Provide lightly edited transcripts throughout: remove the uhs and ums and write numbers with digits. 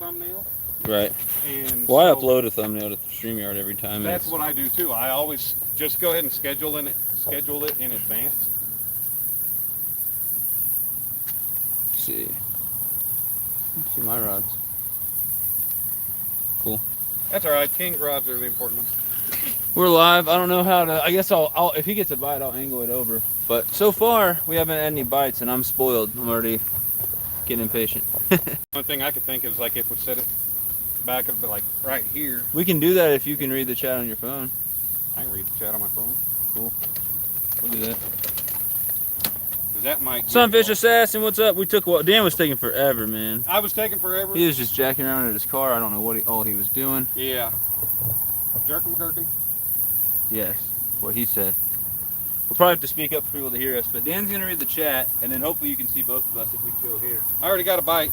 thumbnail. Right. And well, I so upload a thumbnail to StreamYard every time. that's what I do too. I always just go ahead and schedule it in advance. Let's see. Let's see my rods. Cool. That's all right. King rods are the important ones. We're live. I don't know how to. I guess I'll if he gets a bite, I'll angle it over. But so far, we haven't had any bites, and I'm spoiled. I'm already getting impatient. One thing I could think is like if we set it back of like right here. We can do that if you can read the chat on your phone. I can read the chat on my phone. Cool. We'll do that. Cause that might. Sunfish Assassin, what's up? We took what Dan was taking forever, man. I was taking forever. He was just jacking around in his car. I don't know what all he was doing. Yeah. Jerkin Gherkin. Yes, what he said. We'll probably have to speak up for people to hear us, but Dan's gonna read the chat, and then hopefully you can see both of us if we go here. I already got a bite.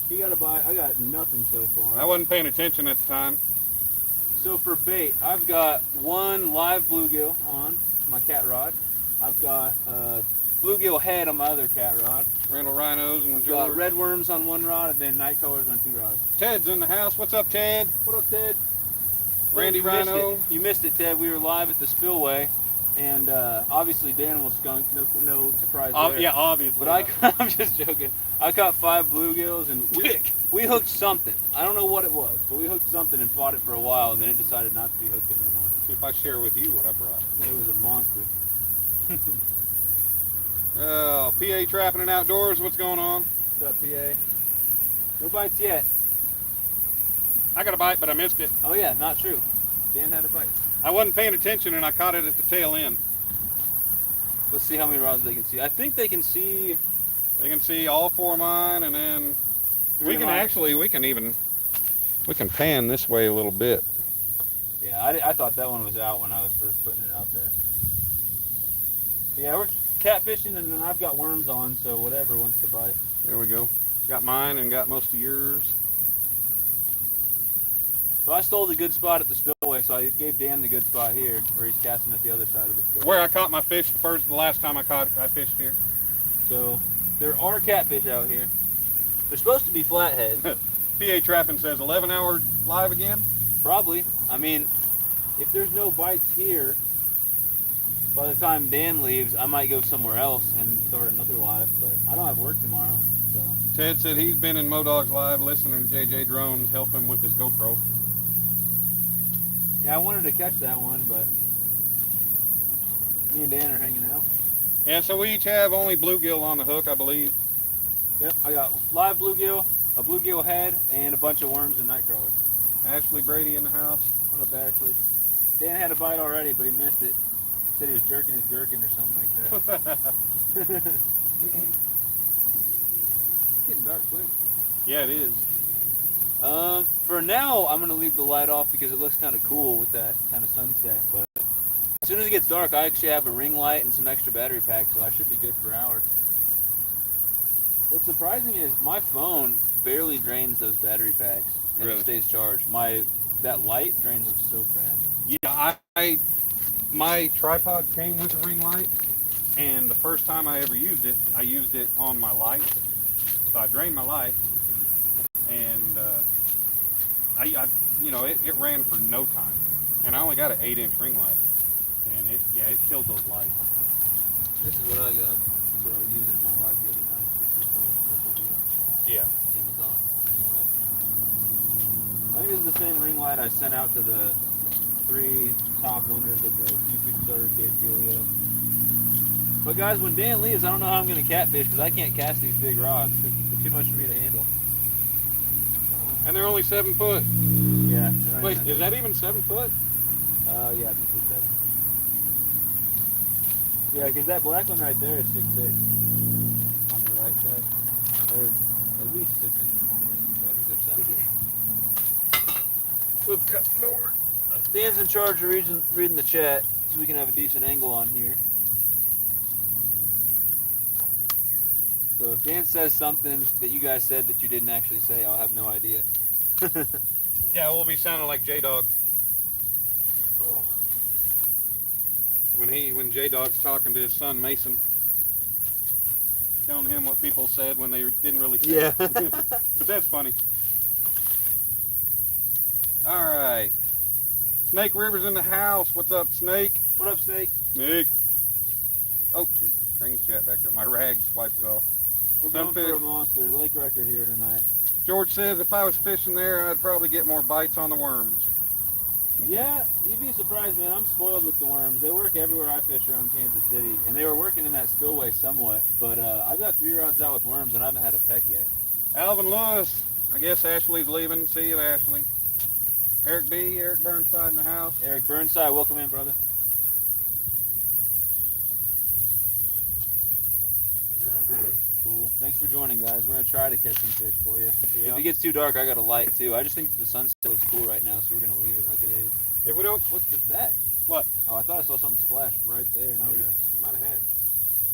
He got a bite. I got nothing so far. I wasn't paying attention at the time. So for bait, I've got one live bluegill on my cat rod. I've got bluegill head on my other cat rod. Randall rhinos and I've got red worms on one rod and then night colors on two rods. Ted's in the house. What's up, Ted? What up, Ted? Randy you missed Rhino. it. You missed it, Ted. We were live at the spillway, and obviously Danimal Skunk. No surprise there. Yeah, obviously. But I'm just joking. I caught 5 bluegills and we hooked something. I don't know what it was, but we hooked something and fought it for a while, and then it decided not to be hooked anymore. See if I share with you what I brought. It was a monster. PA Trapping and Outdoors. What's going on? What's up, PA? No bites yet. I got a bite, but I missed it. Oh yeah, not true. Dan had a bite. I wasn't paying attention, and I caught it at the tail end. Let's see how many rods they can see. I think they can see. They can see all 4 of mine, and then we can pan this way a little bit. Yeah, I thought that one was out when I was first putting it out there. Yeah, we're catfishing, and then I've got worms on, so whatever wants to bite. There we go. Got mine and got most of yours. So I stole the good spot at the spillway, so I gave Dan the good spot here, where he's casting at the other side of the spillway. Where I caught my fish the last time I fished here. So there are catfish out here. They're supposed to be flathead. PA Trapping says 11-hour live again. Probably. I mean, if there's no bites here, by the time Dan leaves, I might go somewhere else and start another live, but I don't have work tomorrow, so. Ted said he's been in Modog's live listening to JJ Drones help him with his GoPro. Yeah, I wanted to catch that one, but me and Dan are hanging out. Yeah, so we each have only bluegill on the hook, I believe. Yep, I got live bluegill, a bluegill head, and a bunch of worms and nightcrawlers. Ashley Brady in the house. What up, Ashley? Dan had a bite already, but he missed it. He said he was jerking his gherkin or something like that. It's getting dark quick. Yeah, it is. For now, I'm going to leave the light off because it looks kind of cool with that kind of sunset. But as soon as it gets dark, I actually have a ring light and some extra battery packs, so I should be good for hours. What's surprising is my phone barely drains those battery packs, and Really? it stays charged. That light drains them so fast. Yeah, my tripod came with a ring light, and the first time I ever used it, I used it on my lights. So I drained my lights, and it ran for no time, and I only got an 8-inch ring light, and it killed those lights. This is what I got. That's what I was using in my light the other night. This is the purple deal. Yeah. Amazon ring light. I think this is the same ring light I sent out to the 3 top winners of the YouTube starter kit dealio. But guys, when Dan leaves, I don't know how I'm going to catfish because I can't cast these big rods. They're too much for me to handle. And they're only 7 foot. Yeah. Wait, is that even 7 foot? Yeah, I think it's 7. Yeah, because that black one right there is 6'6". On the right side. They're at least 6 inches longer. So I think they're 7. We've cut forward. Dan's in charge of reading the chat so we can have a decent angle on here. So if Dan says something that you guys said that you didn't actually say, I'll have no idea. Yeah, we'll be sounding like J-Dog. When J-Dog's talking to his son Mason, telling him what people said when they didn't really say Yeah. it. But that's funny. All right. Snake River's in the house. What's up, Snake? What up, Snake? Snake. Oh, shoot. Bring the chat back up. My rag swiped it off. We're Sunfish. going for a monster lake record here tonight. George says if I was fishing there, I'd probably get more bites on the worms. Yeah, you'd be surprised, man. I'm spoiled with the worms. They work everywhere I fish around Kansas City, and they were working in that spillway somewhat. But I've got 3 rods out with worms, and I haven't had a peck yet. Alvin Lewis. I guess Ashley's leaving. See you, Ashley. Eric B. Eric Burnside in the house. Eric Burnside, welcome in, brother. Cool. Thanks for joining, guys. We're gonna try to catch some fish for you. Yeah. If it gets too dark, I got a light too. I just think that the sunset looks cool right now, so we're gonna leave it like it is. If we don't, What's that? what? Oh, I thought I saw something splash right there. Oh, near yeah. us. Might have had.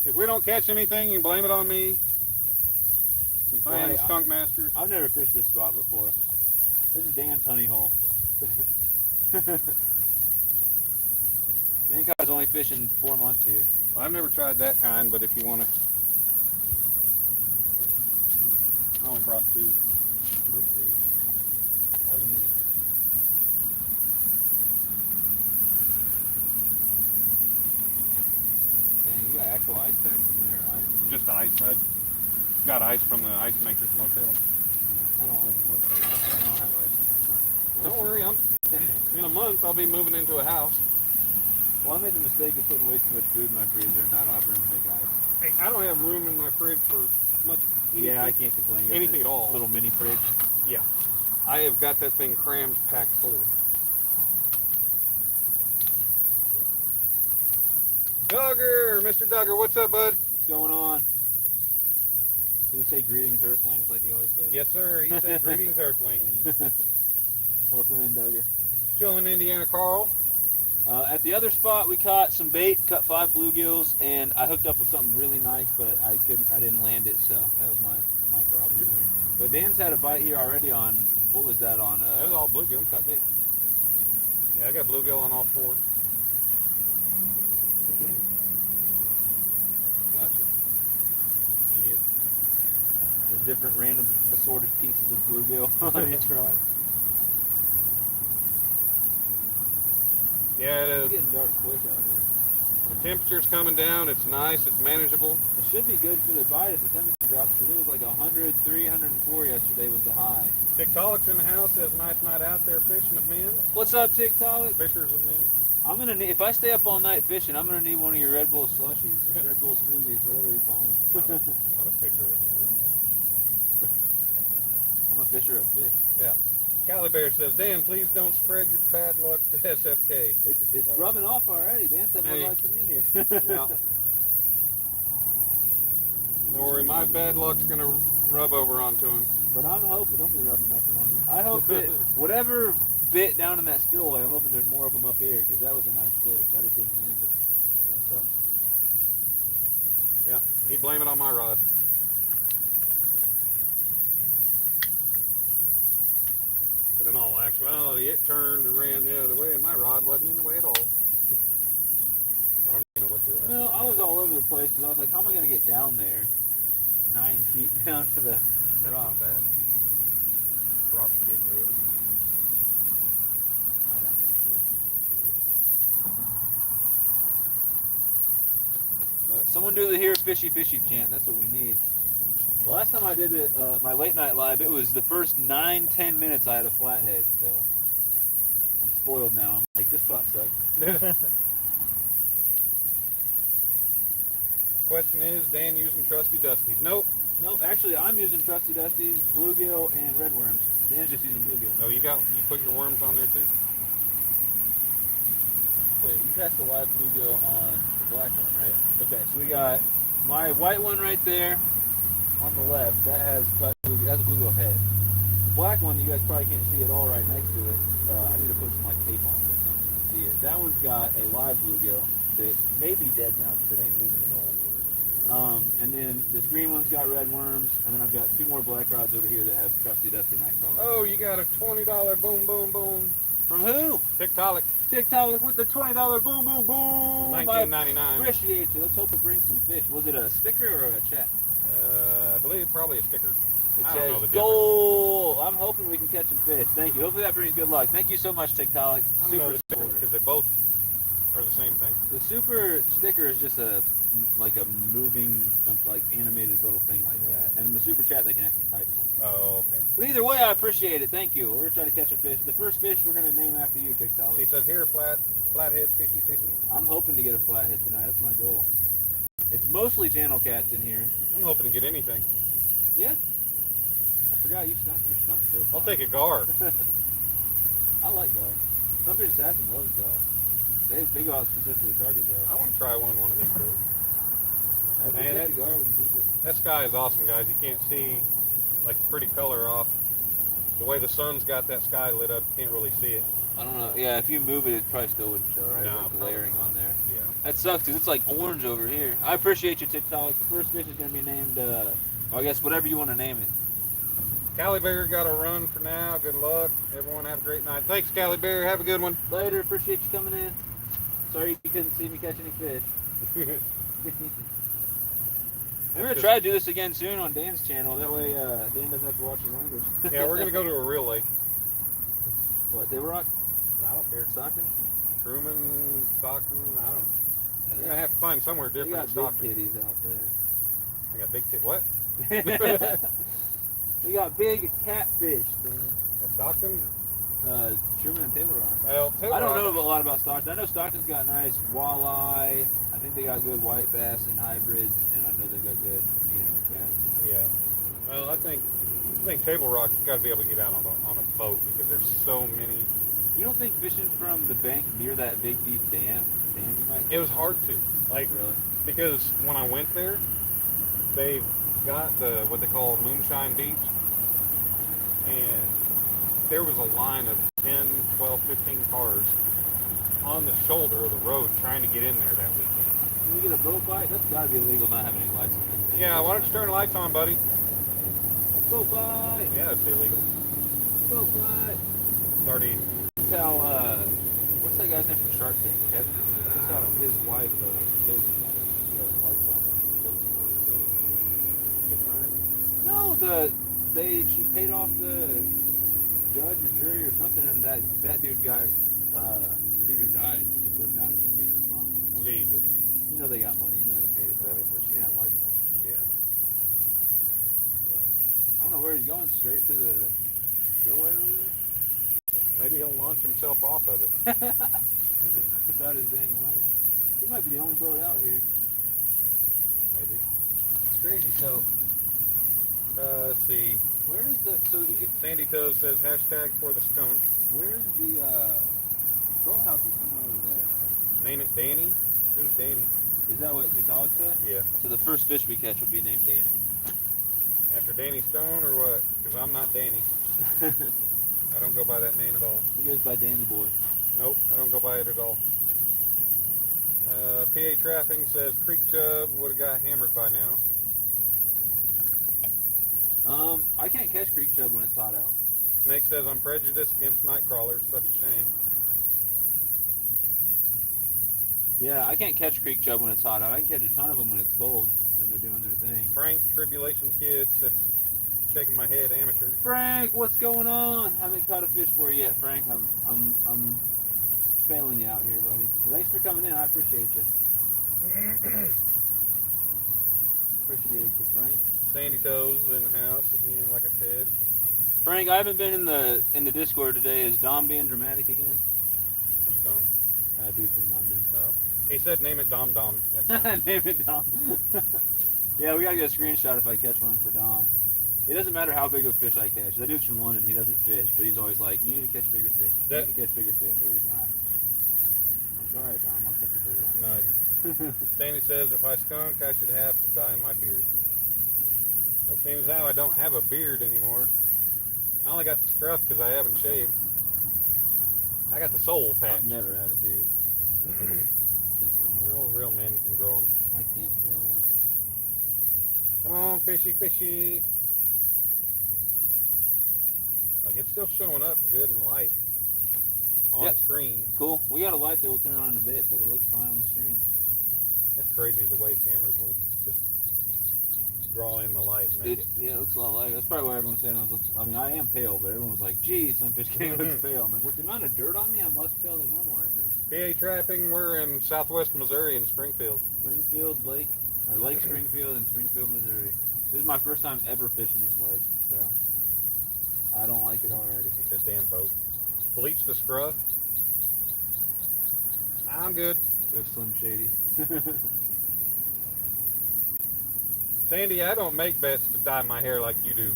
If we don't catch anything, you can blame it on me. Since I am the Boy, skunk master. I've never fished this spot before. This is Dan's honey hole. Dan Kai's only fishing 4 months here. Well, I've never tried that kind, but if you want to. I only brought 2. Dang, you got actual ice packs in there, or ice? Just ice. I got ice from the Ice Makers Motel. I don't live in Woodford. I don't have ice in my car. Don't worry, in a month I'll be moving into a house. Well, I made the mistake of putting way too much food in my freezer, and now I don't have room to make ice. Hey, I don't have room in my fridge for much. Yeah, I can't complain. You got Anything this at all. Little mini fridge. Yeah. I have got that thing crammed, packed full. Duggar, Mr. Duggar, what's up, bud? What's going on? Did he say greetings, Earthlings, like he always says? Yes, sir. He said greetings, Earthlings. Welcome in, Duggar. Chilling, Indiana Carl. At the other spot, we caught some bait, cut 5 bluegills, and I hooked up with something really nice, but I didn't land it, so that was my problem there. But Dan's had a bite here already on, what was that on? That was all bluegill. Cut bait. Yeah, I got bluegill on all 4. Gotcha. Yep. The different random assorted pieces of bluegill on each rod. Yeah, It's getting dark quick out here. the temperature's coming down. It's nice. It's manageable. It should be good for the bite if the temperature drops, because it was like 103, 104 yesterday was the high. Tiktalik's in the house. Says nice night out there fishing of men. What's up, TikTok? Fishers of men. I'm gonna need, if I stay up all night fishing, I'm gonna need one of your Red Bull slushies, Red Bull smoothies, whatever you call them. Not a fisher of men. I'm a fisher of fish. Yeah. Cali Bear says, Dan, please don't spread your bad luck to SFK. It's rubbing off already. Dan's had more Hey. luck than me here. Yeah. Don't worry, my bad luck's gonna rub over onto him. But I'm hoping, don't be rubbing nothing on me. I hope that whatever bit down in that spillway, I'm hoping there's more of them up here, because that was a nice fish. I just didn't land it. That sucked. Yeah, he'd blame it on my rod. But in all actuality, it turned and ran the other way, and my rod wasn't in the way at all. I don't even know what to do. No, I was all over the place, because I was like, how am I going to get down there? 9 feet down to the That's rock. not bad. Drop kick reel. But someone do the here fishy fishy chant. That's what we need. The last time I did it, my late night live, it was the first 9-10 minutes I had a flathead. So I'm spoiled now. I'm like, this spot sucks. Question is, Dan using trusty dusties? Nope. Nope, actually I'm using Trusty Dusty's, bluegill, and red worms. Dan's just using bluegill. Oh, you put your worms on there too? Wait, you cast the live bluegill on the black one, right? Okay, so we got my white one right there on the left. That has cut bluegill, that's a bluegill head. The black one you guys probably can't see at all right next to it. I need to put some like tape on it or something to see it. That one's got a live bluegill that may be dead now because it ain't moving at all. And then this green one's got red worms, and then I've got 2 more black rods over here that have Trusty Dusty Nightcrawler. Oh, you got a $20 boom, boom, boom. From who? Tiktaalik, TikTok with the $20 boom boom boom. $19.99. I appreciate you. Let's hope it brings some fish. Was it a sticker or a chat? I believe probably a sticker. It I don't know says the difference. goal. I'm hoping we can catch some fish. Thank you. Hopefully that brings good luck. Thank you so much, TikTok. I don't know the difference because they both are the same thing. The super sticker is just a moving, like animated little thing like that. And in the super chat, they can actually type something. Oh, okay. But either way, I appreciate it. Thank you. We're trying to catch a fish. The first fish we're gonna name after you, TikTok. She says here, flathead, fishy. I'm hoping to get a flathead tonight. That's my goal. It's mostly channel cats in here. I'm hoping to get anything. Yeah. I forgot you're skunk so far. I'll take a gar. I like gar. Some fish assassin loves gar. They go out specifically to target gar. I want to try one of these days. If we Man, catch a gar, we can keep it. That sky is awesome, guys. You can't see like the pretty color off. The way the sun's got that sky lit up, you can't really see it. I don't know. Yeah, if you move it, it probably still wouldn't show, right? No, It's like layering on there. Yeah. That sucks because it's like orange over here. I appreciate you, TikTok. The first fish is going to be named, I guess whatever you want to name it. Cali Bear got to run for now. Good luck. Everyone have a great night. Thanks, Cali Bear. Have a good one. Later. Appreciate you coming in. Sorry you couldn't see me catch any fish. I'm going to try to do this again soon on Dan's channel. That way Dan doesn't have to watch his language. Yeah, we're going to go to a real lake. What, Table Rock? I don't care. Stockton? Truman, Stockton, I don't know. You're going to have to find somewhere They different. got Stockton. big kitties out there. They got big what? We got big catfish, man. Or Stockton? Truman and Table Rock. Well, I don't know a lot about Stockton. I know Stockton's got nice walleye. I think they got good white bass and hybrids, and I know they've got good, bass. Yeah. Well, I think Table Rock got to be able to get out on a boat because there's so many. You don't think fishing from the bank near that big deep dam you might? It was hard to Really? because when I went there, they've got what they call Moonshine Beach, and there was a line of 10, 12, 15 cars on the shoulder of the road trying to get in there that weekend. Can you get a boat bite? That's got to be illegal not having any lights on that thing. Yeah, why don't you turn the lights on, buddy? Boat bite! Yeah, it's illegal. Boat bite! It's already. That's how, what's that guy's name from Shark Tank? Kevin? That's how his wife goes to lights on. No, she paid off the judge or jury or something, and that dude got, the dude who died, they put him down as him being responsible. Jesus. You know they got money, you know they paid it for it, but she didn't have lights on. Yeah. I don't know where he's going, straight to the spillway over there? Maybe he'll launch himself off of it. Without his dang light. He might be the only boat out here. Maybe. It's crazy, so... Let's see. Where's the... Sandy Toes says hashtag for the skunk. Where's the, boathouse is somewhere over there, right? Name it Danny. Who's Danny? Is that what TikTok said? Yeah. So the first fish we catch will be named Danny. After Danny Stone or what? Because I'm not Danny. I don't go by that name at all. He goes by Danny Boy. Nope, I don't go by it at all. PA Trapping says Creek Chub would have got hammered by now. I can't catch creek chub when it's hot out. Snake says I'm prejudiced against night crawlers. Such a shame. Yeah, I can't catch creek chub when it's hot out. I can catch a ton of them when it's cold and they're doing their thing. Frank Tribulation Kid says shaking my head amateur. Frank, what's going on? I haven't caught a fish for you yet, Frank. I'm failing you out here, buddy. Thanks for coming in. I appreciate you. Appreciate you, Frank. Sandy Toes in the house again, like I said. Frank, I haven't been in the Discord today. Is Dom being dramatic again? Who's Dom? Dude from London. Oh. He said name it Dom Dom. That's Name it Dom. Yeah, we gotta get a screenshot if I catch one for Dom. It doesn't matter how big of a fish I catch. That dude's from London. He doesn't fish, but he's always like, "You need to catch bigger fish. You need to catch bigger fish every time." I'm like, "All right, Dom. I'll catch a bigger one." Nice. Sandy says if I skunk, I should have to dye my beard. Well, seems how I don't have a beard anymore. I only got the scruff because I haven't shaved. I got the soul patch. I've never had a beard. Well, real men can grow them. I can't grow one. Come on, fishy, fishy. Like it's still showing up good and light on screen. Cool. We got a light that we'll turn on in a bit, but it looks fine on the screen. It's crazy the way cameras will just draw in the light and make it. Yeah, it looks a lot like. That's probably why everyone's saying I mean, I am pale, but everyone was like, "Geez, some fish can't look pale." I'm like, with the amount of dirt on me, I'm less pale than normal right now. PA trapping. We're in Southwest Missouri in Springfield. Springfield Lake, or Lake Springfield in Springfield, Missouri. This is my first time ever fishing this lake, so I don't like it already. It's a damn boat. Bleach the scruff. I'm good. Go Slim Shady. Sandy, I don't make bets to dye my hair like you do.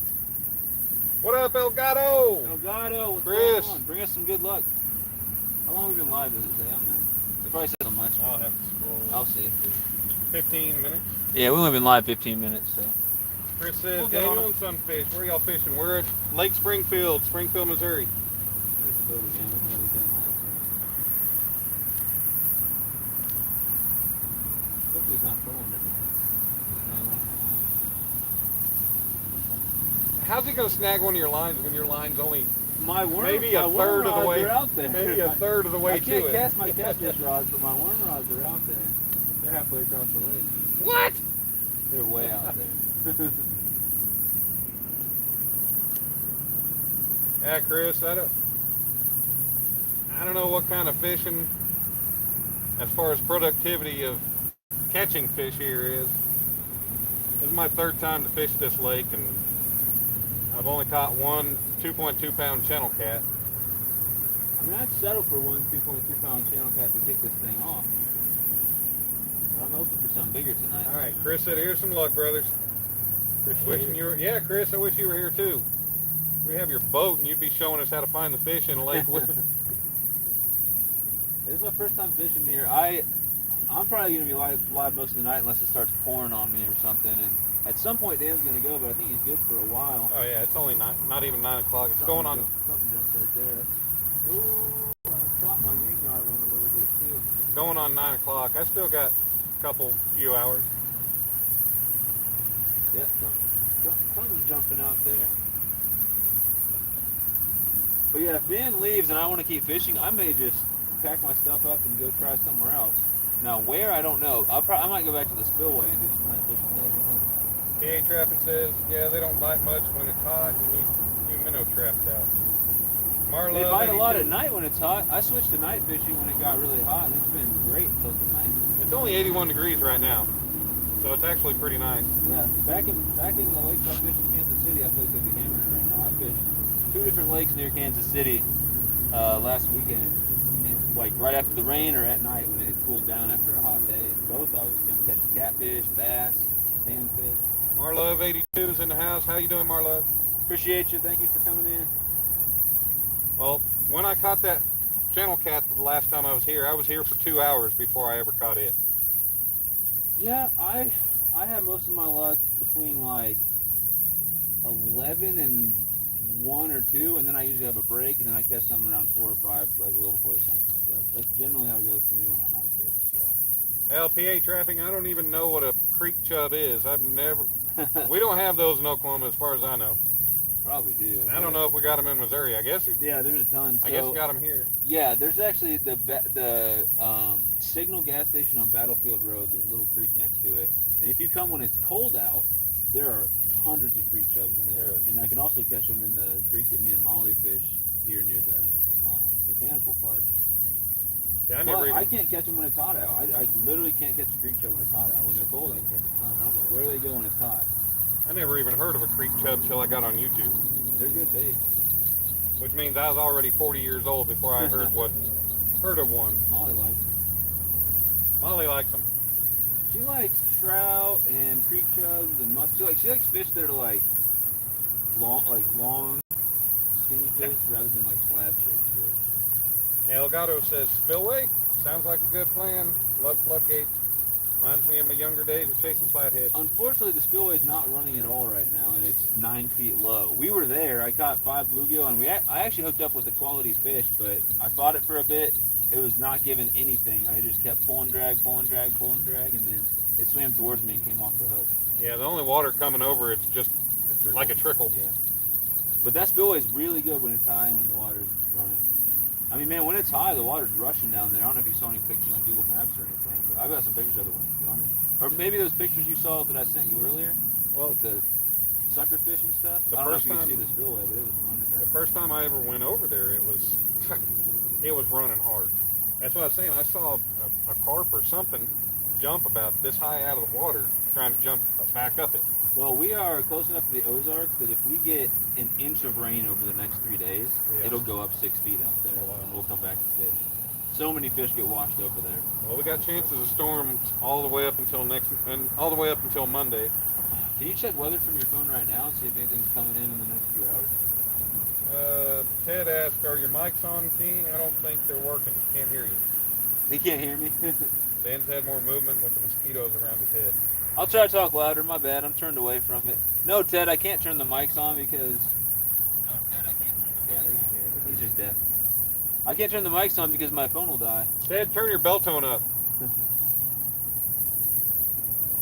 What up, Elgato? Elgato, what's Chris. going on? Bring us some good luck. How long have we been live? Does it say on there? They probably said on my screen. I'll have to scroll. I'll see it. 15 minutes. Yeah, we only been live 15 minutes, so. Chris says, We'll get on Daniel and Sunfish, where y'all fishing? We're at Lake Springfield, Springfield, Missouri. Let's go again. We've never been live, so. Hopefully he's not trolling everything. How's he going to snag one of your lines when your line's only My worm, maybe my a worm third of the rods way? are out there. Maybe a third of the way I to can't it. cast my catfish rods, but my worm rods are out there. They're halfway across the lake. What? They're way out there. Yeah, Chris, I don't know what kind of fishing, as far as productivity of catching fish here is. This is my third time to fish this lake, and I've only caught one 2.2 pound channel cat. I mean, I'd settle for one 2.2 pound channel cat to kick this thing off. But I'm hoping for something bigger tonight. All right, Chris said, "Here's some luck, brothers." Appreciate Wishing it. you were, yeah, Chris, I wish you were here too. We have your boat, and you'd be showing us how to find the fish in a lake. This is my first time fishing here. I'm probably gonna be live most of the night unless it starts pouring on me or something. And at some point, Dan's gonna go, but I think he's good for a while. Oh yeah, it's only not even 9 o'clock. It's going on. Something jumped right there. Ooh, I caught my green rod one a little bit too. Going on 9 o'clock. I still got a few hours. Yeah, something's jumping out there. But yeah, if Dan leaves and I want to keep fishing, I may just pack my stuff up and go try somewhere else. Now where, I don't know. I might go back to the spillway and do some night fishing there. PA Trapping says, yeah, they don't bite much when it's hot. You need new minnow traps out. Marlo, They bite a lot at night when it's hot. I switched to night fishing when it got really hot, and it's been great until tonight. It's only 81 degrees right now, so it's actually pretty nice. Yeah, back in the lakes I fished in Kansas City, I feel like they'd be hammering it right now. I fished 2 different lakes near Kansas City last weekend, and like right after the rain or at night when it cooled down after a hot day. Both I was catching catfish, bass, panfish. Marlove 82 is in the house. How you doing, Marlove? Appreciate you. Thank you for coming in. Well, when I caught that channel cat the last time I was here for 2 hours before I ever caught it. Yeah, I have most of my luck between like 11 and 1 or 2, and then I usually have a break, and then I catch something around 4 or 5, like a little before the sun comes up. That's generally how it goes for me when I night fish. So. LPA trapping, I don't even know what a creek chub is. We don't have those in Oklahoma as far as I know. Probably do. And I don't know if we got them in Missouri. I guess. Yeah, there's a ton. I guess we got them here. Yeah, there's actually the Signal gas station on Battlefield Road. There's a little creek next to it, and if you come when it's cold out, there are hundreds of creek chubs in there. Really? And I can also catch them in the creek that me and Molly fish here near the botanical park. Yeah, I can't catch them when it's hot out. I literally can't catch a creek chub when it's hot out. When they're cold, I can catch a ton. I don't know where they go when it's hot. I never even heard of a creek chub till I got on YouTube. They're good bait. Which means I was already 40 years old before I heard of one. Molly likes them. Molly likes them. She likes trout and creek chubs and musk. She likes fish that are like long, skinny fish rather than like slab-shaped fish. Elgato says, spillway? Sounds like a good plan. Love floodgates. Reminds me of my younger days of chasing flathead. Unfortunately, the spillway's not running at all right now, and it's 9 feet low. We were there. I caught 5 bluegill, and I actually hooked up with a quality fish, but I fought it for a bit. It was not giving anything. I just kept pulling drag, and then it swam towards me and came off the hook. Yeah, the only water coming over, it's just like a trickle. Yeah. But that spillway's really good when it's high and when the water's running. I mean, man, when it's high, the water's rushing down there. I don't know if you saw any pictures on Google Maps or anything, but I've got some pictures of it when it's running. Or maybe those pictures you saw that I sent you earlier. Well, with the sucker fish and stuff. the I don't know if first you could time- see the spillway, but it was running back. The first time I ever went over there, it was it was running hard. That's what I was saying. I saw a carp or something jump about this high out of the water, trying to jump back up it. Well, we are close enough to the Ozarks that if we get an inch of rain over the next 3 days, Yeah. it'll go up 6 feet out there, Oh, wow. and we'll come back to fish. So many fish get washed over there. Well, we got chances of storms all the way up until all the way up until Monday. Can you check weather from your phone right now and see if anything's coming in the next few hours? Ted asked, "Are your mics on, King?" I don't think they're working. Can't hear you. He can't hear me. Dan's had more movement with the mosquitoes around his head. I'll try to talk louder. My bad. I'm turned away from it. No, Ted, I can't turn the mics on because. Yeah, he's just deaf. I can't turn the mics on because my phone will die. Ted, turn your bell tone up.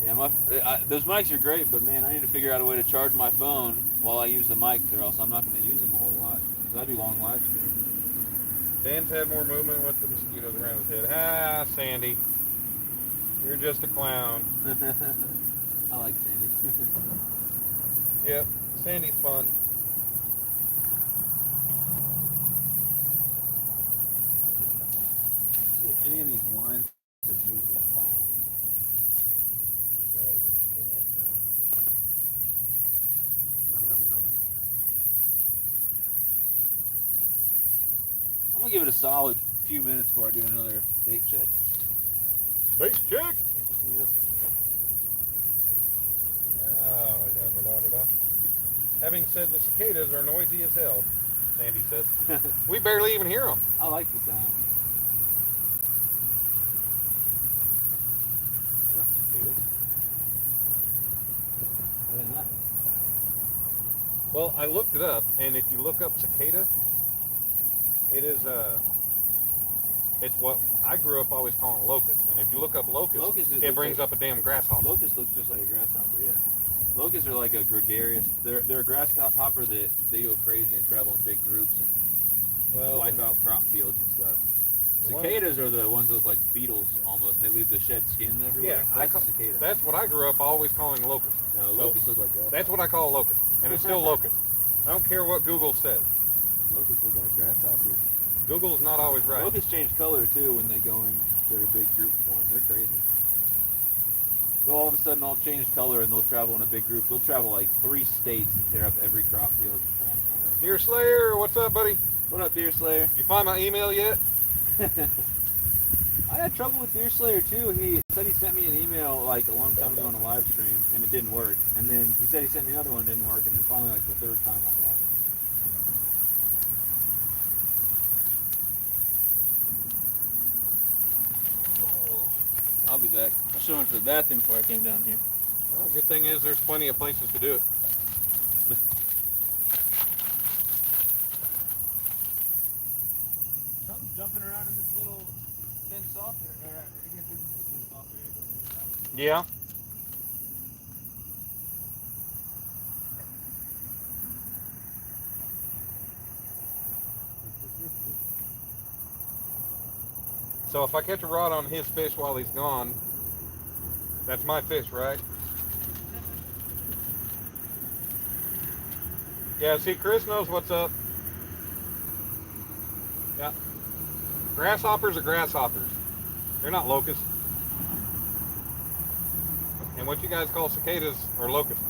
Yeah, those mics are great, but man, I need to figure out a way to charge my phone while I use the mics, or else I'm not going to use them a whole lot. Because I do long live streams. Dan's had more movement with the mosquitoes around his head. Ah, Sandy. You're just a clown. I like Sandy. Yep, Sandy's fun. See if any of these lines have moved at all. I'm gonna give it a solid few minutes before I do another bait check. Bait check. Yep. Oh, da. Having said the cicadas are noisy as hell, Sandy says. We barely even hear them. I like the sound. They're not cicadas. Are they not? Well, I looked it up, and if you look up cicada, it is it's what I grew up always calling a locust. And if you look up locust, it brings up a damn grasshopper. Locust looks just like a grasshopper, yeah. Locusts are like a gregarious. They're a grasshopper that they go crazy and travel in big groups and wipe out crop fields and stuff. Cicadas are the ones that look like beetles almost. They leave the shed skins everywhere. Yeah, That's a cicada. That's what I grew up always calling locust. No, locusts look like grasshoppers. That's what I call a locust, and it's still locust. I don't care what Google says. Locusts look like grasshoppers. Google's not always right. Locusts change color too when they go in their big group form. They're crazy. So all of a sudden, all change color and they'll travel in a big group. They'll travel like 3 states and tear up every crop field along the way. Deer Slayer, what's up, buddy? What up, Deer Slayer? You find my email yet? I had trouble with Deer Slayer too. He said he sent me an email like a long time ago on a live stream and it didn't work. And then he said he sent me another one, it didn't work. And then finally, like the 3rd time, I got it. I'll be back. I should have went to the bathroom before I came down here. Well, good thing is there's plenty of places to do it. Something's jumping around in this little fenced off area. I guess this is a fenced off area. Yeah. So if I catch a rod on his fish while he's gone, that's my fish, right? Yeah, see, Chris knows what's up. Yeah. Grasshoppers are grasshoppers. They're not locusts. And what you guys call cicadas are locusts.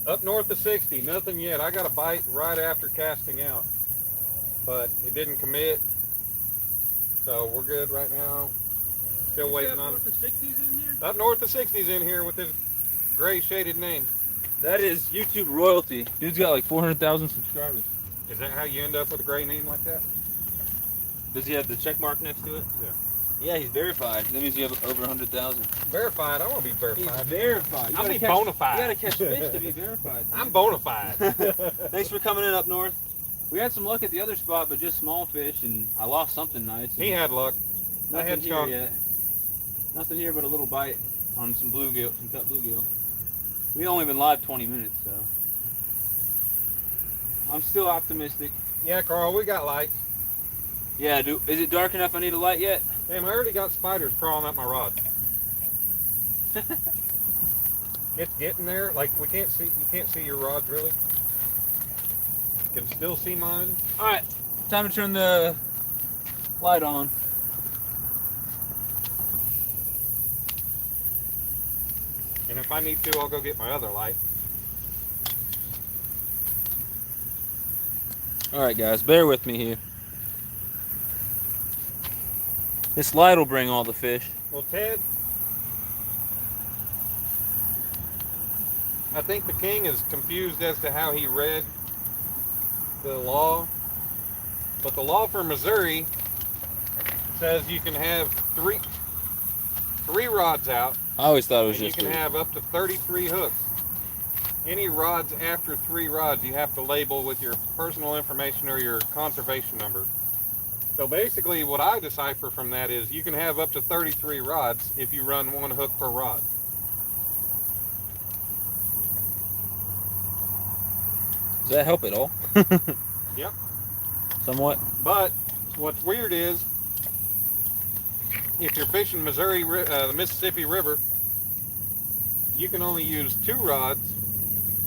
Up north of 60, nothing yet. I got a bite right after casting out, but it didn't commit, so we're good right now. Still waiting on. North of 60s in here? Up north of 60s in here with this gray shaded name. That is YouTube royalty. Dude's got like 400,000 subscribers. Is that how you end up with a gray name like that? Does he have the check mark next to it? Yeah. Yeah, he's verified. That means you have over 100,000. Verified? I want to be He's verified. verified. I'm be bona fide. You gotta catch fish to be verified. I'm bona fide. Thanks for coming in up north. We had some luck at the other spot, but just small fish, and I lost something nice. He had luck. I Nothing had here skunk. yet. Nothing here but a little bite on some bluegill, some cut bluegill. We only been live 20 minutes, so. I'm still optimistic. Yeah, Carl, we got lights. Yeah, is it dark enough I need a light yet? Damn, I already got spiders crawling up my rod. It's getting there. Like you can't see your rods really. You can still see mine. Alright, time to turn the light on. And if I need to, I'll go get my other light. Alright guys, bear with me here. This light will bring all the fish. Well, Ted, I think the king is confused as to how he read the law. But the law for Missouri says you can have three rods out. I always thought it was and just you can have up to 33 hooks. Any rods after 3 rods you have to label with your personal information or your conservation number. So basically what I decipher from that is you can have up to 33 rods if you run 1 hook per rod. Does that help at all? Yep. Somewhat. But what's weird is if you're fishing the Mississippi River, you can only use 2 rods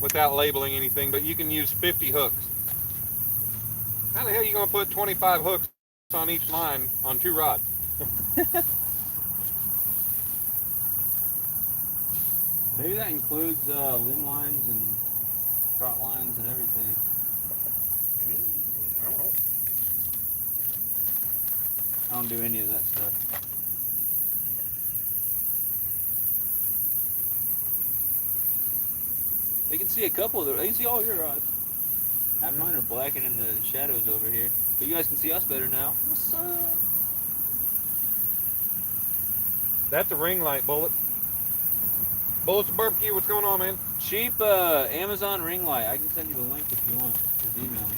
without labeling anything, but you can use 50 hooks. How the hell are you going to put 25 hooks on each line on 2 rods? Maybe that includes limb lines and trot lines and everything. I don't know. I don't do any of that stuff. They can see a couple of them. They can see all your rods. Half mine are blackened in the shadows over here. But you guys can see us better now. What's up? That's a ring light, Bullets. Bullets Barbecue, what's going on, man? Cheap Amazon ring light. I can send you the link if you want. Just email me.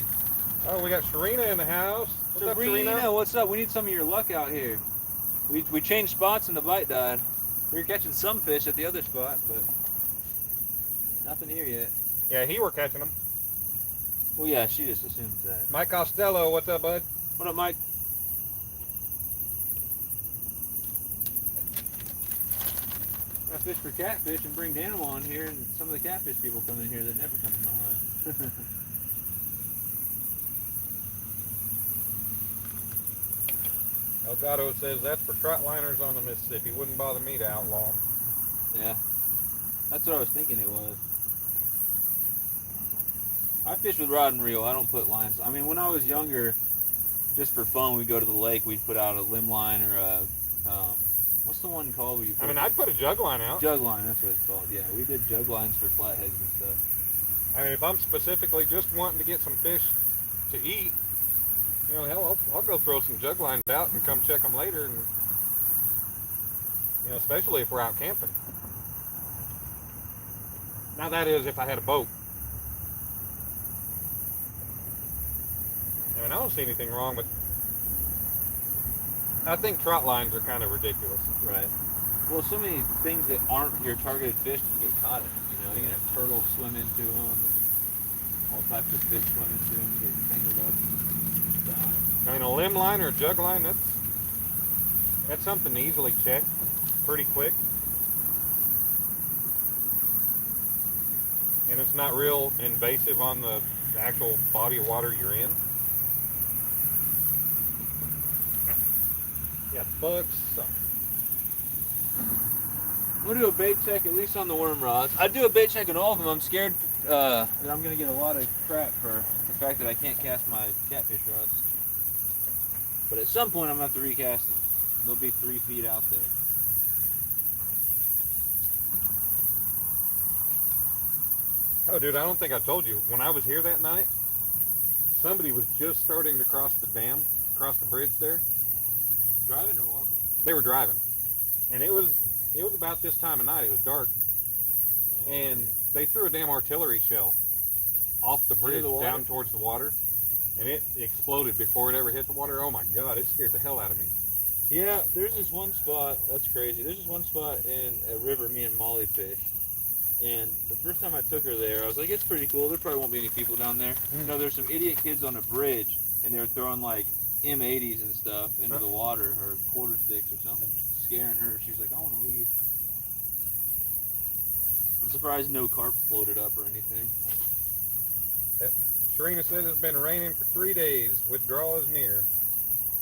Oh, we got Sharina in the house. What's up, Sharina? What's up? We need some of your luck out here. We changed spots and the bite died. We were catching some fish at the other spot, but nothing here yet. Yeah, he were catching them. Well, yeah, she just assumes that. Mike Costello, what's up, bud? What up, Mike? I fish for catfish and bring Danimal on here, and some of the catfish people come in here that never come in my life. Elgato says that's for trot liners on the Mississippi. Wouldn't bother me to outlaw them. Yeah, that's what I was thinking it was. I fish with rod and reel. I don't put lines. I mean, when I was younger, just for fun, we'd go to the lake. We'd put out a limb line or a what's the one called? Where you put I'd put a jug line out. Jug line, that's what it's called. Yeah, we did jug lines for flatheads and stuff. I mean, if I'm specifically just wanting to get some fish to eat, you know, hell, I'll go throw some jug lines out and come check them later, and you know, especially if we're out camping. Now that is if I had a boat. I mean, I don't see anything wrong with. I think trot lines are kind of ridiculous. Right. Well, so many things that aren't your targeted fish can get caught in. You know, you can have turtles swim into them, and all types of fish swim into them, get tangled up, and die. I mean, a limb line or a jug line, that's something to easily check pretty quick. And it's not real invasive on the actual body of water you're in. Yeah, bugs suck. We'll do a bait check at least on the worm rods. I do a bait check on all of them. I'm scared that I'm going to get a lot of crap for the fact that I can't cast my catfish rods. But at some point I'm going to have to recast them. They'll be 3 feet out there. Oh, dude, I don't think I told you. When I was here that night, somebody was just starting to cross the dam, across the bridge there. Driving or walking? They were driving. And it was about this time of night. It was dark. Oh, and they threw a damn artillery shell off the bridge down towards the water. And it exploded before it ever hit the water. Oh my God, it scared the hell out of me. Yeah, there's this one spot, that's crazy. There's this one spot in a river me and Molly fish. And the first time I took her there, I was like, it's pretty cool. There probably won't be any people down there. No, there's some idiot kids on a bridge, and they were throwing like M80s and stuff into the water, or quarter sticks or something, scaring her. She was like, I want to leave. I'm surprised no carp floated up or anything. Sharina says it's been raining for 3 days. Withdrawal is near.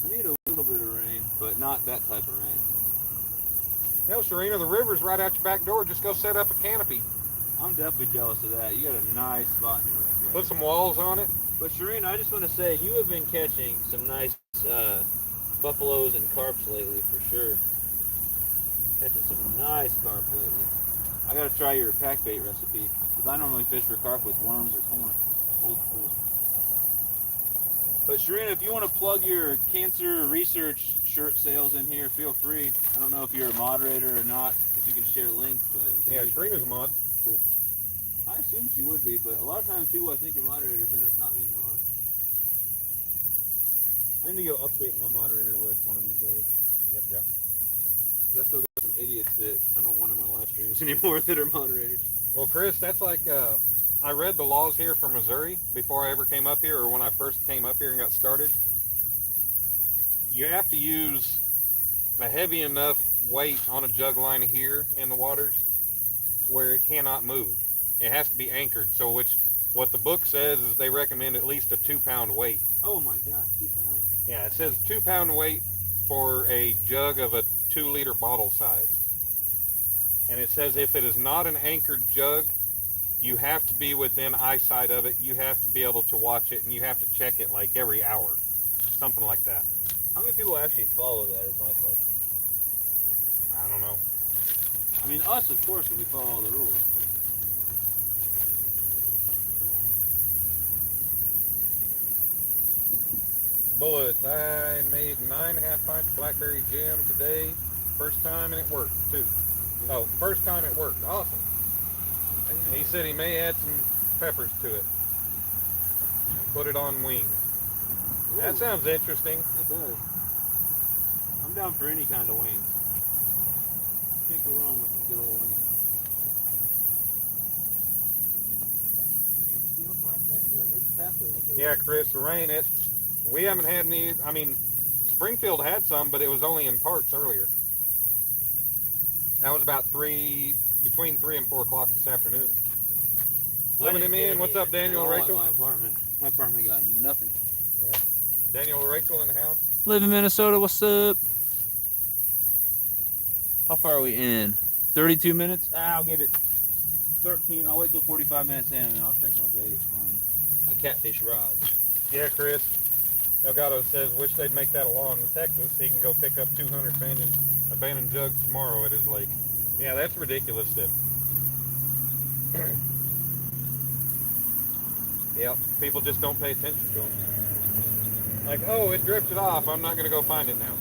I need a little bit of rain, but not that type of rain. No, Sharina, the river's right out your back door. Just go set up a canopy. I'm definitely jealous of that. You got a nice spot in your backyard. Put some walls on it. But Sharina, I just want to say, you have been catching some nice buffaloes and carps lately, for sure. Catching some nice carp lately. I gotta try your pack bait recipe, because I normally fish for carp with worms or corn. Old school. But Sharina, if you want to plug your cancer research shirt sales in here, feel free. I don't know if you're a moderator or not, if you can share links, but you can Sharina's a mod. Cool. I assume she would be, but a lot of times people I think are moderators end up not being mods. I need to go update my moderator list one of these days. Yep. Because I still got some idiots that I don't want in my live streams anymore that are moderators. Well, Chris, that's like, I read the laws here for Missouri before I ever came up here, or when I first came up here and got started. You have to use a heavy enough weight on a jug line here in the waters to where it cannot move. It has to be anchored. So what the book says is they recommend at least a 2-pound weight. Oh my gosh, 2 pounds? Yeah, it says 2-pound weight for a jug of a 2-liter bottle size. And it says if it is not an anchored jug, you have to be within eyesight of it. You have to be able to watch it, and you have to check it like every hour. Something like that. How many people actually follow that is my question. I don't know. I mean, us, of course, if we follow all the rules. Bullets. I made 9.5 pints of blackberry jam today. First time, and it worked, too. Oh, first time it worked. Awesome. He said he may add some peppers to it and put it on wings. Ooh. That sounds interesting. It does. I'm down for any kind of wings. Can't go wrong with some good old wings. Yeah, Chris, the rain, we haven't had any, I mean, Springfield had some, but it was only in parts earlier. That was about between 3 and 4 o'clock this afternoon. Living him in. What's up, Daniel and Rachel? My apartment got nothing. Yeah. Daniel and Rachel in the house. Live in Minnesota. What's up? How far are we in? 32 minutes? I'll give it 13. I'll wait till 45 minutes in, and then I'll check my bait on my catfish rods. Yeah, Chris. Elgato says, wish they'd make that a law in Texas. He can go pick up 200 abandoned jugs tomorrow at his lake. Yeah, that's ridiculous. Yep, people just don't pay attention to them. Like, oh, it drifted off. I'm not going to go find it now.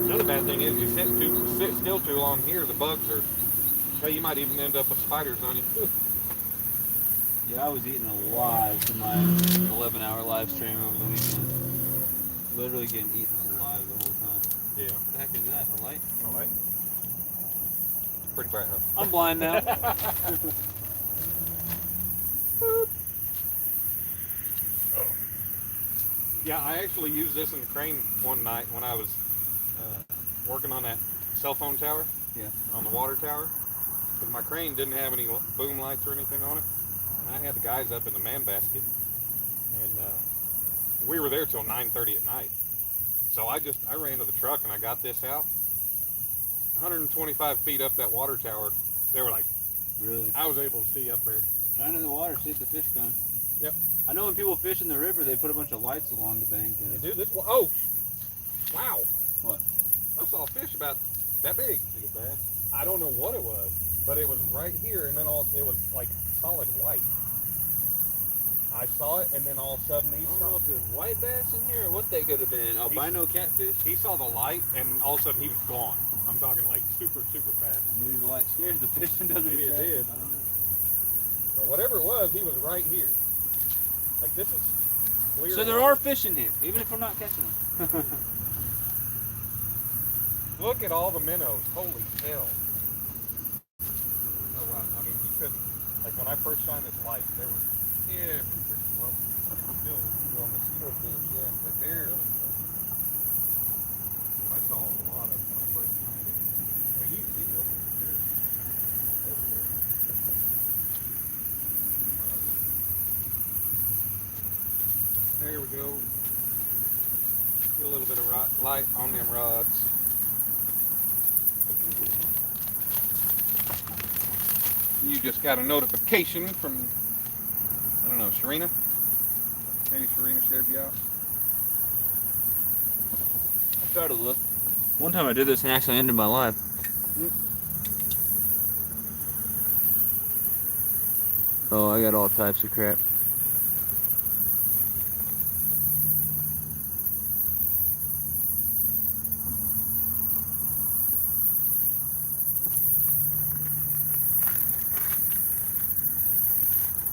Another bad thing is you sit still too long here, the bugs are, hell, you might even end up with spiders on you. Yeah, I was eating alive in my 11-hour live stream over the weekend. Literally getting eaten alive the whole time. Yeah. What the heck is that? A light? A light. Pretty bright, huh? I'm blind now. Yeah, I actually used this in the crane one night when I was working on that cell phone tower. Yeah. On the water tower. Because my crane didn't have any boom lights or anything on it. And I had the guys up in the man basket. And we were there till 9:30 at night. So I ran to the truck and I got this out. 125 feet up that water tower. They were like, really? I was able to see up there. Shine in the water, see if the fish come. Yep. I know when people fish in the river, they put a bunch of lights along the bank. And they do this. Oh, wow. What? I saw a fish about that big. Take a bass? I don't know what it was, but it was right here, and then it was like solid white. I saw it, and then all of a sudden I don't know if there's white bass in here or what they could have been. Albino catfish? He saw the light, and all of a sudden he was gone. I'm talking like super, super fast. Maybe the light scares the fish and doesn't Maybe get it did. I don't know. But whatever it was, he was right here. Like this is clear. So there water. are fish in here, even if we're not catching them. Look at all the minnows. Holy hell. Oh wow. I mean, you couldn't. Like when I first shined this light, there were every freaking well, still on the mosquito fish. Yeah, but there. I saw a lot of when I first shined it. Well, you see them. There we go. Get a little bit of light on them rods. You just got a notification from, I don't know, Sharina? Maybe Sharina shared you out. I started to look. One time I did this and actually ended my life. Oh, I got all types of crap.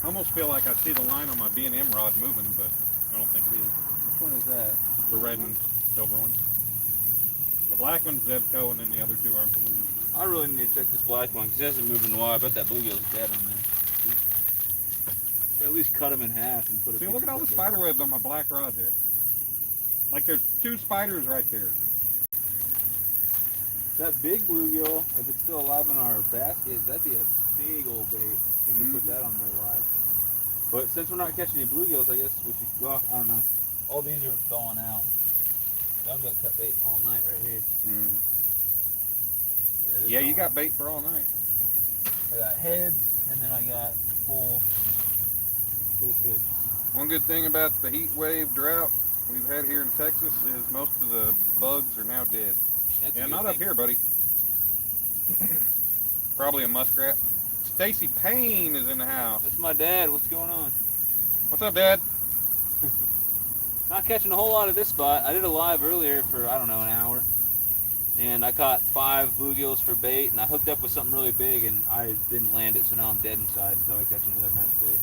I almost feel like I see the line on my B&M rod moving, but I don't think it is. Which one is that? The red and silver one. The black one's Zebco, and then the other two aren't blue. I really need to check this black one because it hasn't moved in a while. I bet that bluegill's dead on there. At least cut them in half and put a. See, look at all the spider webs on my black rod there. Like there's 2 spiders right there. That big bluegill, if it's still alive in our basket, that'd be a big old bait. Can we put that on there live? But since we're not catching any bluegills, I guess we should. Well, I don't know. All these are thawing out. I've got cut bait all night right here. Yeah, you got bait for all night. I got heads, and then I got full fish. One good thing about the heat wave drought we've had here in Texas is most of the bugs are now dead. That's Yeah, not up here, buddy. Probably a muskrat. Stacy Payne is in the house. That's my dad. What's going on? What's up, Dad? Not catching a whole lot of this spot. I did a live earlier for, I don't know, an hour. And I caught 5 bluegills for bait, and I hooked up with something really big, and I didn't land it, so now I'm dead inside until I catch another nice fish.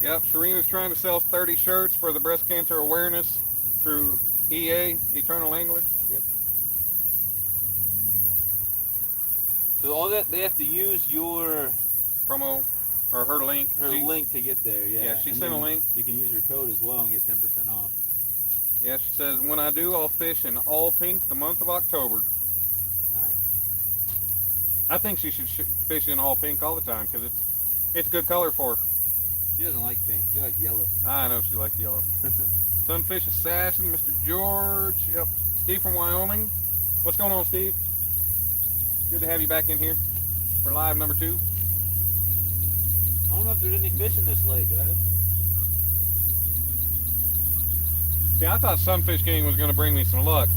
Yep, Sharina's trying to sell 30 shirts for the breast cancer awareness through EA, Eternal Angler. Yep. So all that, they have to use your Promo, or her link. link to get there, yeah. Yeah, she And sent a then link. You can use her code as well and get 10% off. Yeah, she says, when I do, I'll fish in all pink the month of October. Nice. I think she should fish in all pink all the time because it's good color for her. She doesn't like pink. She likes yellow. I know she likes yellow. Sunfish Assassin, Mr. George. Yep. Steve from Wyoming. What's going on, Steve? Good to have you back in here for live number 2. I don't know if there's any fish in this lake, guys. See, I thought Sunfish King was going to bring me some luck.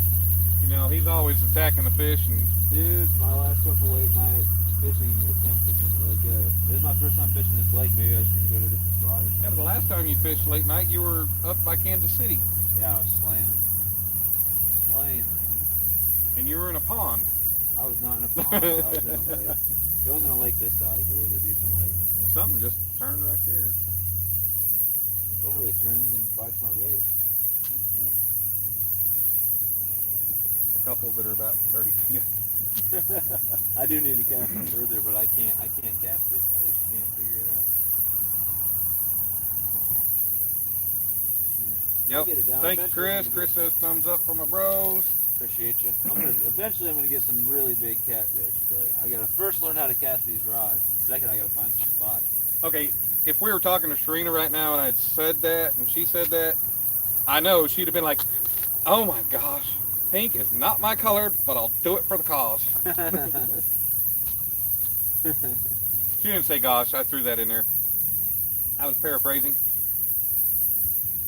You know, he's always attacking the fish. And Dude, my last couple late night fishing attempts have been really good. This is my first time fishing this lake. Maybe I just need to go to a different spot or something. yeah, but the last time you fished late night, you were up by Kansas City. Yeah, I was slaying them. Slaying them. And you were in a pond. I was not in a pond. I was in a lake. It wasn't a lake this size, but it was a decent lake. Something just turned right there. Hopefully it turns and bites my bait. A couple that are about 30 feet. I do need to cast it further, but I can't cast it. I just can't figure it out. I'll Yep. get it down. Thank you, Eventually Chris. I'm gonna Chris says thumbs up for my bros. Appreciate you. Eventually I'm gonna get some really big catfish, but I gotta first learn how to cast these rods. Second, I gotta find some spots. Okay, if we were talking to Sharina right now and I'd said that and she said that, I know she'd have been like, oh my gosh, pink is not my color, but I'll do it for the cause. She didn't say gosh, I threw that in there. I was paraphrasing.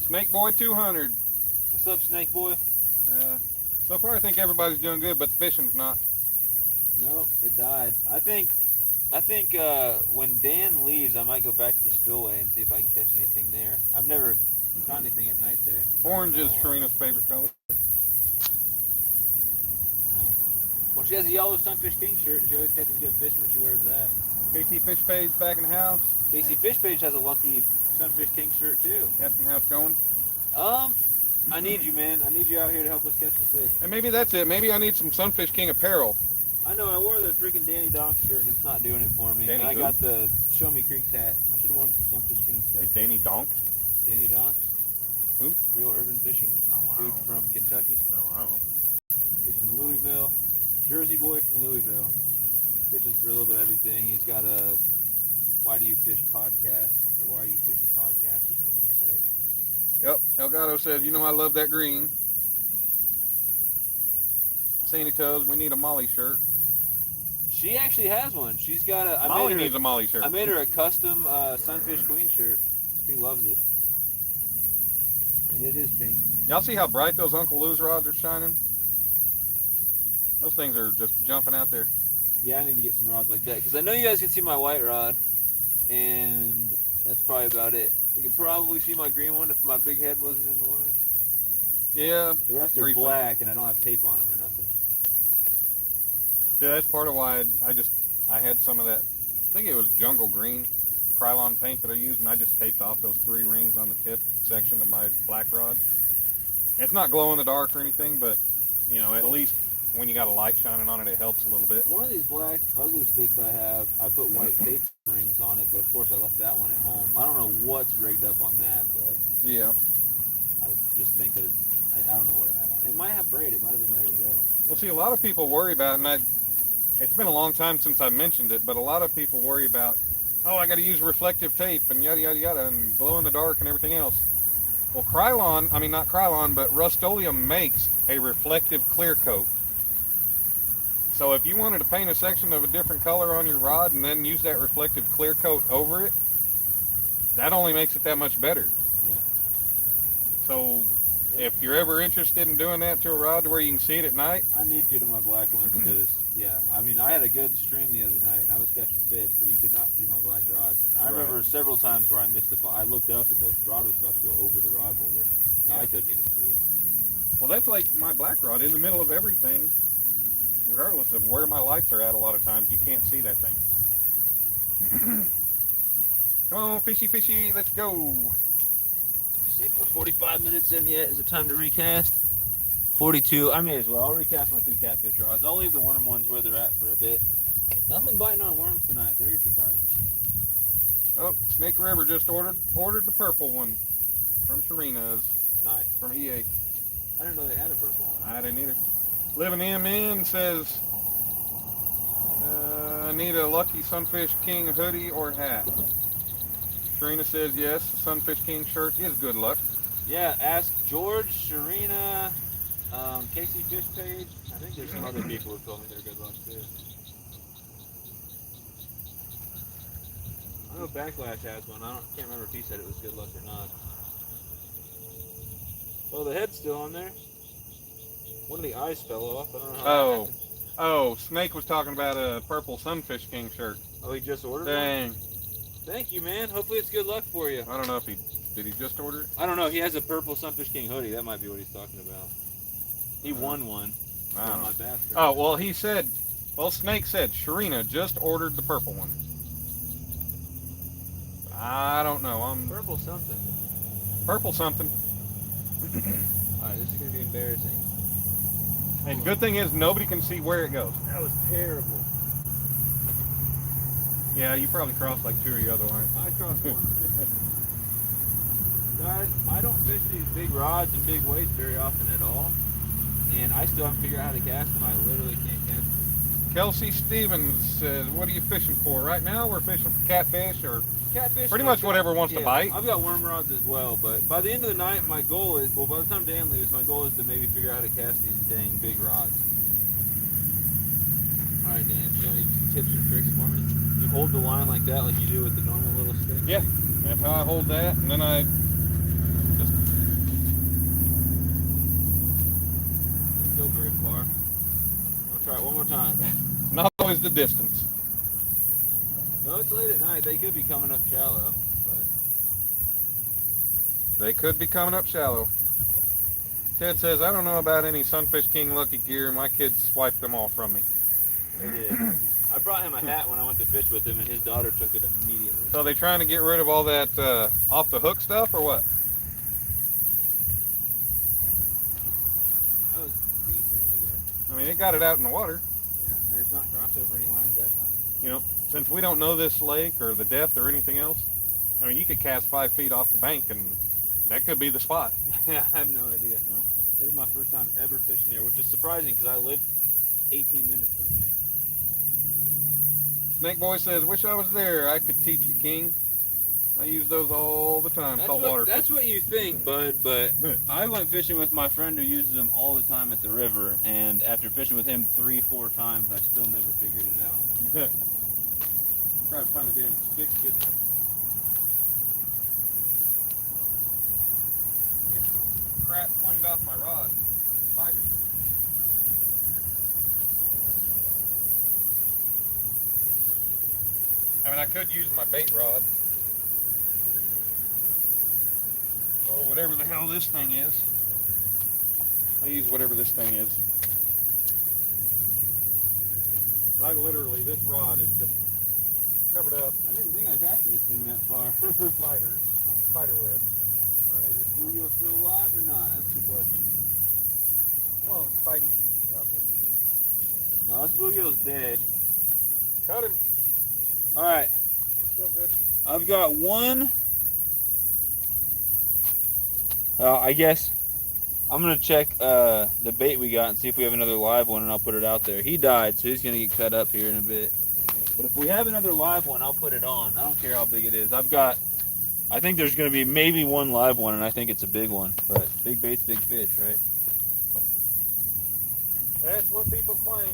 Snake Boy 200. What's up, Snake Boy? So far I think everybody's doing good, but the fishing's not. Nope, it died. I think when Dan leaves, I might go back to the spillway and see if I can catch anything there. I've never caught anything at night there. Orange is Sharina's favorite color. No. Well, she has a yellow Sunfish King shirt. She always catches good fish when she wears that. Casey Fish Page back in the house. Casey Fish Page has a lucky Sunfish King shirt too. Captain, how's it going? I need you, man. I need you out here to help us catch some fish. And maybe that's it. Maybe I need some Sunfish King apparel. I know, I wore the freaking Danny Donk shirt and it's not doing it for me. Danny and I who? got the Show Me Creeks hat. I should have worn some Sunfish King Hey, stuff. Danny Donk? Danny Donks? Who? Real urban fishing. Oh, wow. Dude from Kentucky. Oh, wow. He's from Louisville. Jersey boy from Louisville. Fishes for a little bit of everything. He's got a Why Do You Fish podcast, or Why Are You Fishing podcast, or something like that. Yep. Elgato says, you know I love that green. Sandy Toes, we need a Molly shirt. She actually has one. She's got a. Molly needs a Molly shirt. I made her a custom Sunfish Queen shirt. She loves it. And it is pink. Y'all see how bright those Uncle Lou's rods are shining? Those things are just jumping out there. Yeah, I need to get some rods like that. Because I know you guys can see my white rod. And that's probably about it. You can probably see my green one if my big head wasn't in the way. Yeah. The rest are briefly. black and I don't have tape on them or nothing. Yeah, that's part of why I had some of that, I think it was jungle green Krylon paint that I used, and I just taped off those 3 rings on the tip section of my black rod. It's not glow in the dark or anything, but, you know, at least when you got a light shining on it, it helps a little bit. One of these black ugly sticks I have, I put white tape rings on it, but of course I left that one at home. I don't know what's rigged up on that, but Yeah. I just think that I don't know what it had on. It might have braid, it might have been ready to go. Well, see, a lot of people worry about, and it's been a long time since I mentioned it, but a lot of people worry about, oh, I got to use reflective tape and yada, yada, yada, and glow in the dark and everything else. Well, not Krylon, but Rust-Oleum makes a reflective clear coat. So if you wanted to paint a section of a different color on your rod and then use that reflective clear coat over it, that only makes it that much better. Yeah. So if you're ever interested in doing that to a rod to where you can see it at night, I need to my black ones because, yeah, I mean, I had a good stream the other night and I was catching fish, but you could not see my black rods. And I remember several times where I missed it. I looked up and the rod was about to go over the rod holder. Yeah. I couldn't even see it. well, that's like my black rod in the middle of everything. Regardless of where my lights are at, a lot of times you can't see that thing. Come on, fishy, fishy, let's go. See, we're 45 minutes in yet. Is it time to recast? 42. I may as well. I'll recast my 2 catfish rods. I'll leave the worm ones where they're at for a bit. Nothing biting on worms tonight. Very surprising. Oh, Snake River just ordered the purple one from Sharina's, Nice. from EA. I didn't know they had a purple one. I didn't either. Living MN says, I need a Lucky Sunfish King hoodie or hat. Sharina says yes, the Sunfish King shirt is good luck. Yeah, ask George, Sharina, Casey Fish Page. I think there's some other people who told me they're good luck too. I know Backlash has one. Can't remember if he said it was good luck or not. Oh, the head's still on there. One of the eyes fell off. I don't know how that happened. Oh, Snake was talking about a purple Sunfish King shirt. Oh, he just ordered Dang. one? Thank you, man. Hopefully it's good luck for you. I don't know if did he just order it? I don't know. He has a purple Sunfish King hoodie. That might be what he's talking about. He won one. I don't know. My bastard. Oh, well, Snake said Sharina just ordered the purple one. I don't know. Purple something. Purple something. Alright, this is going to be embarrassing. And the good thing is nobody can see where it goes. That was terrible. Yeah, you probably crossed like 2 of your other lines. I crossed one. Guys, I don't fish these big rods and big weights very often at all. And I still haven't figured out how to cast them. I literally can't cast them. Kelsey Stevens says, what are you fishing for? Right now we're fishing for catfish or Catfish. pretty much whatever wants to bite. I've got worm rods as well, but by the end of the night, my goal is, well, by the time Dan leaves, my goal is to maybe figure out how to cast these dang big rods. Alright, Dan, you got any tips or tricks for me? You hold the line like that, like you do with the normal little stick? Yeah, that's how I hold that, and then I just... Didn't go very far. I'll try it one more time. Not always the distance. No, it's late at night. They could be coming up shallow, but... They could be coming up shallow. Ted says, I don't know about any Sunfish King Lucky gear. My kids swiped them all from me. They did. I brought him a hat when I went to fish with him, and his daughter took it immediately. So are they trying to get rid of all that off the hook stuff, or what? That was decent, I guess. I mean, it got it out in the water. Yeah, and it's not crossed over any lines that time. You know, since we don't know this lake or the depth or anything else, I mean, you could cast 5 feet off the bank and that could be the spot. Yeah, I have no idea. No. This is my first time ever fishing here, which is surprising because I live 18 minutes from here. Snake Boy says, wish I was there. I could teach you, King. I use those all the time, saltwater That's fishing. what you think, bud, but I went fishing with my friend who uses them all the time at the river, and after fishing with him 3-4 times, I still never figured it out. Try to find a damn stick to get crap pointed off my rod. Spider. I mean, I could use my bait rod. Or whatever the hell this thing is. I use whatever this thing is. I literally, this rod is just covered up. I didn't think I casted this thing that far. Spider web. Alright, is this bluegill still alive or not? That's the question. Come on, Spidey. Stop it. No, this bluegill's dead. Cut him. Alright, He's still good. I've got one. I guess I'm gonna check the bait we got and see if we have another live one, and I'll put it out there. He died, so he's gonna get cut up here in a bit. But if we have another live one, I'll put it on. I don't care how big it is. I think there's gonna be maybe one live one, and I think it's a big one. But big bait's big fish, right? That's what people claim.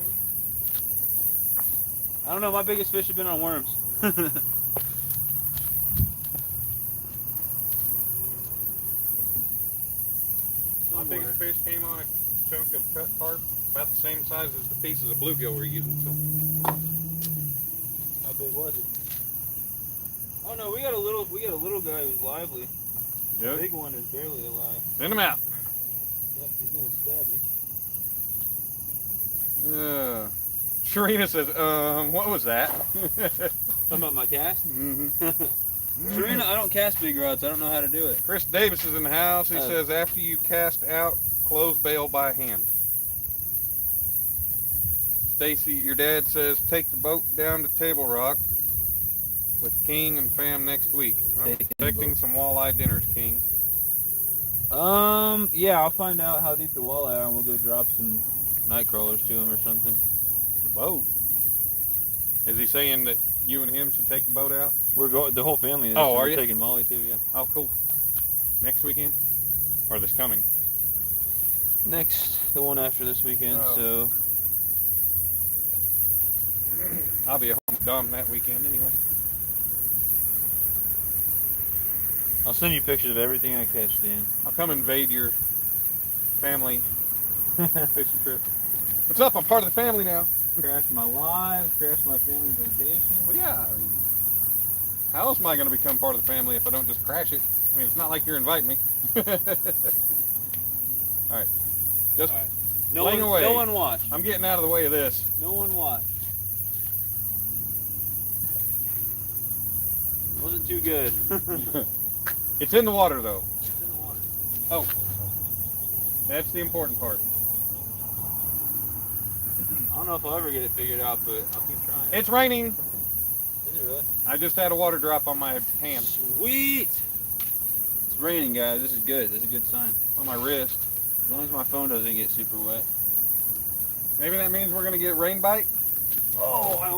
I don't know. My biggest fish have been on worms. My biggest fish came on a chunk of cut carp about the same size as the pieces of bluegill we're using. So, How big was it? Oh no, we got a little guy who's lively. The big one is barely alive. Send him out. Yep, he's gonna stab me. Sharina says, what was that? Talking about my cast? Mm-hmm. Sharina, I don't cast big rods. I don't know how to do it. Chris Davis is in the house. He says, after you cast out, close bail by hand. Stacy, your dad says, take the boat down to Table Rock with King and fam next week. I'm expecting some walleye dinners, King. Yeah, I'll find out how deep the walleye are, and we'll go drop some night crawlers to him or something. The boat? Is he saying that you and him should take the boat out? We're going. The whole family is. Oh, are we're you? taking Molly too? Yeah. Oh, cool. Next weekend? Or this coming? Next, the one after this weekend. Oh. So. I'll be at home with Dom that weekend anyway. I'll send you pictures of everything I catch, Dan. I'll come invade your family fishing trip. What's up? I'm part of the family now. Crash my live, crash my family vacation. Well, yeah. I mean, how else am I going to become part of the family if I don't just crash it? I mean, it's not like you're inviting me. All right. Just All right. laying away. No one watch. I'm getting out of the way of this. No one watch. Wasn't too good. It's in the water, though. It's in the water. Oh. That's the important part. I don't know if I'll ever get it figured out, but I'll keep trying. It's raining. Is it really? I just had a water drop on my hand. Sweet! It's raining, guys. This is good. This is a good sign. On my wrist. As long as my phone doesn't get super wet. Maybe that means we're going to get rain bite? Oh, I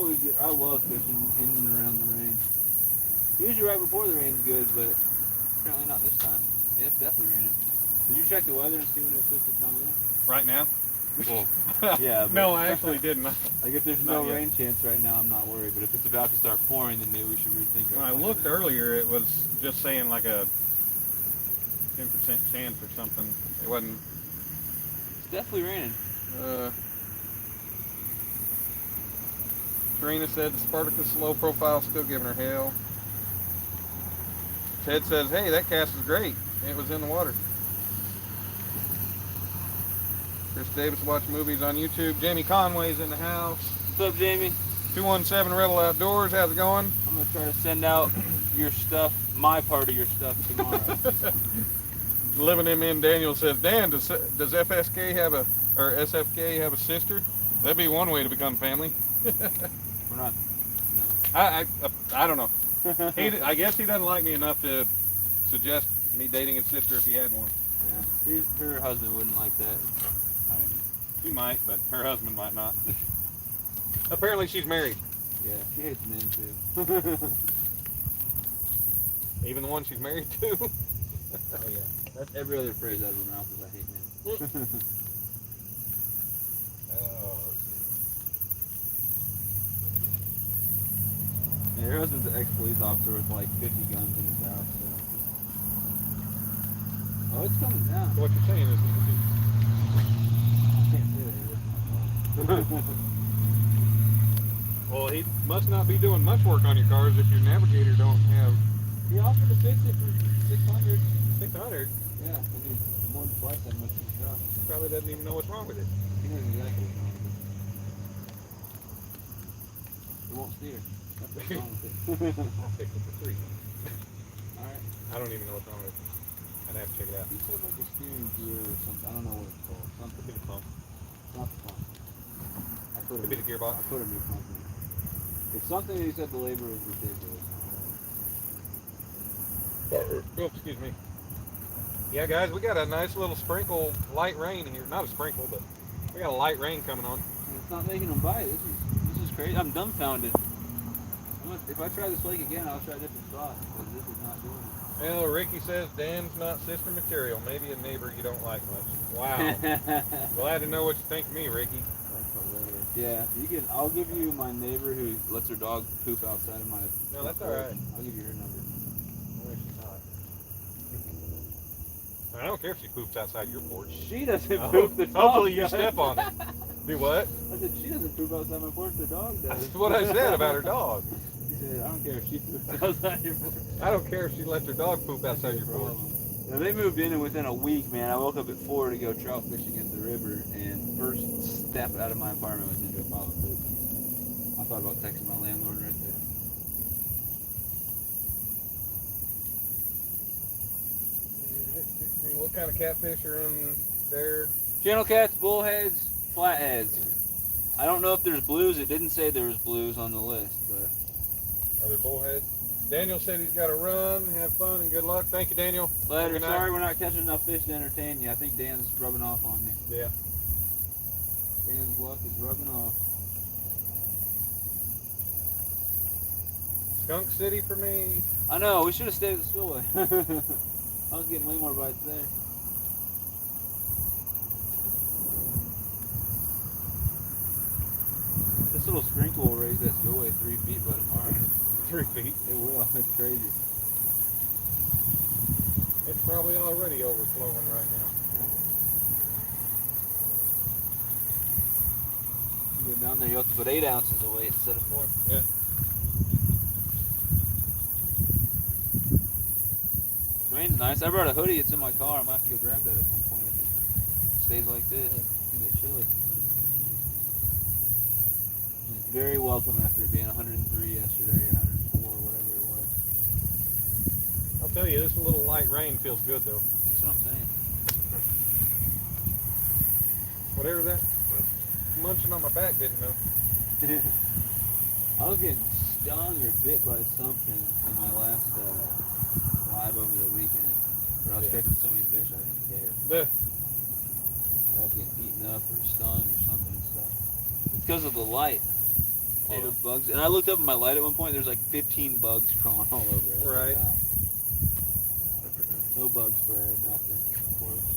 love fishing in and around the rain. Usually right before the rain's good, but apparently not this time. Yeah, it's definitely raining. Did you check the weather and see when it was supposed to come in? Right now? Well, yeah. But No, I actually didn't. Like if there's Not no yet. rain chance right now, I'm not worried. But if it's about to start pouring, then maybe we should rethink When our I plan. looked earlier, it was just saying like a 10% chance or something. It wasn't. It's definitely raining. Serena said the Spartacus low profile still giving her hell. Ted says, hey, that cast is great. It was in the water. Chris Davis watch movies on YouTube. Jamie Conway's in the house. What's up, Jamie? 217 Rebel Outdoors. How's it going? I'm gonna try to send out your stuff, my part of your stuff tomorrow. Living him in. Daniel says, Dan, does FSK have a or SFK have a sister? That'd be one way to become family. We're not. I don't know. I guess he doesn't like me enough to suggest me dating his sister if he had one. Yeah. Her husband wouldn't like that. I mean, he might, but her husband might not. Apparently, she's married. Yeah, she hates men too. Even the one she's married to. Oh yeah. That's every other phrase out of her mouth is I hate men. Yeah, her husband's an ex-police officer with like 50 guns in his house. So. Oh, it's coming down. So what you're saying is I can't say that. It's my phone. well, he must not be doing much work on your cars if your navigator don't have He offered to fix it for 600. 600. Yeah, I mean, more than twice that much of the job. He probably doesn't even know what's wrong with it. He knows exactly what's wrong with it. It won't steer. That's what's wrong with it. I'll fix it for free. Alright. I don't even know what's wrong with it. I'd have to check it out. He said like a steering gear or something. I don't know what it's called. Could Something. be the pump. It's not the pump. Could be the gearbox. I put a new pump in. It's something that he said the labor was ridiculous. Oh, excuse me. Yeah, guys, we got a nice little sprinkle, light rain here. Not a sprinkle, but we got a light rain coming on. And it's not making them bite. This is crazy. I'm dumbfounded. If I try this lake again, I'll try a different spot because this is not doing it. Well, Ricky says Dan's not sister material. Maybe a neighbor you don't like much. Wow. Glad to know what you think of me, Ricky. That's hilarious. Yeah, you can. I'll give you my neighbor who lets her dog poop outside of my. No, that's all right. I'll give you her number. No, she's not. I don't care if she poops outside your porch. She doesn't poop. The dog Hopefully you does. step on it. Do what? I said she doesn't poop outside my porch. The dog does. That's what I said about her dog. He said, I don't care if she poops outside your porch. I don't care if she lets her dog poop outside your porch. Now, they moved in, and within a week, man, I woke up at 4 to go trout fishing at the river, and first step out of my apartment was into a pile of poop. I thought about texting my landlord right there. What kind of catfish are in there? Channel cats, bullheads, flatheads. I don't know if there's blues. It didn't say there was blues on the list, but... Are there bullheads? Daniel said he's got to run. Have fun and good luck. Thank you, Daniel. Later. Sorry we're not catching enough fish to entertain you. I think Dan's rubbing off on me. Yeah. Dan's luck is rubbing off. Skunk City for me. I know. We should have stayed at the spillway. I was getting way more bites there. This little sprinkle will raise that spillway 3 feet by tomorrow. 3 feet. It will. It's crazy. It's probably already overflowing right now. You go down there, you have to put 8 ounces away instead of 4. Yeah. This rain's nice. I brought a hoodie. It's in my car. I'm going to have to go grab that at some point if it stays like this. It can get chilly. It's very welcome after it being 103 yesterday, 104, whatever it was. I'll tell you, this little light rain feels good, though. That's what I'm saying. Whatever that munching on my back didn't know. I was getting stung or bit by something in my last live over the weekend. But I was catching so many fish I didn't care. I was getting eaten up or stung or something and stuff. It's because of the light. All the bugs. And I looked up at my light at one point, there's like 15 bugs crawling all over it. Right. Like, no bug spray, nothing, of course.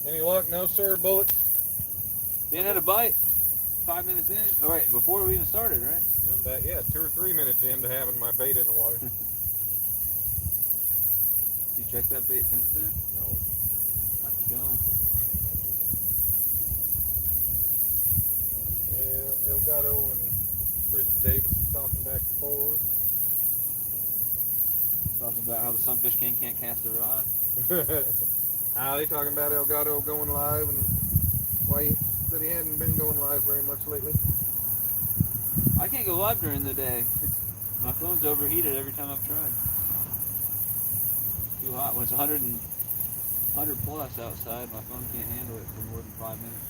Any luck? No, sir. Bullets? Dan had a bite 5 minutes in. All right, before we even started, right? Yeah, 2 or 3 minutes into having my bait in the water. You checked that bait since then? No. Might be gone. Yeah, Elgato and Chris Davis talking back and forth. Talking about how the Sunfish King can't cast a rod. They talking about Elgato going live and that he hadn't been going live very much lately. I can't go live during the day. My phone's overheated every time I've tried. Too hot. When it's 100 plus outside, my phone can't handle it for more than 5 minutes.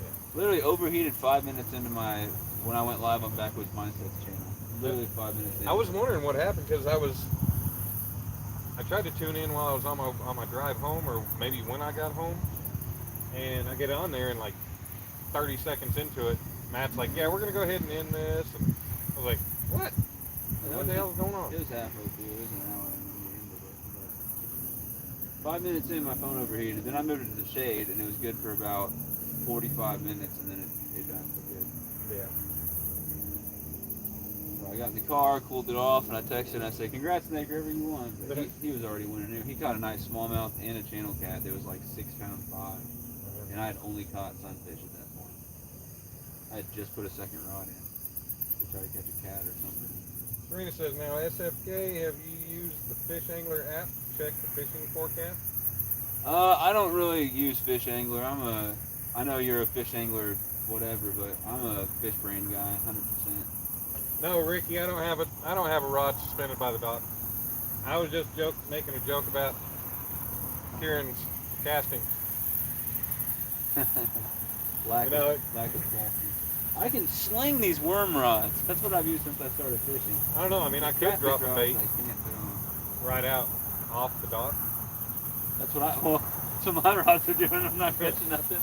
Yeah. Literally overheated 5 minutes into when I went live on Backwoods Mindsets channel. Literally 5 minutes in. I was wondering what happened because I tried to tune in while I was on my drive home, or maybe when I got home, and I get on there and like 30 seconds into it, Matt's like, "Yeah, we're gonna go ahead and end this," and I was like, "What? What the hell is going on?" It was halfway through. It was an hour and then we ended it. But 5 minutes in, my phone overheated. Then I moved it to the shade, and it was good for about 45 minutes, and then it died for good. Yeah. So I got in the car, cooled it off, and I texted and I said, "Congrats, Nick, wherever you won." But he was already winning. He caught a nice smallmouth and a channel cat that was like 6 pound 5, and I had only caught sunfish at that point. I had just put a second rod in to try to catch a cat or something. Serena says, "Now SFK, have you used the Fish Angler app to check the fishing forecast?" I don't really use Fish Angler. I know you're a Fish Angler, whatever, but I'm a fish brain guy, 100%. No, Ricky, I don't have a rod suspended by the dock. I was just making a joke about Kieran's casting. lack of casting. I can sling these worm rods. That's what I've used since I started fishing. I don't know. I mean, I could drop a bait I can't throw them. right out off the dock. That's what my rods are doing. I'm not catching nothing.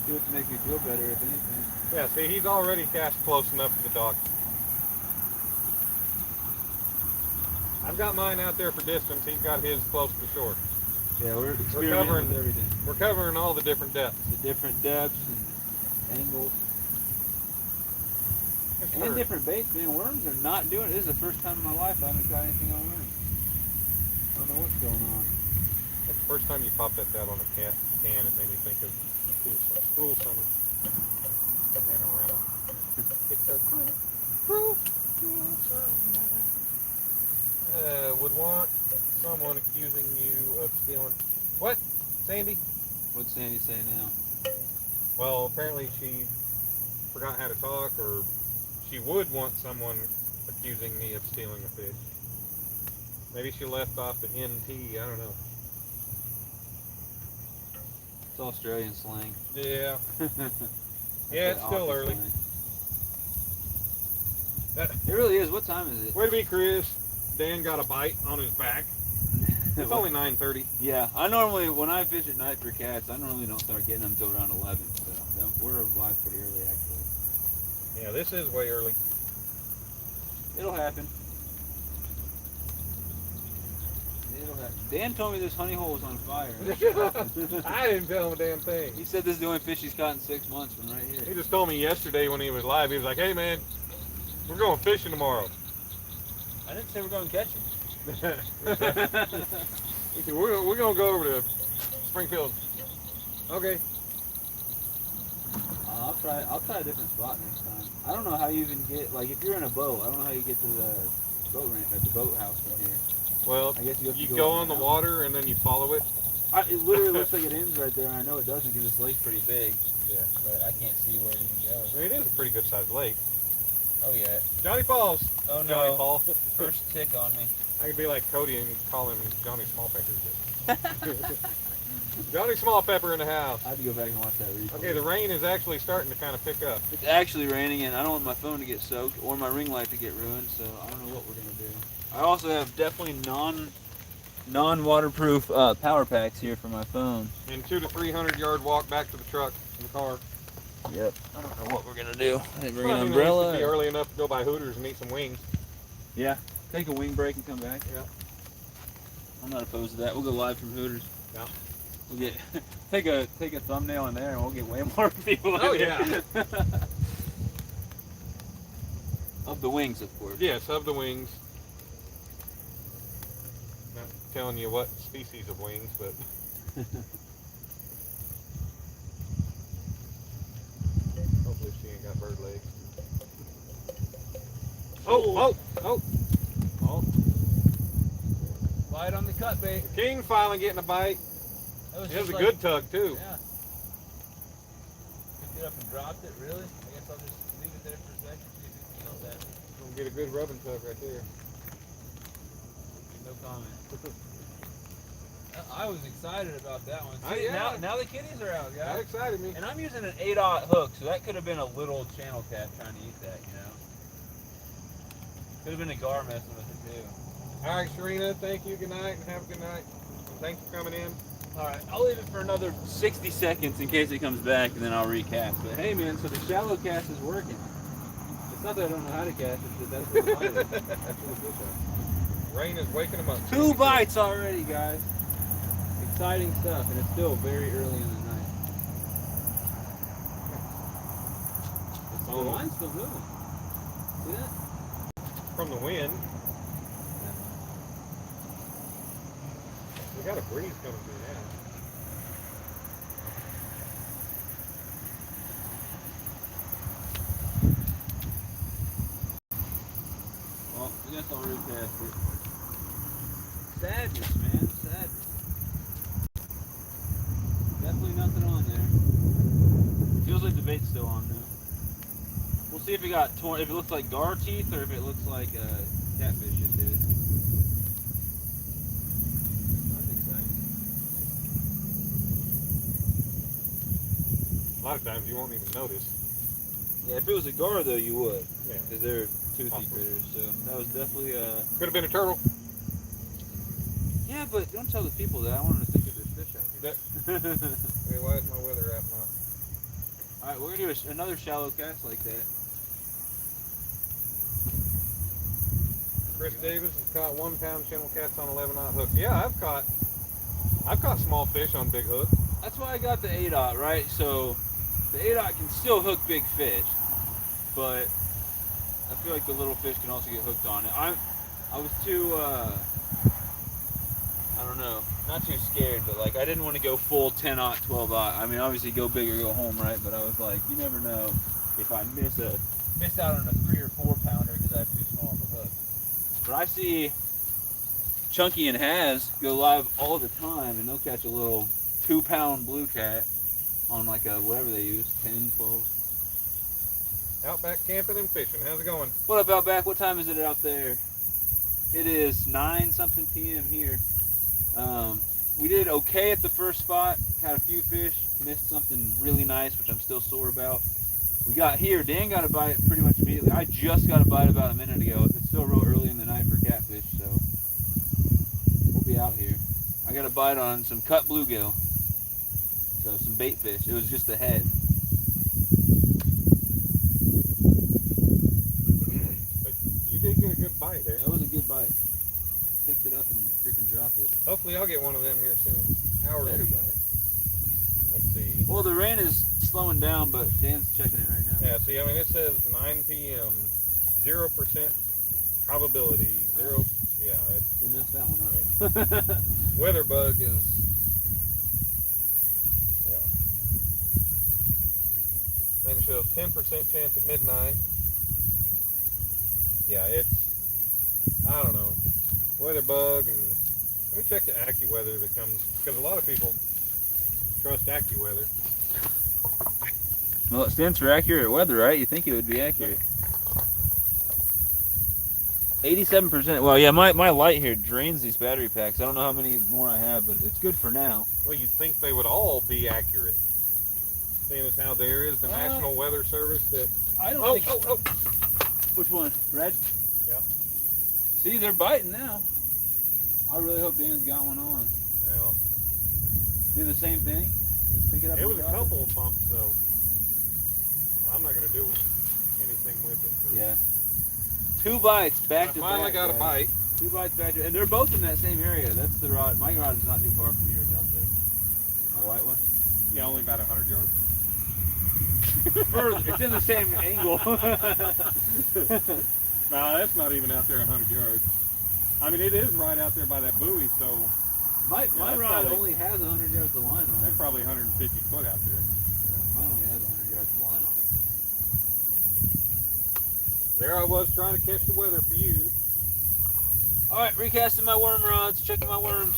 Do it to make me feel better, if anything. Yeah, see, he's already cast close enough to the dock. I've got mine out there for distance. He's got his close to shore. Yeah, we're experimenting with everything. We're covering all the different depths. The different depths and angles. And different baits, man. Worms are not doing it. This is the first time in my life I haven't tried anything on worms. I don't know what's going on. That's the first time you popped that out on a can, it made me think of cruel summer. Banana. It's a cruel summer. Would want someone accusing you of stealing. What? Sandy? What's Sandy say now? Well, apparently she forgot how to talk, or she would want someone accusing me of stealing a fish. Maybe she left off the NT, I don't know. It's Australian slang. Yeah. Yeah, it's still early. It really is. What time is it? Way to be, Chris. Dan got a bite on his back. It's only 9:30. Yeah, I normally, when I fish at night for cats, I normally don't start getting them until around 11. So we're live pretty early, actually. Yeah, this is way early. It'll happen. Dan told me this honey hole was on fire. I didn't tell him a damn thing. He said this is the only fish he's caught in 6 months from right here. He just told me yesterday when he was live, he was like, "Hey man, we're going fishing tomorrow." I didn't say we're going to catch him. He said, we're going to go over to Springfield. Okay. I'll try a different spot next time. I don't know how you even get, like, if you're in a boat, I don't know how you get to the boat ramp at the boathouse from here. Well, I guess you go on the water and then you follow it. It literally looks like it ends right there, and I know it doesn't because this lake's pretty big. Yeah. But I can't see where it even goes. I mean, it is a pretty good sized lake. Oh, yeah. Johnny Falls. Oh, no. Johnny Paul. First tick on me. I could be like Cody and call him Johnny Smallpepper. Johnny Smallpepper in the house. I have to go back and watch that replay. Okay, the rain is actually starting to kind of pick up. It's actually raining, and I don't want my phone to get soaked or my ring light to get ruined, so I don't know what we're going to do. I also have definitely non-waterproof power packs here for my phone. And 200 to 300 yard walk back to the truck in the car. Yep. I don't know what we're going to do. I didn't bring Well, an umbrella. It be early enough to go by Hooters and eat some wings. Yeah. Take a wing break and come back. Yeah. I'm not opposed to that. We'll go live from Hooters. Yeah. We'll get take a thumbnail in there, and we'll get way more people. Oh yeah. Of the wings, of course. Yes, of the wings. Not telling you what species of wings, but. Hopefully she ain't got bird legs. Oh! Bite on the cut bait. The king finally getting a bite. It was a good tug too. Yeah. up and dropped it, really? I guess I'll just leave it there for a second, see if it can smell that. We'll get a good rubbing tug right there. No comment. I was excited about that one. Oh, See, yeah. now the kitties are out, That guys. excited me. And I'm using an 8/0 hook, so that could have been a little channel cat trying to eat that, you know? Could have been a gar messing with it, too. All right, Sharina, thank you. Good night, and have a good night. Thanks for coming in. All right, I'll leave it for another 60 seconds in case it comes back, and then I'll recast. But hey, man, so the shallow cast is working. It's not that I don't know how to cast, it's that that's what the fish are. That's what the fish are. Rain is waking them up. 2 bites already, guys. Exciting stuff, and it's still very early in the night. The line's still moving. See that? From the wind. We got a breeze coming through now. Well, I guess I'll recast it. Sadness, man, sadness. Definitely nothing on there. Feels like the bait's still on though. We'll see if it got torn, if it looks like gar teeth or if it looks like catfish just did it. That's exciting. A lot of times you won't even notice. Yeah, if it was a gar though, you would. Yeah. Because they're toothy critters, so that was definitely Could have been a turtle. Yeah, but don't tell the people that. I want them to think that there's fish out here. Hey, why is my weather app not? Alright, we're going to do another shallow cast like that. Chris Davis has caught 1 pound channel cats on 11/0 hooks. Yeah, I've caught small fish on big hooks. That's why I got the 8/0, right? So the 8/0 can still hook big fish, but I feel like the little fish can also get hooked on it. I was too I don't know, not too scared, but like I didn't want to go full 10/0, 12/0. I mean, obviously go big or go home, right? But I was like, you never know if I miss out on a 3 or 4 pounder because I have too small of a hook. But I see Chunky and Haz go live all the time, and they'll catch a little 2-pound blue cat on like a whatever they use, 10, 12. Outback camping and fishing. How's it going? What up, Outback? What time is it out there? It is 9-something p.m. here. We did okay at the first spot. Caught a few fish. Missed something really nice, which I'm still sore about. We got here. Dan got a bite pretty much immediately. I just got a bite about a minute ago. It's still real early in the night for catfish, so we'll be out here. I got a bite on some cut bluegill. So some bait fish. It was just the head. But you did get a good bite there. That was a good bite. Picked it up and freaking dropped it. Hopefully I'll get one of them here soon. How early bite? Let's see. Well, the rain is slowing down, but Dan's checking it right now. Yeah, see, I mean, it says 9 p.m., 0% probability, 0, yeah. They messed that one up. Weather bug is, yeah. Then it shows 10% chance at midnight. Yeah, it's, I don't know, weather bug, and let me check the AccuWeather that comes, because a lot of people trust AccuWeather. Well, it stands for accurate weather, right? You think it would be accurate. 87%. Well, yeah, my light here drains these battery packs. I don't know how many more I have, but it's good for now. Well, you'd think they would all be accurate. Seeing as how there is the National Weather Service that... I don't think... Oh! Which one? Red? Yeah. See, they're biting now. I really hope Dan's got one on. Well, Do the same thing? Pick it up. it and was a drop couple of bumps, though. I'm not going to do anything with it. Yeah. 2 bites back to back. I finally got a bite. 2 bites back to, and they're both in that same area. That's the rod. My rod is not too far from yours out there. My white one. Yeah, only about 100 yards. Further, it's in the same angle. No, that's not even out there 100 yards. I mean, it is right out there by that buoy, so My that's rod probably- only has 100 yards of line on that's it. probably 150 foot out there. Mine only has 100 yards of line on it. There I was trying to catch the weather for you. All right, recasting my worm rods, checking my worms.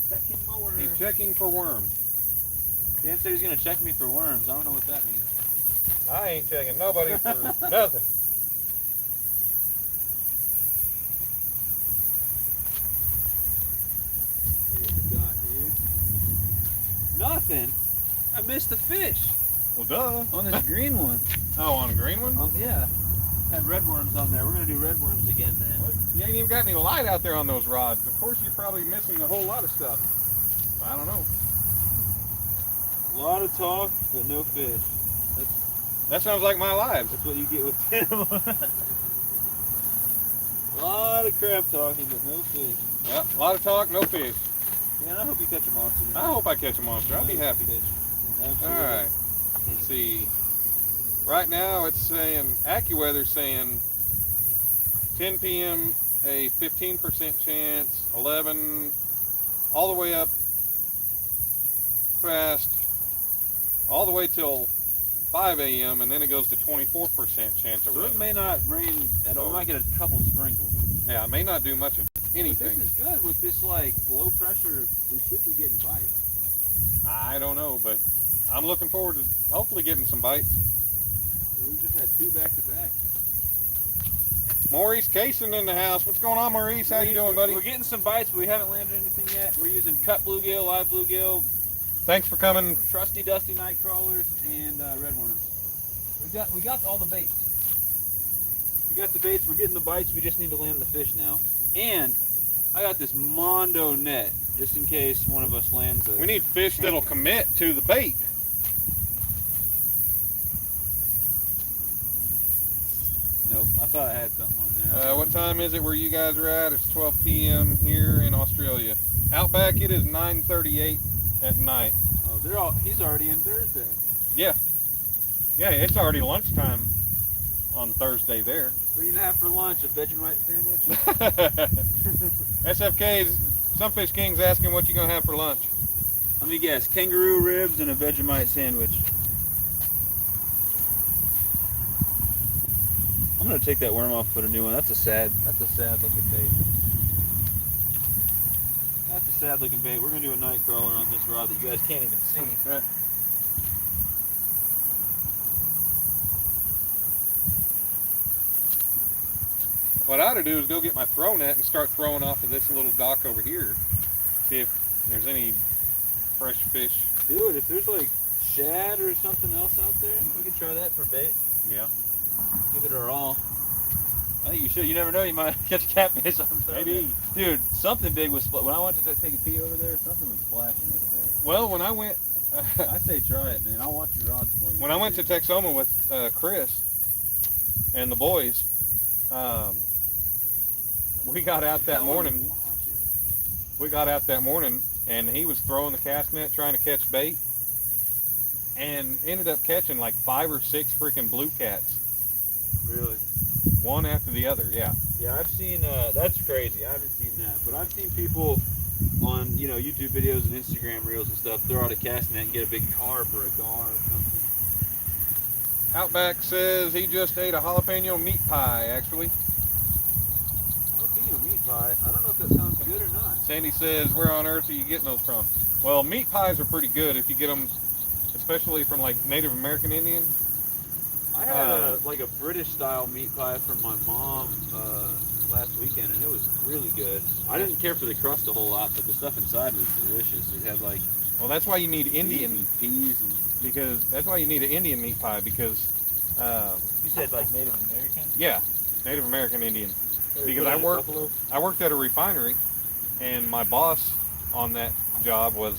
Checking my worms. He's checking for worms. Dan said he's gonna check me for worms. I don't know what that means. I ain't checking nobody for nothing. See what we got here. Nothing. I missed the fish Well, duh. on this green one. Oh, on a green one? Yeah. Had red worms on there. We're gonna do red worms again then. Well, you ain't even got any light out there on those rods. Of course, you're probably missing a whole lot of stuff. I don't know. A lot of talk, but no fish. That sounds like my lives. That's what you get with Danimal. A lot of crap talking, but no fish. Yeah, a lot of talk, no fish. Man, I hope you catch a monster. I hope I catch a monster. I'll be happy. Absolutely. All right. Let's see. Right now, it's saying AccuWeather's saying 10 p.m. a 15% chance, 11, all the way up past, all the way till 5 a.m. and then it goes to 24% chance of So rain. it may not rain at all. We might get a couple sprinkles. Yeah, it may not do much of But anything. this is good with this like low pressure. We should be getting bites. I don't know, but I'm looking forward to hopefully getting some bites. We just had 2 back to back. Maurice Cason in the house. What's going on, Maurice? How you doing, buddy? We're getting some bites, but we haven't landed anything yet. We're using cut bluegill, live bluegill, Thanks for coming. trusty dusty night crawlers, and red worms. We got all the baits. We got the baits. We're getting the bites. We just need to land the fish now. And I got this Mondo net just in case one of us lands a. We need fish that'll commit to the bait. Nope. I thought I had something on there. What time is it where you guys are at? It's 12 p.m. here in Australia. Outback, it is 9:38 at night. Oh, he's already in Thursday. Yeah. Yeah, it's already lunchtime on Thursday there. What are you gonna have for lunch? A Vegemite sandwich? SFK's, some Fish King's asking what you gonna have for lunch. Let me guess. Kangaroo ribs and a Vegemite sandwich. I'm gonna take that worm off and put a new one. That's a sad looking bait. That's a sad looking bait. We're gonna do a night crawler on this rod that you guys can't even see. Right. What I ought to do is go get my throw net and start throwing off of this little dock over here. See if there's any fresh fish. Dude, if there's like shad or something else out there, we could try that for bait. Yeah. Give it our all. I think you should. You never know. You might catch a catfish on Sunday. Maybe. Dude, something big was when I went to take a pee over there. Something was splashing over there. Well, when I went, I say try it, man. I'll watch your rods for you. when I went to Texoma with Chris and the boys, we got out that morning. We got out that morning, and he was throwing the cast net trying to catch bait, and ended up catching like 5 or 6 freaking blue cats, Really? one after the other. Yeah. Yeah, I've seen. That's crazy. I haven't seen that, but I've seen people on YouTube videos and Instagram reels and stuff throw out a cast net and get a big carp or a gar or something. Outback says he just ate a jalapeno meat pie. Actually, Jalapeno meat pie. I don't know if that sounds good or not. Sandy says, "Where on earth are you getting those from?" Well, meat pies are pretty good if you get them, especially from like Native American Indian. I had like a British style meat pie from my mom last weekend, and it was really good. I didn't care for the crust a whole lot, but the stuff inside was delicious. It had like Well, that's why you need Indian, peas and. because that's why you need an Indian meat pie, because You said like Native American? yeah, Native American Indian. Because Put I it in worked buffalo? I worked at a refinery, and my boss on that job was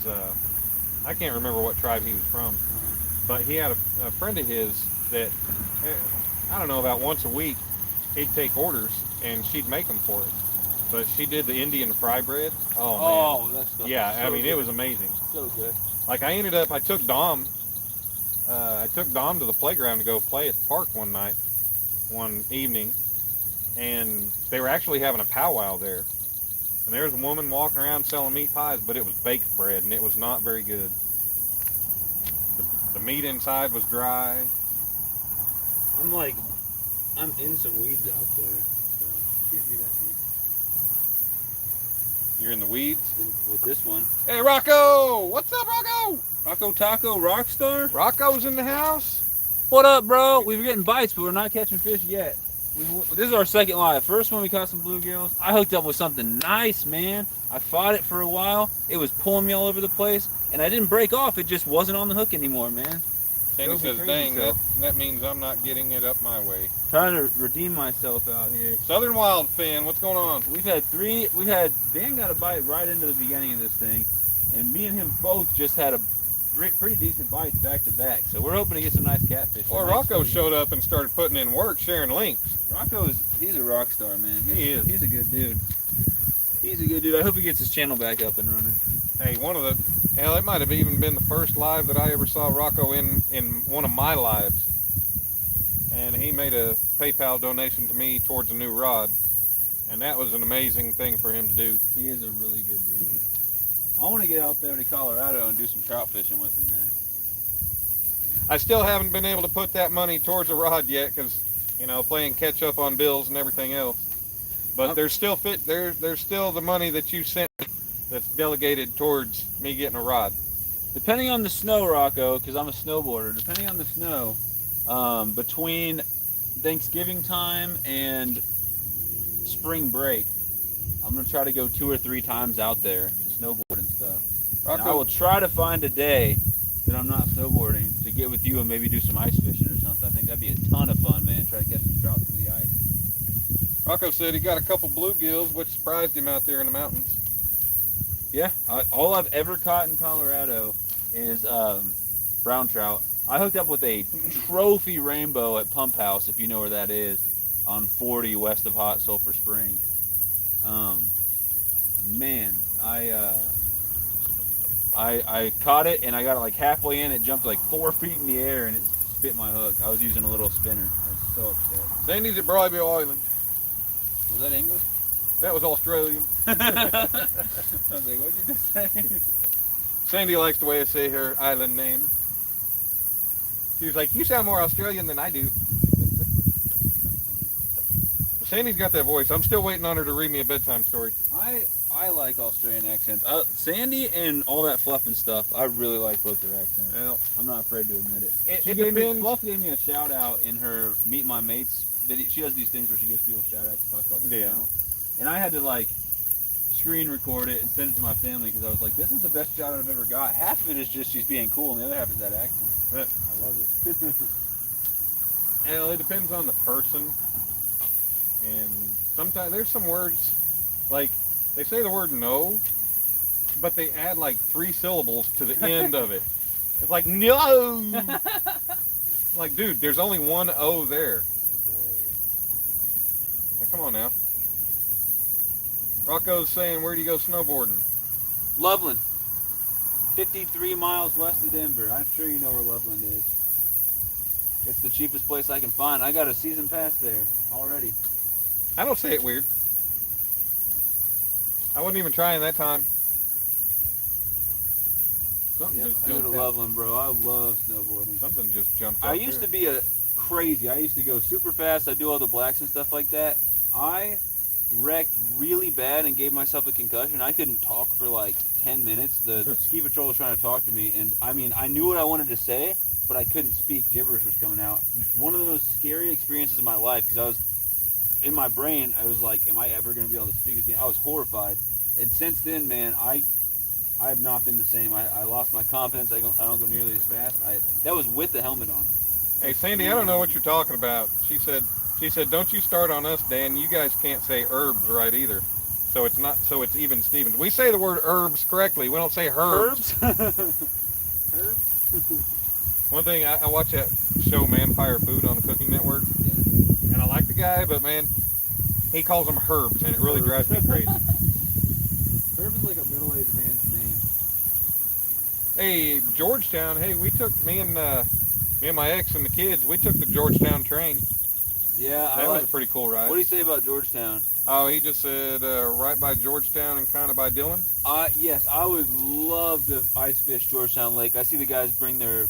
I can't remember what tribe he was from, but he had a friend of his that I don't know, about once a week he'd take orders and she'd make them for us. But she did the Indian fry bread. Oh man. Oh, that stuff. Yeah, is I so mean good. it was amazing. So good. Like I took Dom to the playground to go play at the park one evening, and they were actually having a powwow there. And there was a woman walking around selling meat pies, but it was baked bread, and it was not very good. The meat inside was dry. I'm in some weeds out there, so it can't be that deep. You're in the weeds. with this one. Hey, Rocco! What's up, Rocco? Rocco Taco Rockstar? Rocco's in the house. What up, bro? We're getting bites, but we're not catching fish yet. This is our second live. First one we caught some bluegills. I hooked up with something nice, man. I fought it for a while. It was pulling me all over the place, and I didn't break off. It just wasn't on the hook anymore, man. Sandy says, dang, that means I'm not getting it up my way. Trying to redeem myself out here. Southern Wildfin, what's going on? Dan got a bite right into the beginning of this thing, and me and him both just had a pretty decent bites back to back. So we're hoping to get some nice catfish. Well, Rocco showed up and started putting in work, sharing links. He's a rock star, man. He is. He's a good dude. He's a good dude. I hope he gets his channel back up and running. Hey, it might have even been the first live that I ever saw Rocco in one of my lives. And he made a PayPal donation to me towards a new rod. And that was an amazing thing for him to do. He is a really good dude. I want to get out there to Colorado and do some trout fishing with him, man. I still haven't been able to put that money towards a rod yet because, playing catch up on bills and everything else. But there's still there's still the money that you sent me that's delegated towards me getting a rod. Depending on the snow, Rocco, because I'm a snowboarder, depending on the snow, between Thanksgiving time and spring break, I'm going to try to go 2 or 3 times out there to snowboard and stuff. And I will try to find a day that I'm not snowboarding to get with you and maybe do some ice fishing or something. I think that'd be a ton of fun, man. Try to catch some trout through the ice. Rocco said he got a couple bluegills, which surprised him out there in the mountains. Yeah, all I've ever caught in Colorado is brown trout. I hooked up with a trophy rainbow at Pump House, if you know where that is, on 40 west of Hot Sulphur Springs. Man, I caught it and I got it like halfway in. It jumped like 4 feet in the air and it spit my hook. I was using a little spinner. I was so upset. Sandy's at Bribey Island. Was that English? That was Australian. I was like, what'd you just say? Sandy likes the way I say her island name. She was like, you sound more Australian than I do. Sandy's got that voice. I'm still waiting on her to read me a bedtime story. I like Australian accents. Sandy and all that fluff and stuff, I really like both their accents. Well, I'm not afraid to admit it. Fluff gave me a shout out in her Meet My Mates video. She does these things where she gives people shout outs and talks about their channel. And I had to like screen record it and send it to my family because I was like, this is the best shout out I've ever got. Half of it is just she's being cool and the other half is that accent. I love it. Well, it depends on the person. And sometimes there's some words, like they say the word no, but they add like 3 syllables to the end of it. It's like, no! Like, dude, there's only one O there. Like, come on now. Rocco's saying, where do you go snowboarding? Loveland. 53 miles west of Denver. I'm sure you know where Loveland is. It's the cheapest place I can find. I got a season pass there already. I don't say it weird. I wasn't even trying that time. Something just I go to jumped out. Loveland, bro. I love snowboarding. Something just jumped out. I used to be crazy. I used to go super fast. I do all the blacks and stuff like that. I wrecked really bad and gave myself a concussion. I couldn't talk for like 10 minutes. The ski patrol was trying to talk to me, and I mean, I knew what I wanted to say, but I couldn't speak. Gibberish was coming out. One of the most scary experiences of my life because in my brain, I was like, am I ever going to be able to speak again? I was horrified. And since then, man, I have not been the same. I lost my confidence. I don't go nearly as fast. That was with the helmet on. Hey, Sandy, I don't know what you're talking about. She said, don't you start on us, Dan. You guys can't say herbs right either. So it's even Stevens. We say the word herbs correctly. We don't say herbs. Herbs? One thing, I watch that show, Manfire Food, on the Cooking Network. Yeah. And I like the guy, but man, he calls them herbs, and it really drives me crazy. Herb is like a middle-aged man's name. Hey, Georgetown. Hey, me and my ex and the kids, we took the Georgetown train. Yeah, that was a pretty cool ride. What do you say about Georgetown? Oh, he just said right by Georgetown and kind of by Dillon. Yes, I would love to ice fish Georgetown Lake. I see the guys bring their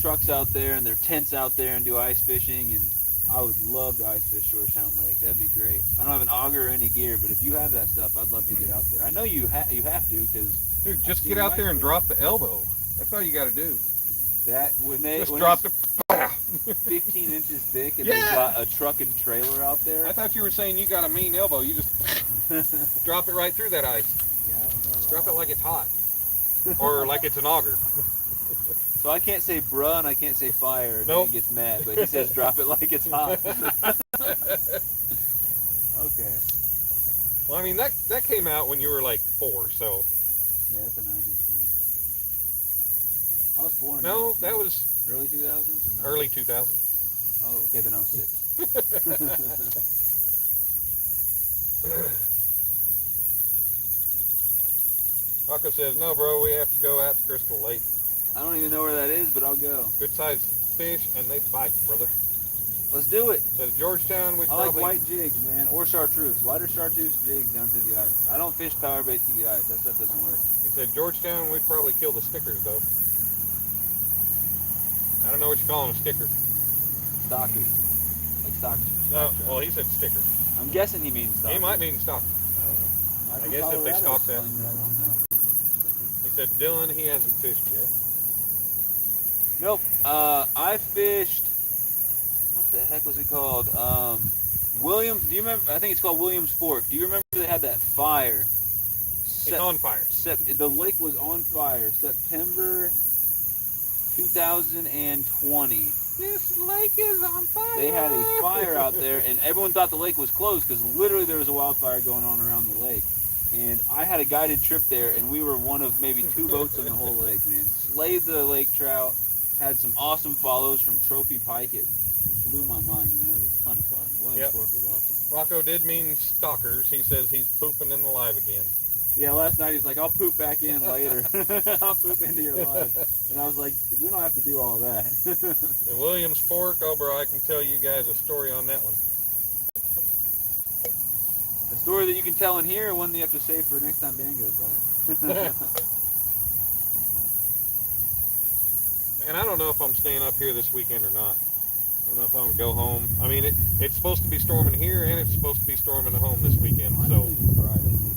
trucks out there and their tents out there and do ice fishing, and I would love to ice fish Georgetown Lake. That'd be great. I don't have an auger or any gear, but if you have that stuff, I'd love to get out there. I know you you have to because Dude, just get out there and drop the elbow. That's all you got to do. that when Just when drop it's the. 15 inches thick and Yeah. they've got a truck and trailer out there. I thought you were saying you got a mean elbow. You just drop it right through that ice. Yeah, I don't know. Just drop it like it's hot, or like it's an auger. So I can't say bruh and I can't say fire. And Nope. he gets mad, but he says drop it like it's hot. Okay. Well, I mean that came out when you were like 4, so. Yeah, that's a 90s thing. I was 4 in No, that was early 2000s or no? early 2000. Oh, okay, then I was 6. Rocco says, no, bro, we have to go out to Crystal Lake. I don't even know where that is, but I'll go. Good sized fish, and they bite, brother. Let's do it. Says Georgetown, we I like probably. white jigs, man, or chartreuse. White or chartreuse jigs down to the ice. I don't fish power bait through the ice. That stuff doesn't work. He said Georgetown, we'd probably kill the stickers, though. I don't know what you call them, a sticker. Stocky. Like stock. No, stock well, trout. he said sticker. I'm guessing he means stocky. He might mean stock. I don't know. I guess if they stock that. I don't know. He said Dylan, he hasn't fished yet. Nope. I fished. What the heck was it called? William. Do you remember? I think it's called Williams Fork. Do you remember they had that fire? It's on fire. The lake was on fire. September 2020. This lake is on fire. They had a fire out there, and everyone thought the lake was closed because literally there was a wildfire going on around the lake. And I had a guided trip there, and we were one of maybe 2 boats on the whole lake, man. Slayed the lake trout, had some awesome follows from trophy pike. It blew my mind, man. That was a ton of fun. Williams Fork was awesome. Rocco did mean stalkers. He says he's pooping in the live again. Yeah, last night he's like, I'll poop back in later. I'll poop into your live. And I was like, we don't have to do all that. The Williams Fork, oh, bro, I can tell you guys a story on that one. A story that you can tell in here, or one that you have to save for next time Dan goes by. And I don't know if I'm staying up here this weekend or not. I don't know if I'm going to go home. I mean, it's supposed to be storming here, and it's supposed to be storming at home this weekend. I'm So, leaving Friday midday.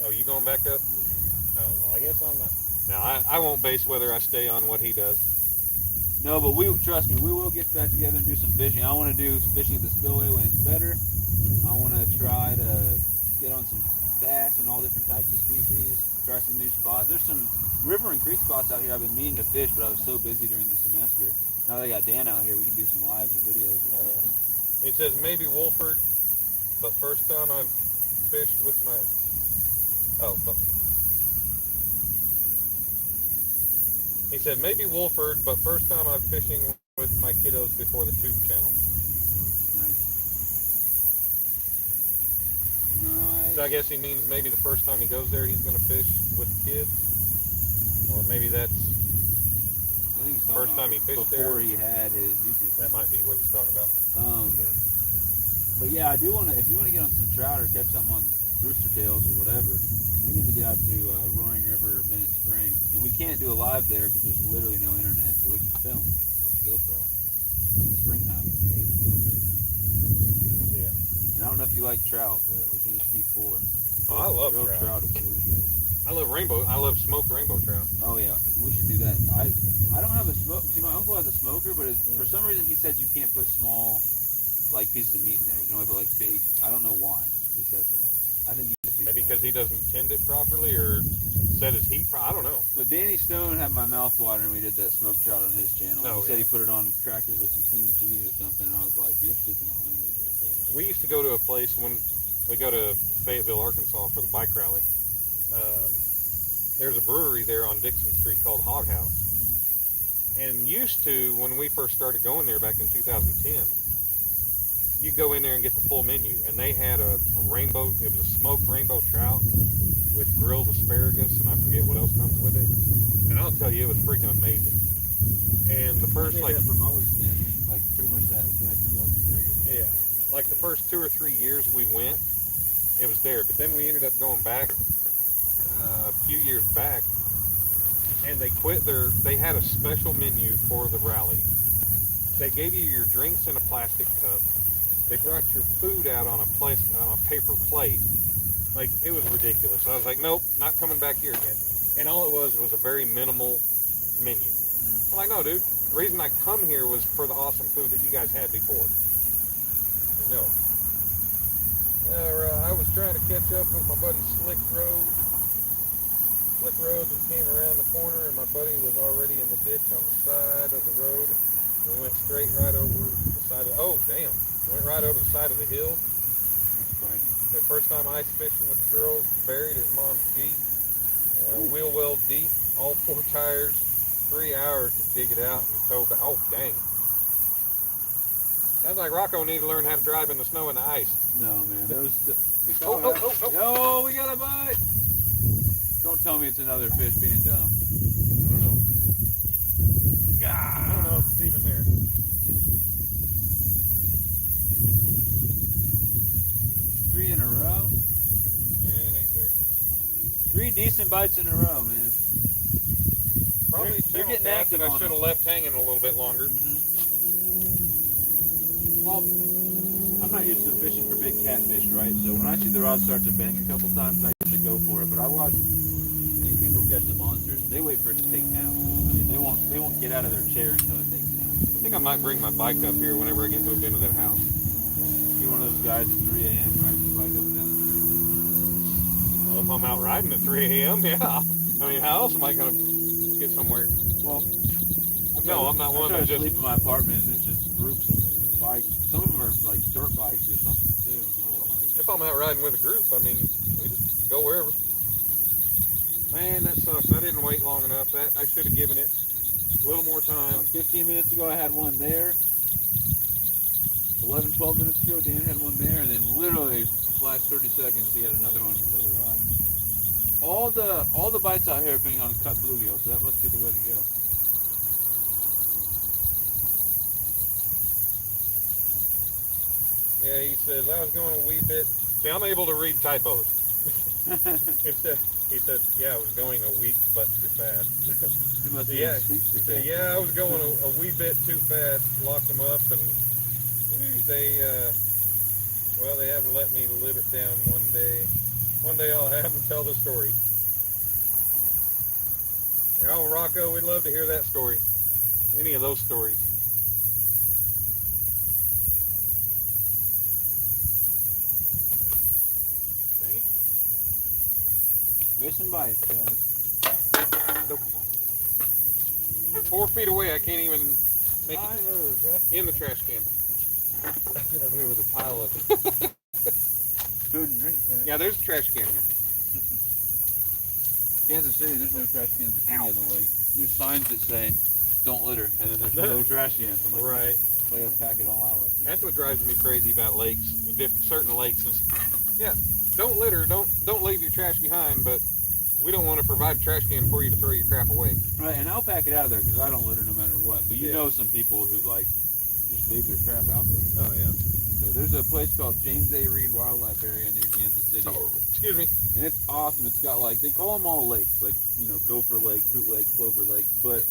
oh, you going back up? Yeah. Oh, well, I guess I'm not. Now, I won't base whether I stay on what he does. No, but trust me, we will get back together and do some fishing. I want to do fishing at the spillway when it's better. I want to try to get on some bass and all different types of species. Try some new spots. There's some river and creek spots out here I've been meaning to fish, but I was so busy during the semester. Now they got Dan out here, we can do some lives or videos or something. He says maybe Wolford, but first time I've fished with my. Oh, but. He said maybe Wolford, but first time I'm fishing with my kiddos before the tube channel. Nice. So I guess he means maybe the first time he goes there he's going to fish with the kids, or maybe that's I think he's talking first about time he fished before there. he had his YouTube. That might be what he's talking about. But yeah, I do want to. If you want to get on some trout or catch something on rooster tails or whatever, we need to get out to Roaring River or Bennett Spring, and we can't do a live there because there's literally no internet, but we can film with a GoPro. In springtime, it's amazing out there. Yeah. And I don't know if you like trout, but we can just keep 4. Oh, I love Grilled trout. trout is really good. I love smoked rainbow trout. Oh yeah, we should do that. I don't have a smoke. See, my uncle has a smoker, but for some reason he says you can't put small, like pieces of meat in there. You can only put like big. I don't know why he says that. I think he just Maybe because he doesn't tend it properly or set his heat. I don't know. But Danny Stone had my mouth watering when we did that smoked trout on his channel. Oh, He said yeah. he put it on crackers with some cream cheese or something, and I was like, you're speaking my language right there. We used to go to a place when we go to Fayetteville, Arkansas for the bike rally. There's a brewery there on Dixon Street called Hog House. And used to, when we first started going there back in 2010, you go in there and get the full menu. And they had a rainbow, it was a smoked rainbow trout with grilled asparagus, and I forget what else comes with it. And I'll tell you, it was freaking amazing. And the first, I made that from Molly's Smith, like pretty much that exact meal. yeah, like the first 2 or 3 years we went, it was there. But then we ended up going back a few years back, and they quit they had a special menu for the rally, They gave you your drinks in a plastic cup. They brought your food out on a paper plate. Like, it was ridiculous. So I was like, nope, not coming back here again. And all it was a very minimal menu. I'm like, no, dude. The reason I come here was for the awesome food that you guys had before. No. I was trying to catch up with my buddy Slick Road. Slick Road, we came around the corner, and my buddy was already in the ditch on the side of the road. We went straight right over the side of. Oh, damn! Went right over the side of the hill. That's funny. The first time ice fishing with the girls, buried his mom's Jeep, wheel well deep, all 4 tires, 3 hours to dig it out and tow back. Oh, dang! Sounds like Rocco needs to learn how to drive in the snow and the ice. No, man. Those. Oh. Yo, we got a bite. Don't tell me it's another fish being dumb. I don't know. I don't know if it's even there. 3 in a row. Yeah, it ain't there. 3 decent bites in a row, man. Probably They're getting that active I on should have us. left hanging a little bit longer. Well, I'm not used to fishing for big catfish, right? So when I see the rod start to bang a couple times, I usually go for it. But I watch these people catch the monsters. They wait for it to take down. I mean, they won't get out of their chair until it takes down. I think I might bring my bike up here whenever I get moved into that house. You one of those guys at 3 a.m. riding his bike up and down the street? Well, if I'm out riding at 3 a.m., yeah. I mean, how else am I going to get somewhere? Well, No, I'm not one I that try to just... sleep in my apartment and it's just groups of bikes. Some of them are like dirt bikes or something too. Little bikes. If I'm out riding with a group, I mean, we just go wherever. Man, that sucks. I didn't wait long enough. I should have given it a little more time. 15 minutes ago, I had one there. 11, 12 minutes ago, Dan had one there, and then literally last 30 seconds, he had another one, another rod. All the bites out here are being on cut bluegill, so that must be the way to go. Yeah, he says, I was going a wee bit... See, I'm able to read typos. He said, yeah, I was going a week, but too fast. He must be Yeah, in speech he to said, say. yeah, I was going a wee bit too fast. Locked them up, and they haven't let me live it down one day. One day I'll have them tell the story. Oh, Rocco, we'd love to hear that story. Any of those stories. Dang it. Missing bites, guys. Nope. 4 feet away, I can't even make it in the trash can. There was a pile of Food and drink, man. Yeah, there's a trash can there. Kansas City, there's no trash cans at any of the lake. There's signs that say, don't litter, and then there's no trash cans. I'm like, Right. They gotta pack it all out with you. That's what drives me crazy about lakes. Certain lakes is, yeah, don't litter, don't leave your trash behind, but we don't want to provide a trash can for you to throw your crap away. Right, and I'll pack it out of there because I don't litter no matter what. But you Yeah. know some people who like just leave their crap out there. Oh yeah. So there's a place called James A. Reed Wildlife Area near Kansas City. Excuse me. And it's awesome. It's got like, they call them all lakes, like, you know, Gopher Lake, Coot Lake, Clover Lake, but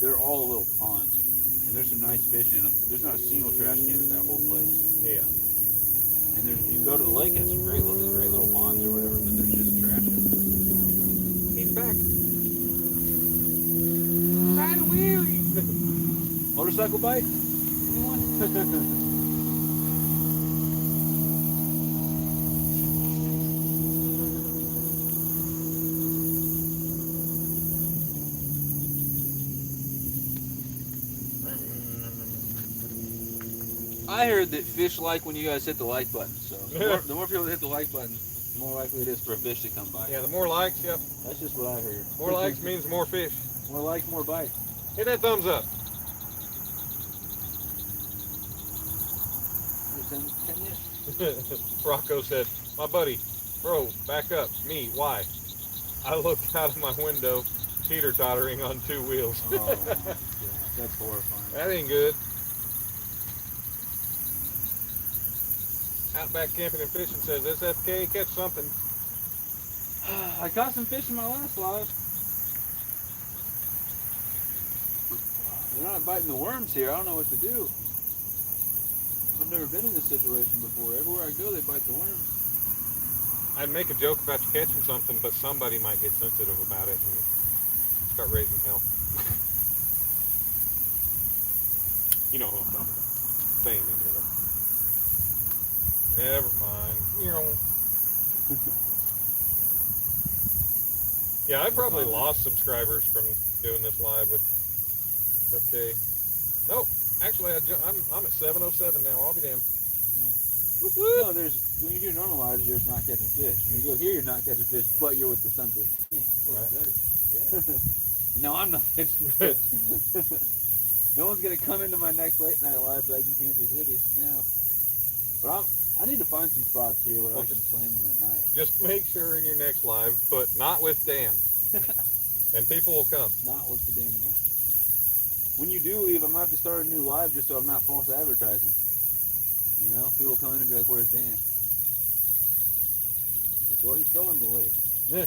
they're all little ponds. And there's some nice fish in them. There's not a single trash can at that whole place. Yeah. And there's, you go to the lake and it's great little ponds or whatever, but there's just trash everywhere. He's back. Try to wheelie. Motorcycle bite? Anyone? I heard that fish like when you guys hit the like button, so the more people that hit the like button, the more likely it is for a fish to come by. Yeah, the more likes, yep. That's just what I heard. More likes means more fish. More likes, more bites. Hit that thumbs up. Rocco said, my buddy, bro, back up. Me, why? I looked out of my window, teeter-tottering on 2 wheels. Oh, yeah, that's horrifying. That ain't good. Outback Camping and Fishing says, SFK, catch something. I caught some fish in my last live. They're not biting the worms here. I don't know what to do. I've never been in this situation before. Everywhere I go, they bite the worms. I'd make a joke about you catching something, but somebody might get sensitive about it and start raising hell. You know who I'm talking about. They ain't in here though. Never mind. You know. Yeah, I probably lost subscribers from doing this live with. It's okay. Nope. Actually, I'm at 707 now. I'll be damned. Whoop, whoop. No, when you do normal lives, you're just not catching fish. When you go here, you're not catching fish, but you're with the sunfish. Right. Better. Yeah. No, I'm not catching fish. No one's gonna come into my next late night live back in Kansas City now. But I need to find some spots here where I can slam them at night. Just make sure in your next live, put not with Dan, and people will come. Not with the Danimal. When you do leave, I might have to start a new live just so I'm not false advertising. You know, people come in and be like, "Where's Dan?" Like, well, he's still in the lake. Yeah.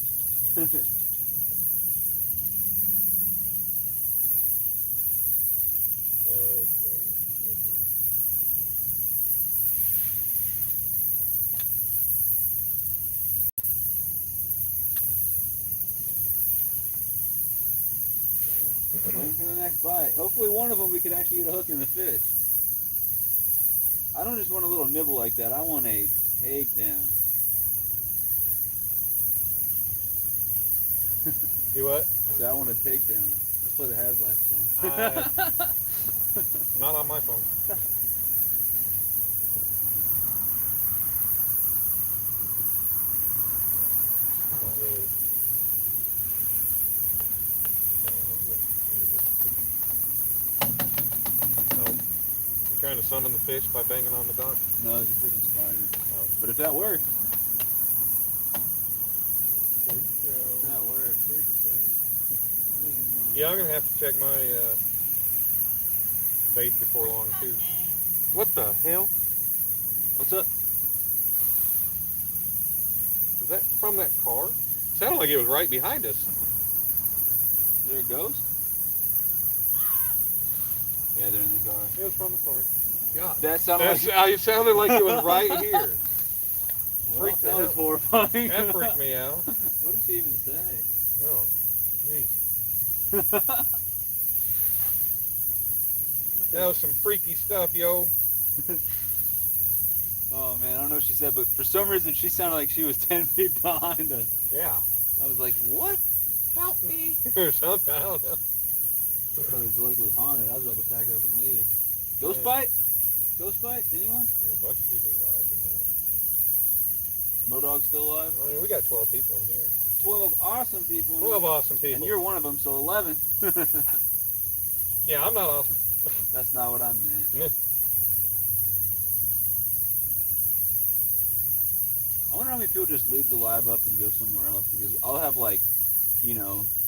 Oh, buddy. Waiting for the next bite. Hopefully one of them we can actually get a hook in the fish. I don't just want a little nibble like that. I want a takedown. You what? I said I want a takedown. Let's play the Has-Life song. Not on my phone. Not really. Oh. You trying to summon the fish by banging on the dock? No, it's a freaking spider. Oh. But if that works, There you go. if that works. Yeah, I'm gonna have to check my bait before long too. What the hell? What's up? Was that from that car? Sounded like it was right behind us. Is there a ghost? Yeah, they're in the car. It was from the car. God. That sounded like It sounded like it was right here. well, that was horrifying. That freaked me out. What did she even say? Oh, jeez. That was some freaky stuff, yo. Oh man, I don't know what she said, but for some reason she sounded like she was 10 feet behind us. Yeah. I was like, what? Help me. Or something, I don't know. I thought the lake was haunted. I was about to pack up and leave. Ghost Yeah. bite? Ghost bite? Anyone? There's a bunch of people alive in there. Modog's still alive? I mean, we got 12 people in here. 12 awesome people. 12 awesome people. And you're one of them, so 11. Yeah, I'm not awesome. That's not what I meant. I wonder how many people just leave the live up and go somewhere else, because I'll have like,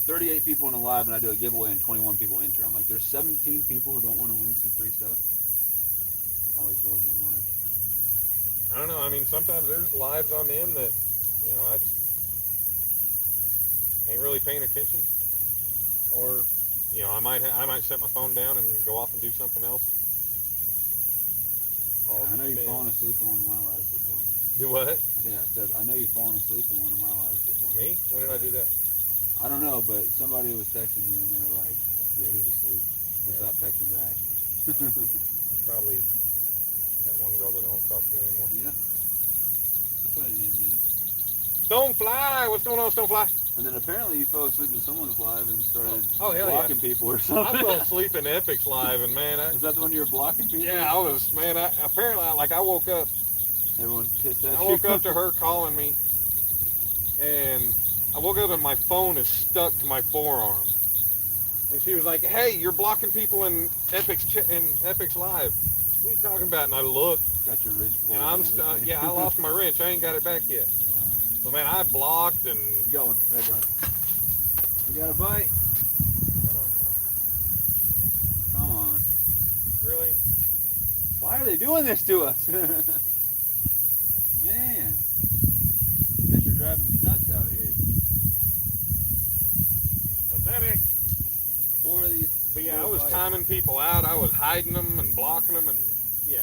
38 people in a live and I do a giveaway and 21 people enter. I'm like, there's 17 people who don't want to win some free stuff. Always blows my mind. I don't know. I mean, sometimes there's lives I'm in that, I just ain't really paying attention. Or, I might set my phone down and go off and do something else. Yeah, I know you've fallen asleep in one of my lives before. Do what? I think I said, I know you've fallen asleep in one of my lives before. Me? When did I do that? I don't know, but somebody was texting me and they were like, yeah, he's asleep. They stopped texting back. Probably that one girl that I don't talk to anymore. Yeah. That's what I named me. Stonefly! What's going on, Stonefly? And then apparently you fell asleep in someone's live and started hell blocking yeah. people or I something. fell asleep in Epic's live, and man, Was that the one you were blocking people? I was, man, apparently, I woke up. Everyone pissed at you? I woke up to her calling me, and I woke up and my phone is stuck to my forearm. And she was like, "Hey, you're blocking people in Epic's live. What are you talking about?" And I looked, Got your wrench pulled. and I'm stuck. Yeah, I lost my wrench. I ain't got it back yet. Wow. But man, I blocked and. You got one. Red run. You got a bite? Come on. Really? Why are they doing this to us? Man. Fish are driving me nuts out here. Pathetic. 4 of these But yeah, I was timing people out. I was hiding them and blocking them, and yeah.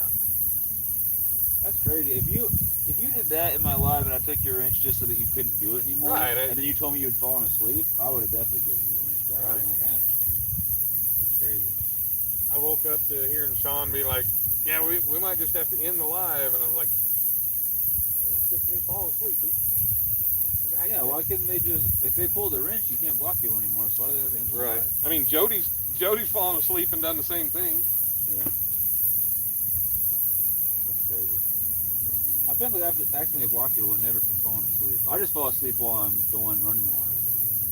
That's crazy. If you did that in my live and I took your wrench just so that you couldn't do it anymore, Right, and then you told me you had fallen asleep, I would have definitely given you the wrench back. I Right. was like, I understand. That's crazy. I woke up to hearing Sean be like, "Yeah, we might just have to end the live," and I was like, well, "It's just me falling asleep." Yeah, why couldn't they just, if they pulled the wrench, you can't block people anymore, so why do they have to end the Right. live? I mean, Jody's fallen asleep and done the same thing. Yeah. That's crazy. I definitely have to accidentally block people and never from falling asleep. I just fall asleep while I'm the one running the line.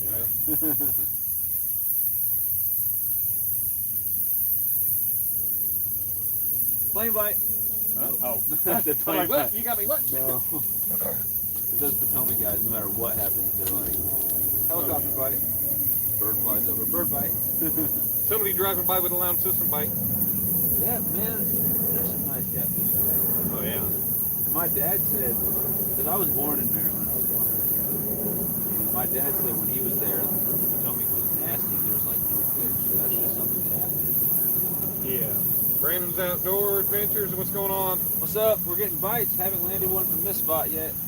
Yeah. Right? Plane bite. Oh. I said I'm plane like, what? bite. You got me what? No. Those Potomac guys, no matter what happens, they're like, helicopter bite, bird flies over, bird bite. Somebody driving by with a loud system bite. Yeah, man, there's some nice catfish out there. Oh yeah. And my dad said, because I was born in Maryland, I was born right here, and my dad said when he was there, the Potomac was nasty and there was like no fish, so that's just something that happened in the land. Yeah. Brandon's Outdoor Adventures. What's going on? What's up? We're getting bites. Haven't landed one from this spot yet. We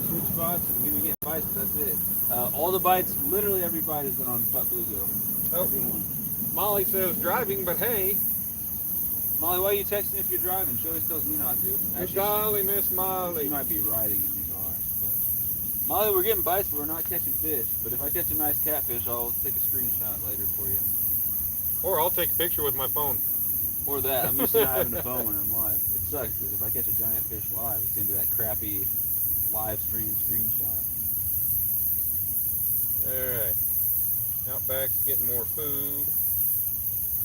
switch spots and we've been getting bites, but that's it. All the bites, literally every bite has been on cut bluegill. Oh. Everyone. Molly says driving, but hey. Molly, why are you texting if you're driving? She always tells me not to. Miss Dolly, Miss She Molly. might be riding in the car. But. Molly, we're getting bites, but we're not catching fish. But if I catch a nice catfish, I'll take a screenshot later for you. Or I'll take a picture with my phone. Or that. I'm used to not having a phone when I'm live. It sucks because if I catch a giant fish live, it's going to be that crappy live stream screenshot. Alright. Outback's getting more food.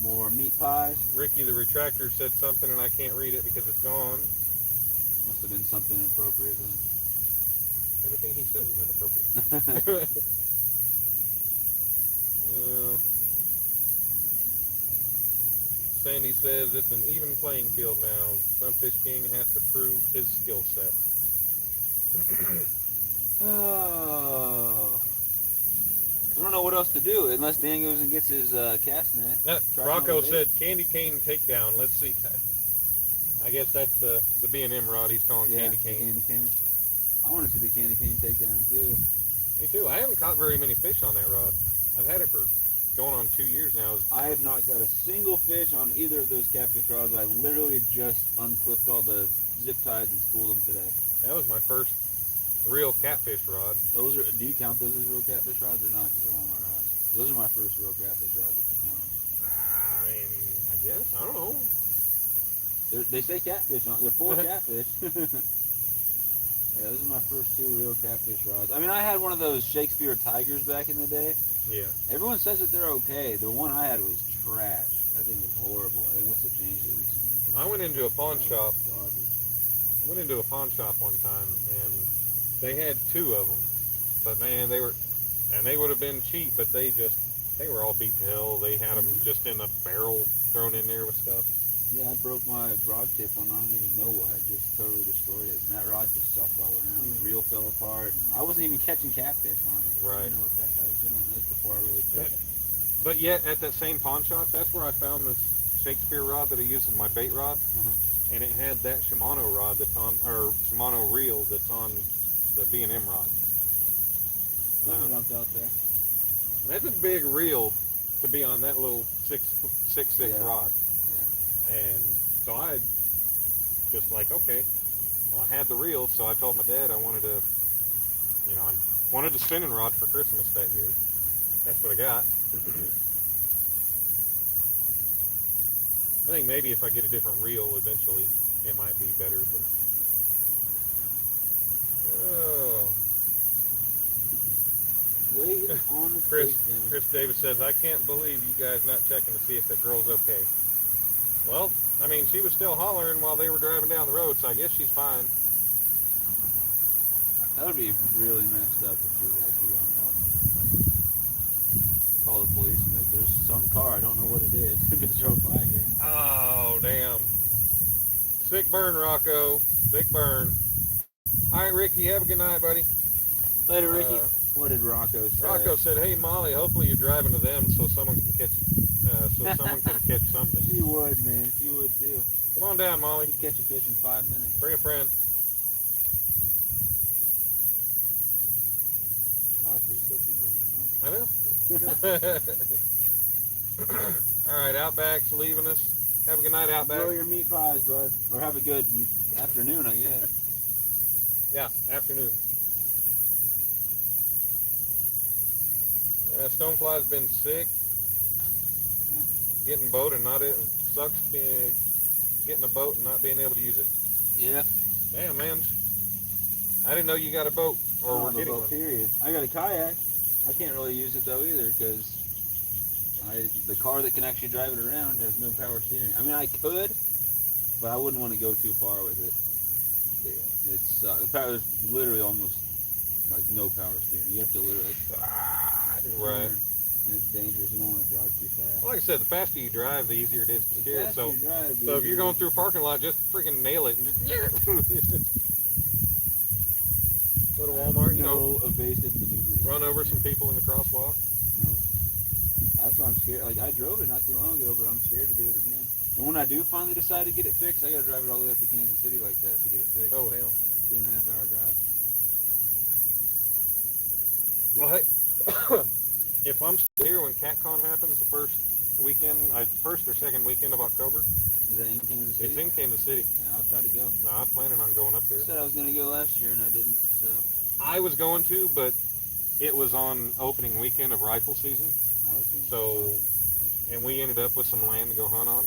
More meat pies. Ricky the retractor said something and I can't read it because it's gone. Must have been something inappropriate then. Everything he said is inappropriate. Sandy says it's an even playing field now. Sunfish King has to prove his skill set. Oh. I don't know what else to do unless Dan goes and gets his cast net. Rocco said candy cane takedown. Let's see. I guess that's the B&M rod he's calling candy cane. Candy cane. I want to see the candy cane takedown too. Me too. I haven't caught very many fish on that rod. I've had it for going on 2 years now. I have not got a single fish on either of those catfish rods. I literally just unclipped all the zip ties and spooled them today. That was my first real catfish rod. Those are. Do you count those as real catfish rods or not? Because they're Walmart rods. Those are my first real catfish rods. If you count them. I mean, I guess. I don't know. They say catfish on. They're full of catfish. Yeah, those are my first two real catfish rods. I mean, I had one of those Shakespeare Tigers back in the day. Yeah. Everyone says that they're okay. The one I had was trash. That thing was horrible. They must have changed it recently. I went into a pawn shop. Garbage. I went into a pawn shop one time, and they had 2 of them. But man, they would have been cheap, but they were all beat to hell. They had them just in a barrel thrown in there with stuff. Yeah, I broke my rod tip on I don't even know what. Just totally destroyed it. And that rod just sucked all around. The reel fell apart. I wasn't even catching catfish on it. Right. I didn't know what the heck I was doing. That was before I really quit. But yet, at that same pawn shop, that's where I found this Shakespeare rod that I used as my bait rod. And it had that Shimano rod that's on, or Shimano reel that's on the B&M rod. Something jumped out there. That's a big reel to be on that little 6'6" rod. And so I just like, okay, well, I had the reel, so I told my dad I wanted a spinning rod for Christmas that year. That's what I got. I think maybe if I get a different reel eventually, it might be better, but... Oh. Waiting on the Chris Davis says, I can't believe you guys not checking to see if that girl's okay. Well, I mean, she was still hollering while they were driving down the road, so I guess she's fine. That would be really messed up if she was actually on help. Like, call the police and be like, there's some car, I don't know what it is. Just drove by here. Oh, damn. Sick burn, Rocco. Sick burn. All right, Ricky, have a good night, buddy. Later, Ricky. What did Rocco say? Rocco said, hey, Molly, hopefully you're driving to them so someone can catch so someone can catch something. She would, man. She would too. Come on down, Molly. She'd catch a fish in 5 minutes. Bring a friend. I like how you still keep bringing I know. All right, Outback's leaving us. Have a good night, Outback. Enjoy your meat pies, bud. Or have a good afternoon, I guess. Yeah, afternoon. Stonefly's been sick. Getting a boat and not it sucks being getting a boat and not being able to use it. Yeah. Damn, man. I didn't know you got a boat or we're getting boat, one. period. I got a kayak. I can't really use it though either because the car that can actually drive it around has no power steering. I mean, I could, but I wouldn't want to go too far with it. Yeah. It's the power is literally almost like no power steering. You have to literally right. And it's dangerous. You don't want to drive too fast. Like I said, the faster you drive, the easier it is to steer it. So, drive, so if you're going through a parking lot, just freaking nail it and just go to Walmart. You know, evasive maneuvers. Run over some people in the crosswalk. No. That's why I'm scared. Like I drove it not too long ago, but I'm scared to do it again. And when I do finally decide to get it fixed, I gotta drive it all the way up to Kansas City like that to get it fixed. Oh hell. 2.5 hour drive. Well, hey, if I'm still here when CatCon happens, the first or second weekend of October. Is that in Kansas City? It's in Kansas City. Yeah, I'll try to go. No, I'm planning on going up there. I said I was gonna go last year and I didn't. So I was going to, but it was on opening weekend of rifle season. So, and we ended up with some land to go hunt on,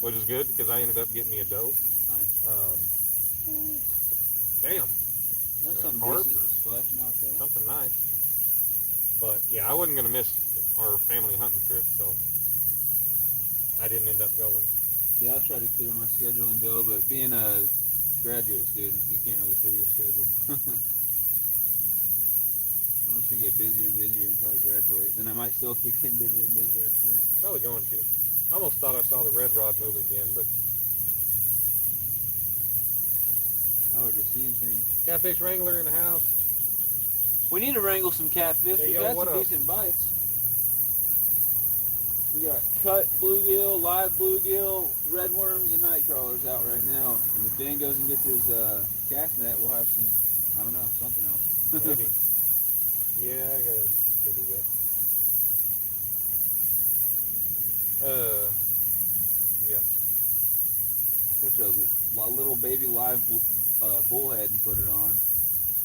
which is good because I ended up getting me a doe. Nice. Damn. That's something carp decent splashing out there. Something nice. But yeah, I wasn't gonna miss our family hunting trip, so I didn't end up going. Yeah, I'll try to clear my schedule and go, but being a graduate student, you can't really clear your schedule. I'm just gonna get busier and busier until I graduate. Then I might still keep getting busier and busier after that. Probably going to. I almost thought I saw the red rod move again, but now we're just seeing things. Catfish Wrangler in the house. We need to wrangle some catfish. Hey, We've yo, had what some up? decent bites. We got cut bluegill, live bluegill, red worms, and night crawlers out right now. And if Dan goes and gets his cast net, we'll have some, I don't know, something else. Maybe. Yeah, I gotta go do that. Yeah. Catch a little baby live bullhead and put it on.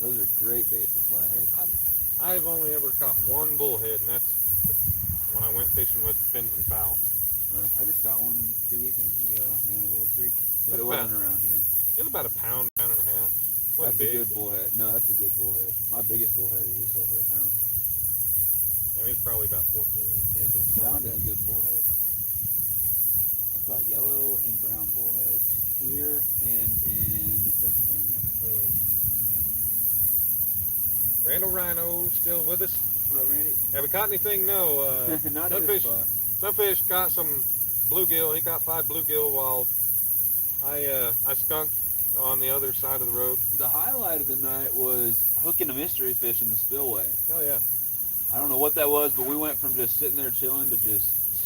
Those are great bait for flatheads. I've only ever caught one bullhead, and that's when I went fishing with fins and fowl. I just got one 2 weekends ago in a little creek, but That's it wasn't around here. It was about a pound and a half. Wasn't That's a big. good bullhead. No, that's a good bullhead. My biggest bullhead is just over a pound. I mean, it's probably about 14. Yeah, a 15, pound something is like a good bullhead. I've got yellow and brown bullheads here and in Pennsylvania. that. Randall Rhino still with us. What up, Randy? Have we caught anything? No. Not in this spot. Sunfish caught some bluegill. He caught 5 bluegill while I skunked on the other side of the road. The highlight of the night was hooking a mystery fish in the spillway. Oh yeah. I don't know what that was, but we went from just sitting there chilling to just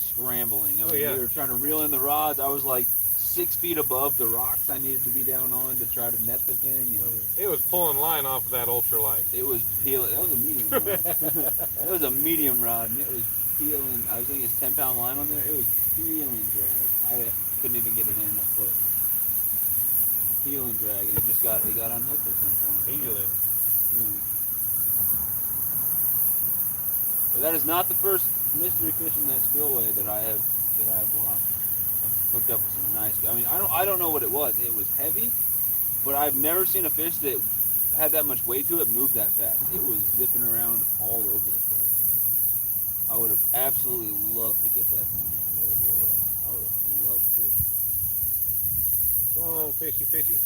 scrambling. I mean, yeah. we were trying to reel in the rods. I was like 6 feet above the rocks I needed to be down on to try to net the thing. And It was pulling line off of that ultralight. it was peeling. That was a medium rod. That was a medium rod, and it was peeling. I was thinking it's 10-pound line on there. It was peeling drag. I couldn't even get it in a foot. Peeling drag, and it got unhooked at some point. Peeling. Peeling. But that is not the first mystery fish in that spillway that I have lost. I've hooked up with some nice. I mean, I don't know what it was. It was heavy, but I've never seen a fish that had that much weight to it move that fast. It was zipping around all over the place. I would have absolutely loved to get that thing in, whatever it was. I would have loved to. Come on, fishy, fishy.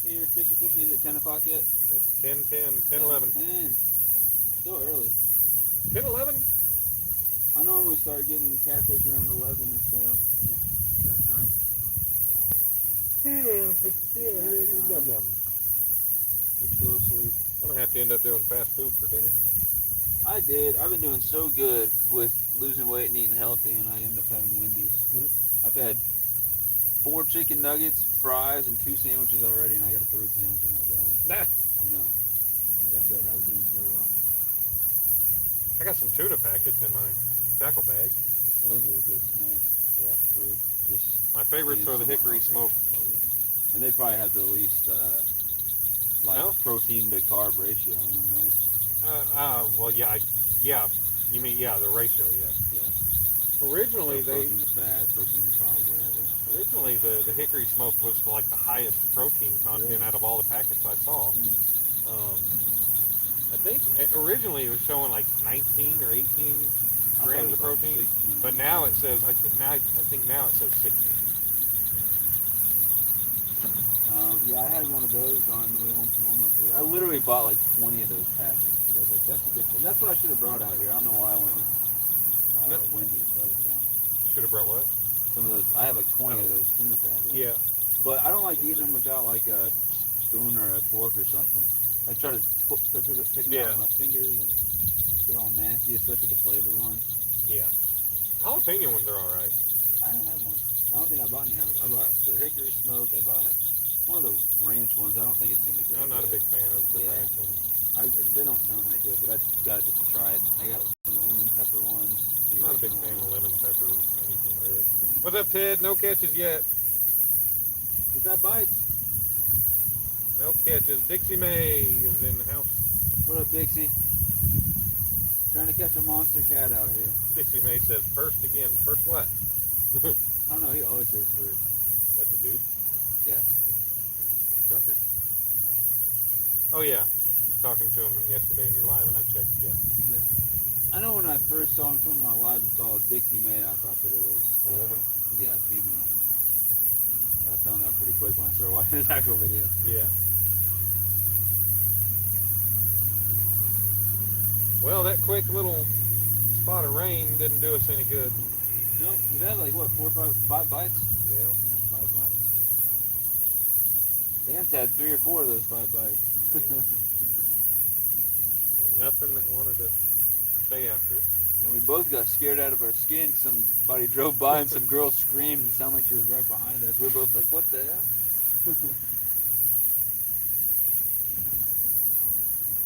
Hey, you're fishy. Is it 10 o'clock yet? It's 10, 11. 10. Still early. 10, 11? I normally start getting catfish around 11 or so. You got time. Yeah. Just go to sleep. I'm gonna have to end up doing fast food for dinner. I did. I've been doing so good with losing weight and eating healthy, and I end up having Wendy's. Mhm. I've had 4 chicken nuggets, fries, and 2 sandwiches already, and I got a 3rd sandwich in that bag. Nah, I know. Like I said, I was doing so well. I got some tuna packets in my tackle bag. Those are a good snack. Yeah. For just My favorites being are the somewhat hickory healthy. smoked. Oh yeah. And they probably have the least No? protein to carb ratio in them, right? Well, yeah, yeah. You mean, yeah, the ratio, yeah. Yeah. Originally, Or protein to fat, protein to carb, whatever. originally the hickory smoked was like the highest protein content Really? out of all the packets I saw. Mm. I think originally it was showing like 19 or 18 I thought it grams was of like protein, 16. but now it says I think now it says 60. Yeah, I had one of those on the way home from Walmart today. I literally bought like 20 of those packets. 'Cause I was like, that's a good. And that's what I should have brought out here. I don't know why I went with No, Wendy's. That was dumb. should have brought what? Some of those, I have like 20 of Oh. those tuna packets. Yeah. But I don't like eating them without like a spoon or a fork or something. I try to pick them out with my fingers and get all nasty, especially the flavored ones. Yeah. Jalapeno ones are all right. I don't have one. I don't think I bought any. I bought the hickory smoked. I bought one of the ranch ones. I don't think it's gonna be great. I'm not a big fan of the Yeah. ranch ones. They don't sound that good, but I got it just to try it. I got some of the lemon pepper ones. I'm not a big fan of lemon pepper anything really. What's up, Ted? No catches yet. We've got bites. No catches. Dixie May is in the house. What up, Dixie? Trying to catch a monster cat out here. Dixie May says first again. First what? I don't know. He always says first. That's a dude. Yeah. Trucker. Oh yeah. I was talking to him yesterday in your live, and I checked. Yeah. I know when I first saw him filming my live and saw Dixie May, I thought that it was A woman. Yeah, female. I found out pretty quick when I started watching his actual videos. Yeah. Well, that quick little spot of rain didn't do us any good. Nope. We've had like what, 4 or 5 bites? Yeah. Yeah, 5 bites. Dan's had 3 or 4 of those 5 bites. And nothing that wanted to stay after it. And we both got scared out of our skin. Somebody drove by and some girl screamed and sounded like she was right behind us. We were both like, what the hell?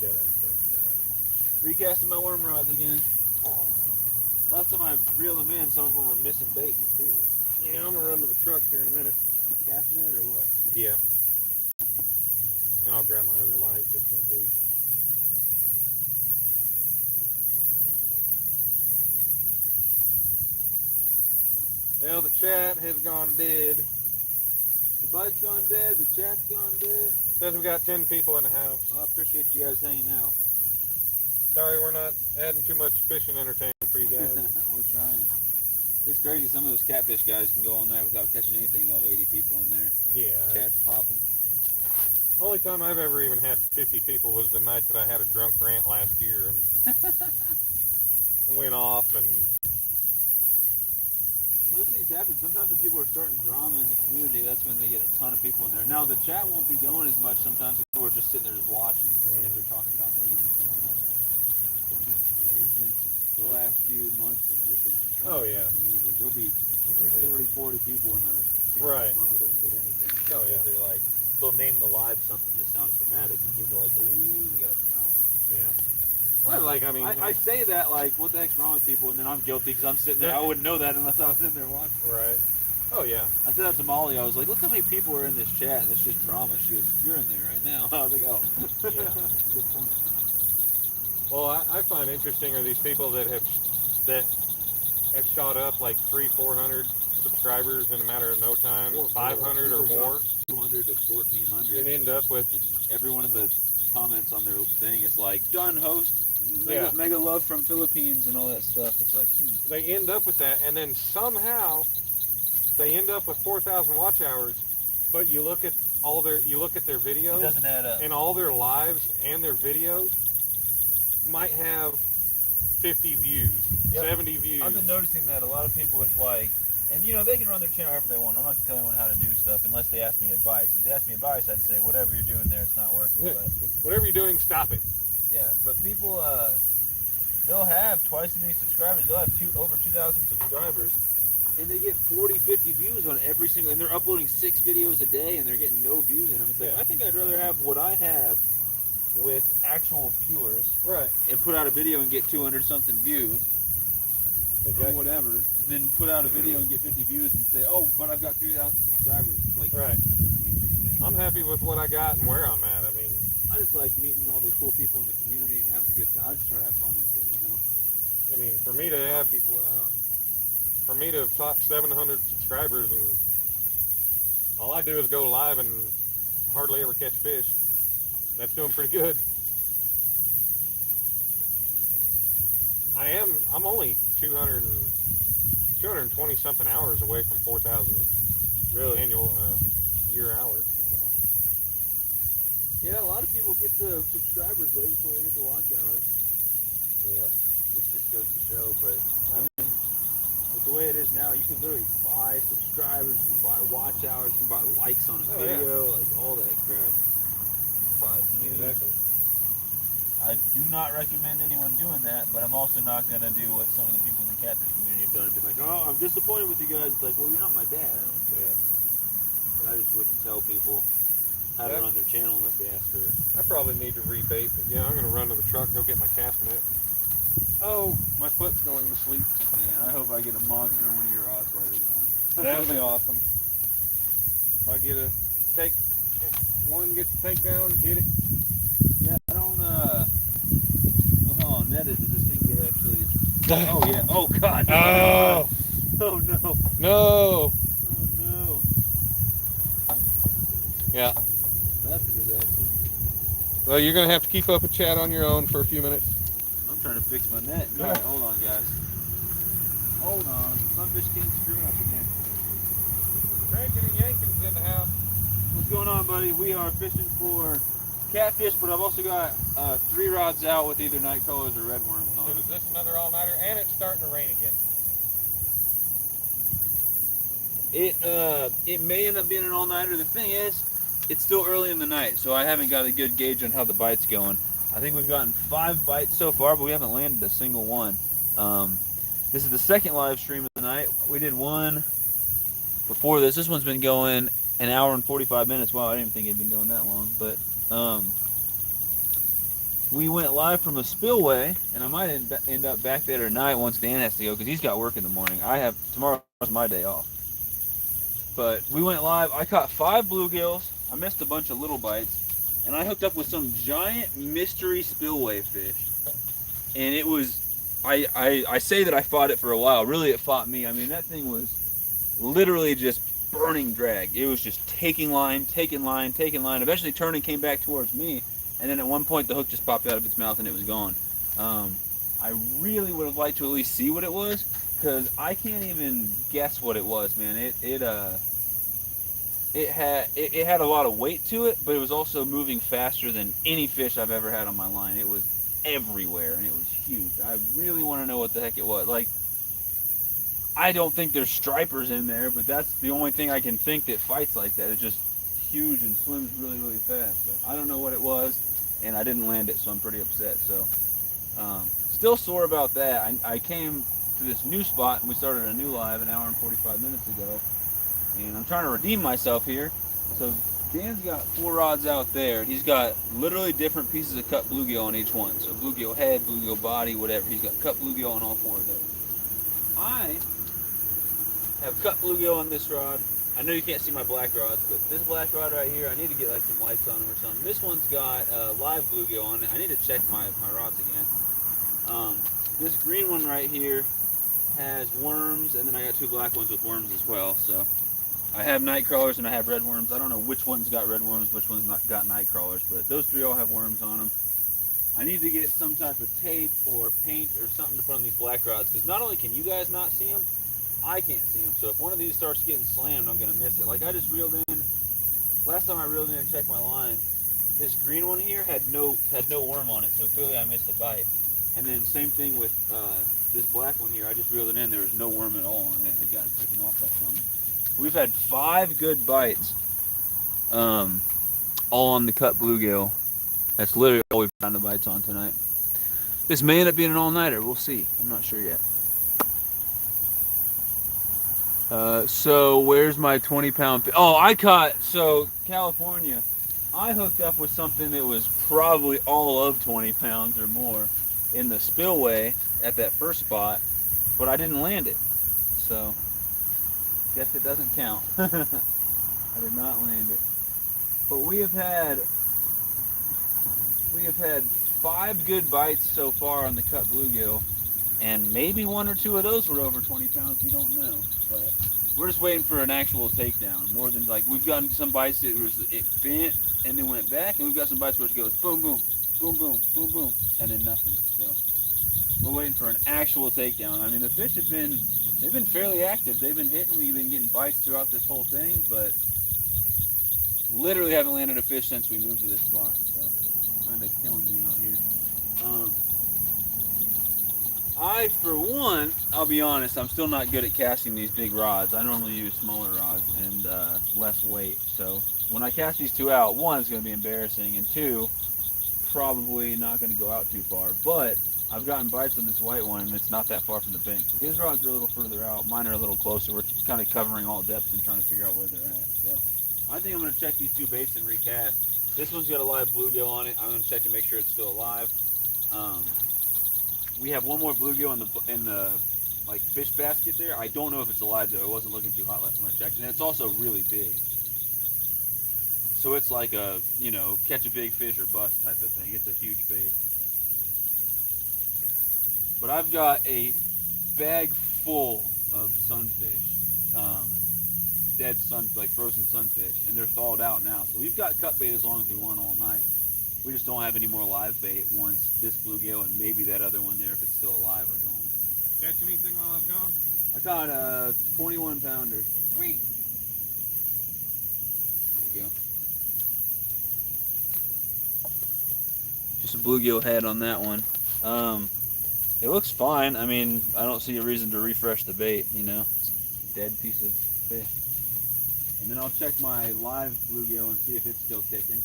Dead end, dead end. Recasting my worm rods again. Last time I reeled them in, some of them were missing bait completely. Yeah, I'm gonna run to the truck here in a minute. Casting it or what? Yeah. And I'll grab my other light just in case. Well, the chat has gone dead. The bite's gone dead, the chat's gone dead. Says we got 10 people in the house. Well, I appreciate you guys hanging out. Sorry we're not adding too much fishing entertainment for you guys. We're trying. It's crazy, some of those catfish guys can go all night without catching anything. They'll have 80 people in there. Yeah. Chat's popping. Only time I've ever even had 50 people was the night that I had a drunk rant last year and went off and... Those things happen. Sometimes when people are starting drama in the community, that's when they get a ton of people in there. Now, the chat won't be going as much sometimes if people are just sitting there just watching. If they're talking about their room and things like that. Yeah, there's been the last few months has just been some drama in the community. There'll be 30, 40 people in the channel Right. that normally doesn't get anything. Oh, yeah. They're like, they'll name the live something that sounds dramatic, and people are like, ooh, we got drama. Yeah. Well, like, I mean... I say that like, what the heck's wrong with people, and then I'm guilty because I'm sitting there. I wouldn't know that unless I was in there watching. Right. Oh, yeah. I said that to Molly. I was like, look how many people are in this chat, and it's just drama. She goes, you're in there right now. I was like, oh. Yeah. Good point. Well, I find interesting are these people that have shot up like 300-400 subscribers in a matter of no time, 500 or more, 200 to 1,400, and end up with... And every one of the comments on their thing is like, done, host. Yeah. Mega love from Philippines and all that stuff. It's like, They end up with that, and then somehow they end up with 4,000 watch hours. But you look at their videos, it doesn't add up. and all their lives and their videos might have 50 views, 70 views. I've been noticing that a lot of people with like, and you know, they can run their channel however they want. I'm not gonna tell anyone how to do stuff unless they ask me advice. If they ask me advice, I'd say whatever you're doing there, it's not working. But Whatever you're doing, stop it. yeah, but people they'll have twice as many subscribers. They'll have over 2,000 subscribers, and they get 40, 50 views on every single. And they're uploading 6 videos a day, and they're getting no views in them. It's like, Yeah. I think I'd rather have what I have with actual viewers, Right. and put out a video and get 200 something views, Exactly. or whatever. Then put out a video and get 50 views and say, oh, but I've got 3,000 subscribers. Like, Right. it doesn't mean anything. I'm happy with what I got and where I'm at. I mean, I just like meeting all the cool people in the community and having a good time. I just try to have fun with it, you know. I mean, for me to have Help people out. for me to have topped 700 subscribers and all I do is go live and hardly ever catch fish, that's doing pretty good. I'm only 220 something hours away from 4,000 Really? annual year hours. Yeah, a lot of people get the subscribers way before they get the watch hours. Yeah. Which just goes to show, but I mean, with the way it is now, you can literally buy subscribers, you can buy watch hours, you can buy likes on a video, like all that crap. Buy views. Exactly. I do not recommend anyone doing that, but I'm also not going to do what some of the people in the catfish community have done and be like, oh, I'm disappointed with you guys. It's like, well, you're not my dad. I don't care. But I just wouldn't tell people how to run their channel unless they ask for it. I probably need to rebait, but yeah, I'm gonna run to the truck and go get my cast net. Oh, my foot's going to sleep. Man, I hope I get a monster on one of your rods while you're gone. That'd be awesome. If I get if one gets a takedown, hit it. Yeah, I don't know how on net it does this thing get actually. Oh yeah. Oh god. Oh. Oh no. No. Oh no. Yeah. That's a disaster. Well, you're gonna have to keep up with Chad on your own for a few minutes. I'm trying to fix my net. Yeah. Alright, hold on guys. Hold on. Sunfish King's screwing up again. Cranking and Yankin's in the house. What's going on, buddy? We are fishing for catfish, but I've also got 3 rods out with either night crawlers or red worms on So it. is this another all-nighter? And it's starting to rain again. It may end up being an all-nighter. The thing is, it's still early in the night, so I haven't got a good gauge on how the bite's going. I think we've gotten 5 bites so far, but we haven't landed a single one. This is the second live stream of the night. We did one before this. This one's been going an hour and 45 minutes. Wow, I didn't even think it'd been going that long. But we went live from a spillway, and I might end up back there tonight once Dan has to go, because he's got work in the morning. Tomorrow's my day off. But we went live. I caught 5 bluegills. I missed a bunch of little bites, and I hooked up with some giant mystery spillway fish. And it was, I say that I fought it for a while. Really, it fought me. I mean, that thing was literally just burning drag. It was just taking line, taking line, taking line. Eventually turned and came back towards me. And then at one point, the hook just popped out of its mouth and it was gone. I really would have liked to at least see what it was, because I can't even guess what it was, man. It had a lot of weight to it, but it was also moving faster than any fish I've ever had on my line. It was everywhere, and it was huge. I really want to know what the heck it was. Like, I don't think there's stripers in there, but that's the only thing I can think that fights like that. It's just huge and swims really, really fast. But I don't know what it was, and I didn't land it, so I'm pretty upset. So, still sore about that. I came to this new spot, and we started a new live an hour and 45 minutes ago. And I'm trying to redeem myself here. So Dan's got 4 rods out there. He's got literally different pieces of cut bluegill on each one. So bluegill head, bluegill body, whatever. He's got cut bluegill on all 4 of those. I have cut bluegill on this rod. I know you can't see my black rods, but this black rod right here, I need to get like some lights on them or something. This one's got live bluegill on it. I need to check my rods again. This green one right here has worms, and then I got 2 black ones with worms as well. So I have night crawlers and I have red worms. I don't know which one's got red worms, which one's not got night crawlers, but those 3 all have worms on them. I need to get some type of tape or paint or something to put on these black rods, because not only can you guys not see them, I can't see them. So if one of these starts getting slammed, I'm going to miss it. Like I just reeled in, last time I reeled in and checked my line, this green one here had no worm on it, so clearly I missed a bite. And then same thing with this black one here, I just reeled it in, there was no worm at all, and it had gotten taken off by something. We've had 5 good bites, all on the cut bluegill. That's literally all we've found the bites on tonight. This may end up being an all-nighter. We'll see. I'm not sure yet. So where's my 20-pound? Oh, I caught. So California, I hooked up with something that was probably all of 20 pounds or more in the spillway at that first spot, but I didn't land it. So guess it doesn't count. I did not land it. But we have had 5 good bites so far on the cut bluegill, and maybe 1 or 2 of those were over 20 pounds. We don't know, but we're just waiting for an actual takedown. More than like we've gotten some bites that it bent and then went back, and we've got some bites where it goes boom, boom, boom, boom, boom, boom, and then nothing. So we're waiting for an actual takedown. I mean, the fish they've been fairly active. They've been hitting. We've been getting bites throughout this whole thing, but literally haven't landed a fish since we moved to this spot. So kind of killing me out here. I, for one, I'll be honest, I'm still not good at casting these big rods. I normally use smaller rods and less weight. So when I cast these 2 out, 1, it's going to be embarrassing, and 2, probably not going to go out too far. But I've gotten bites on this white one, and it's not that far from the bank. So his rods are a little further out. Mine are a little closer. We're kind of covering all depths and trying to figure out where they're at. So I think I'm going to check these 2 baits and recast. This one's got a live bluegill on it. I'm going to check to make sure it's still alive. We have 1 more bluegill in the like fish basket there. I don't know if it's alive though. It wasn't looking too hot last time I checked, and it's also really big. So it's like a catch a big fish or bust type of thing. It's a huge bait. But I've got a bag full of sunfish, dead like frozen sunfish, and they're thawed out now. So we've got cut bait as long as we want all night. We just don't have any more live bait once this bluegill and maybe that other one there, if it's still alive, are gone. Catch anything while I was gone? I caught a 21 pounder. Sweet. There you go. Just a bluegill head on that one. It looks fine. I mean, I don't see a reason to refresh the bait, It's a dead piece of fish. And then I'll check my live bluegill and see if it's still kicking,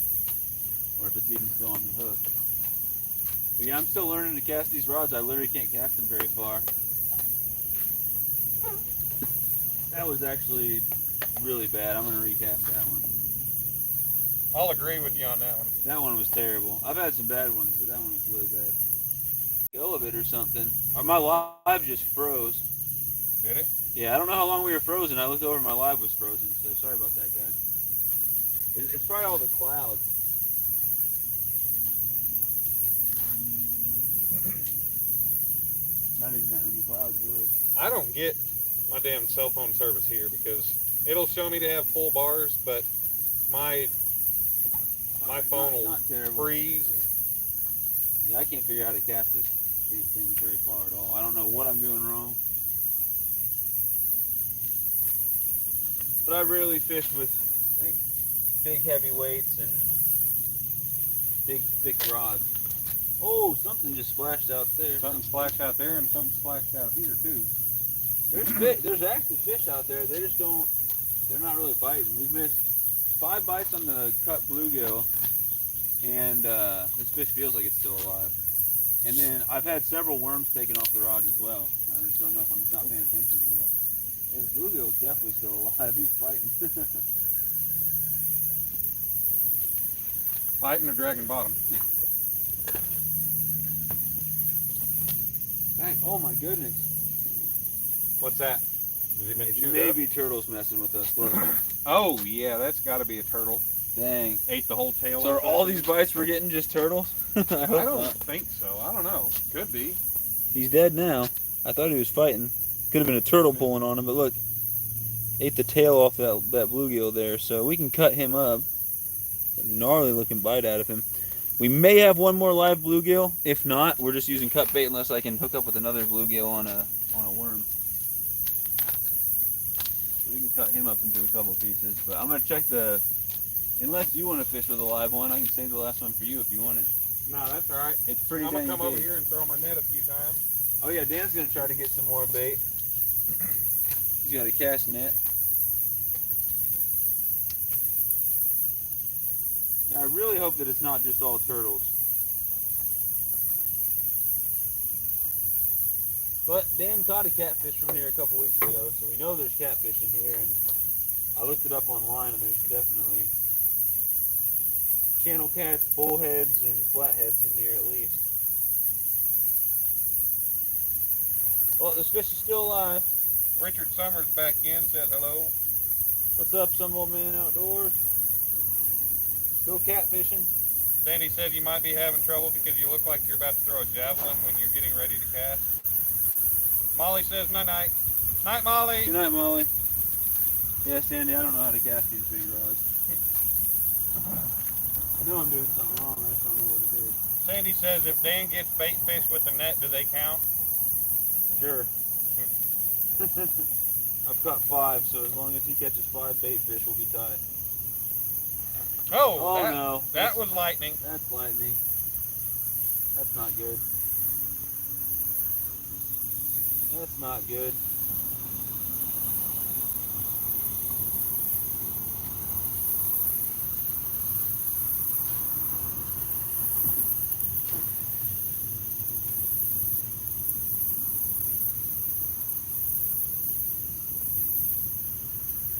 or if it's even still on the hook. But yeah, I'm still learning to cast these rods. I literally can't cast them very far. That was actually really bad. I'm going to recast that one. I'll agree with you on that one. That one was terrible. I've had some bad ones, but that one was really bad. Go of it or something. Or my live just froze. Did it? Yeah, I don't know how long we were frozen. I looked over, my live was frozen, so sorry about that, guys. It's probably all the clouds. Not even that many clouds, really. I don't get my damn cell phone service here because it'll show me to have full bars, but my phone will freeze. Yeah, I can't figure out how to cast these things very far at all. I don't know what I'm doing wrong. But I rarely fish with big heavy weights and big thick rods. Oh, something just splashed out there. Something splashed out there and something splashed out here too. There's actually fish out there. They just don't. They're not really biting. We've missed 5 bites on the cut bluegill, and this fish feels like it's still alive. And then I've had several worms taken off the rod as well. I just don't know if I'm just not paying attention or what. This bluegill is definitely still alive. He's fighting. Fighting or dragging bottom. Dang. Oh my goodness. What's that? Has he been chewed Maybe turtle's messing with us. Look. Oh yeah, that's got to be a turtle. Dang. Ate the whole tail. So are all these bites we're getting just turtles? I don't think so. I don't know. Could be. He's dead now. I thought he was fighting. Could have been a turtle pulling on him, but look. Ate the tail off that bluegill there, so we can cut him up. A gnarly looking bite out of him. We may have 1 more live bluegill. If not, we're just using cut bait unless I can hook up with another bluegill on a worm. So we can cut him up into a couple pieces. But I'm gonna check unless you want to fish with a live one, I can save the last one for you if you want it. No, that's all right. It's pretty. I'm gonna come big. over here and throw my net a few times. Oh yeah, Dan's gonna try to get some more bait. He's got a cast net. I really hope that it's not just all turtles. But Dan caught a catfish from here a couple weeks ago, so we know there's catfish in here. And I looked it up online, and there's definitely channel cats, bullheads, and flatheads in here at least. Well, this fish is still alive. Richard Summers back in, says hello. What's up, some old man outdoors? Still catfishing. Sandy says you might be having trouble because you look like you're about to throw a javelin when you're getting ready to cast. Molly says night night. Night, Molly. Good night, Molly. Yeah, Sandy, I don't know how to cast these big rods. I know I'm doing something wrong, I just don't know what it is. Sandy says if Dan gets bait fish with the net, do they count? Sure. I've caught 5, so as long as he catches 5 bait fish, we'll be tied. Oh, No. That was lightning. That's lightning. That's not good. That's not good.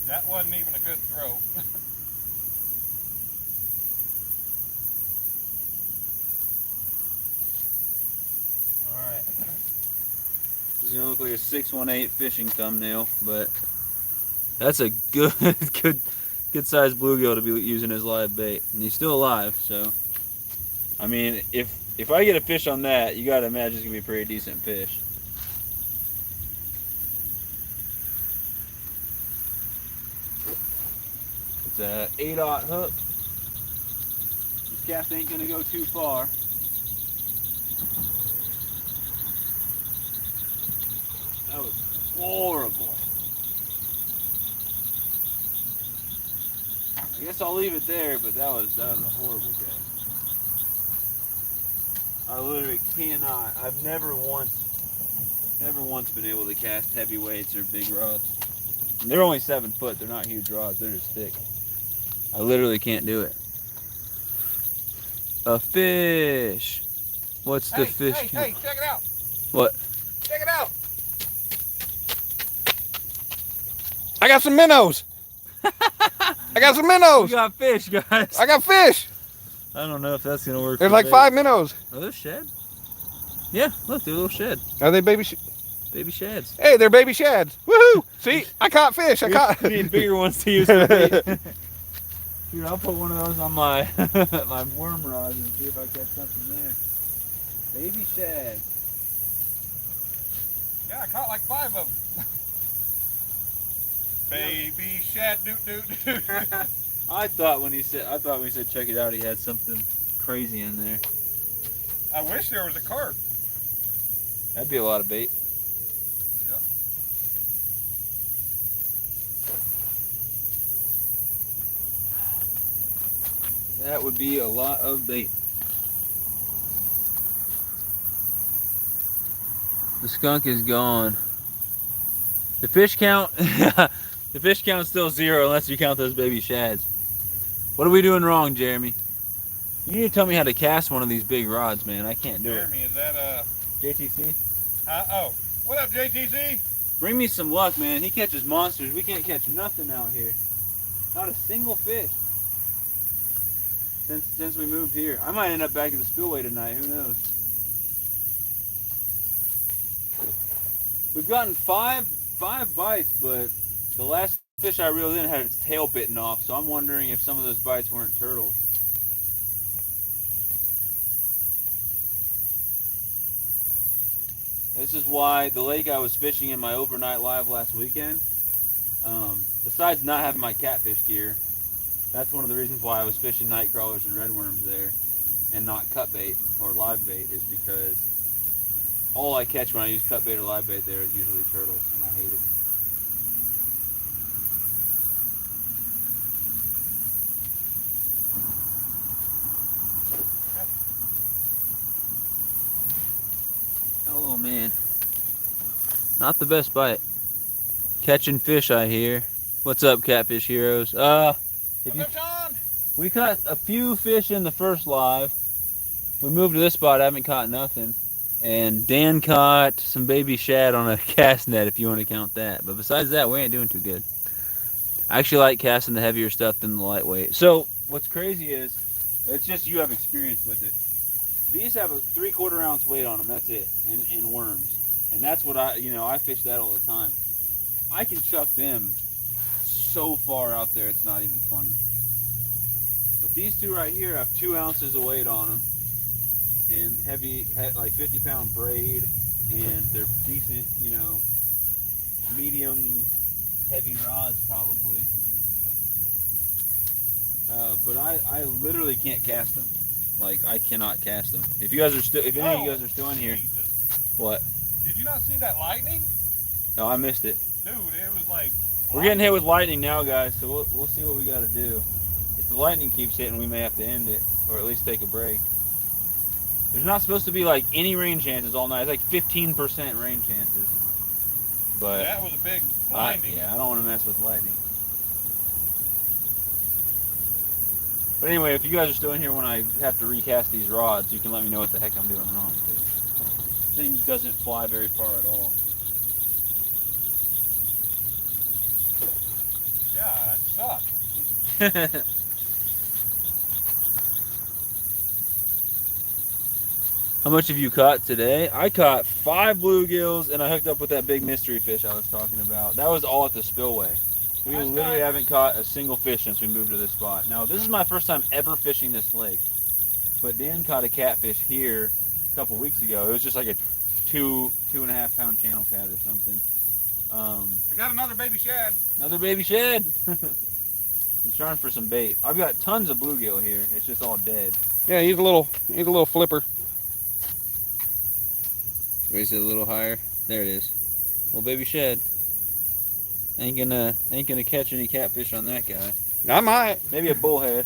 That wasn't even a good throw. Alright. This is gonna look like a 618 fishing thumbnail, but that's a good good sized bluegill to be using as live bait. And he's still alive, so I mean if I get a fish on that, you gotta imagine it's gonna be a pretty decent fish. It's a 8/0 hook. This cast ain't gonna go too far. That was horrible. I guess I'll leave it there, but that was a horrible cast. I literally cannot. I've never once been able to cast heavy weights or big rods. And they're only 7 foot. They're not huge rods. They're just thick. I literally can't do it. A fish. What's the fish? Hey, check it out. What? Check it out. I got some minnows. I got some minnows. We got fish, guys. I got fish. I don't know if that's gonna work. There's for like bait. 5 minnows. Are those shad? Yeah, look, they're little shad. Are they baby? Baby shads. Hey, they're baby shads. Woohoo! See, I caught fish. We need bigger ones to use for bait. Dude, I'll put one of those on my my worm rods and see if I catch something there. Baby shad. Yeah, I caught like 5 of them. Baby shad, doot doot doot. I thought when he said check it out, he had something crazy in there. I wish there was a carp. That'd be a lot of bait. Yeah. That would be a lot of bait. The skunk is gone. The fish count, the fish count's still 0 unless you count those baby shads. What are we doing wrong, Jeremy? You need to tell me how to cast one of these big rods, man. I can't do Jeremy, is that JTC? oh, what up, JTC? Bring me some luck, man. He catches monsters. We can't catch nothing out here. Not a single fish. Since we moved here. I might end up back at the spillway tonight. Who knows? We've gotten five bites, but the last fish I reeled in had its tail bitten off, so I'm wondering if some of those bites weren't turtles. This is why the lake I was fishing in my overnight live last weekend, besides not having my catfish gear, that's one of the reasons why I was fishing night crawlers and redworms there and not cut bait or live bait, is because all I catch when I use cut bait or live bait there is usually turtles, and I hate it. Oh man, not the best bite. Catching fish, I hear. What's up, Catfish Heroes? What's up, John? We caught a few fish in the first live. We moved to this spot, I haven't caught nothing. And Dan caught some baby shad on a cast net, if you want to count that. But besides that, we ain't doing too good. I actually like casting the heavier stuff than the lightweight. So what's crazy is, it's just you have experience with it. These have a 3/4 ounce weight on them. That's it, and worms, and that's what I fish that all the time. I can chuck them so far out there, it's not even funny. But these two right here have 2 ounces of weight on them, and heavy, like 50-pound braid, and they're decent, medium heavy rods probably. But I literally can't cast them. Like, I cannot cast them. If any of you guys are still in here, Jesus. what? Did you not see that lightning? No, I missed it. Dude, it was like... We're getting hit with lightning now, guys, so we'll see what we got to do. If the lightning keeps hitting, we may have to end it, or at least take a break. There's not supposed to be, like, any rain chances all night. It's like 15% rain chances. But that was a big lightning. I don't want to mess with lightning. But anyway, if you guys are still in here when I have to recast these rods, you can let me know what the heck I'm doing wrong. This thing doesn't fly very far at all. Yeah, it sucks. How much have you caught today? I caught 5 bluegills, and I hooked up with that big mystery fish I was talking about. That was all at the spillway. We literally haven't caught a single fish since we moved to this spot. Now, this is my first time ever fishing this lake. But Dan caught a catfish here a couple weeks ago. It was just like a 2.5 pound channel cat or something. I got another baby shad. Another baby shad. He's trying for some bait. I've got tons of bluegill here. It's just all dead. Yeah, he's a little flipper. Raise it a little higher. There it is. Little baby shad. Ain't gonna catch any catfish on that guy. I might. Maybe a bullhead.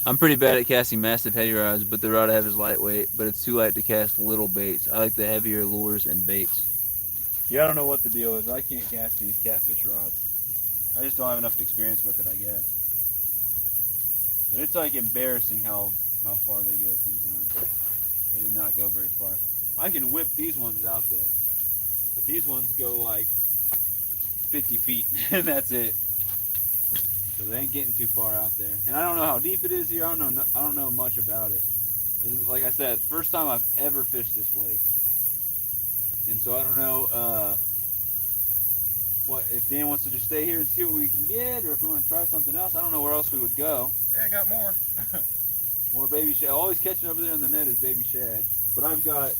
I'm pretty bad at casting massive heavy rods, but the rod I have is lightweight, but it's too light to cast little baits. I like the heavier lures and baits. Yeah, I don't know what the deal is. I can't cast these catfish rods. I just don't have enough experience with it, I guess. But it's like embarrassing how far they go sometimes. They do not go very far. I can whip these ones out there, but these ones go like 50 feet, and that's it. So they ain't getting too far out there. And I don't know how deep it is here. I don't know much about it. This is, like I said, first time I've ever fished this lake. And so I don't know what if Dan wants to just stay here and see what we can get, or if we want to try something else. I don't know where else we would go. Hey, I got more. More baby shad. Always catching over there in the net is baby shad. But I've got,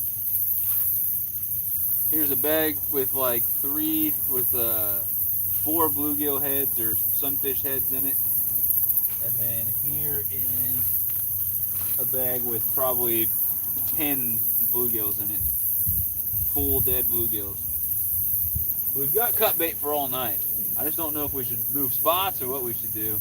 here's a bag with like 4 bluegill heads or sunfish heads in it. And then here is a bag with probably 10 bluegills in it. Full dead bluegills. We've got cut bait for all night. I just don't know if we should move spots or what we should do.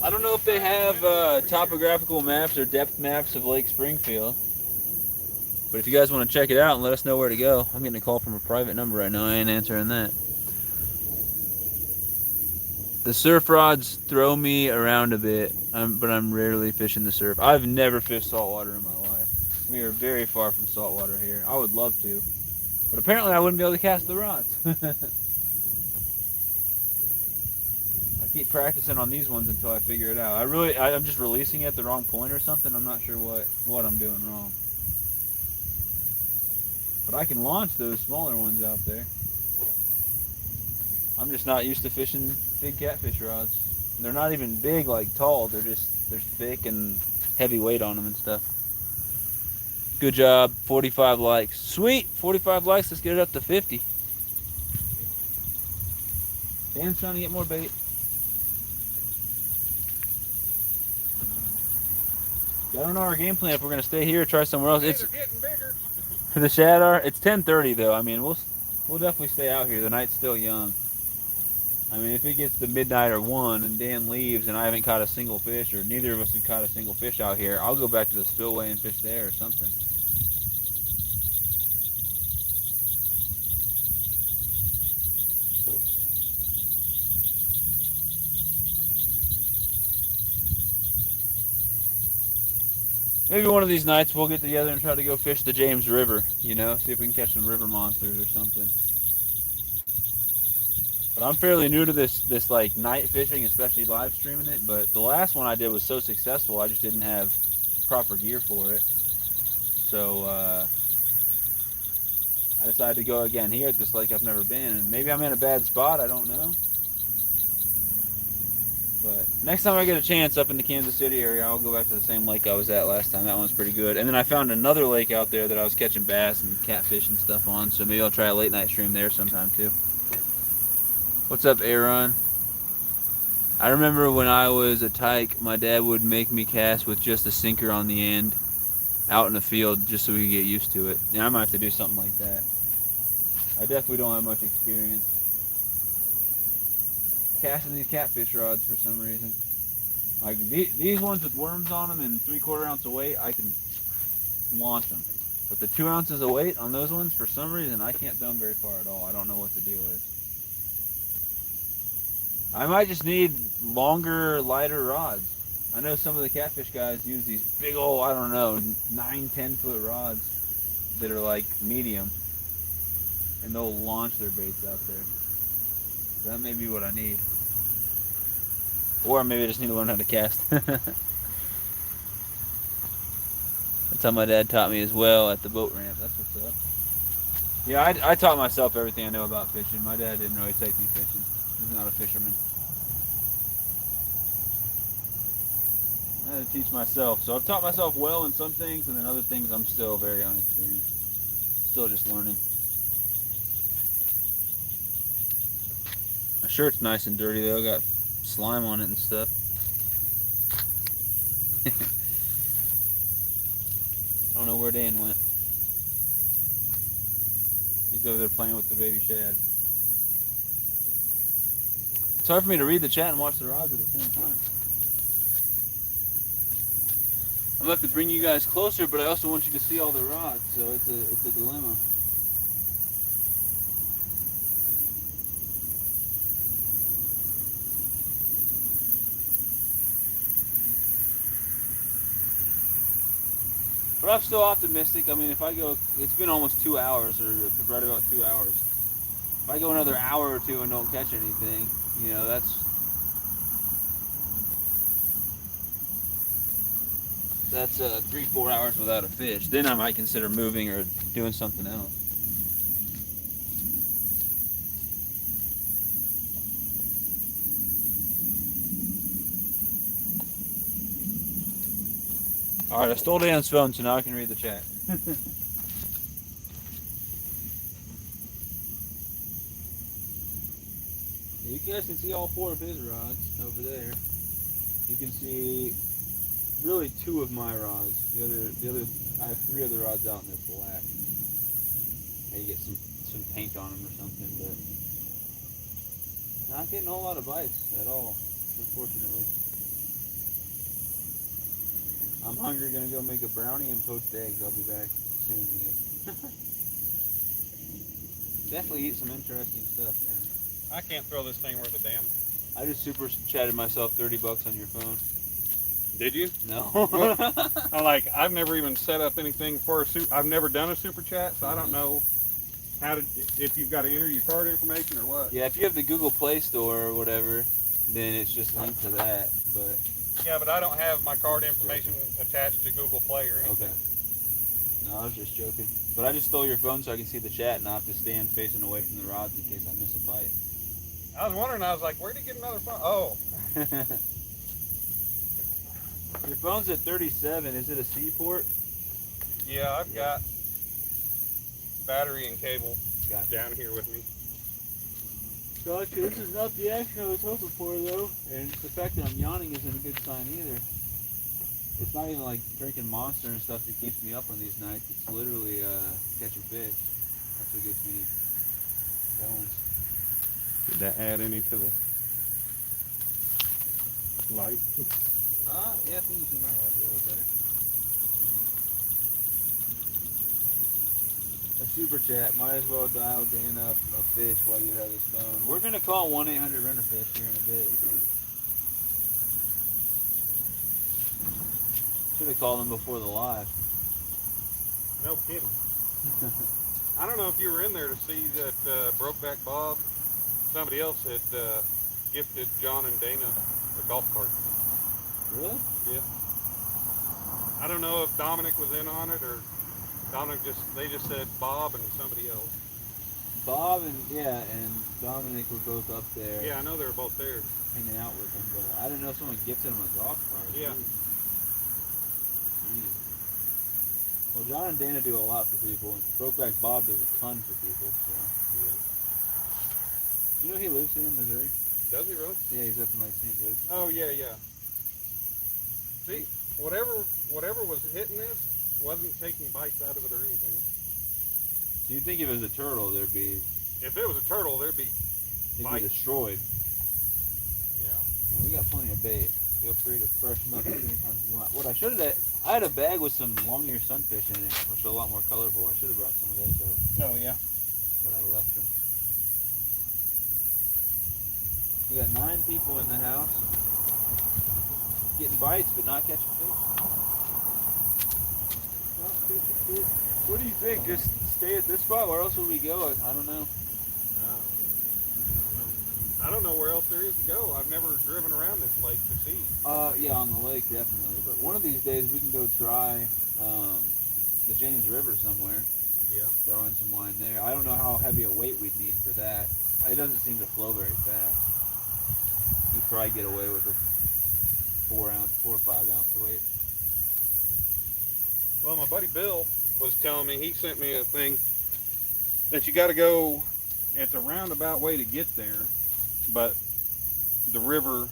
I don't know if they have topographical maps or depth maps of Lake Springfield. But if you guys want to check it out and let us know where to go, I'm getting a call from a private number right now. I ain't answering that. The surf rods throw me around a bit, but I'm rarely fishing the surf. I've never fished saltwater in my life. We are very far from saltwater here. I would love to, but apparently I wouldn't be able to cast the rods. I keep practicing on these ones until I figure it out. I'm just releasing at the wrong point or something. I'm not sure what I'm doing wrong. But I can launch those smaller ones out there. I'm just not used to fishing big catfish rods. They're not even big like tall. They're thick and heavy weight on them and stuff. Good job. 45 likes. Sweet. 45 likes. Let's get it up to 50. Dan's trying to get more bait. I don't know our game plan if we're gonna stay here or try somewhere else. They're getting bigger. The shad are. It's 10:30 though. I mean, we'll definitely stay out here. The night's still young. I mean, if it gets to midnight or 1 and Dan leaves and I haven't caught a single fish, or neither of us have caught a single fish out here, I'll go back to the spillway and fish there or something. Maybe one of these nights we'll get together and try to go fish the James River, you know, see if we can catch some river monsters or something. But I'm fairly new to this like night fishing, especially live streaming it. But the last one I did was so successful, I just didn't have proper gear for it. So I decided to go again here at this lake I've never been, and maybe I'm in a bad spot. I don't know. But next time I get a chance up in the Kansas City area, I'll go back to the same lake I was at last time. That one's pretty good. And then I found another lake out there that I was catching bass and catfish and stuff on. So maybe I'll try a late night stream there sometime too. What's up, Aaron? I remember when I was a tyke, my dad would make me cast with just a sinker on the end out in the field just so we could get used to it. Yeah, I might have to do something like that. I definitely don't have much experience casting these catfish rods for some reason. Like these ones with worms on them and 3/4 ounce of weight, I can launch them. But the 2 ounces of weight on those ones, for some reason, I can't throw them very far at all. I don't know what the deal is. I might just need longer, lighter rods. I know some of the catfish guys use these big old, I don't know, 9-10 foot rods that are like medium, and they'll launch their baits out there. That may be what I need. Or maybe I just need to learn how to cast. That's how my dad taught me as well at the boat ramp. That's what's up. Yeah, I taught myself everything I know about fishing. My dad didn't really take me fishing. He's not a fisherman. I had to teach myself. So I've taught myself well in some things, and then other things I'm still very unexperienced. Still just learning. My shirt's nice and dirty though. Got slime on it and stuff. I don't know where Dan went. He's over there playing with the baby shad. It's hard for me to read the chat and watch the rods at the same time. I'm going to have to bring you guys closer, but I also want you to see all the rods, so it's a dilemma. But I'm still optimistic. I mean, if I go, it's been almost 2 hours, or right about 2 hours. If I go another hour or two and don't catch anything, you know, that's 3-4 hours without a fish. Then I might consider moving or doing something else. Alright, I stole Dan's phone, so now I can read the chat. You guys can see all 4 of his rods over there. You can see really 2 of my rods. The other, I have 3 other rods out and they're black. Maybe get some paint on them or something, but not getting a whole lot of bites at all, unfortunately. I'm hungry, gonna go make a brownie and poached eggs. I'll be back soon, mate. Definitely eat some interesting stuff, man. I can't throw this thing worth a damn. I just super chatted myself $30 on your phone. Did you? No. I'm like, I've never even set up anything for a I've never done a super chat, so I don't know if you've got to enter your card information or what. Yeah, if you have the Google Play Store or whatever, then it's just linked to that. But yeah, but I don't have my card information attached to Google Play or anything. Okay. No, I was just joking. But I just stole your phone so I can see the chat and not have to stand facing away from the rods in case I miss a bite. I was wondering, I was like, where'd he get another phone? Oh. Your phone's at 37. Is it a C port? Yeah, I've got battery and cable Gotcha. down here with me. Gotcha. This is not the action I was hoping for, though. And the fact that I'm yawning isn't a good sign either. It's not even like drinking Monster and stuff that keeps me up on these nights. It's literally catching fish. That's what gets me going. Did that add any to the light? Yeah, I think you see my rods a little better. A super chat. Might as well dial Dan up a fish while you have his phone. We're going to call 1-800-RENTERFISH here in a bit. Should have called him before the live. No kidding. I don't know if you were in there to see that Brokeback Bob. Somebody else had gifted John and Dana a golf cart. Really? Yeah. I don't know if Dominic was in on it or they just said Bob and somebody else. Bob and Dominic were both up there. Yeah, I know they were both there. Hanging out with him, but I didn't know someone gifted him a golf cart. Yeah. Jeez. Well, John and Dana do a lot for people, and Brokeback Bob does a ton for people. So. Yeah. You know he lives here in Missouri? Does he really? Yeah, he's up in like St. Joseph. Oh yeah, yeah. See, whatever was hitting this wasn't taking bites out of it or anything. So you'd think if it was a turtle, there'd be. If it was a turtle, there'd be It'd bites. be destroyed. Yeah. Now, we got plenty of bait. Feel free to fresh them up as many times as you want. What I should have, I had a bag with some long-eared sunfish in it, which are a lot more colorful. I should have brought some of those out, Oh yeah. but I left them. We got 9 people in the house, getting bites but not catching fish. Not catching fish. What do you think? Just stay at this spot? Where else will we go? I don't know. I don't know where else there is to go. I've never driven around this lake to see. Yeah, on the lake definitely. But one of these days we can go try the James River somewhere. Yeah. Throw in some line there. I don't know how heavy a weight we'd need for that. It doesn't seem to flow very fast. You'd probably get away with a 4 or 5 ounce weight. Well, my buddy Bill was telling me, he sent me a thing that you got to go. It's a roundabout way to get there, but the river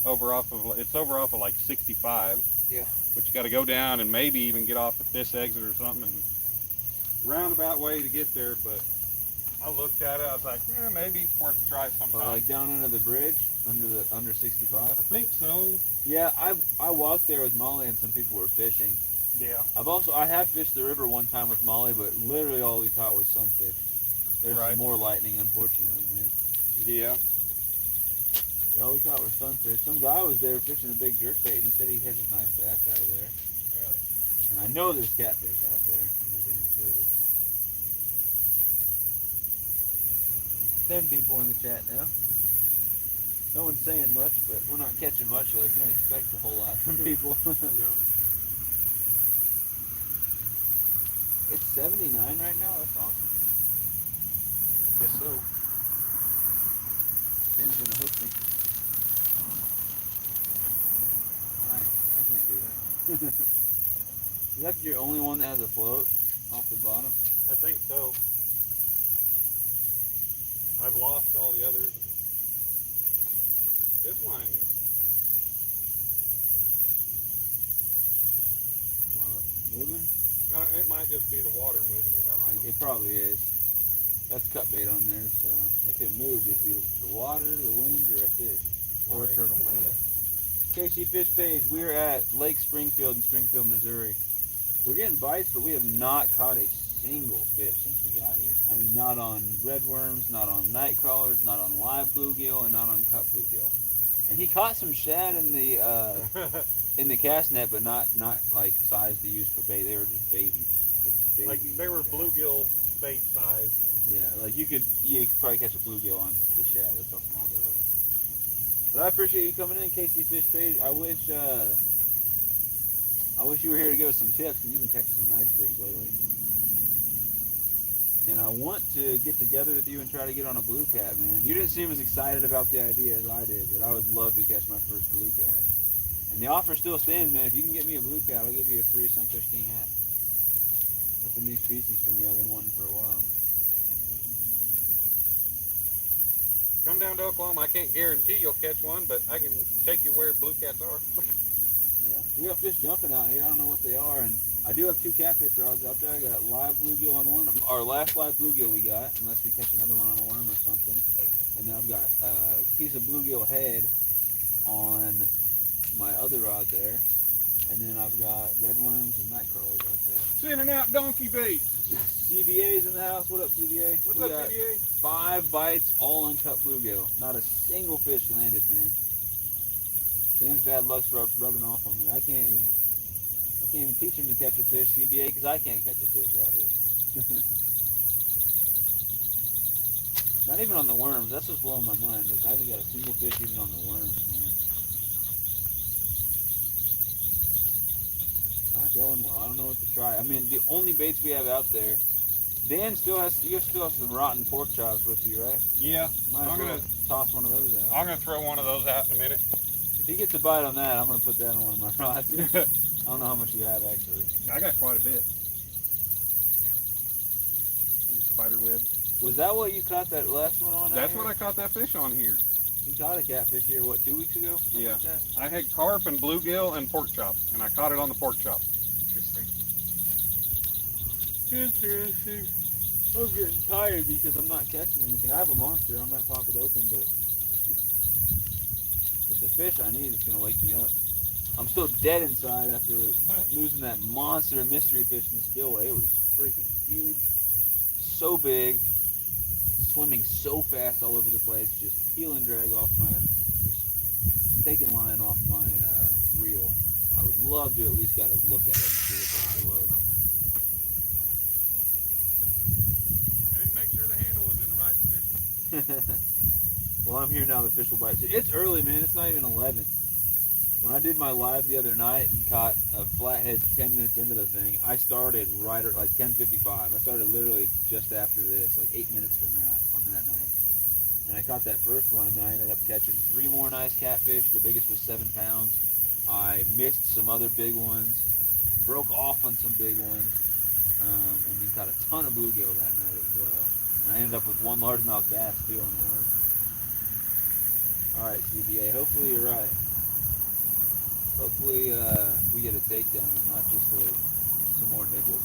over off of like 65. Yeah. But you got to go down and maybe even get off at this exit or something. And roundabout way to get there, but I looked at it. I was like, maybe worth a try sometime. Like down under the bridge, under 65. I think so. Yeah, I walked there with Molly and some people were fishing. Yeah. I have fished the river one time with Molly, but literally all we caught was sunfish. There's Right. some more lightning, unfortunately, man. Yeah. All we caught was sunfish. Some guy was there fishing a big jerkbait, and he said he catches nice bass out of there. Really? And I know there's catfish out there in the James River. 10 people in the chat now. No one's saying much, but we're not catching much, so I can't expect a whole lot from people. No. It's 79 right now. That's awesome. Guess so. Ben's gonna hook me. I can't do that. Is that your only one that has a float off the bottom? I think so. I've lost all the others. This line, Moving? it might just be the water moving it. I don't know. It probably is. That's cut bait on there, so if it moved, it'd be the water, the wind, or a fish. Or a turtle. KC Fish Page, we're at Lake Springfield in Springfield, Missouri. We're getting bites, but we have not caught a single fish since we got here. I mean, not on redworms, not on night crawlers, not on live bluegill, and not on cut bluegill. And he caught some shad in the cast net, but not like size to use for bait. They were just babies. Just baby Like they were shad. bluegill bait size. Yeah, like you could probably catch a bluegill on the shad. That's how small they were. But I appreciate you coming in, KC Fish Page. I wish you were here to give us some tips, and you've been catching some nice fish lately. And I want to get together with you and try to get on a blue cat, man. You didn't seem as excited about the idea as I did, but I would love to catch my first blue cat. And the offer still stands, man. If you can get me a blue cat, I'll give you a free Sunfish King hat. That's a new species for me. I've been wanting for a while. Come down to Oklahoma. I can't guarantee you'll catch one, but I can take you where blue cats are. Yeah, we got fish jumping out here. I don't know what they are, and I do have 2 catfish rods out there. I got live bluegill on one. Our last live bluegill we got, unless we catch another one on a worm or something. And then I've got a piece of bluegill head on my other rod there. And then I've got redworms and night crawlers out there. Sending out donkey bait. CBA's in the house. What up, CBA? What's We up, got CBA? 5 bites, all uncut bluegill. Not a single fish landed, man. Dan's bad luck's rubbing off on me. I can't even I can't even teach him to catch a fish, CBA, because I can't catch a fish out here. Not even on the worms. That's what's blowing my mind. Is I haven't got a single fish even on the worms, man. Not going well. I don't know what to try. I mean, the only baits we have out there. Dan still has. You still have some rotten pork chops with you, right? Yeah. Might as well toss one of those out. I'm gonna throw one of those out in a minute. If he gets a bite on that, I'm gonna put that on one of my rods. I don't know how much you have actually. I got quite a bit. Spider web. Was that what you caught that last one on? That's what I caught that fish on here. You caught a catfish here, what, 2 weeks ago? Something Yeah. like that? I had carp and bluegill and pork chop, and I caught it on the pork chop. Interesting. Interesting. I'm getting tired because I'm not catching anything. I have a monster. I might pop it open, but it's a fish I need. It's gonna wake me up. I'm still dead inside after losing that monster mystery fish in the spillway. It was freaking huge, so big, swimming so fast all over the place, just peel and drag off my, just taking line off my reel. I would love to at least got to look at it and see what it was. I didn't make sure the handle was in the right position. Well, I'm here now. The fish will bite. It's early, man. It's not even 11. When I did my live the other night and caught a flathead 10 minutes into the thing, I started right at like 10:55. I started literally just after this, like 8 minutes from now on that night. And I caught that first one, and then I ended up catching 3 more nice catfish. The biggest was 7 pounds. I missed some other big ones, broke off on some big ones, and then caught a ton of bluegill that night as well. And I ended up with 1 largemouth bass too on the worm. All right, CBA. Hopefully you're right. Hopefully we get a takedown and not just some more nipples.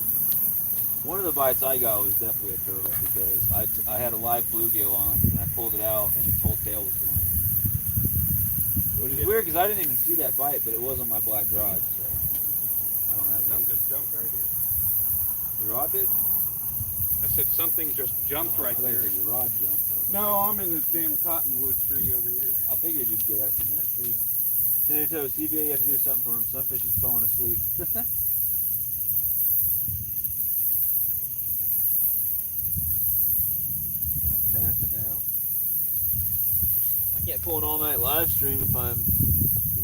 One of the bites I got was definitely a turtle because I had a live bluegill on and I pulled it out and its whole tail was gone. Which is weird because I didn't even see that bite, but it was on my black rod, so I don't have Something any. just jumped right here. Your rod did? I said something just jumped right I there. think your rod jumped. No, I'm in this damn cottonwood tree over here. I figured you'd get out in that tree. Senator, CBA, you have to do something for him. Sunfish is falling asleep. I'm passing out. I can't pull an all-night live stream if I'm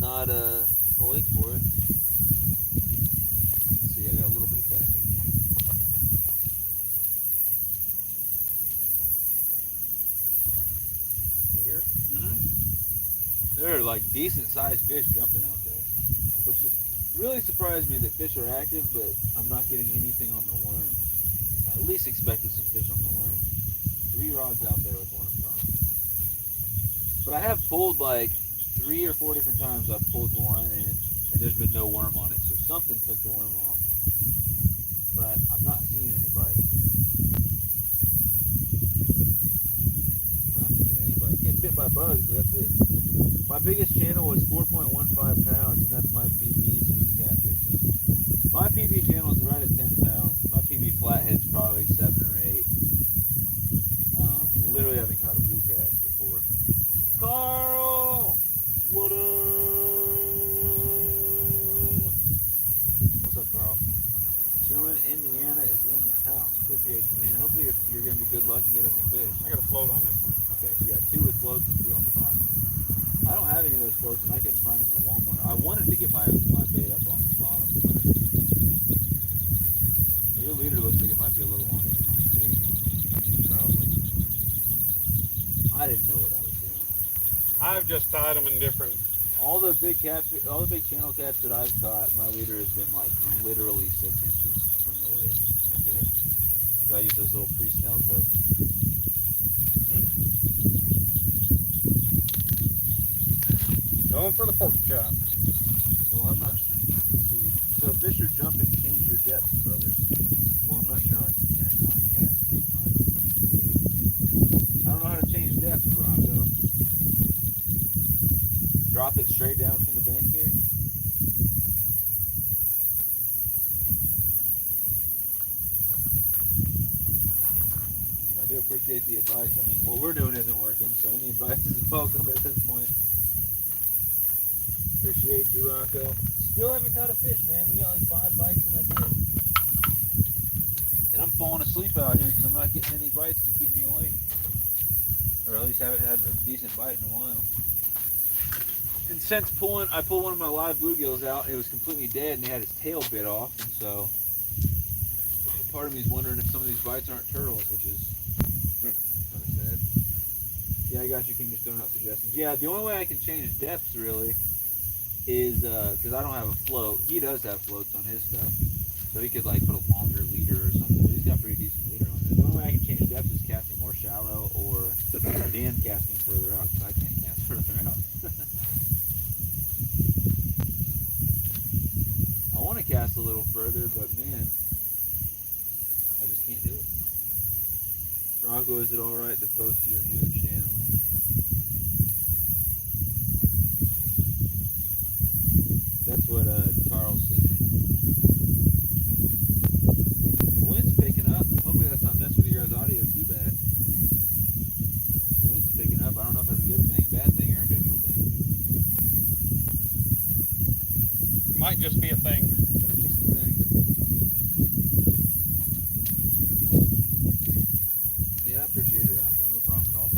not awake for it. Let's see, I got a little bit of caffeine here. You hear it? There are like decent-sized fish jumping out there, which really surprised me that fish are active, but I'm not getting anything on the worm. I at least expected some fish on the worm. 3 rods out there with worms on. But I have pulled like 3 or 4 different times. I've pulled the line in, and there's been no worm on it, so something took the worm off. But I'm not seeing any bites. I'm not seeing any bites. Getting bit by bugs, but that's it. My biggest channel was 4.15 pounds, and that's my PB since catfishing. My PB channel is right at 10 pounds. My PB flathead's probably 7 or 8. Literally haven't caught a blue cat before. Carl! What up? What's up, Carl? Chillin', Indiana is in the house. Appreciate you, man. Hopefully you're going to be good luck and get us a fish. I got a float on this one. Okay, so you got 2 with floats and 2 on the bottom. I don't have any of those floats, and I couldn't find them at Walmart. I wanted to get my bait up off the bottom, but your leader looks like it might be a little longer than mine too. Probably. I didn't know what I was doing. I've just tied them in different. All the big channel cats that I've caught, my leader has been like literally 6 inches from the weight. That's it. So I use those little pre-snelled hooks. Going for the pork chop. Well, I'm not sure. Let's see. So if fish are jumping, change your depth, brothers. Well, I'm not sure on cats. Never mind. I don't know how to change depth, Rocco. Drop it straight down from the bank here. I do appreciate the advice. I mean, what we're doing isn't working, so any advice is welcome at this point. Appreciate you, Rocco. Still haven't caught a fish, man. We got like 5 bites and that's it. And I'm falling asleep out here because I'm not getting any bites to keep me awake. Or at least haven't had a decent bite in a while. And since I pulled one of my live bluegills out, it was completely dead and he had his tail bit off. And so part of me is wondering if some of these bites aren't turtles, which is kind of sad. Yeah, I got you, King, just throwing out suggestions. Yeah, the only way I can change depths really is because I don't have a float. He does have floats on his stuff, so he could like put a longer leader or something. He's got pretty decent leader on his. The only way I can change depths is casting more shallow or Dan casting further out because I can't cast further out. I want to cast a little further, but man, I just can't do it. Bronco, is it alright to post to your new channel? That's what Carl's saying. The wind's picking up. Hopefully that's not messing with your guys' audio too bad. The wind's picking up. I don't know if that's a good thing, bad thing, or a neutral thing. Might just be a thing. It's just a thing. Yeah, I appreciate it, Rocco. No problem at all.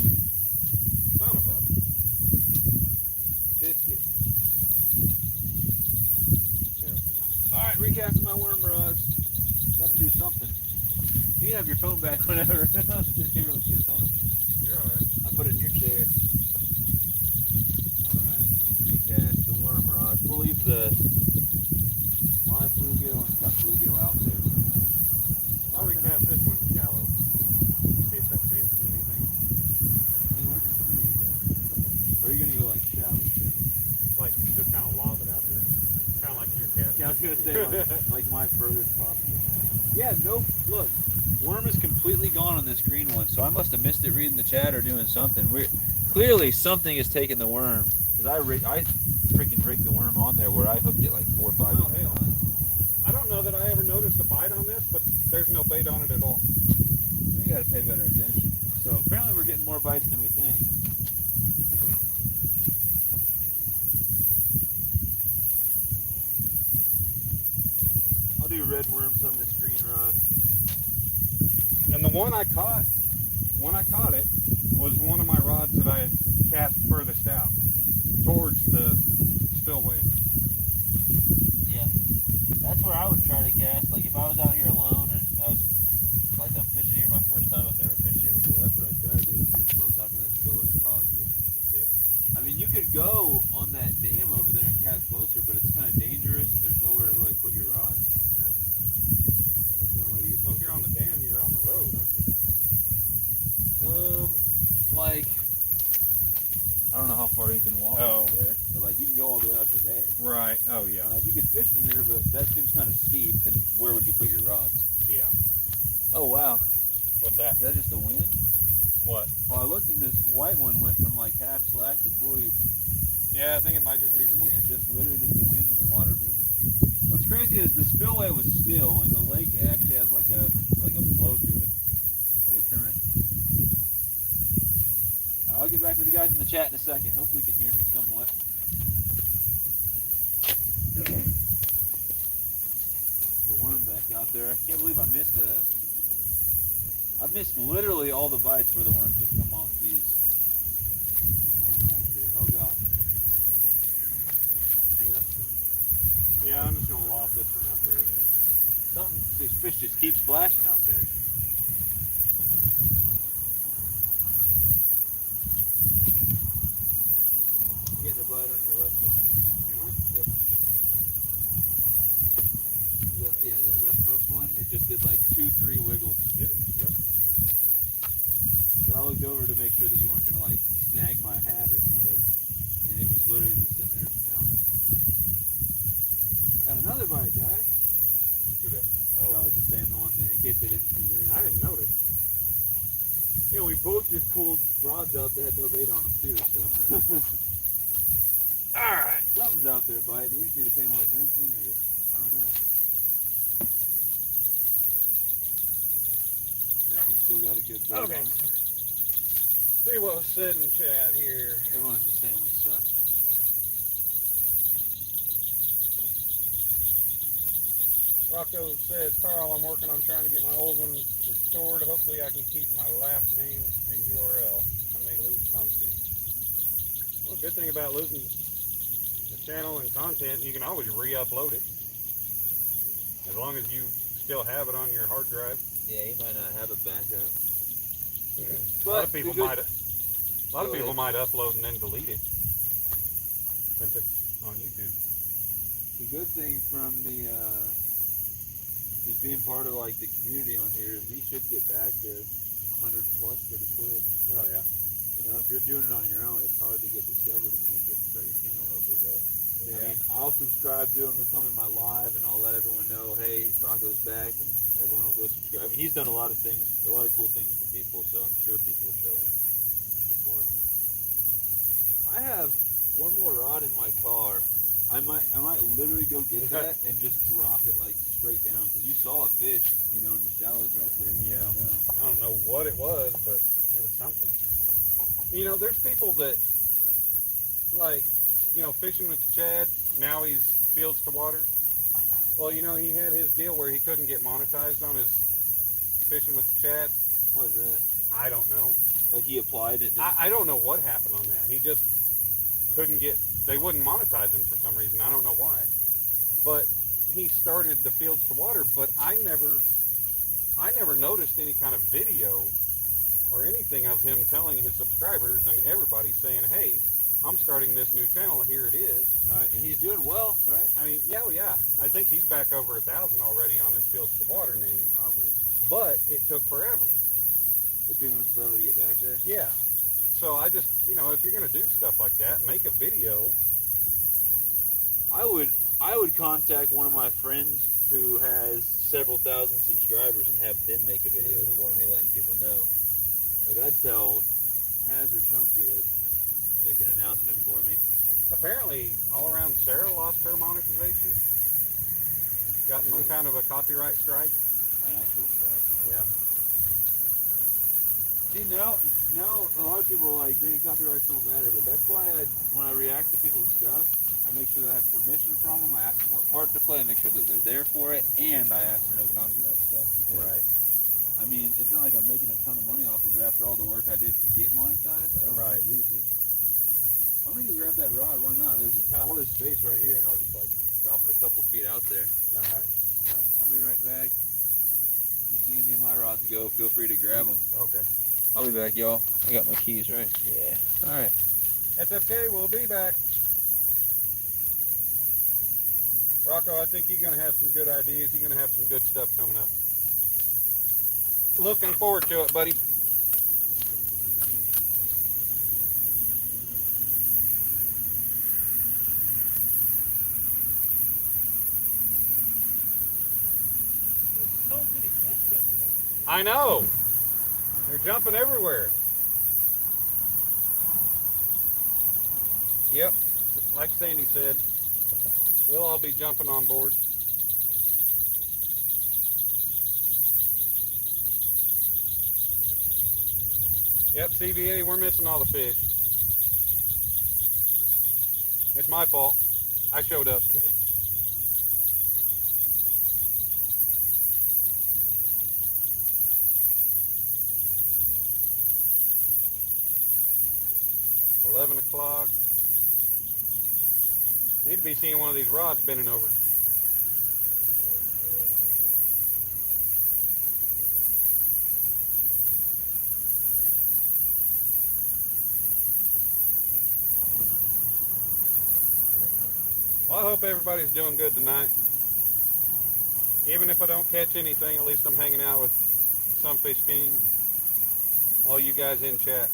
Son of a Biscuit. Alright, recasting my worm rods. Gotta do something. You can have your phone back whenever. I'm sitting here with your phone. You're alright. I put it in your chair. Alright. Recast the worm rods. We'll leave the live bluegill and cut bluegill out there. I'll recast this one shallow. See if that changes anything. Any working for me again. Or are you gonna go like shallow? Like, just kind of lob it out there. Kind of like your cast. Yeah, I was gonna say like my furthest possible. Yeah, no, look, worm is completely gone on this green one, so I must have missed it reading the chat or doing something. Clearly something is taking the worm, because I freaking rigged the worm on there where I hooked it like 4 or 5 Oh, hell. I don't know that I ever noticed a bite on this, but there's no bait on it at all. We gotta pay better attention. So apparently we're getting more bites than we think. I'll do red worms on this green rod. And the one I caught, when I caught it, was one of my rods that I had cast furthest out, towards the spillway. Yeah. That's where I would try to cast. Like if I was out here alone and I was like I'm fishing here my first time, I've never fished here before. That's what I try to do is get as close out to that spillway as possible. Yeah. I mean, you could go on that dam over there and cast closer, but it's kind of dangerous and there's nowhere to really put your rods. You know? That's the only way to get Well, close. if you're on the dam, you're on the road, aren't you? Like, I don't know how far you can walk Oh. up there, but like you can go all the way up to there. Right. Oh, yeah. Like you could fish from here, but that seems kind of steep. And where would you put your rods? Yeah. Oh wow, What's that? is that just the wind? What? Well, I looked and this white one went from like half slack to fully. Yeah, I think it might just be the It's wind. just literally just the wind and the water moving. What's crazy is the spillway was still, and the lake actually has like a flow to it, like a current. All right, I'll get back with you guys in the chat in a second. Hopefully you can hear me somewhat. The worm back out there. I can't believe I missed I've missed literally all the bites where the worms have come off these worm rods here. Oh god. Hang up. Yeah, I'm just going to lob this one out there. These fish just keep splashing out there. You getting a bite on your left one? Am I? Yep. Yeah, that leftmost one, it just did like 2-3 wiggles. Did it? Yep. So I looked over to make sure that you weren't gonna like snag my hat or something. And it was literally just sitting there bouncing. Got another bite, guys. Who that? No, I was just saying the one that, in case they didn't see yours. I didn't notice. Yeah, we both just pulled rods out that had no bait on them too, so. Alright. Something's out there biting. We just need to pay more attention, or I don't know. That one's still got a good bait Okay. on it. See what was said in chat here. Everyone's just saying we suck. Rocco says, Carl, I'm working on trying to get my old one restored. Hopefully I can keep my last name and URL. I may lose content. Well, the good thing about losing the channel and content, you can always re-upload it. As long as you still have it on your hard drive. Yeah, he might not have a backup. A lot of people might upload and then delete it. Since it's on YouTube. The good thing from the just being part of like the community on here is we should get back to 100 plus pretty quick. Oh yeah. You know, if you're doing it on your own, it's hard to get discovered again and get to start your channel over. But Yeah. I mean, I'll subscribe to him. He'll come in my live, and I'll let everyone know, hey, Rocco's back, and everyone will go subscribe. I mean, he's done a lot of things, a lot of cool things for people, so I'm sure people will show him support. I have one more rod in my car. I might literally go get that and just drop it like straight down, because you saw a fish, you know, in the shallows right there. You Yeah. never know. I don't know what it was, but it was something. You know, there's people that, like, you know, fishing with Chad, now he's fields to water. Well, you know, he had his deal where he couldn't get monetized on his fishing with Chad. What is that? I don't know. Like he applied it? I don't know what happened on that. He just couldn't get, they wouldn't monetize him for some reason. I don't know why. But he started the fields to water, but I never noticed any kind of video or anything of him telling his subscribers and everybody saying, hey, I'm starting this new channel, here it is. Right, and he's doing well, right? I mean, yeah, I think he's back over 1,000 already on his fields to water name. Probably. But it took forever. It took him forever to get back there? Yeah. So I just, you know, if you're going to do stuff like that, make a video. I would contact one of my friends who has several thousand subscribers and have them make a video for me, letting people know. Like, I'd tell Haz or Chunky to make an announcement for me. Apparently, all around Sarah lost her monetization. Got some kind of a copyright strike. An actual strike? Yeah. See, now a lot of people are like, dang, copyrights don't matter, but that's why when I react to people's stuff, I make sure that I have permission from them, I ask them what part to play, I make sure that they're there for it, and I ask for no copyright stuff. Because, Right. I mean, it's not like I'm making a ton of money off of it after all the work I did to get monetized. I don't want to lose it. I'm gonna go grab that rod. Why not? There's all this space right here, and I'll just like drop it a couple feet out there. All right. So I'll be right back. If you see any of my rods go, feel free to grab them. Okay. I'll be back, y'all. I got my keys, right? Yeah. All right. SFK, we'll be back. Rocco, I think you're going to have some good ideas. You're going to have some good stuff coming up. Looking forward to it, buddy. I know. They're jumping everywhere. Yep. Like Sandy said, we'll all be jumping on board. Yep, CVA, we're missing all the fish. It's my fault. I showed up. $11 o'clock. Need to be seeing one of these rods bending over. Well, I hope everybody's doing good tonight. Even if I don't catch anything, at least I'm hanging out with some Fish King. All you guys in chat.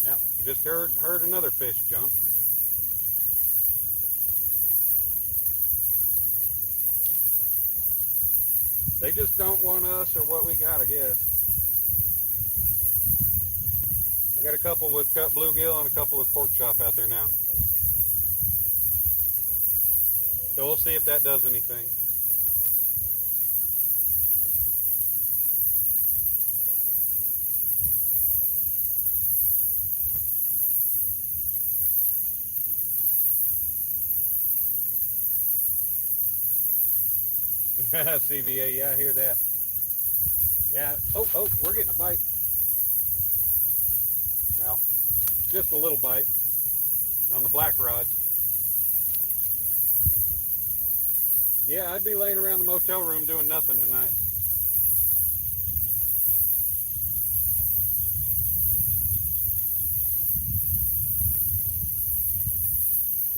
Yeah, just heard another fish jump. They just don't want us or what we got, I guess. I got a couple with cut bluegill and a couple with pork chop out there now. So we'll see if that does anything. CVA, yeah, I hear that. Yeah. Oh, we're getting a bite. Well, just a little bite on the black rod. Yeah, I'd be laying around the motel room doing nothing tonight.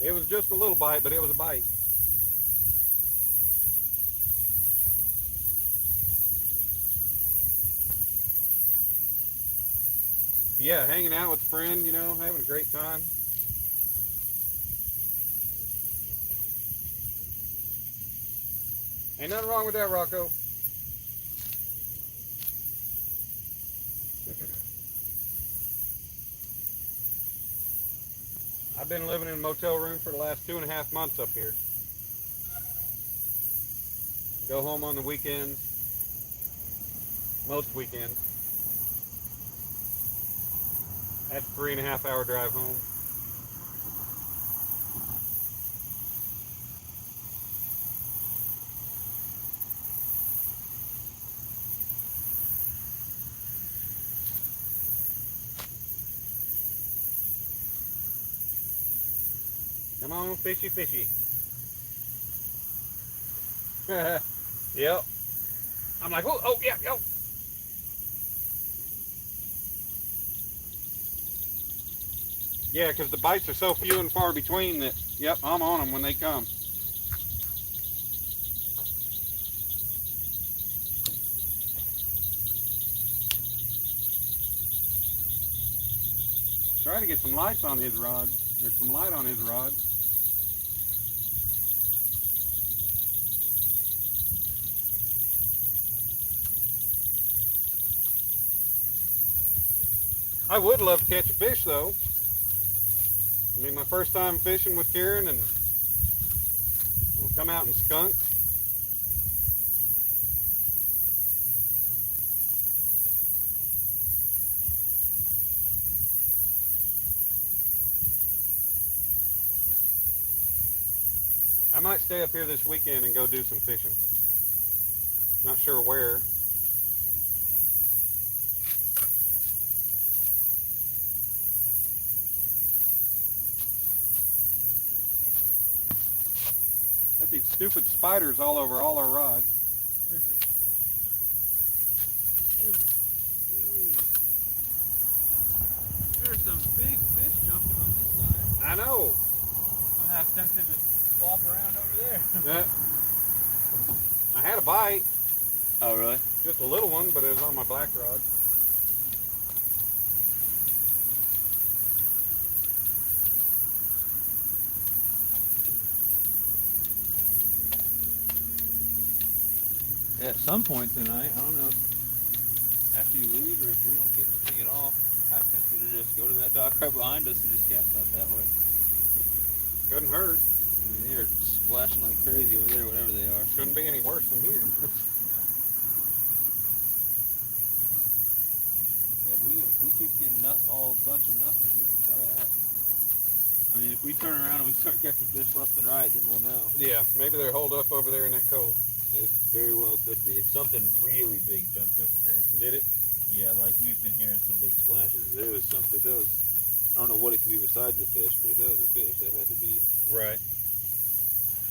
It was just a little bite, but it was a bite. Yeah, hanging out with a friend, you know, having a great time. Ain't nothing wrong with that, Rocco. I've been living in a motel room for the last 2.5 months up here. Go home on the weekends, most weekends. That's a 3.5 hour drive home. Come on, fishy, fishy. Yep. I'm like, oh, yeah, yo. Yeah, because the bites are so few and far between that, yep, I'm on them when they come. Try to get some lights on his rod. There's some light on his rod. I would love to catch a fish, though. I mean, my first time fishing with Karen, and we'll come out and skunk. I might stay up here this weekend and go do some fishing. Not sure where. Got these stupid spiders all over all our rods. There's some big fish jumping on this side. I know. I'm half tempted to flop around over there. That, I had a bite. Oh, really? Just a little one, but it was on my black rod. At some point tonight, I don't know if after you leave or if we don't get anything at all, I'm tempted to just go to that dock right behind us and just cast out that way. Couldn't hurt. I mean, they're splashing like crazy over there, whatever they are. Couldn't be any worse than here. If we keep getting all bunch of nothing, we can try that. I mean, if we turn around and we start catching fish left and right, then we'll know. Yeah, maybe they're holed up over there in that cove. It very well could be. Something really big jumped up there. Did it? Yeah, like we've been hearing some big splashes. There was something. If that was, I don't know what it could be besides a fish, but if that was a fish, that had to be Right.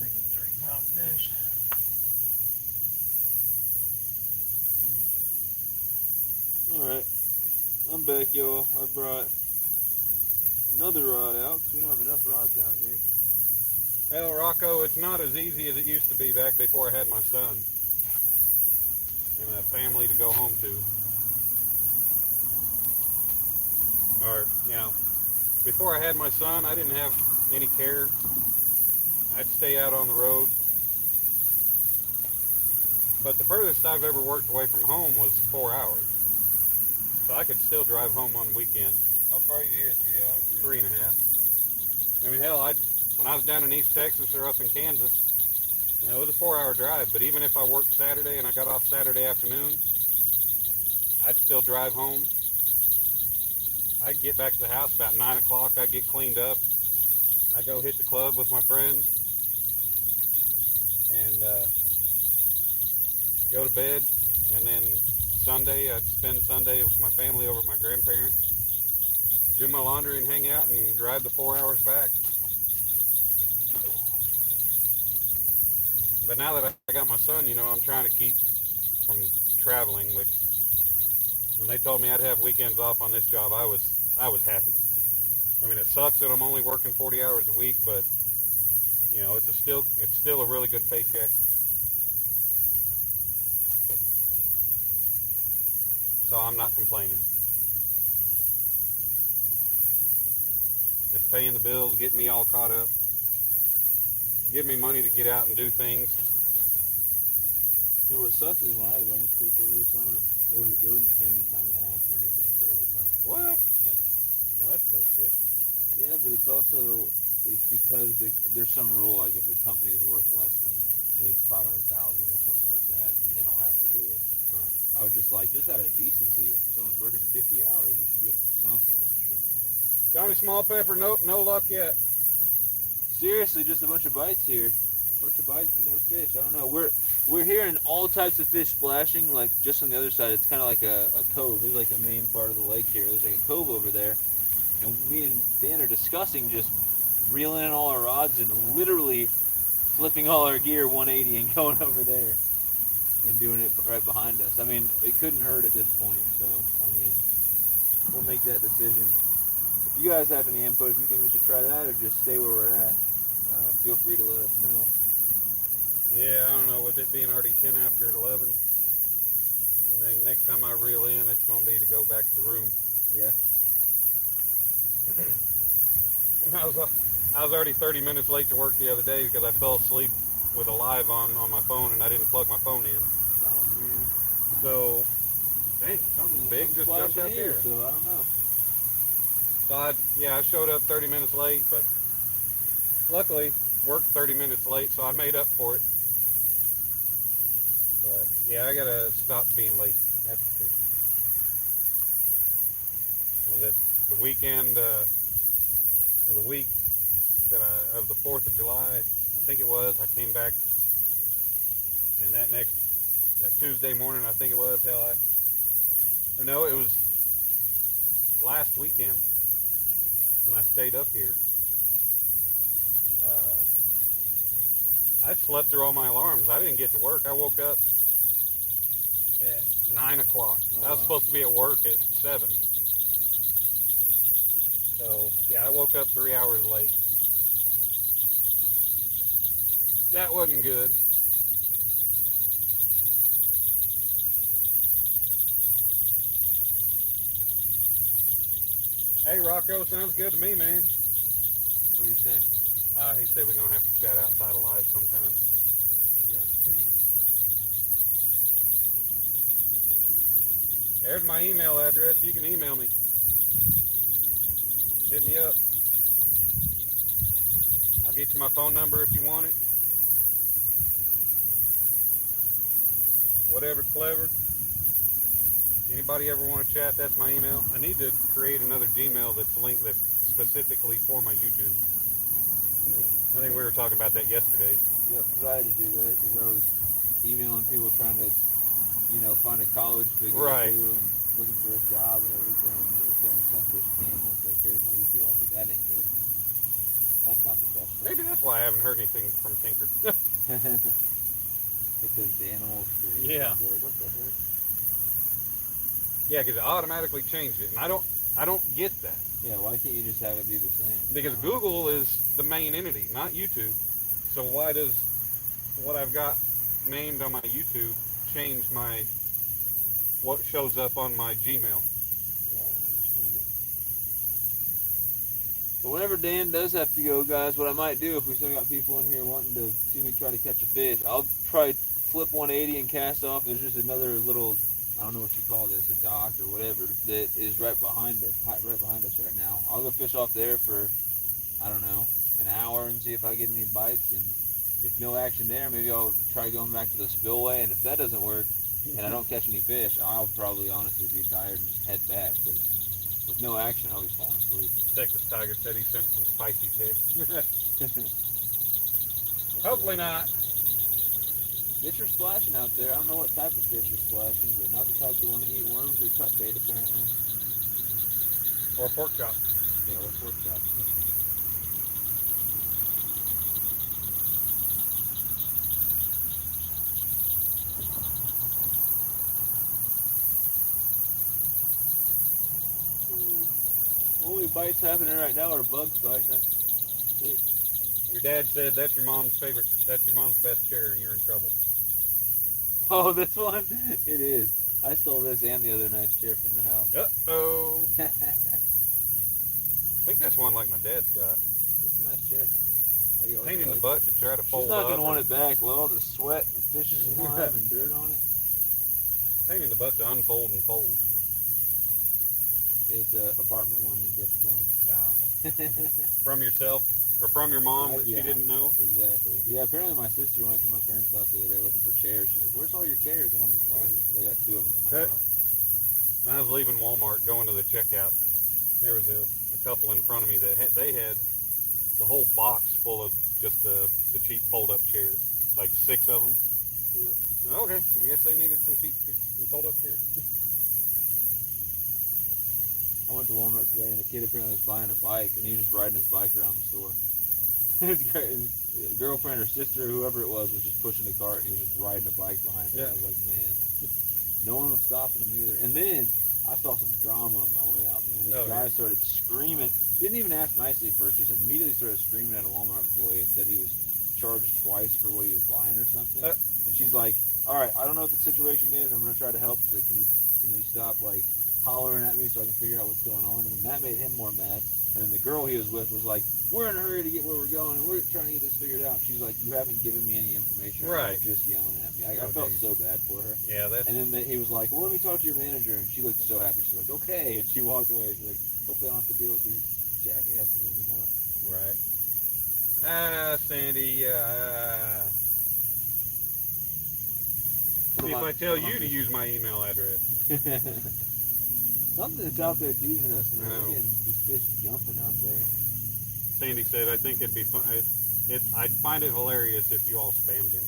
Freaking 3-pound fish. Alright, I'm back, y'all. I brought another rod out because we don't have enough rods out here. Well, Rocco, it's not as easy as it used to be back before I had my son and a family to go home to. Or, you know, before I had my son, I didn't have any care. I'd stay out on the road. But the furthest I've ever worked away from home was 4 hours. So I could still drive home on the weekend. How far are you here? 3 hours? 3.5. I mean, hell, when I was down in East Texas or up in Kansas, it was a 4-hour drive. But even if I worked Saturday and I got off Saturday afternoon, I'd still drive home. I'd get back to the house about 9 o'clock. I'd get cleaned up. I'd go hit the club with my friends and go to bed. And then Sunday, I'd spend Sunday with my family over at my grandparents, do my laundry and hang out and drive the 4 hours back. But now that I got my son, I'm trying to keep from traveling, which when they told me I'd have weekends off on this job, I was happy. I mean, it sucks that I'm only working 40 hours a week, but it's still a really good paycheck. So I'm not complaining. It's paying the bills, getting me all caught up, giving me money to get out and do things. Dude, what sucks is when I landscaped over the summer, they wouldn't pay me time and a half or anything for overtime. What? Yeah. Well, that's bullshit. Yeah, but it's because there's some rule, like if the company's worth less than 500,000 or something like that, and they don't have to do it. I was just like, just out of decency, if someone's working 50 hours, you should give them something extra. Johnny Small Pepper, nope, no luck yet. Seriously, just a bunch of bites here. Bunch of bites and no fish. I don't know. We're hearing all types of fish splashing, like just on the other side. It's kind of like a cove. It's like the main part of the lake here. There's like a cove over there. And me and Dan are discussing just reeling in all our rods and literally flipping all our gear 180 and going over there and doing it right behind us. I mean, it couldn't hurt at this point, so, I mean, we'll make that decision. If you guys have any input, if you think we should try that or just stay where we're at, feel free to let us know. Yeah, I don't know, with it being already 10 after 11, I think next time I reel in, it's going to be to go back to the room. Yeah. I was already 30 minutes late to work the other day because I fell asleep with a live on my phone and I didn't plug my phone in. Oh, man. So, dang, something big just jumped out there. So, I don't know. So, I showed up 30 minutes late, but luckily worked 30 minutes late, so I made up for it. But, yeah, I got to stop being late. That's the thing. The weekend, of the week of the 4th of July, I think it was, I came back, and that Tuesday morning, I think it was, it was last weekend when I stayed up here. I slept through all my alarms. I didn't get to work. I woke up at 9 o'clock. I was supposed to be at work at 7. So, yeah, I woke up 3 hours late. That wasn't good. Hey, Rocco, sounds good to me, man. What do you say? He said we're going to have to chat outside of live sometime. Okay. There's my email address. You can email me. Hit me up. I'll get you my phone number if you want it. Whatever's clever. Anybody ever want to chat, that's my email. I need to create another Gmail that's linked that's specifically for my YouTube. I think we were talking about that yesterday. Yep, because I had to do that because I was emailing people trying to, find a college to go to and looking for a job and everything. And it was saying Sunfish King once I created my YouTube. I was like, that ain't good. That's not professional. Maybe that's why I haven't heard anything from Tinker. It says Danimal Street. Yeah. Like, what the heck? Yeah, because it automatically changed it, and I don't get that. Yeah, why can't you just have it be the same? Because Google is the main entity, not YouTube. So why does what I've got named on my YouTube change what shows up on my Gmail? Yeah, I don't understand it. But whenever Dan does have to go, guys, what I might do if we still got people in here wanting to see me try to catch a fish, I'll probably flip 180 and cast off. There's just another little I don't know what you call this, a dock or whatever, that is right behind us right now. I'll go fish off there for, I don't know, an hour and see if I get any bites. And if no action there, maybe I'll try going back to the spillway. And if that doesn't work and I don't catch any fish, I'll probably honestly be tired and head back. Cause with no action, I'll be falling asleep. Texas Tiger said he sent some spicy pics. Hopefully not. Fish are splashing out there. I don't know what type of fish are splashing, but not the type that want to eat worms or cut bait, apparently. Or pork chop. Yeah, or pork chop. Only bites happening right now are bugs biting us. Your dad said that's your mom's favorite. That's your mom's best chair, and you're in trouble. Oh, this one? It is. I stole this and the other nice chair from the house. Uh-oh. I think that's one like my dad's got. That's a nice chair. Pain in the butt to try to fold She's not up. going to want it back. Well, the sweat and fish slime and dirt on it. Pain in the butt to unfold and fold. It's an apartment one you get one. Nah. From yourself or from your mom that Yeah. she didn't know. Exactly. Yeah, apparently my sister went to my parents' house the other day looking for chairs. She's like, "Where's all your chairs?" And I'm just laughing. They got 2 of them in my car. When I was leaving Walmart going to the checkout, there was a couple in front of me that they had the whole box full of just the cheap fold-up chairs, like 6 of them. Yeah. Okay, I guess they needed some cheap some fold-up chairs. I went to Walmart today and a kid apparently was buying a bike and he was just riding his bike around the store. His girlfriend or sister or whoever it was just pushing the cart and he was just riding a bike behind it. Yeah. I was like, man, no one was stopping him either. And then I saw some drama on my way out, man. This guy started screaming. Didn't even ask nicely first, just immediately started screaming at a Walmart employee and said he was charged twice for what he was buying or something. And she's like, all right, I don't know what the situation is. I'm going to try to help. She's like, can you stop, like, hollering at me so I can figure out what's going on? And then that made him more mad. And then the girl he was with was like, we're in a hurry to get where we're going, and we're trying to get this figured out. And she's like, you haven't given me any information. Right. You're just yelling at me. I felt so bad for her. Yeah, that's... And then he was like, well, let me talk to your manager. And she looked so happy. She's like, okay. And she walked away. She's like, hopefully I don't have to deal with these jackasses anymore. Right. Sandy, see if I tell you to use my email address. Something that's out there teasing us, man. I know. We're getting these fish jumping out there. Sandy said, I think it'd be fun. I'd find it hilarious if you all spammed him.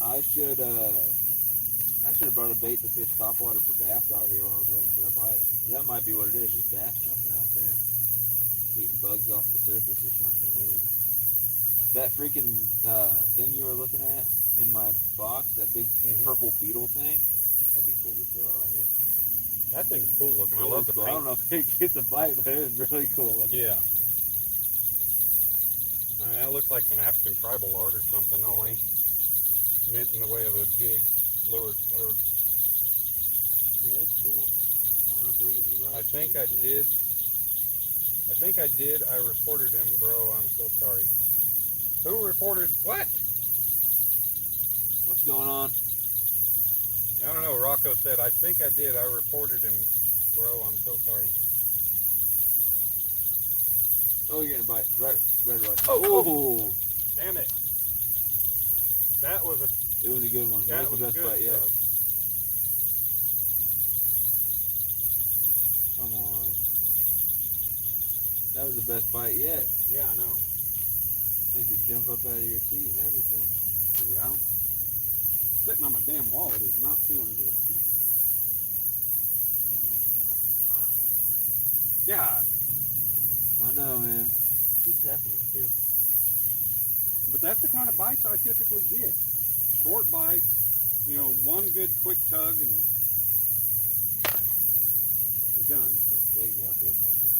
I should have brought a bait to fish topwater for bass out here while I was waiting for a bite. That might be what it is, just bass jumping out there. Eating bugs off the surface or something. That freaking thing you were looking at in my box, that big purple beetle thing, that'd be cool to throw out here. That thing's cool looking. I It love is the cool. paint. I don't know if it gets a bite, but it is really cool looking. Yeah. I mean, that looks like some African tribal art or something. Only meant in the way of a jig, lure, whatever. Yeah, it's cool. I don't know if it'll get you right. I think I did. I reported him, bro. I'm so sorry. Who reported what? What's going on? I don't know. Rocco said, I think I did. I reported him, bro. I'm so sorry. Oh, you're gonna bite. Right, red rod. Oh. Damn it. That was a... It was a good one. That was the best good, bite yet. Doug. Come on. That was the best bite yet. Yeah, I know. Made you jump up out of your seat and everything. Yeah. Sitting on my damn wallet is not feeling good. God. I know, man. Keeps happening too. But that's the kind of bites I typically get. Short bites, you know, one good quick tug and you're done. Those things out there jumping.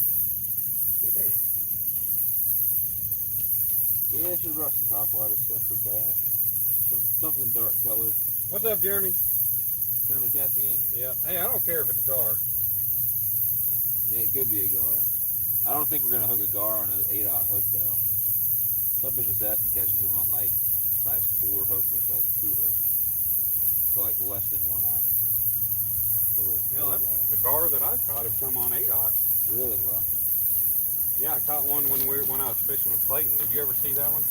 Yeah, I should have brought some topwater stuff for bass. Something dark colored. What's up, Jeremy? Tournament cats again? Yeah. Hey, I don't care if it's a gar. Yeah, it could be a gar. I don't think we're gonna hook a gar on an 8/0 hook though. Some fish assassin catches them on like size 4 hooks or size 2 hooks. So like less than 1/0. Hell, the gar that I've caught have come on 8-aught. Really? Well, Yeah, I caught one when I was fishing with Clayton. Did you ever see that one? I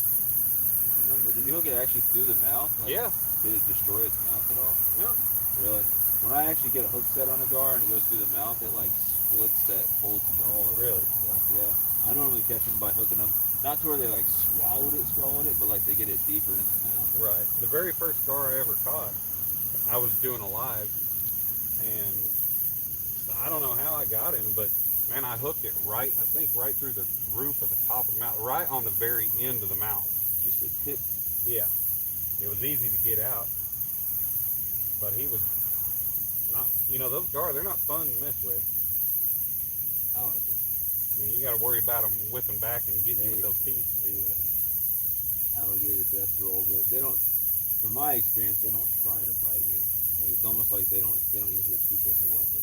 don't remember. Did you hook it actually through the mouth? Like, Yeah. Did it destroy its mouth at all? No. Really? When I actually get a hook set on a gar and it goes through the mouth, it like splits that whole jaw. Really? Stuff. Yeah. I normally catch them by hooking them, not to where they like swallowed it, but like they get it deeper in the mouth. Right. The very first gar I ever caught, I was doing a live, and I don't know how I got him, but man, I hooked it right through the roof of the top of the mouth, right on the very end of the mouth. Just a tip. Yeah. It was easy to get out, but he was not, those gar, they're not fun to mess with. I like them. You got to worry about them whipping back and getting you with those teeth. Alligator death roll, but they don't. From my experience, they don't try to bite you. Like it's almost like they don't use their teeth as a weapon.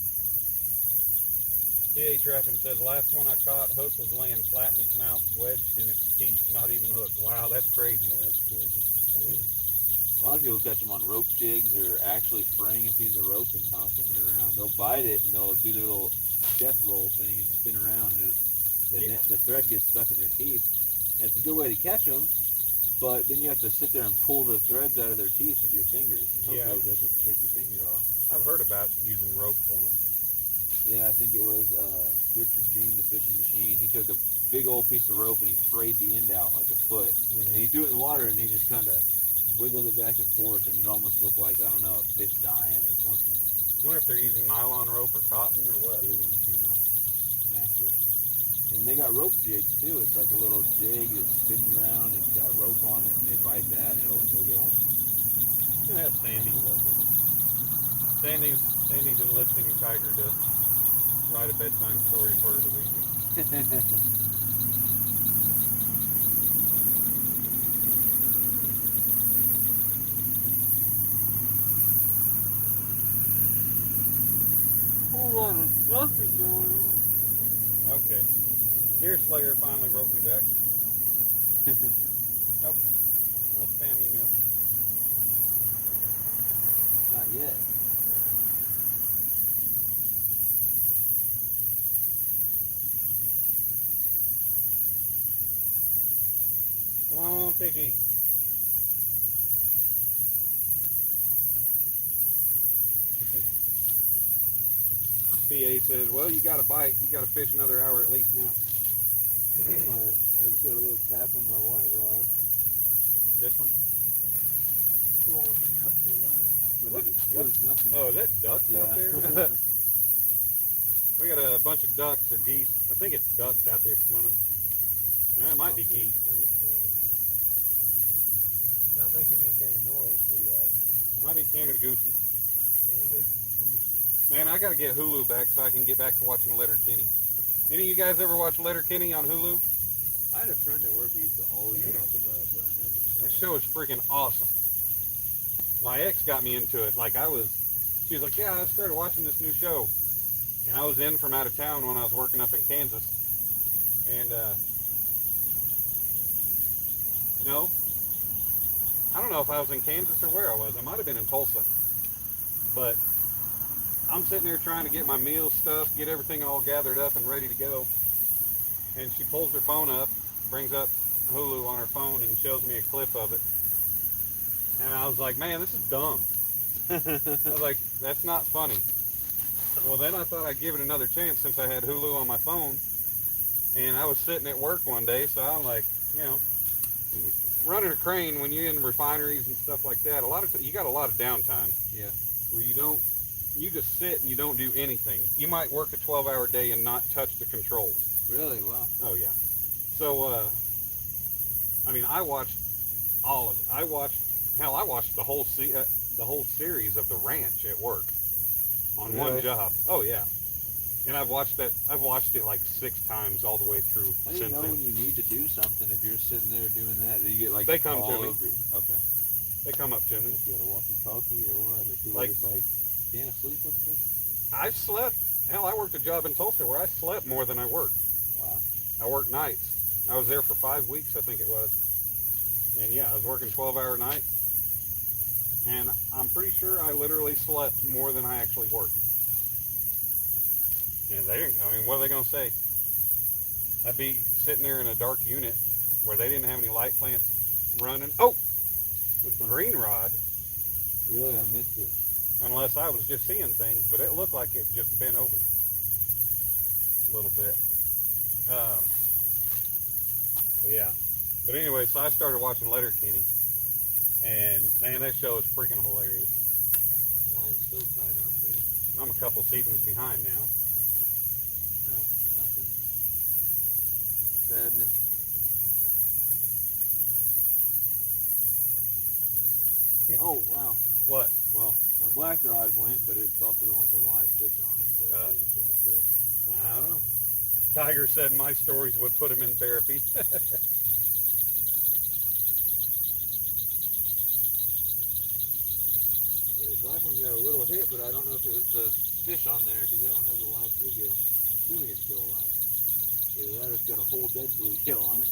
CA Trapping says, last one I caught, hook was laying flat in its mouth, wedged in its teeth, not even hooked. Wow, that's crazy. Yeah, that's crazy. A lot of people catch them on rope jigs or actually fraying a piece of rope and tossing it around. They'll bite it and they'll do their little death roll thing and spin around, and the thread gets stuck in their teeth. And it's a good way to catch them, but then you have to sit there and pull the threads out of their teeth with your fingers, and hopefully it doesn't take your finger off. I've heard about using rope for them. Yeah, I think it was Richard Jean, the fishing machine. He took a big old piece of rope and he frayed the end out like a foot, and he threw it in the water and he just kind of wiggled it back and forth, and it almost looked like, I don't know, a fish dying or something. I wonder if they're using nylon rope or cotton or what. Big one came out, smacked it. And they got rope jigs too. It's like a little jig that spins around. It's got rope on it, and they bite that, and it'll get all. Yeah, that's Sandy. Sandy's enlisting Tiger to write a bedtime story for her to read. Whole lot of nothing going on. Okay. Deer Slayer finally wrote me back. Nope. No spam email. Not yet. Oh, Vicky. PA says, well, you got a bite. You got to fish another hour at least now. I just got a little tap on my white rod. This one? Oh, cut bait on it. Look, It was nothing. Oh, is that ducks out there? We got a bunch of ducks or geese. I think it's ducks out there swimming. Yeah, it might be geese. I think it's Canada geese. Not making any dang noise, but yeah. Might be Canada gooses. Canada geese. Man, I got to get Hulu back so I can get back to watching Letterkenny. Any of you guys ever watch Letterkenny on Hulu? I had a friend at work who used to always talk about it, but I never saw That it. show is freaking awesome. My ex got me into it. She was like, yeah, I started watching this new show. And I was in from out of town when I was working up in Kansas. And, no. I don't know if I was in Kansas or where I was. I might have been in Tulsa. But I'm sitting there trying to get my meal stuff, get everything all gathered up and ready to go. And she pulls her phone up, brings up Hulu on her phone and shows me a clip of it. And I was like, man, this is dumb. I was like, that's not funny. Well, then I thought I'd give it another chance since I had Hulu on my phone. And I was sitting at work one day, so I'm like, running a crane when you're in refineries and stuff like that, you got a lot of downtime. Yeah. Where you just sit and you don't do anything. You might work a 12-hour day and not touch the controls. Really? Wow. Oh, yeah. So, I watched all of it. I watched the whole series of The Ranch at work on one job. Oh, yeah. And I've watched it like 6 times all the way through. How do you since know then. when you need to do something if you're sitting there doing that? Do you get like They a come call to me. over you? Okay. They come up to me. If you got a walkie-talkie or what? Or people Like- just like, can't I sleep up there? I've slept. Hell, I worked a job in Tulsa where I slept more than I worked. Wow. I worked nights. I was there for 5 weeks, I think it was. And yeah, I was working 12-hour nights. And I'm pretty sure I literally slept more than I actually worked. Yeah, they didn't. I mean, what are they gonna say? I'd be sitting there in a dark unit where they didn't have any light plants running. Oh, Which one? green rod. Really, I missed it. Unless I was just seeing things, but it looked like it just bent over a little bit. But yeah. But anyway, so I started watching Letterkenny, and man, that show is freaking hilarious. Line's so tight out there. I'm a couple seasons behind now. No, nothing. Sadness. Oh, wow. What? Well, my black rod went, but it's also the one with the live fish on it, so it's in the fish. I don't know. Tiger said my stories would put him in therapy. Yeah, the black one got a little hit, but I don't know if it was the fish on there, because that one has a live bluegill. I'm assuming it's still alive. Either that or it's got a whole dead bluegill on it.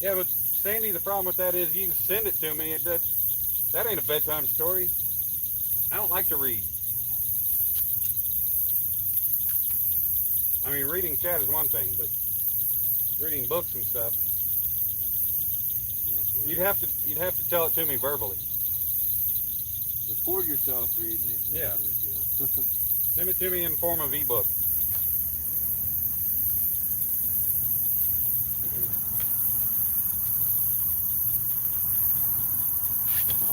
Yeah, but Sandy, the problem with that is you can send it to me. That ain't a bedtime story. I don't like to read. I mean, reading chat is one thing, but reading books and stuff, you'd have to tell it to me verbally. Record yourself reading it. Yeah. You know. Send it to me in the form of ebook.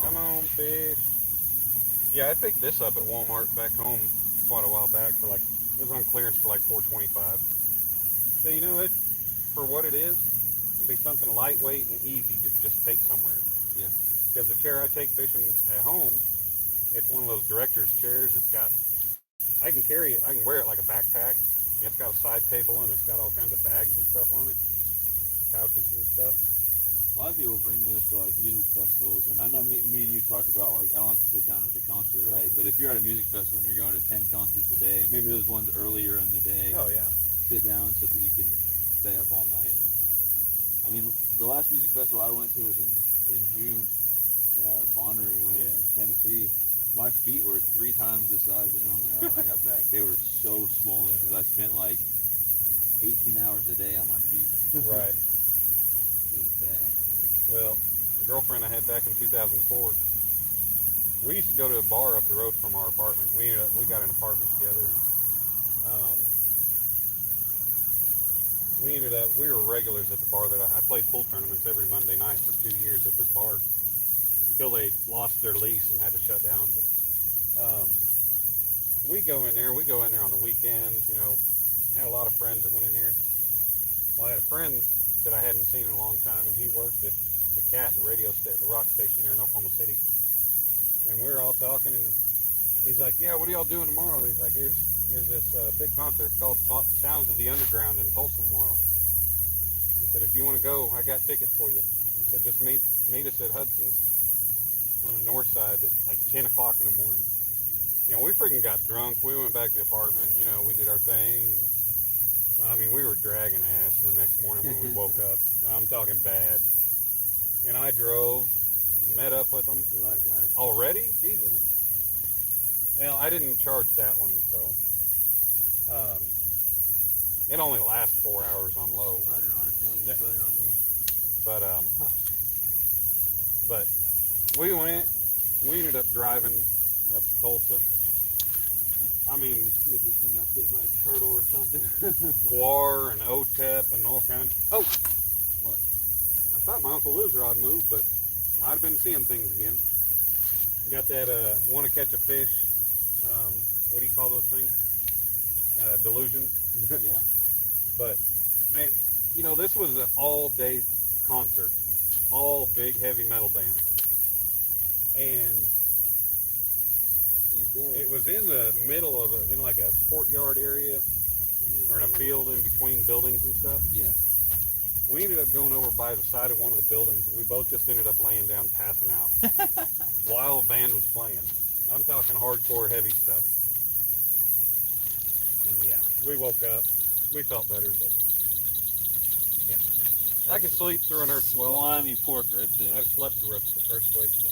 Come on, fish. Yeah, I picked this up at Walmart back home quite a while back for like, it was on clearance for like $4.25. So you know, for what it is, it'd be something lightweight and easy to just take somewhere. Yeah. Because the chair I take fishing at home, it's one of those director's chairs. I can carry it, I can wear it like a backpack. And it's got a side table and it's got all kinds of bags and stuff on it, pouches and stuff. A lot of people bring this to like music festivals, and I know me and you talked about like I don't like to sit down at the concert, right? But if you're at a music festival and you're going to 10 concerts a day, maybe those ones earlier in the day, Oh yeah. sit down so that you can stay up all night. I mean, the last music festival I went to was in June, Bonnery in Tennessee. My feet were 3 times the size they normally are when I got back. They were so swollen because I spent like 18 hours a day on my feet. Right. It was bad. Well, the girlfriend I had back in 2004, we used to go to a bar up the road from our apartment. We got an apartment together. And, we were regulars at the bar that I played pool tournaments every Monday night for 2 years at this bar until they lost their lease and had to shut down. But we go in there on the weekends. You know, I had a lot of friends that went in there. Well, I had a friend that I hadn't seen in a long time, and he worked at the Cat, the rock station there in Oklahoma City. And we were all talking, and he's like, "Yeah, what are y'all doing tomorrow?" He's like, "There's this big concert called Sounds of the Underground in Tulsa tomorrow." He said, "If you want to go, I got tickets for you." He said, "Just meet us at Hudson's on the north side at like 10 o'clock in the morning." You know, we freaking got drunk. We went back to the apartment. You know, we did our thing, and I mean, we were dragging ass the next morning when we woke up. I'm talking bad. And I drove, met up with them. You like that? Already? Jesus. Well, I didn't charge that one, so it only lasts 4 hours on low. Butter on it. No, there's butter on me. But we ended up driving up to Tulsa. I mean, See if this thing got bit by a turtle or something. guar and OTEP and all kinds. Oh, What? I thought my Uncle Lou's rod moved, but might have been seeing things again. Got that want to catch a fish. What do you call those things? Delusions. Yeah. But man, you know, this was an all-day concert, all big heavy metal bands, and He's dead. it was in the middle of in like a courtyard area or in a field in between buildings and stuff. Yeah. We ended up going over by the side of one of the buildings, and we both just ended up laying down, passing out while the band was playing. I'm talking hardcore, heavy stuff. And yeah, we woke up. We felt better, but yeah. I could sleep through an earthquake. Slimy pork right there. I've slept through earthquakes. So.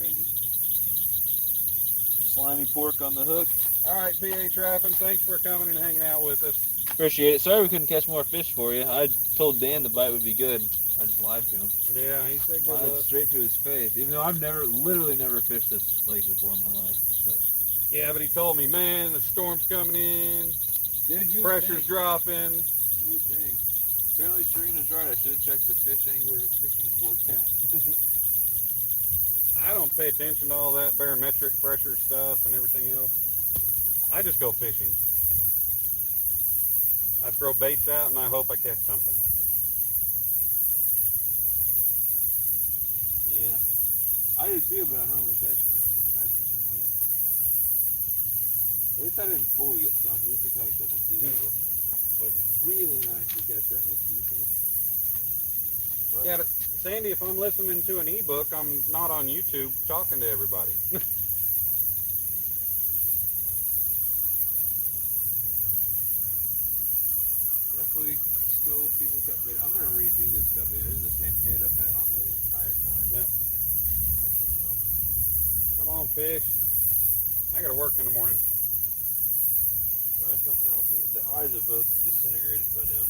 Crazy. Slimy pork on the hook. All right, PA Trapping, thanks for coming and hanging out with us. Appreciate it. Sorry we couldn't catch more fish for you. I told Dan the bite would be good. I just lied to him. Yeah, he said good Lied luck. straight to his face. Even though I've literally never fished this lake before in my life. But Yeah, but he told me, man, the storm's coming in, dude, you pressure's dropping. You would think. Apparently Serena's right. I should have checked the fish angler fishing forecast. I don't pay attention to all that barometric pressure stuff and everything else. I just go fishing. I throw baits out and I hope I catch something. Yeah. I do too, but I normally catch something. Tonight's the same way. At least I didn't fully get skunked. At least I caught a couple flues. Would have been really nice to catch that mystery fish. But Yeah, but Sandy, if I'm listening to an ebook, I'm not on YouTube talking to everybody. definitely still a piece of cut bait. I'm gonna redo this cut bait. This is the same head I've had on there the entire time. Yeah. Try something else. Come on, fish. I gotta work in the morning. Try something else. The eyes have both disintegrated by now.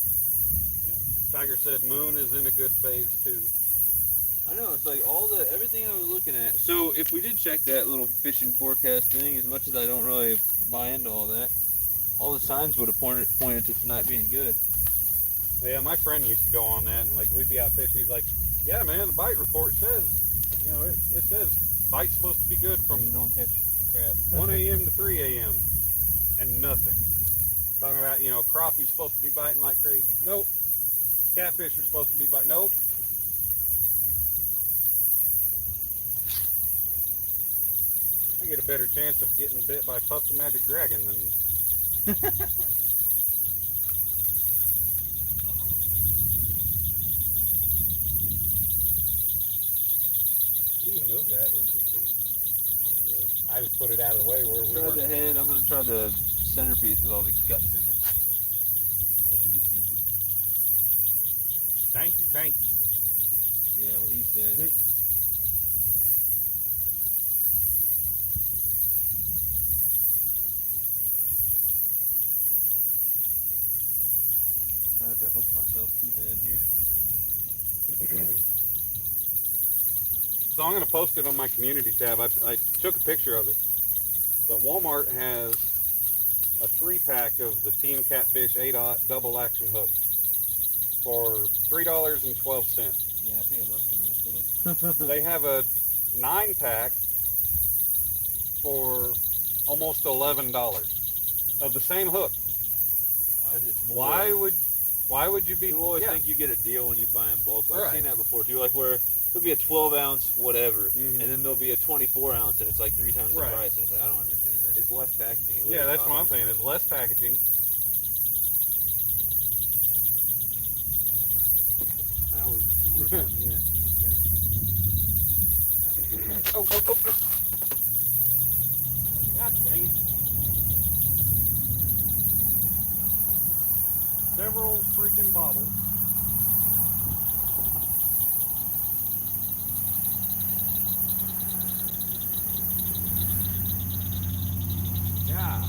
Tiger said moon is in a good phase too. I know, it's like everything I was looking at. So if we did check that little fishing forecast thing, as much as I don't really buy into all that, all the signs would have pointed to tonight being good. Yeah, my friend used to go on that and like we'd be out fishing. He's like, yeah, man, the bite report says, you know, it says bite's supposed to be good from You don't catch crap. 1 a.m. to 3 a.m. and nothing. Talking about, you know, crappies supposed to be biting like crazy. Nope. Catfish are supposed to be biting. Nope. I get a better chance of getting bit by Puff the Magic Dragon than. You can move that where you can see. I just put it out of the way where we Try were. the head. I'm gonna try the centerpiece with all the guts in it. That could be stinky. Stanky tank. Yeah, what he said. Trying to hook myself too bad here. So I'm going to post it on my community tab. I took a picture of it. But Walmart has a 3-pack of the Team Catfish 8-aught double action hooks for $3.12. Yeah, I think I left some of those today. They have a 9-pack for almost $11 of the same hook. Why is it more? Why would you be? People always yeah. think you get a deal when you buy in bulk. I've Right. seen that before too. Like where there'll be a 12-ounce whatever, Mhm. and then there'll be a 24-ounce, and it's like 3 times the Right. price. And it's like I don't understand that. It's less packaging. It Yeah, literally that's what I'm costs saying. Is less packaging. That was the worst one yet. Okay. Oh. God dang it. Several freaking bottles. Yeah.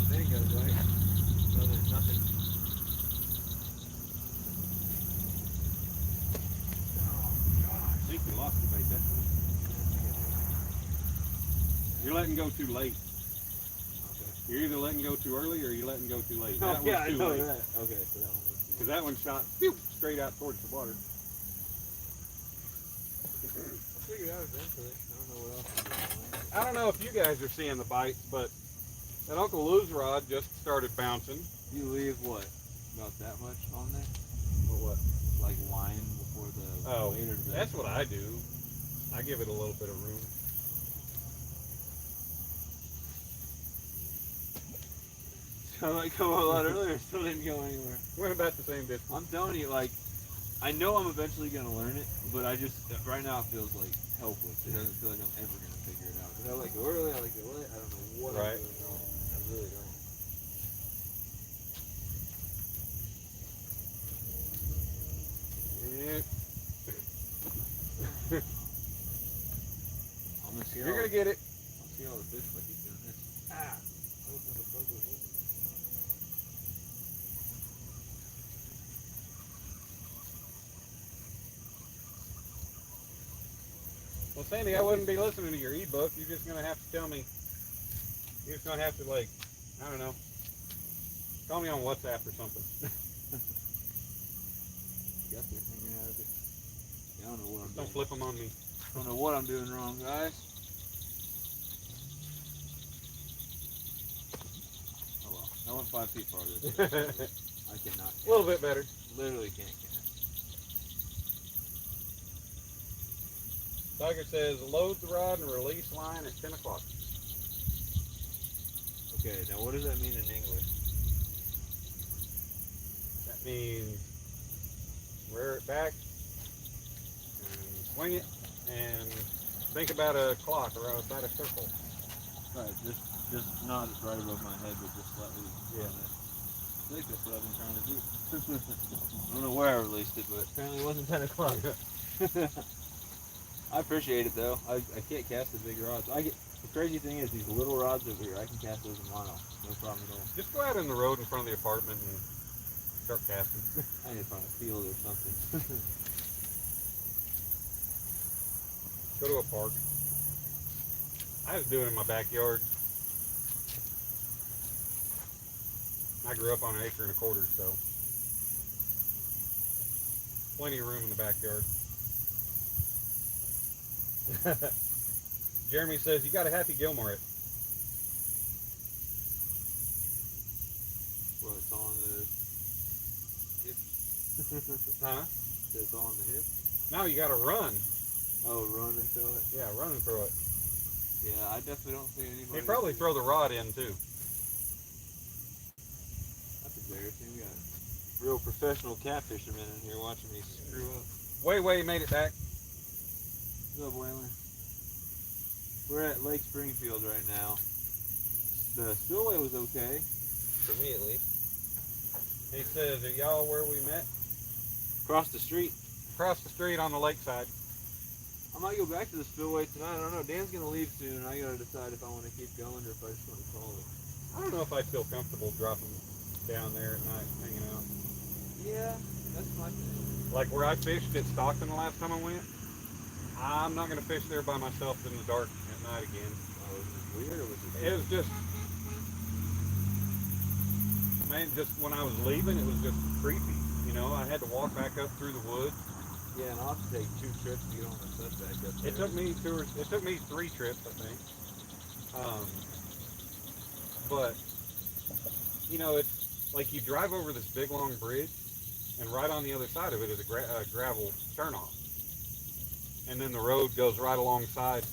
There you go, right? No, there's nothing. I think we lost the bait that time. You're letting go too late. Okay. You're either letting go too early or you're letting go too late. Oh, That yeah, one's I too know late. that. Okay, so that one was too Because that one shot phew, straight out towards the water. I'll figure it out eventually. I don't know what else I'm doing. I don't know if you guys are seeing the bites, but that Uncle Lou's rod just started bouncing. You leave what? About that much on there? Or what? Like line before the Oh, weight or the that's what I do. I give it a little bit of room. So like come a lot earlier, still didn't go anywhere. We're about the same distance. I'm telling you, like, I know I'm eventually gonna learn it, but I just right now it feels like helpless. It doesn't feel like I'm ever gonna figure it out. Cause I like go early, I like go late. I don't know what Right. I'm doing wrong. I really don't. Yeah. I'm gonna see. You're gonna get it. fish if I keep doing this. Ah. Open the bugger hole. Well, Sandy, I wouldn't be listening to your ebook. You're just gonna have to tell me. You're just gonna have to, like, I don't know, call me on WhatsApp or something. Got there hanging out of it. Yeah, I don't know what I'm Don't doing. flip them on me. I don't know what I'm doing wrong, guys. Oh well, I went 5 feet farther. I cannot. A little bit better. Literally can't cast. Tiger says, load the rod and release line at 10 o'clock. Okay, now what does that mean in English? That means rear it back and swing it and think about a clock or outside a circle. Right, just not right above my head, but just slightly. Yeah. I think that's what I've been trying to do. I don't know where I released it, but Apparently it wasn't 10 o'clock. I appreciate it though. I can't cast the big rods. The crazy thing is these little rods over here, I can cast those a mile. No problem at all. Just go out in the road in front of the apartment and start casting. I need to find a field or something. Go to a park. I was doing it in my backyard. I grew up on 1.25 acres, so plenty of room in the backyard. Jeremy says, you got a Happy Gilmore it. Well, it's all on the hip. Huh? It's all on the hip. Now you got to run. Oh, run and throw it. Yeah, run and throw it. Yeah, I definitely don't see anybody. He'd probably throw the rod in too. That's embarrassing. We got real professional catfishermen in here watching me screw up. Way made it back. What's up, Whaler? We're at Lake Springfield right now. The spillway was okay. For me at least. He says, are y'all where we met? Across the street. Across the street on the lakeside. I might go back to the spillway tonight. I don't know. Dan's gonna leave soon, and I gotta decide if I want to keep going or if I just want to call it. I don't know if I feel comfortable dropping down there at night, hanging out. Yeah, that's my thing. Like where I fished at Stockton the last time I went, I'm not going to fish there by myself in the dark at night again. Oh, was it weird or was it? It was just, man, just when I was leaving, it was just creepy. You know, I had to walk back up through the woods. Yeah, and I'll have to take 2 trips to get on the set back up there. It took me 3 trips, I think. But you know, it's like you drive over this big long bridge, and right on the other side of it is a gravel turnoff, and then the road goes right alongside.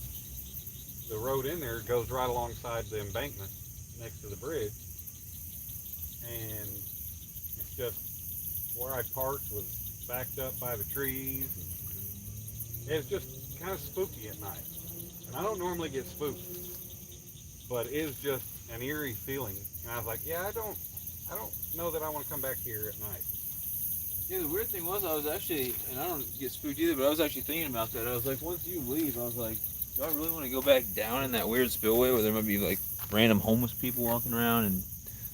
The road in there goes right alongside the embankment next to the bridge, and it's just where I parked was backed up by the trees. And it's just kind of spooky at night, and I don't normally get spooked, but it is just an eerie feeling. And I was like, yeah, I don't know that I want to come back here at night. Yeah, the weird thing was I was actually, and I don't get spooked either, but I was actually thinking about that. I was like, once you leave, I was like, do I really want to go back down in that weird spillway where there might be like random homeless people walking around and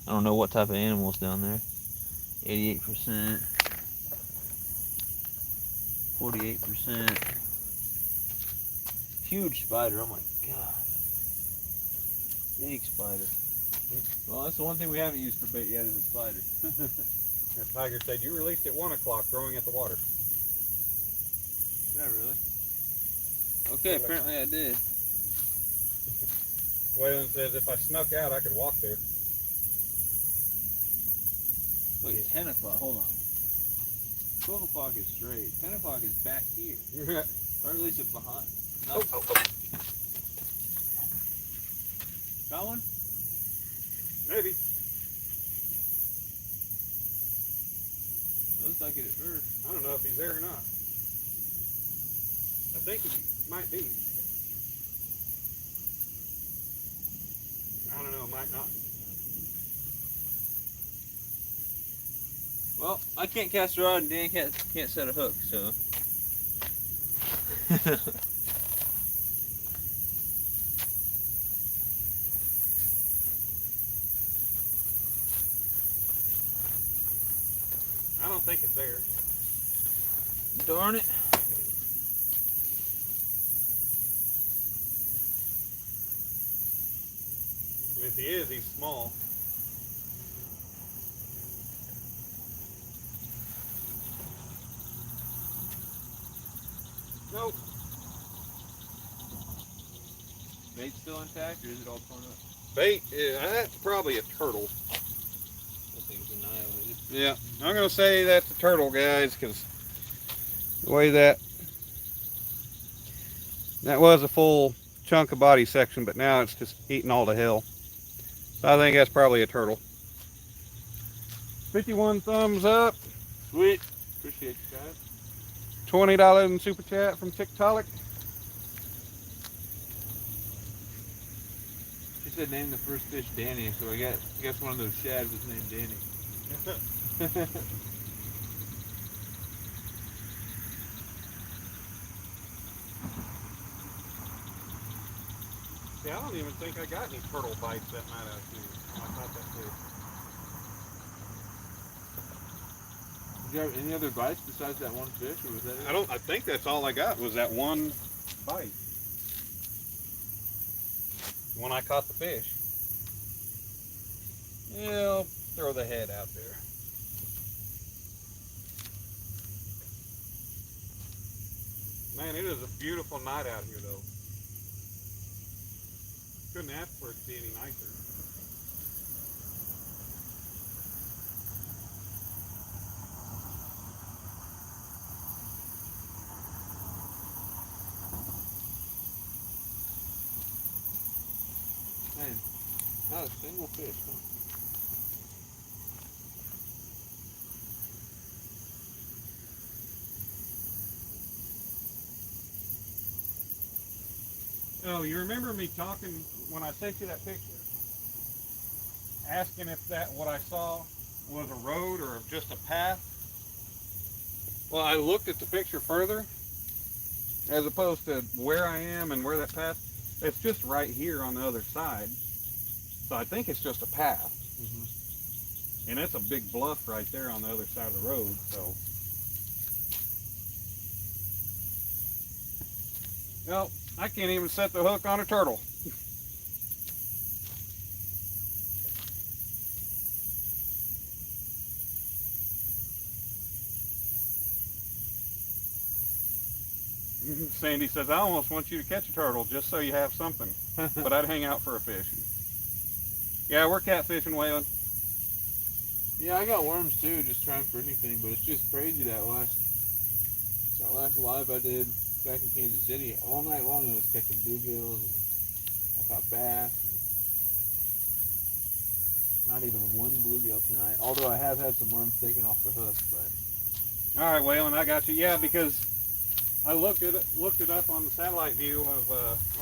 I don't know what type of animals down there. 88%. 48%. Huge spider, oh my god. Big spider. Well, that's the one thing we haven't used for bait yet is a spider. And Tiger said, you released at 1 o'clock throwing at the water. Did I really? Okay, apparently I did. Waylon says, if I snuck out, I could walk there. Wait, 10 o'clock, hold on. 12 o'clock is straight. 10 o'clock is back here. Or at least it's behind. No. Oh. Got one? Maybe. Looks like it at first. I don't know if he's there or not. I think he might be. I don't know, might not. Well, I can't cast a rod and Dan can't set a hook, so. think it's there. Darn it. And if he is, he's small. Nope. Bait still intact, or is it all torn up? Bait, that's probably a turtle. That thing's annihilated. Yeah, I'm going to say that's a turtle, guys, because the way that was a full chunk of body section, but now it's just eating all to hell. So I think that's probably a turtle. 51 thumbs up. Sweet. Appreciate you guys. $20 in super chat from TikTok. She said name the first fish Danny, so I guess one of those shads was named Danny. See, I don't even think I got any turtle bites that night out here. I thought that too. Did you have any other bites besides that one fish, or was that it? I think that's all I got was that one bite. When I caught the fish. Yeah, I'll throw the head out there. Man, it is a beautiful night out here though. Couldn't ask for it to be any nicer. Man, not a single fish, huh? Oh, you remember me talking when I sent you that picture? Asking if what I saw was a road or just a path? Well, I looked at the picture further, as opposed to where I am and where that path, it's just right here on the other side. So I think it's just a path. Mm-hmm. And it's a big bluff right there on the other side of the road, so. Well, I can't even set the hook on a turtle. Sandy says, I almost want you to catch a turtle just so you have something. But I'd hang out for a fish. Yeah, we're catfishing, Waylon. Yeah, I got worms too, just trying for anything, but it's just crazy that last live I did back in Kansas City. All night long I was catching bluegills, and I caught bass, and not even one bluegill tonight, although I have had some worms taken off the hook, but... All right, Waylon, I got you. Yeah, because I looked it up on the satellite view of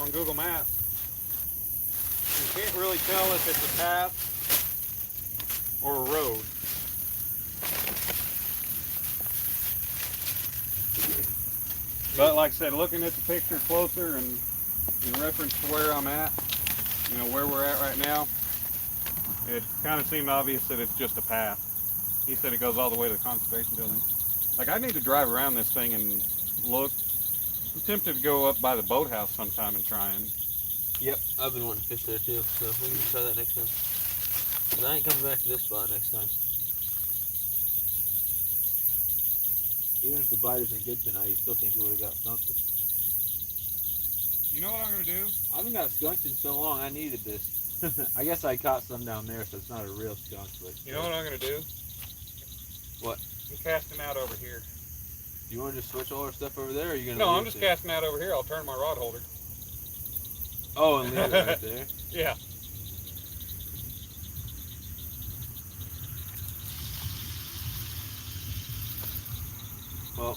on Google Maps. You can't really tell if it's a path or a road. But like I said, looking at the picture closer and in reference to where I'm at, you know, where we're at right now, it kind of seemed obvious that it's just a path. He said it goes all the way to the conservation building. Like, I need to drive around this thing and look. I'm tempted to go up by the boathouse sometime and try and. Yep, I've been wanting to fish there too, so we can try that next time. 'Cause I ain't coming back to this spot next time. Even if the bite isn't good tonight, you still think we would have got something. You know what I'm gonna do? I haven't got skunked in so long, I needed this. I guess I caught some down there, so it's not a real skunk, but... You know what I'm gonna do? What? I'm casting out over here. You want to just switch all our stuff over there, or are you going to No, leave I'm it just there? casting out over here. I'll turn my rod holder. Oh, and leave it right there? Yeah. Well,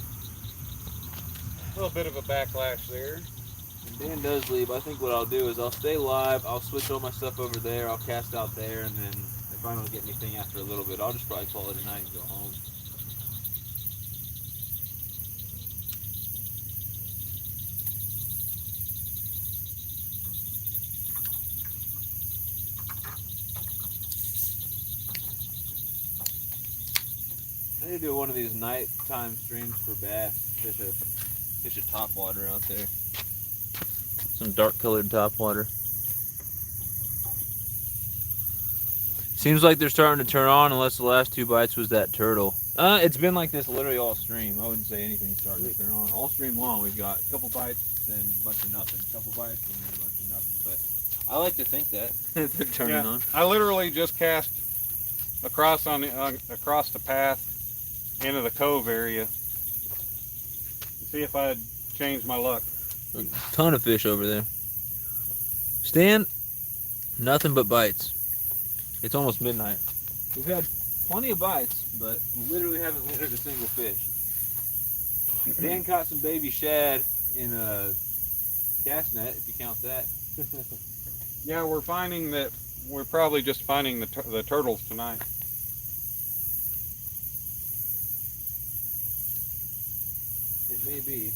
A little bit of a backlash there. when Dan does leave, I think what I'll do is I'll stay live, I'll switch all my stuff over there, I'll cast out there, and then if I don't get anything after a little bit, I'll just probably call it a night and go home. I need to do one of these nighttime streams for bass. Fish a topwater out there. Some dark colored topwater. Seems like they're starting to turn on, unless the last 2 bites was that turtle. It's been like this literally all stream. I wouldn't say anything's starting to turn on. All stream long, we've got a couple bites, then a bunch of nothing. A couple bites, and then a bunch of nothing. But I like to think that they're turning on. I literally just cast across across the path into the cove area. See if I'd change my luck. A ton of fish over there. Stan, nothing but bites. It's almost midnight. We've had plenty of bites, but literally haven't landed a single fish. Dan caught some baby shad in a cast net, if you count that. Yeah, we're finding that we're probably just finding the turtles tonight. It may be.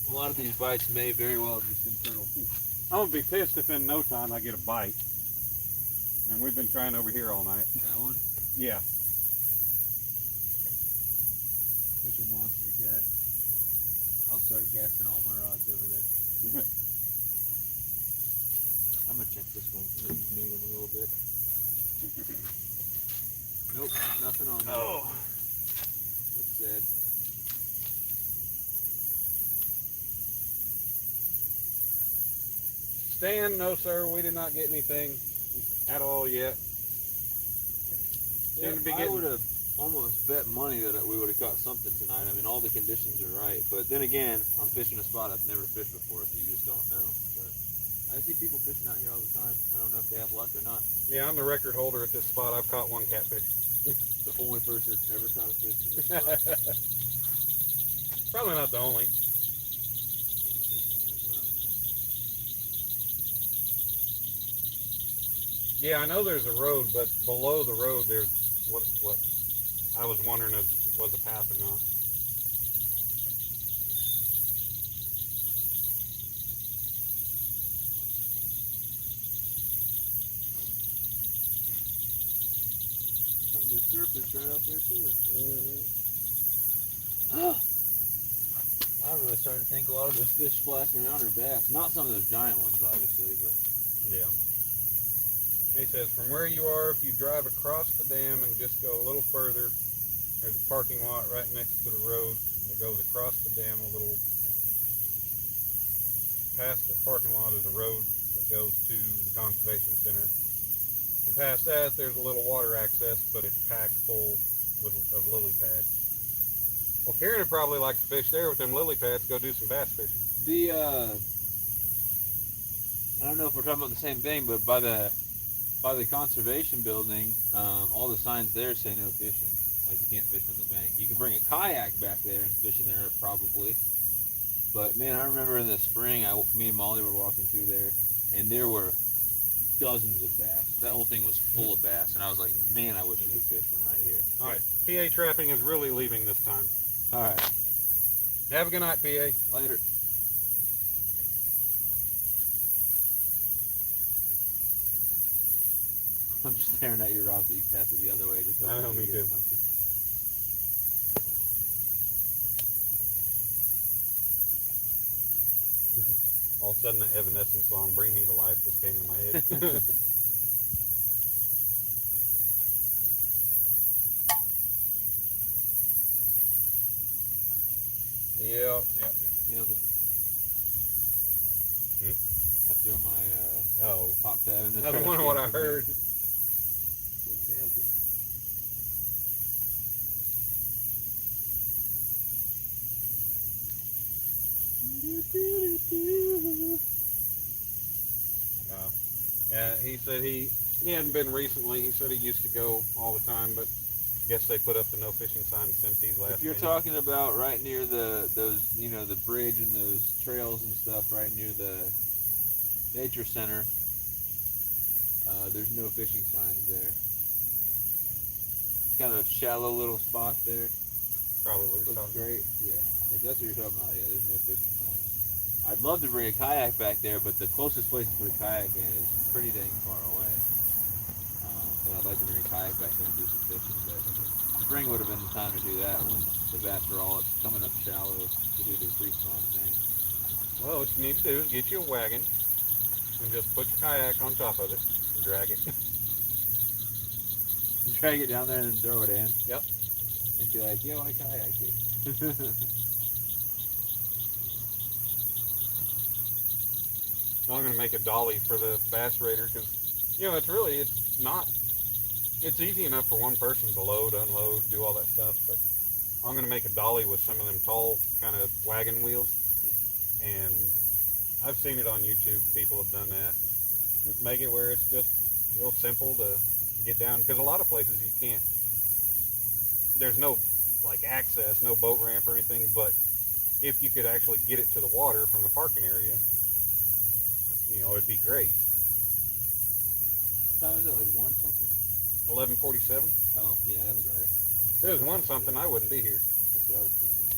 A lot of these bites may very well have just been turtle. I'm gonna be pissed if in no time I get a bite. And we've been trying over here all night. That one? Yeah. There's a monster cat. I'll start casting all my rods over there. I'm gonna check this one because it's moving a little bit. Nope, nothing on there. Oh. That's dead. Stan, no sir, we did not get anything at all yet. Yeah, Seem to be I getting- would have almost bet money that we would have caught something tonight. I mean, all the conditions are right, but then again, I'm fishing a spot I've never fished before, so you just don't know. But I see people fishing out here all the time. I don't know if they have luck or not. Yeah, I'm the record holder at this spot. I've caught 1 catfish. The only person that's ever caught a fish in this spot. Probably not the only. Yeah, I know there's a road, but below the road there's what I was wondering if was a path or not. Something to surface right up there too. I'm really starting to think a lot of those fish splashing around are bass. Not some of those giant ones, obviously, but Yeah. He says, from where you are, if you drive across the dam and just go a little further, there's a parking lot right next to the road that goes across the dam a little. Past the parking lot is a road that goes to the conservation center. And past that, there's a little water access, but it's packed full of lily pads. Well, Karen would probably like to fish there with them lily pads, go do some bass fishing. the I don't know if we're talking about the same thing, but by the conservation building, all the signs there say no fishing. Like you can't fish from the bank. You can bring a kayak back there and fish in there probably. But man, I remember in the spring, me and Molly were walking through there, and there were dozens of bass. That whole thing was full of bass, and I was like, man, I wish I could fish from right here. All right, PA trapping is really leaving this time. All right, Have a good night, PA. later. I'm just staring at your rod that you cast it the other way. Just I know, hoping me you get too. something. All of a sudden, the Evanescence song, Bring Me to Life, just came in my head. Yep. Nailed it. Hmm? I threw my Oh. pop tab in the I was trash wondering can what I for a minute. heard. Nailed it. Oh. Yeah, he said he hadn't been recently. He said he used to go all the time, but I guess they put up the no fishing sign since he's last If you're been. talking about right near those the bridge and those trails and stuff right near the nature center, there's no fishing signs there. Kind of a shallow little spot there. Probably what he's Looks talking great. Yeah, if that's what you're talking about, yeah, there's no fishing signs. I'd love to bring a kayak back there, but the closest place to put a kayak in is pretty dang far away. But I'd like to bring a kayak back there and do some fishing. But spring would have been the time to do that when the bass were all coming up shallow to do their pre-spawn thing. Well, what you need to do is get you a wagon and just put your kayak on top of it and drag it. Drag it down there and then throw it in. Yep. And be like, yo, I kayak it. I'm going to make a dolly for the bass raider because, it's easy enough for one person to load, unload, do all that stuff, but I'm going to make a dolly with some of them tall kind of wagon wheels. And I've seen it on YouTube. People have done that. Just make it where it's just real simple to get down, because a lot of places there's no like access, no boat ramp or anything, but if you could actually get it to the water from the parking area, it'd be great. Time is it like 1 something? 11:47. Oh, yeah, that's right. If it was 1 something, I wouldn't be here. That's what I was thinking.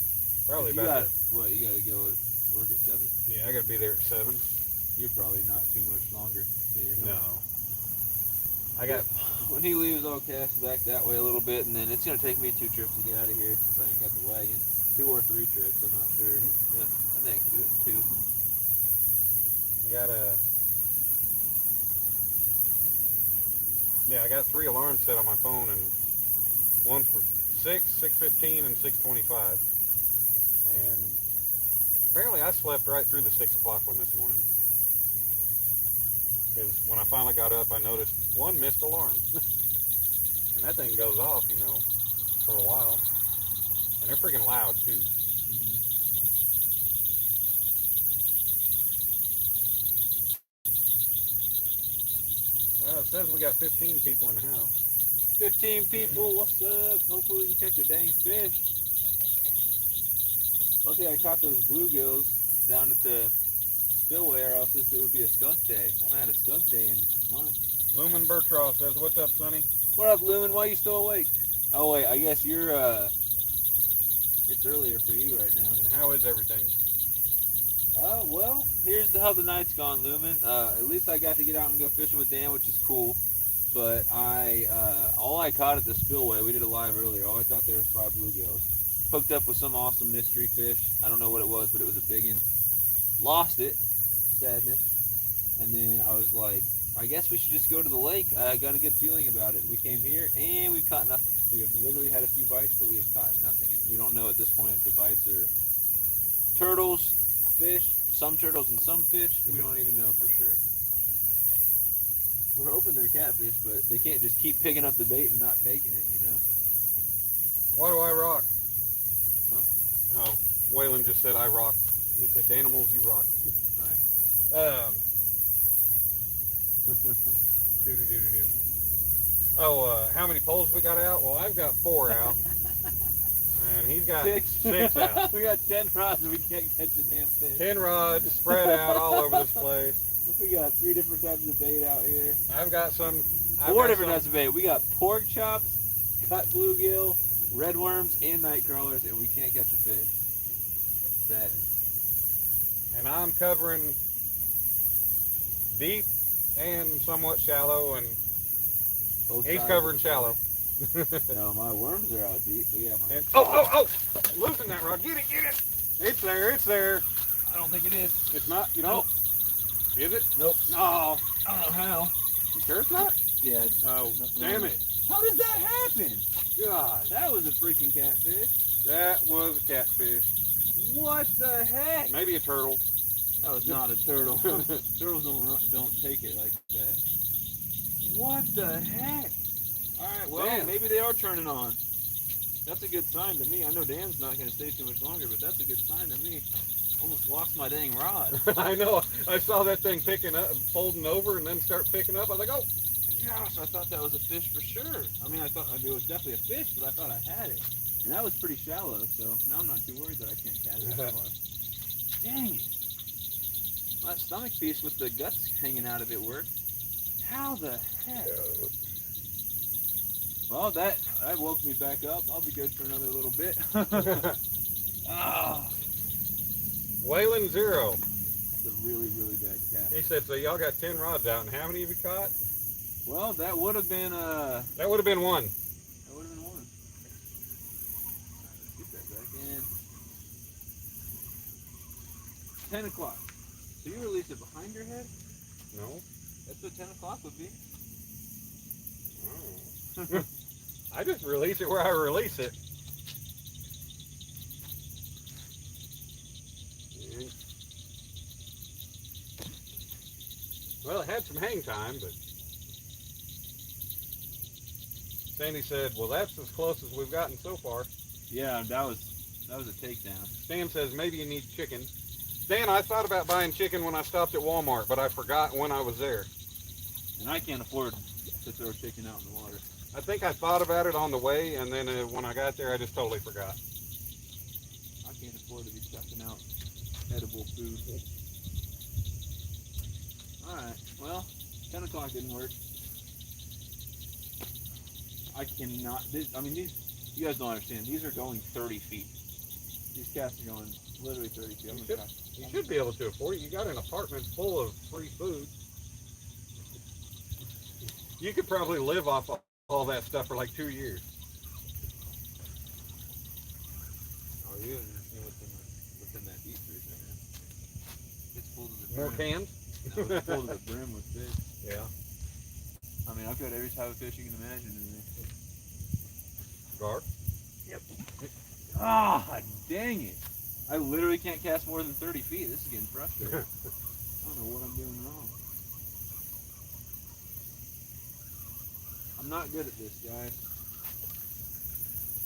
Probably you about. You gotta go work at 7? Yeah, I got to be there at 7. You're probably not too much longer. No. I got. When he leaves, I'll cast back that way a little bit, and then it's gonna take me 2 trips to get out of here since I ain't got the wagon. 2 or 3 trips, I'm not sure. Yeah, I think I can do it in 2. I got 3 alarms set on my phone, and one for 6, 6:15, and 6:25. And apparently I slept right through the 6 o'clock one this morning. Because when I finally got up, I noticed one missed alarm. And that thing goes off, for a while. And they're freaking loud, too. Well, it says we got 15 people in the house. 15 people, what's up? Hopefully we can catch a dang fish. Luckily I caught those bluegills down at the spillway, or else it would be a skunk day. I haven't had a skunk day in months. Lumen Bertraw says, "What's up, Sonny?" What up, Lumen? Why are you still awake? Oh wait, I guess you're it's earlier for you right now. And how is everything? Well, here's how the night's gone, Lumen. At least I got to get out and go fishing with Dan, which is cool. But all I caught at the spillway, we did a live earlier, all I caught there was 5 bluegills. Hooked up with some awesome mystery fish. I don't know what it was, but it was a big one. Lost it. Sadness. And then I was like, I guess we should just go to the lake. I got a good feeling about it. We came here, and we've caught nothing. We have literally had a few bites, but we have caught nothing. And we don't know at this point if the bites are turtles, fish, some turtles and some fish. We don't even know for sure. We're hoping they're catfish, but they can't just keep picking up the bait and not taking it, Why do I rock? Huh? Oh, Waylon just said I rock. He said, "Danimals, you rock." Right. Do. Oh, how many poles we got out? Well, I've got 4 out. And he's got 6 out. We got 10 rods and we can't catch a damn fish. 10 rods spread out all over this place. We got 3 different types of bait out here. I've got some. 4 different types of bait. We got pork chops, cut bluegill, red worms, and night crawlers, and we can't catch a fish. Sad. And I'm covering deep and somewhat shallow, and Both he's sides covering of the shallow. No, my worms are out deep, but yeah, my... And, oh! Losing that rod. Get it! It's there. I don't think it is. It's not, you know. Is it? Nope. No. I don't know how. You sure it's not? Yeah. Oh, damn it. How does that happen? God. That was a freaking catfish. That was a catfish. What the heck? Maybe a turtle. That was not a turtle. Turtles don't take it like that. What the heck? Alright, well, Damn. maybe they are turning on. That's a good sign to me. I know Dan's not going to stay too much longer, but that's a good sign to me. Almost lost my dang rod. I know. I saw that thing picking up, folding over, and then start picking up. I was like, oh. Gosh, I thought that was a fish for sure. I mean, it was definitely a fish, but I thought I had it. And that was pretty shallow, so now I'm not too worried that I can't catch it that far. Dang it. That stomach piece with the guts hanging out of it worked. How the heck? Well, that woke me back up. I'll be good for another little bit. Oh, Waylon 0. that's a really, really bad cat. He said, so y'all got 10 rods out, and how many have you caught? Well, that would have been That would have been one. that would have been one. Let's get that back in. 10 o'clock. So you release it behind your head? No. That's what 10 o'clock would be. Oh. I just release it where I release it. And- Well, it had some hang time, but Sandy said, well, that's as close as we've gotten so far. Yeah, that was a takedown. Stan says, maybe you need chicken. Dan, I thought about buying chicken when I stopped at Walmart, but I forgot when I was there. And I can't afford to throw chicken out in the water. I think I thought about it on the way, and then when I got there, I just totally forgot. I can't afford to be chucking out edible food. Alright, well, 10 o'clock didn't work. I cannot, you guys don't understand. These are going 30 feet. These casts are going literally 30 feet. I'm gonna cast. You should be able to afford it. You got an apartment full of free food. You could probably live off all that stuff for like 2 years. Oh, you don't understand what's in that deep freezer, man. It's full to the More brim. cans? No, it's full to the brim with fish. Yeah. I mean, I've got every type of fish you can imagine in there. Gar? Ah, dang it. I literally can't cast more than 30 feet. This is getting frustrating. I don't know what I'm doing wrong. I'm not good at this, guys.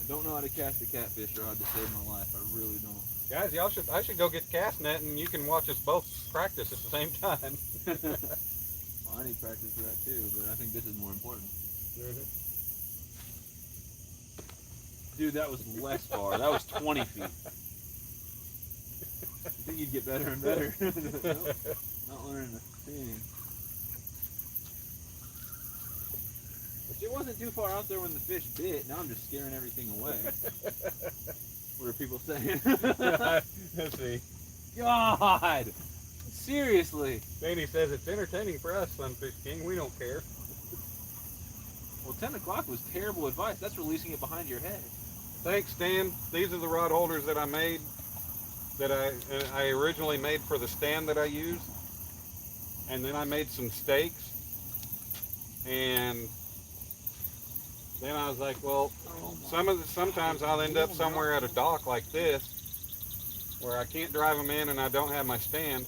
I don't know how to cast a catfish rod to save my life. I really don't. Guys, I should go get the cast net and you can watch us both practice at the same time. Well, I need practice for that too, but I think this is more important. Dude, that was less far. That was 20 feet. I think you'd get better and better. Nope, not learning a thing. But it wasn't too far out there when the fish bit. Now I'm just scaring everything away. What are people saying? Let's see. God! Seriously? Danny says it's entertaining for us, Sunfish King. We don't care. Well, 10 o'clock was terrible advice. That's releasing it behind your head. Thanks, Stan. These are the rod holders that I made, that I originally made for the stand that I use. And then I made some stakes. And then I was like, well, sometimes I'll end up somewhere at a dock like this, where I can't drive them in and I don't have my stand.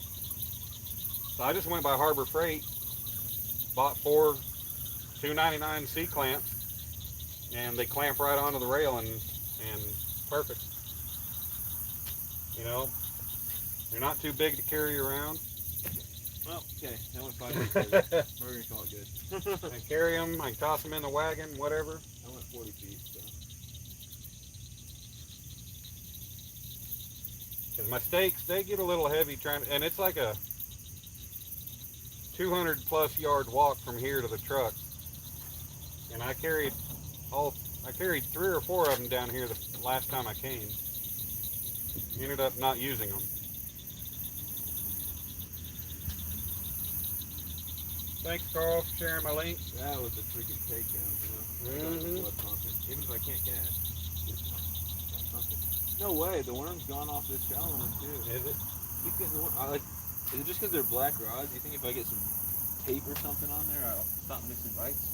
So I just went by Harbor Freight, bought 4 $2.99 C-clamps, and they clamp right onto the rail and perfect. You know, they're not too big to carry around. Well, okay, that went 5 feet. We're gonna call it good. I carry them, I toss them in the wagon, whatever. I went 40 feet, so. Because my stakes, they get a little heavy and it's like a 200 plus yard walk from here to the truck. And I carried 3 or 4 of them down here the last time I came. Ended up not using them. Thanks, Carl, for sharing my link. That was a freaking takedown, you know? Mhm. Blood pumping, even if I can't cast. No way, the worm's gone off this shallow one too. Is it? Keep getting the worm. Is it just because they're black rods? Do you think if I get some tape or something on there, I'll stop missing bites?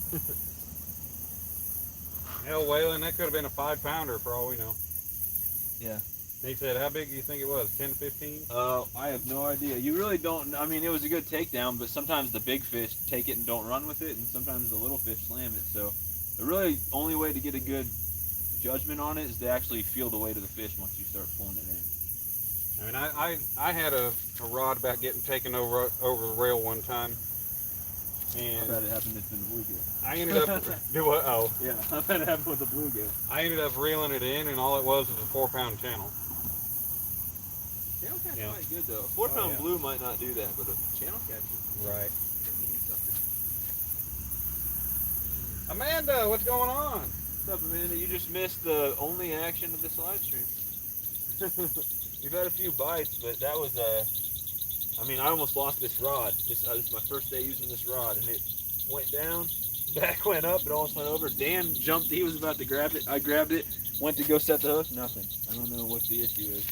Hell, Waylon, that could have been a 5-pounder for all we know. Yeah. He said, how big do you think it was? 10 to 15? I have no idea. You really don't. I mean, it was a good takedown, but sometimes the big fish take it and don't run with it, and sometimes the little fish slam it. So the really only way to get a good judgment on it is to actually feel the weight of the fish once you start pulling it in. I mean, I had a rod about getting taken over the rail one time, I and bet it happened with the bluegill. I ended up do what? Oh, Yeah, I bet it happened with the bluegill. I ended up reeling it in, and all it was a 4-pound channel. Channel catch Yeah. might be good though. 4-pound yeah. blue might not do that, but a channel catch is Right. mean sucker. Amanda, what's going on? What's up, Amanda? You just missed the only action of this live stream. We've had a few bites, but that was I mean, I almost lost this rod. This is my first day using this rod, and it went down, back went up, it almost went over. Dan jumped, he was about to grab it. I grabbed it, went to go set the hook, nothing. I don't know what the issue is.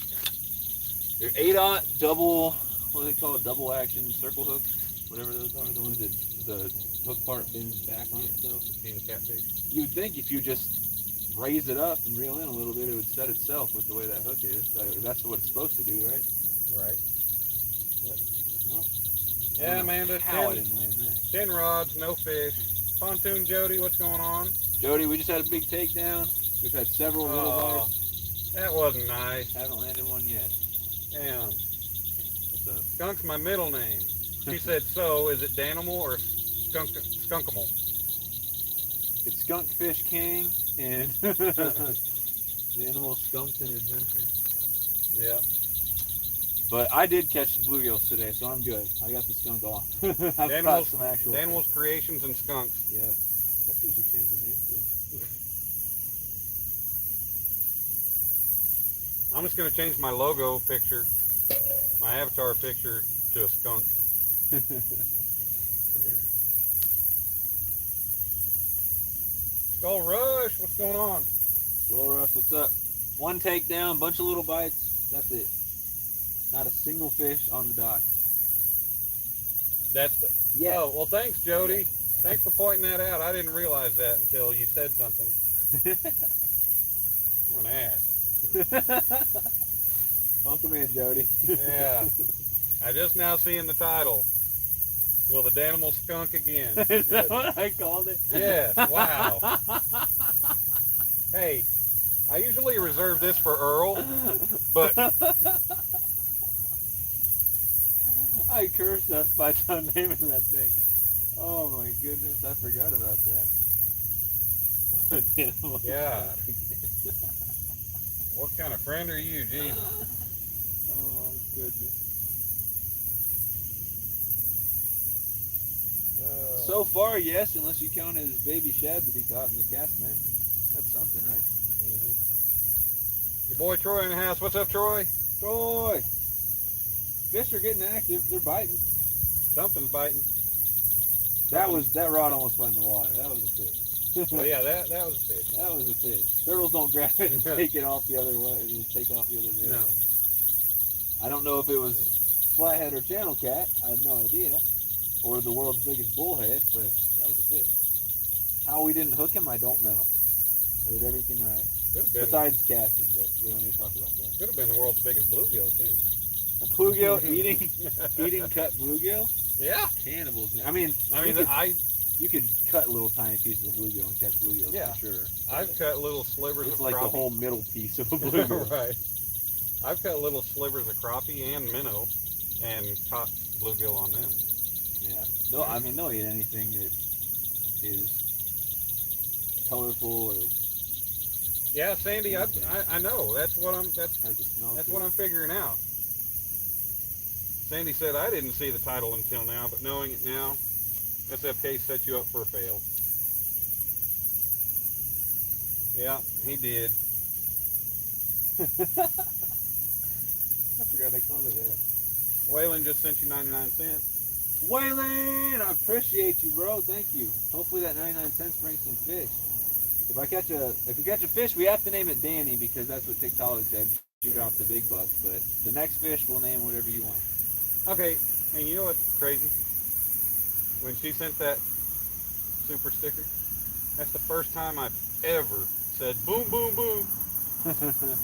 They're 8/0 double, what do they call it? Double action circle hook, whatever those are. The ones that the hook part bends back on itself. King catfish. You would think if you just raise it up and reel in a little bit, it would set itself with the way that hook is. That's what it's supposed to do, right? Right. But, no. Yeah, Amanda. How I didn't land that. 10 rods, no fish. Pontoon Jody, what's going on? Jody, we just had a big takedown. We've had several little Oh, bites. that wasn't nice. Haven't landed one yet. Damn. What's up? Skunk's my middle name. She said, so is it Danimal or Skunkimal? It's Skunk Fish King and the animal Skunks and Adventure. Yeah. But I did catch some bluegills today, so I'm good. I got the skunk off. I've caught Danimal's, some actual. Danimal's Creations and Skunks. Yep. That's what you should change your name to. I'm just going to change my logo picture, my avatar picture, to a skunk. Skull Rush, what's going on? Gold Rush, what's up? One takedown, bunch of little bites. That's it. Not a single fish on the dock. That's the. Yeah. Oh, well, thanks, Jody. Thanks for pointing that out. I didn't realize that until you said something. I'm an ass. Welcome in, Jody. Yeah. I just now seeing the title. Will the Danimal skunk again? Is that Good. what I called it? Yes. Wow. Hey, I usually reserve this for Earl, but I cursed us by naming that thing. Oh my goodness, I forgot about that. What a animal. Yeah. What kind of friend are you, Jesus? Oh goodness. So far, yes, unless you count his baby shad that he caught in the cast net. That's something, right? Your boy Troy in the house. What's up, Troy? Troy! Fish are getting active. They're biting. Something's biting. That rod almost went in the water. That was a fish. Well, yeah, that was a fish. That was a fish. Turtles don't grab it and take it off the other way. Take off the other direction. No. I don't know if it was flathead or channel cat. I have no idea. Or the world's biggest bullhead, but that was a fish. How we didn't hook him, I don't know. I did everything right. Could have been. Besides casting, but we don't need to talk about that. Could have been the world's biggest bluegill too. A bluegill eating cut bluegill? Yeah. Cannibals. I mean, you could cut little tiny pieces of bluegill and catch bluegills Yeah. for sure. I've cut little slivers It's of like crappie. the whole middle piece of a bluegill. Right. I've cut little slivers of crappie and minnow and caught bluegill on them. Yeah. They'll eat anything that is colorful or Yeah, Sandy, I know. That's what I'm has a smell. that's to what it. I'm figuring out. Sandy said I didn't see the title until now, but knowing it now, SFK set you up for a fail. Yeah, he did. I forgot I called it that. Waylon just sent you 99 cents. Waylon, I appreciate you, bro. Thank you. Hopefully that 99 cents brings some fish. If we catch a fish, we have to name it Danny because that's what TikTok said. Shoot off the big bucks, but the next fish we'll name whatever you want. Okay, and you know what's crazy? When she sent that super sticker, that's the first time I've ever said boom, boom, boom.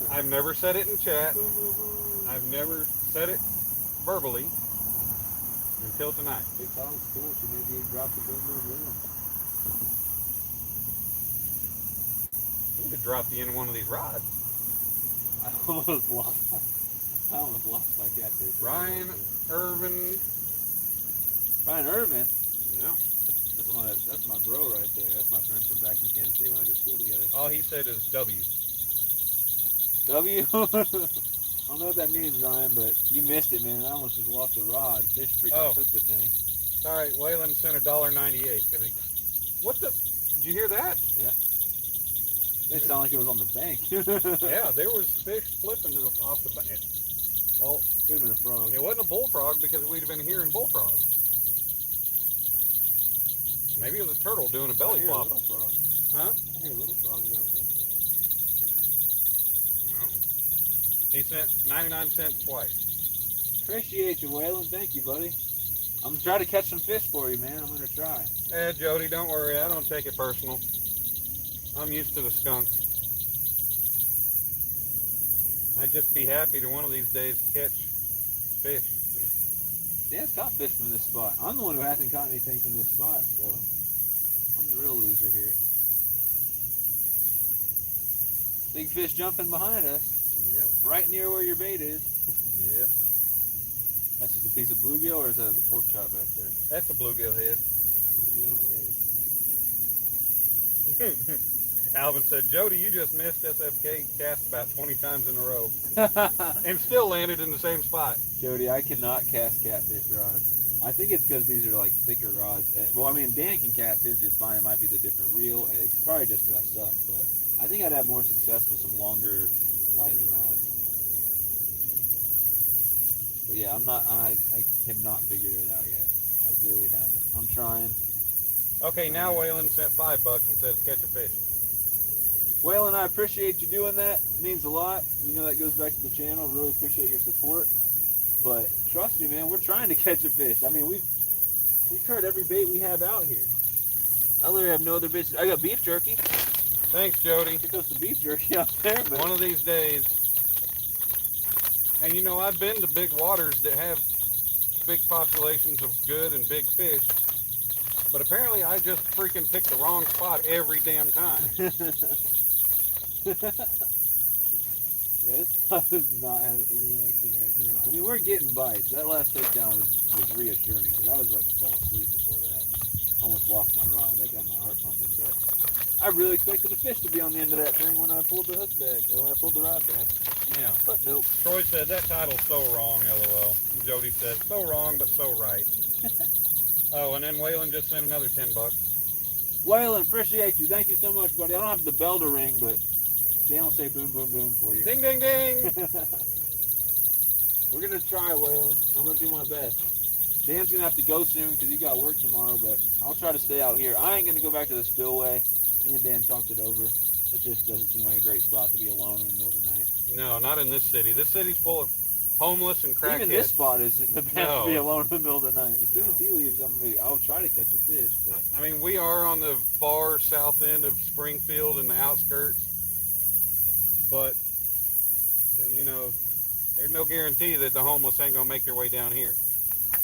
I've never said it in chat. I've never said it verbally until tonight. TikTok's cool. She made you drop the boom, boom, boom. You need to drop the end of one of these rods. I almost lost my catfish. Ryan Irvin. Ryan Irvin? Yeah. That's my bro right there. That's my friend from back in Kansas City. We went to school together. All he said is W. W? I don't know what that means, Ryan, but you missed it, man. I almost just lost a rod. Fish freaking took the thing. All right, Waylon sent $1.98. What the? Did you hear that? Yeah. It sounded like it was on the bank. Yeah, there was fish flipping off the bank. Well, Could have been a frog. it wasn't a bullfrog because we'd have been hearing bullfrogs. Maybe it was a turtle doing a belly flop. Huh? I hear a little frog out there. He sent 99 cents twice. Appreciate you, Waylon. Thank you, buddy. I'm gonna try to catch some fish for you, man. I'm gonna try. Jody, don't worry. I don't take it personal. I'm used to the skunks. I'd just be happy to one of these days catch fish. Dan's caught fish from this spot. I'm the one who hasn't caught anything from this spot, so I'm the real loser here. Big fish jumping behind us. Yep. Right near where your bait is. Yep. That's just a piece of bluegill, or is that the pork chop back there? That's a bluegill head. Bluegill Alvin said, Jody, you just missed SFK cast about 20 times in a row. egg. And still landed in the same spot. Jody, I cannot cast catfish rods. I think it's because these are like thicker rods. Well, I mean, Dan can cast his just fine. It might be the different reel. And it's probably just because I suck, but I think I'd have more success with some longer, lighter rods. But yeah, I have not figured it out yet. I really haven't. I'm trying. Okay, now Waylon sent $5 and says, catch a fish. Waylon, I appreciate you doing that. It means a lot. You know that goes back to the channel. Really appreciate your support. But trust me, man, we're trying to catch a fish. I mean, we've heard every bait we have out here. I literally have no other baits. I got beef jerky. Thanks, Jody. There goes some beef jerky out there. But One of these days. And you know, I've been to big waters that have big populations of good and big fish. But apparently I just freaking picked the wrong spot every damn time. Yeah, this spot does not have any action right now. I mean, we're getting bites. That last takedown was reassuring because I was about to fall asleep before that. I almost lost my rod. That got my heart pumping, but I really expected a fish to be on the end of that thing when I pulled the hook back, or when I pulled the rod back. Yeah. But nope. Troy said, that title's so wrong, LOL. Jody said, so wrong, but so right. Oh, and then Waylon just sent another $10. Waylon, appreciate you. Thank you so much, buddy. I don't have the bell to ring, but Dan will say boom, boom, boom for you. Ding, ding, ding! We're going to try, Waylon. I'm going to do my best. Dan's going to have to go soon because he got work tomorrow, but I'll try to stay out here. I ain't going to go back to the spillway. Me and Dan talked it over. It just doesn't seem like a great spot to be alone in the middle of the night. No, not in this city. This city's full of homeless and crackheads. Even this spot is the best No. to be alone in the middle of the night. As soon No. as he leaves, I'll try to catch a fish. But I mean, we are on the far south end of Springfield in the outskirts, but you know, there's no guarantee that the homeless ain't gonna make their way down here.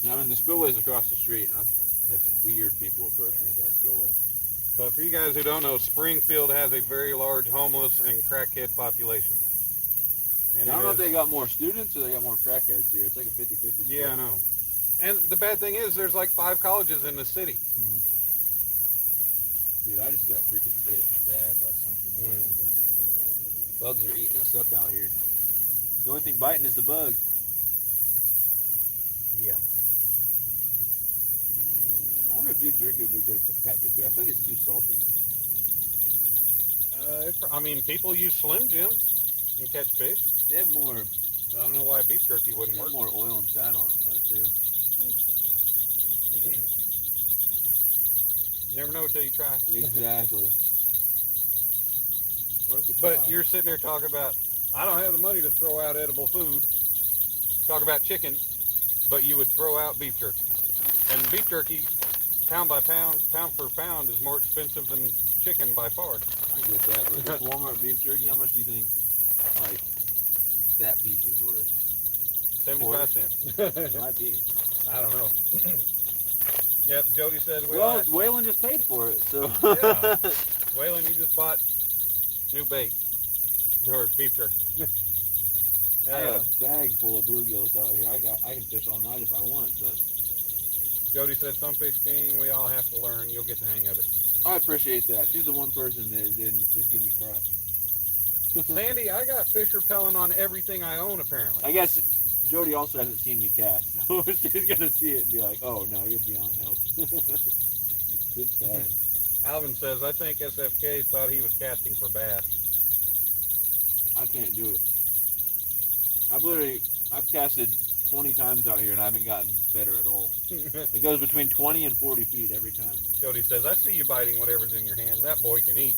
I mean, the spillway's across the street, and I've had some weird people approach me at that spillway. But for you guys who don't know, Springfield has a very large homeless and crackhead population. And I don't it know if is- they got more students or they got more crackheads here. It's like a 50-50 split. Yeah, I know. And the bad thing is, there's like 5 colleges in the city. Dude, I just got freaking hit bad by something. Mm. Bugs are eating us up out here. The only thing biting is the bugs. Yeah. I wonder if beef jerky would be good for catfish. I feel like it's too salty. I mean, people use Slim Jims and catch fish. They have more, I don't know why beef jerky they wouldn't have work. more oil and fat on them though too. You never know until you try. Exactly. Worth a But try. you're sitting there talking about, I don't have the money to throw out edible food. Talk about chicken, but you would throw out beef jerky. And beef jerky, pound by pound, pound for pound, is more expensive than chicken by far. I get that, but this Walmart beef jerky, how much do you think like that piece is worth? 75 cents. It might be. I don't know. Yep, Jody says we Well, Waylon just paid for it, so. Yeah. Waylon, you just bought new bait. Or beef jerky. I got a bag full of bluegills out here. I can fish all night if I want, but Jody said some fish king, we all have to learn. You'll get the hang of it. I appreciate that. She's the one person that didn't just give me crap. Sandy, I got fish repellent on everything I own, apparently. I guess Jody also hasn't seen me cast, so she's gonna see it and be like, "Oh no, you're beyond help." It's bad. Alvin says, I think SFK thought he was casting for bass. I can't do it. I've casted 20 times out here and I haven't gotten better at all. It goes between 20 and 40 feet every time. Jody says, I see you biting whatever's in your hand. That boy can eat.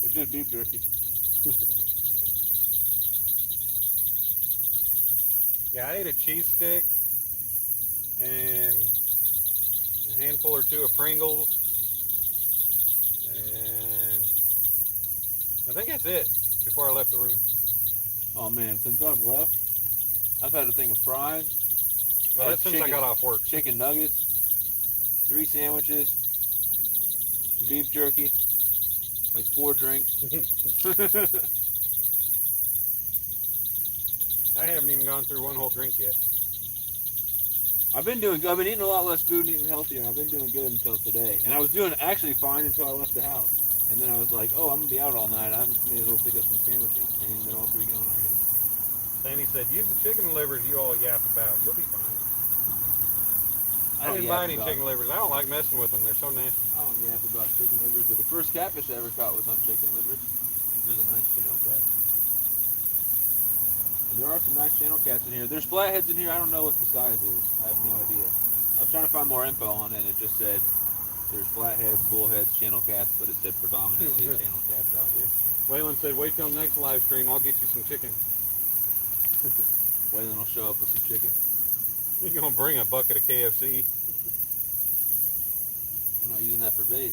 It's just beef jerky. Yeah, I ate a cheese stick and a handful or two of Pringles. And I think that's it before I left the room. Oh man, since I've left, I've had a thing of fries, Well, that's since I got off work. chicken nuggets, 3 sandwiches, beef jerky, like 4 drinks. I haven't even gone through one whole drink yet. I've been eating a lot less food and eating healthier. I've been doing good until today. And I was doing actually fine until I left the house. And then I was like, oh, I'm going to be out all night. I may as well pick up some sandwiches. And they're all 3 gone already. Sandy said, use the chicken livers you all yap about. You'll be fine. I don't didn't yap buy any about- chicken livers. I don't like messing with them. They're so nasty. I don't yap about chicken livers, but the first catfish I ever caught was on chicken livers. There's a nice channel cat. And there are some nice channel cats in here. There's flatheads in here. I don't know what the size is. I have no idea. I was trying to find more info on it, and it just said there's flatheads, bullheads, channel cats, but it said predominantly channel cats out here. Waylon said, wait till next live stream. I'll get you some chicken. Waylon will show up with some chicken. You're going to bring a bucket of KFC. I'm not using that for bait.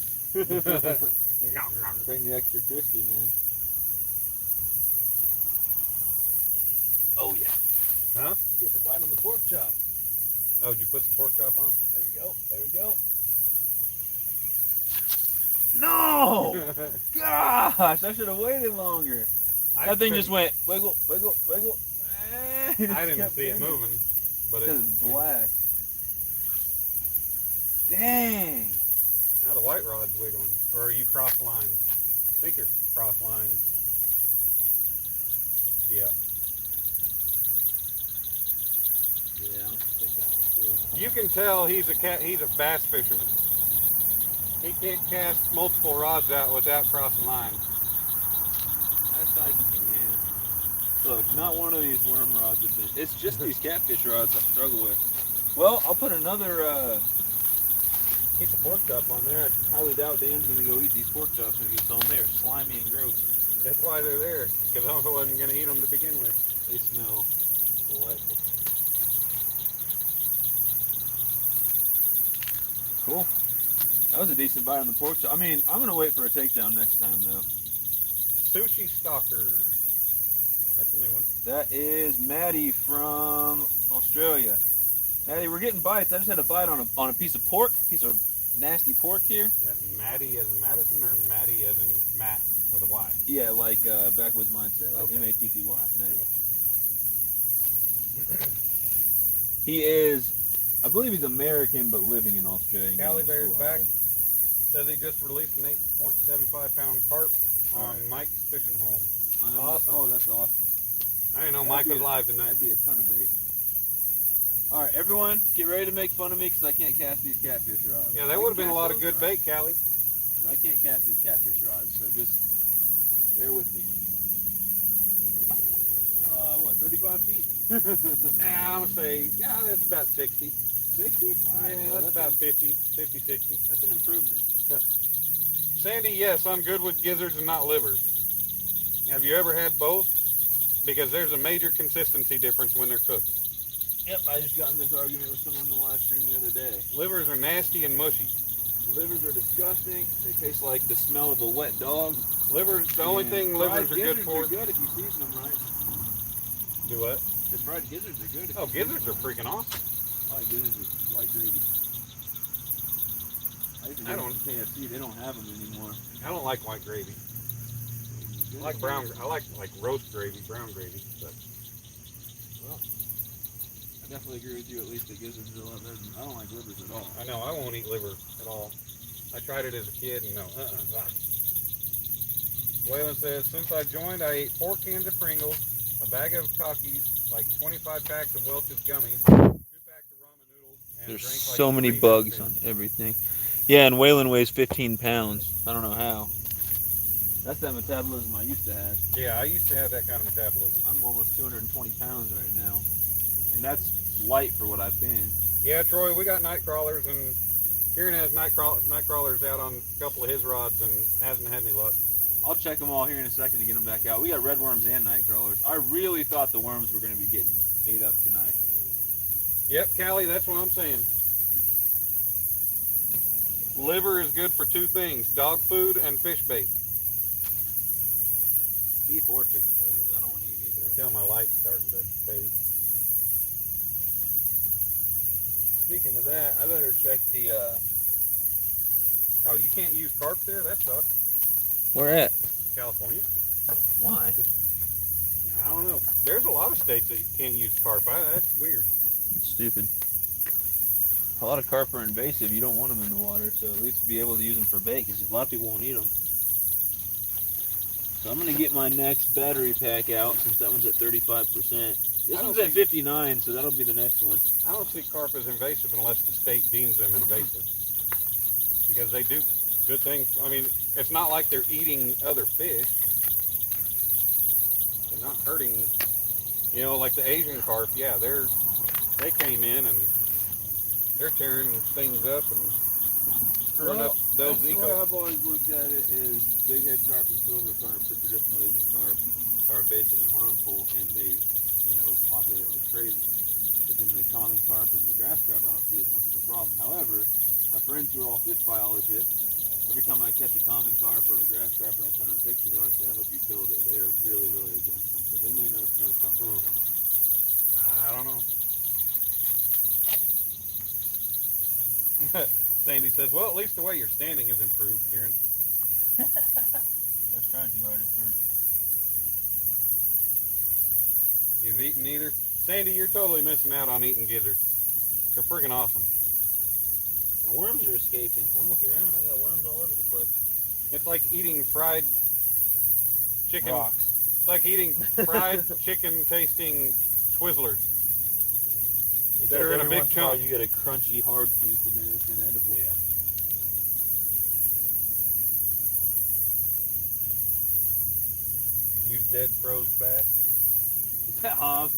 Bring the extra crispy, man. Oh, yeah. Huh? Getting a bite on the pork chop. Oh, did you put some pork chop on? There we go. There we go. No! Gosh, I should have waited longer. That thing just couldn't- went wiggle, wiggle, wiggle. I didn't see it moving. But Because it's black. Dang. Now the white rod's wiggling. Or are you cross lines? I think you're cross lines. Yeah. Yeah, I'll stick that one too. You can tell he's a bass fisherman. He can't cast multiple rods out without crossing lines. That's like, yeah. Look, not one of these worm rods has been. It's just these catfish rods I struggle with. Well, I'll put another Piece of pork chop on there. I highly doubt Dan's gonna go eat these pork chops when he gets home. They're slimy and gross. That's why they're there. Because I wasn't going to eat them to begin with. They smell delightful. Cool. That was a decent bite on the pork chop. I mean, I'm gonna wait for a takedown next time though. Sushi Stalker. That's a new one. That is Maddie from Australia. Maddie, we're getting bites. I just had a bite on a piece of pork, piece of nasty pork here. That Maddie as in Madison or Maddie as in Matt with a Y? Yeah, like backwoods mindset, like Okay. Matty. Maddie. He is, I believe he's American, but living in Australia. Cali Bear's Cool out back. there. Says he just released an 8.75 pound carp on Mike's fishing home. Awesome. Oh, that's awesome. I didn't know That'd Mike be was a- live tonight. That'd be a ton of bait. All right, everyone, get ready to make fun of me because I can't cast these catfish rods. Yeah, I that can would have been a cast lot of those good rods, bait, Callie. but I can't cast these catfish rods, so just bear with me. What, 35 feet? Yeah, I'm going to say, yeah, that's about 60. 60? All right, Yeah, well, that's about 50, 60. That's an improvement. Sandy, yes, I'm good with gizzards and not livers. Have you ever had both? Because there's a major consistency difference when they're cooked. Yep, I just got in this argument with someone on the live stream the other day. Livers are nasty and mushy. Livers are disgusting. They taste like the smell of a wet dog. Livers, the only And thing fried livers are good gizzards for. are good if you season them right. Do what? The fried gizzards are good. If Oh, you season gizzards are them right. freaking awesome. I like gizzards with white gravy. I used to I get don't- them from KFC. They don't have them anymore. I don't like white gravy. I like brown. I like roast gravy, brown gravy. But I definitely agree with you. At least the gizzards are a lot better. I don't like livers at all. I know I won't eat liver at all. I tried it as a kid and no. Waylon says, since I joined, I ate 4 cans of Pringles, a bag of Takis, like 25 packs of Welch's gummies, 2 packs of ramen noodles, and There's drank like so many 3 bugs Mountain on everything. Yeah, and Waylon weighs 15 pounds. I don't know how. That's that metabolism I used to have. Yeah, I used to have that kind of metabolism. I'm almost 220 pounds right now, and that's light for what I've been. Yeah, Troy, we got night crawlers, and Kieran has night crawlers out on a couple of his rods and hasn't had any luck. I'll check them all here in a second to get them back out. We got red worms and night crawlers. I really thought the worms were going to be getting ate up tonight. Yep, Callie, that's what I'm saying. Liver is good for two things, dog food and fish bait. Beef or chicken livers. I don't want to eat either. Tell my light's starting to fade. Speaking of that, I better check the. Oh, you can't use carp there? That sucks. Where at? California? Why? I don't know. There's a lot of states that you can't use carp. That's weird. It's stupid. A lot of carp are invasive. You don't want them in the water, so at least be able to use them for bait, because a lot of people won't eat them. So I'm gonna get my next battery pack out since that one's at 35%. This one's at 59, so that'll be the next one. I don't see carp as invasive unless the state deems them invasive. Because they do good things. I mean, it's not like they're eating other fish. They're not hurting. You know, like the Asian carp, yeah, they came in and they're tearing things up and screwing up those that's the way I've always looked at it is big head carp and silver carp, the traditional Asian carp, are invasive and harmful, and they, populate like crazy. But then the common carp and the grass carp, I don't see as much of a problem. However, my friends who are all fish biologists, every time I catch a common carp or a grass carp and I send them a picture, they always say, I hope you killed it. They are really, really against them. But they may know something. I don't know. Sandy says, well, at least the way you're standing is improved, Kieran. I was trying too hard at first. You've eaten either? Sandy, you're totally missing out on eating gizzards. They're freaking awesome. The worms are escaping. I'm looking around. I got worms all over the place. It's like eating fried chicken. Rocks. It's like eating fried chicken tasting Twizzlers. They're in a big chunk. You get a crunchy, hard piece in there that's inedible. Yeah. Use dead froze bass? Is that hog?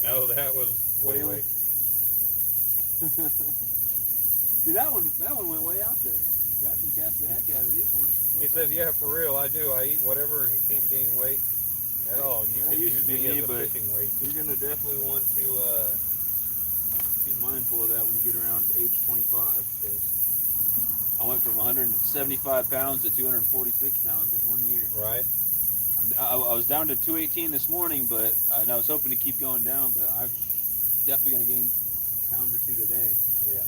No, that was way. See, that one went way out there. See, I can cast the heck out of these ones. He says, yeah, for real, I do. I eat whatever and can't gain weight at all. You That could used use to be me me, as a but fishing weight. you're going to definitely want to be mindful of that when you get around age 25. Because I went from 175 pounds to 246 pounds in 1 year. Right. I was down to 218 this morning, but and I was hoping to keep going down, but I'm definitely going to gain a pound or two today. Yeah.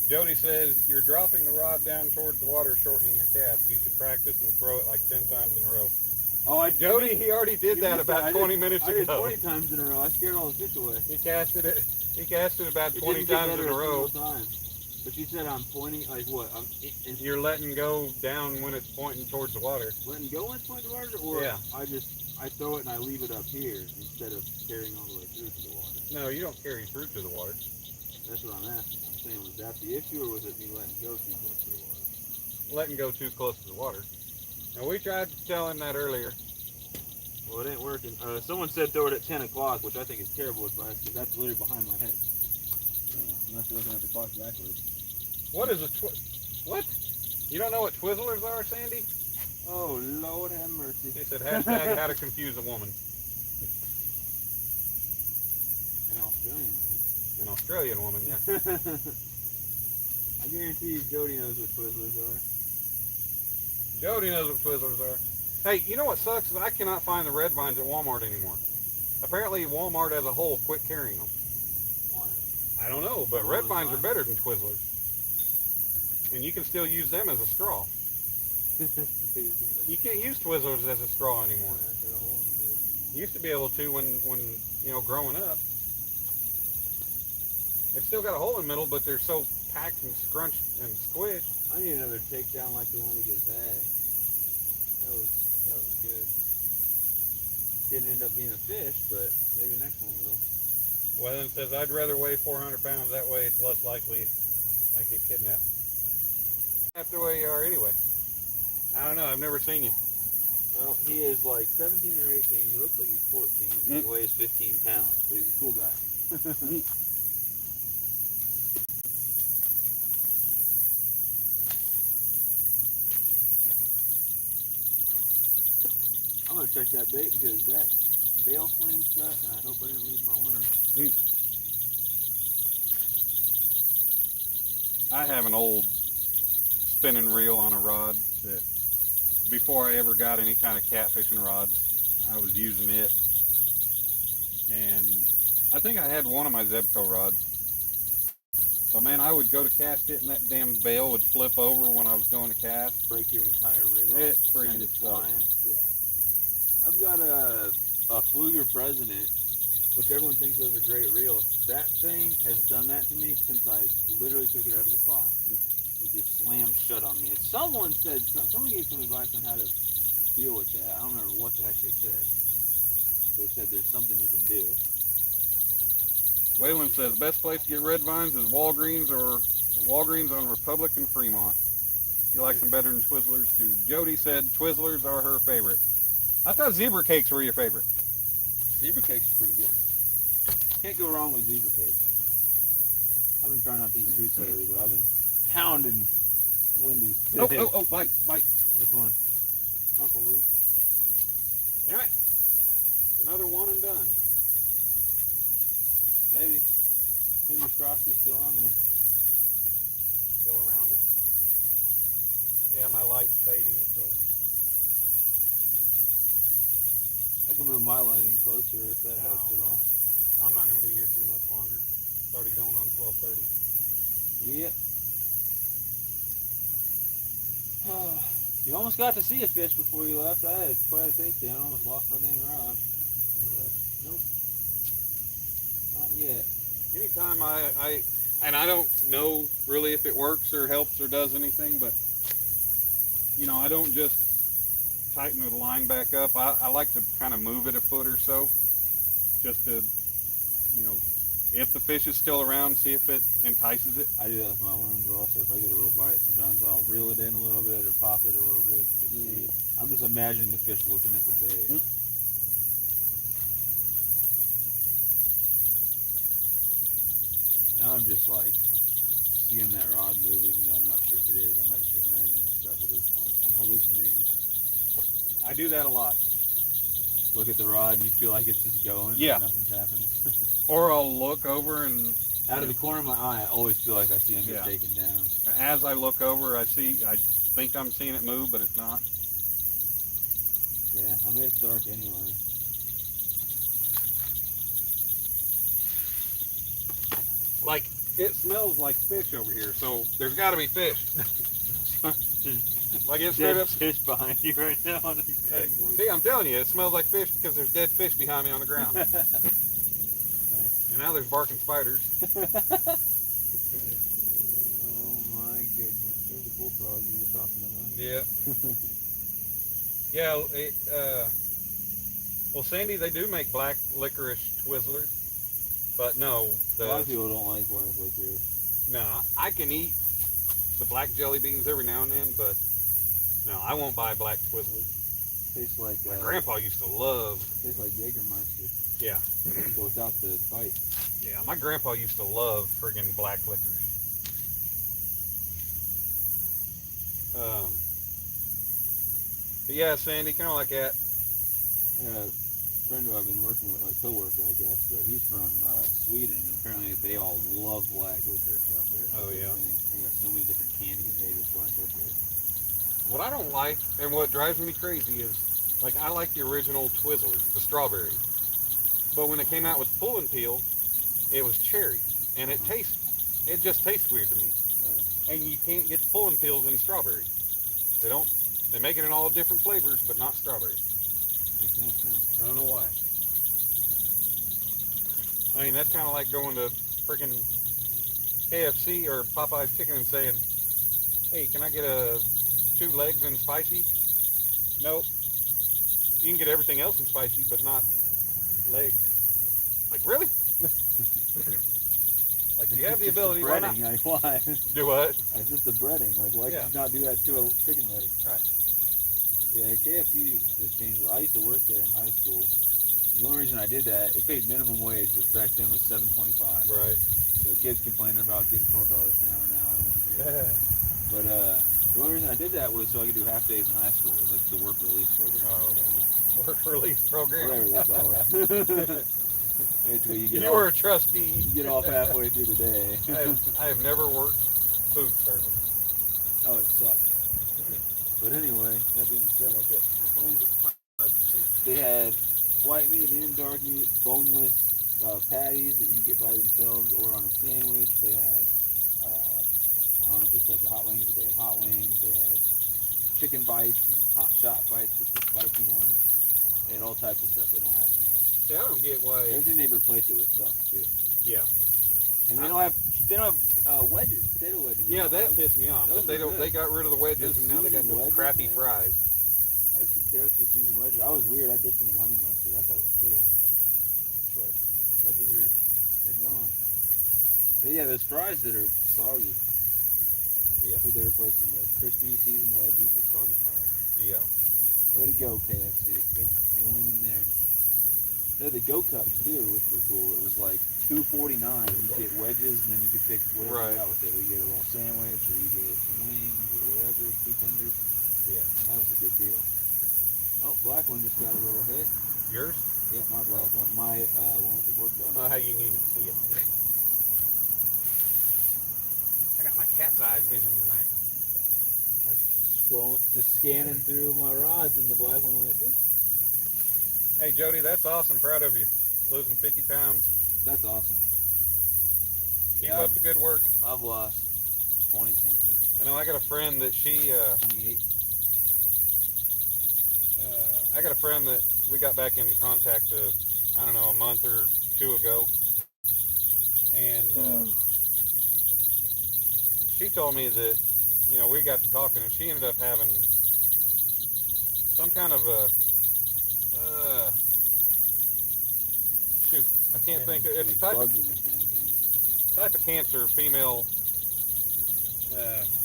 Jody says, you're dropping the rod down towards the water, shortening your cast. You should practice and throw it like 10 times in a row. Oh, Jody, he already did that about 20 minutes I did ago. 20 times in a row. I scared all the fish away. He casted it about It 20 didn't get times better in a row. single time. But you said I'm pointing, like what? I'm You're letting go down when it's pointing towards the water. letting go when it's pointing water, or Yeah. I throw it and I leave it up here instead of carrying all the way through to the water. No, you don't carry through to the water. That's what I'm asking. I'm saying, was that the issue, or was it me letting go too close to the water? Letting go too close to the water. And we tried to tell him that earlier. Well, it ain't working. Someone said throw it at 10 o'clock, which I think is terrible advice, because that's literally behind my head. Unless you're looking at the clock backwards. What is a what? You don't know what Twizzlers are, Sandy? Oh, Lord have mercy. He said, hashtag how to confuse a woman. An Australian. An Australian woman, yeah. I guarantee you Jody knows what Twizzlers are. Jody knows what Twizzlers are. Hey, you know what sucks is I cannot find the red vines at Walmart anymore. Apparently Walmart as a whole quit carrying them. Why? I don't know, but red vines are better than Twizzlers. And you can still use them as a straw. You can't use Twizzlers as a straw anymore. You used to be able to when growing up. It's still got a hole in the middle, but they're so packed and scrunched and squished. I need another takedown like the one we just had. That was good. Didn't end up being a fish, but maybe next one will. Well, then it says, I'd rather weigh 400 pounds. That way it's less likely I get kidnapped. That's the way you are anyway. I don't know. I've never seen you. Well, he is like 17 or 18. He looks like he's 14. And he weighs 15 pounds, but he's a cool guy. I'm gonna check that bait because that bail slammed shut, and I hope I didn't lose my worm. I have an old spinning reel on a rod that before I ever got any kind of catfishing rods, I was using it. And I think I had one of my Zebco rods. But man, I would go to cast it and that damn bail would flip over when I was going to cast. Break your entire rig off It and send freaking it sucks. flying. Yeah. I've got a Fluger President, which everyone thinks is a great reel. That thing has done that to me since I literally took it out of the box. It just slammed shut on me. And someone gave some advice on how to deal with that. I don't remember what the heck they said. They said there's something you can do. Waylon says best place to get red vines is Walgreens on Republic and Fremont. He likes them better than Twizzlers too. Jody said Twizzlers are her favorite. I thought zebra cakes were your favorite. Zebra cakes are pretty good. Can't go wrong with zebra cakes. I've been trying not to eat sweets lately, but I've been pounding Wendy's today. Oh, bite. Which one? Uncle Luke. Damn it. Another one and done. Maybe. Fingers crossed he's still on there. Still around it. Yeah, my light's fading, so. I can move my lighting closer if that helps No. at all. I'm not going to be here too much longer. It's already going on 12:30. Yep. You almost got to see a fish before you left. I had quite a takedown. Almost lost my dang rod. But nope. Not yet. Anytime I don't know really if it works or helps or does anything, but you know, I don't just tighten the line back up. I like to kind of move it a foot or so, just to, you know, if the fish is still around, see if it entices it. I do that with my worms also. If I get a little bite, sometimes I'll reel it in a little bit or pop it a little bit. I'm just imagining the fish looking at the bait. Now I'm just like seeing that rod move, even though I'm not sure if it is. I might just be imagining stuff at this point. I'm hallucinating. I do that a lot. Look at the rod and you feel like it's just going. Yeah. And nothing's happening. Or I'll look over and Out of the corner of my eye, I always feel like I see him get Yeah. taken down. as I look over, I think I'm seeing it move, but it's not. Yeah, I mean it's dark anyway. Like, it smells like fish over here, so there's got to be fish. Like it's straight Dead up. fish behind you right now on the cutting board. See, I'm telling you, it smells like fish because there's dead fish behind me on the ground. Nice. And now there's barking spiders. Oh my goodness. There's a bullfrog you were talking about. Yeah. Yeah. Well, Sandy, they do make black licorice Twizzlers, but no. A lot of people don't like black licorice. No, I can eat the black jelly beans every now and then, but no, I won't buy black Twizzlers. Tastes like My grandpa used to love. tastes like Jägermeister. Yeah. But without the bite. Yeah, my grandpa used to love friggin' black licorice. But yeah, Sandy, kind of like that. I got a friend who I've been working with, a coworker, I guess, but he's from Sweden, and apparently they all love black licorice out there. Oh, yeah. They got so many different candies made with black licorice. What I don't like, and what drives me crazy is, like, I like the original Twizzlers, the strawberry. But when it came out with pull and peel, it was cherry. And it just tastes weird to me. Right. And you can't get the pull and peels in strawberry. They make it in all different flavors, but not strawberry. Makes no sense. I don't know why. I mean, that's kind of like going to freaking KFC or Popeye's Chicken and saying, hey, can I get 2 legs and spicy? Nope. You can get everything else in spicy, but not legs. Like, really? Like, you have the ability, why not? Breading, like why? Do what? It's just the breading. Like why Yeah. could you not do that to a chicken leg? Right. Yeah, KFC has changed. I used to work there in high school. The only reason I did that, it paid minimum wage, which back then was $7.25. Right. So kids complaining about getting $12 an hour now. I don't want to hear it. But the only reason I did that was so I could do half days in high school. It was like the work release program. Oh. Or whatever. Work release program. Whatever they call it. Basically, You were a trustee. You get off halfway through the day. I have never worked food service. Oh, it sucked. But anyway, that being said, they had white meat and dark meat, boneless patties that you could get by themselves or on a sandwich. They had, I don't know if they still have the hot wings, but they had hot wings. They had chicken bites and hot shot bites, which are spicy ones. They had all types of stuff they don't have now. See, I don't get why. Everything they've replaced it with sucks too. Yeah. And they don't have wedges, potato wedges. Yeah, that pissed me off. Those But they are don't. good. They got rid of the wedges, Those and now they got seasoned those wedges, crappy man. fries. I used to tear up the seasoned wedges. I was weird. I dipped them in honey mustard. I thought it was good. But wedges they're gone. But yeah, those fries that are soggy. Yeah. That's what they replaced them with. Crispy seasoned wedges with soggy fries. Yeah. Way to go, KFC. You're winning there. They had the Go Cups too, which were cool. It was like $2.49. You get wedges, and then you could pick whatever Right. you got with it. You get a little sandwich, or you get some wings, or whatever, 2 tenders. Yeah. That was a good deal. Oh, black one just got a little hit. Yours? Yeah, my black one. My one with the pork I don't chop. know how you can even see it. I got my cat's eye vision tonight. Just scanning through my rods, and the black one went through. Hey, Jody, that's awesome. Proud of you. Losing 50 pounds. That's awesome. Keep Yeah, up the good work. I've lost 20 something. I know I got a friend that 28. I got a friend that we got back in contact, I don't know, a month or two ago. And she told me that, we got to talking, and she ended up having some kind of a, shoot, I can't think of, it's a type Bugs in this damn thing. type of cancer, female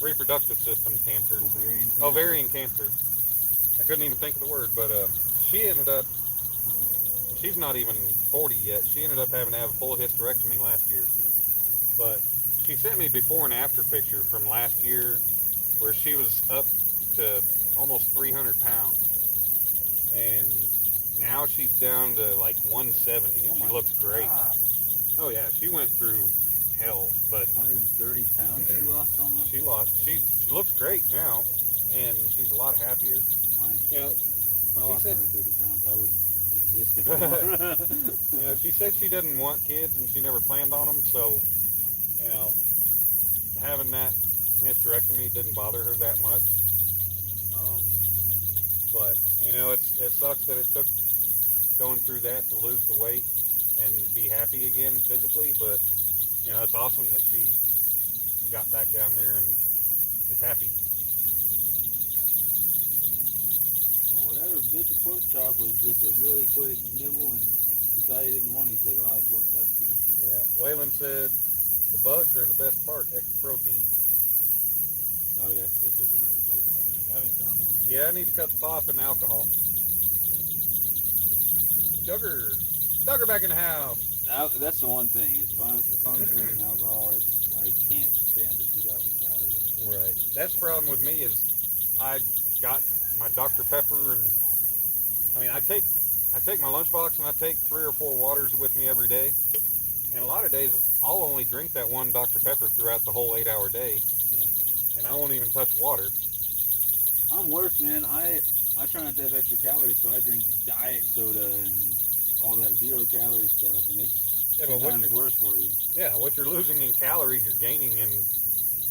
reproductive system cancer. Ovarian cancer. Ovarian cancer. I couldn't even think of the word, but she ended up, she's not even 40 yet, she ended up having to have a full hysterectomy last year. But she sent me before and after picture from last year where she was up to almost 300 pounds. And now she's down to like 170 and she looks great. God. Oh yeah, she went through hell, but 130 pounds she lost almost? she looks great now, and she's a lot happier. Mine. Yeah, If I lost said- 130 pounds, I wouldn't exist anymore. she said she doesn't want kids and she never planned on them, so having that hysterectomy didn't bother her that much. But it sucks that it took going through that to lose the weight and be happy again physically. But it's awesome that she got back down there and is happy. Well, whatever bit the pork chop was just a really quick nibble and decided he didn't want it. He said, "Oh, pork chop's nasty." Yeah. Waylon said the bugs are the best part, extra protein. Oh yeah, because I said there might be bugs in my drink. I haven't found one yet. Yeah, I need to cut the pop and alcohol. Duggar back in the house. That's the one thing. Is if I'm drinking alcohol, I can't stay under 2,000 calories. Right. That's the problem with me is I got my Dr. Pepper, and I take my lunchbox and I take 3 or 4 waters with me every day. And a lot of days I'll only drink that one Dr. Pepper throughout the whole 8-hour day. Yeah. And I won't even touch water. I'm worse, man. I try not to have extra calories, so I drink diet soda and all that 0-calorie stuff, and it's Yeah, but sometimes worse for you. Yeah, what you're losing in calories, you're gaining in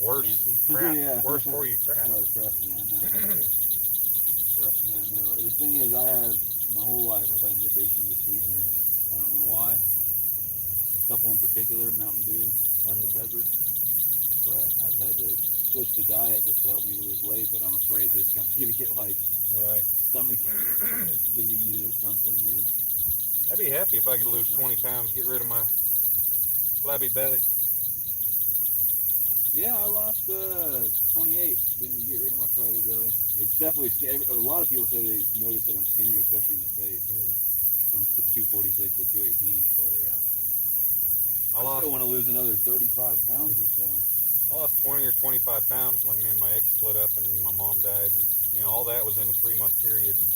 worse Cancer? crap. Yeah. Worse for you crap. Oh, trust me, I know. Trust me, I know. The thing is, I have my whole life I've had an addiction to sweet drinks. I don't know why. A couple in particular, Mountain Dew, Dr. Pepper. But I've had to switch to diet just to help me lose weight. But I'm afraid this I'm gonna get like Right. stomach disease or something. Or I'd be happy if I could lose 20 pounds, get rid of my flabby belly. Yeah, I lost 28. Didn't get rid of my flabby belly. It's definitely a lot of people say they notice that I'm skinnier, especially in the face, from 246 to 218. But Yeah. I still want to lose another 35 pounds or so. I lost 20 or 25 pounds when me and my ex split up and my mom died, and all that was in a 3-month period. And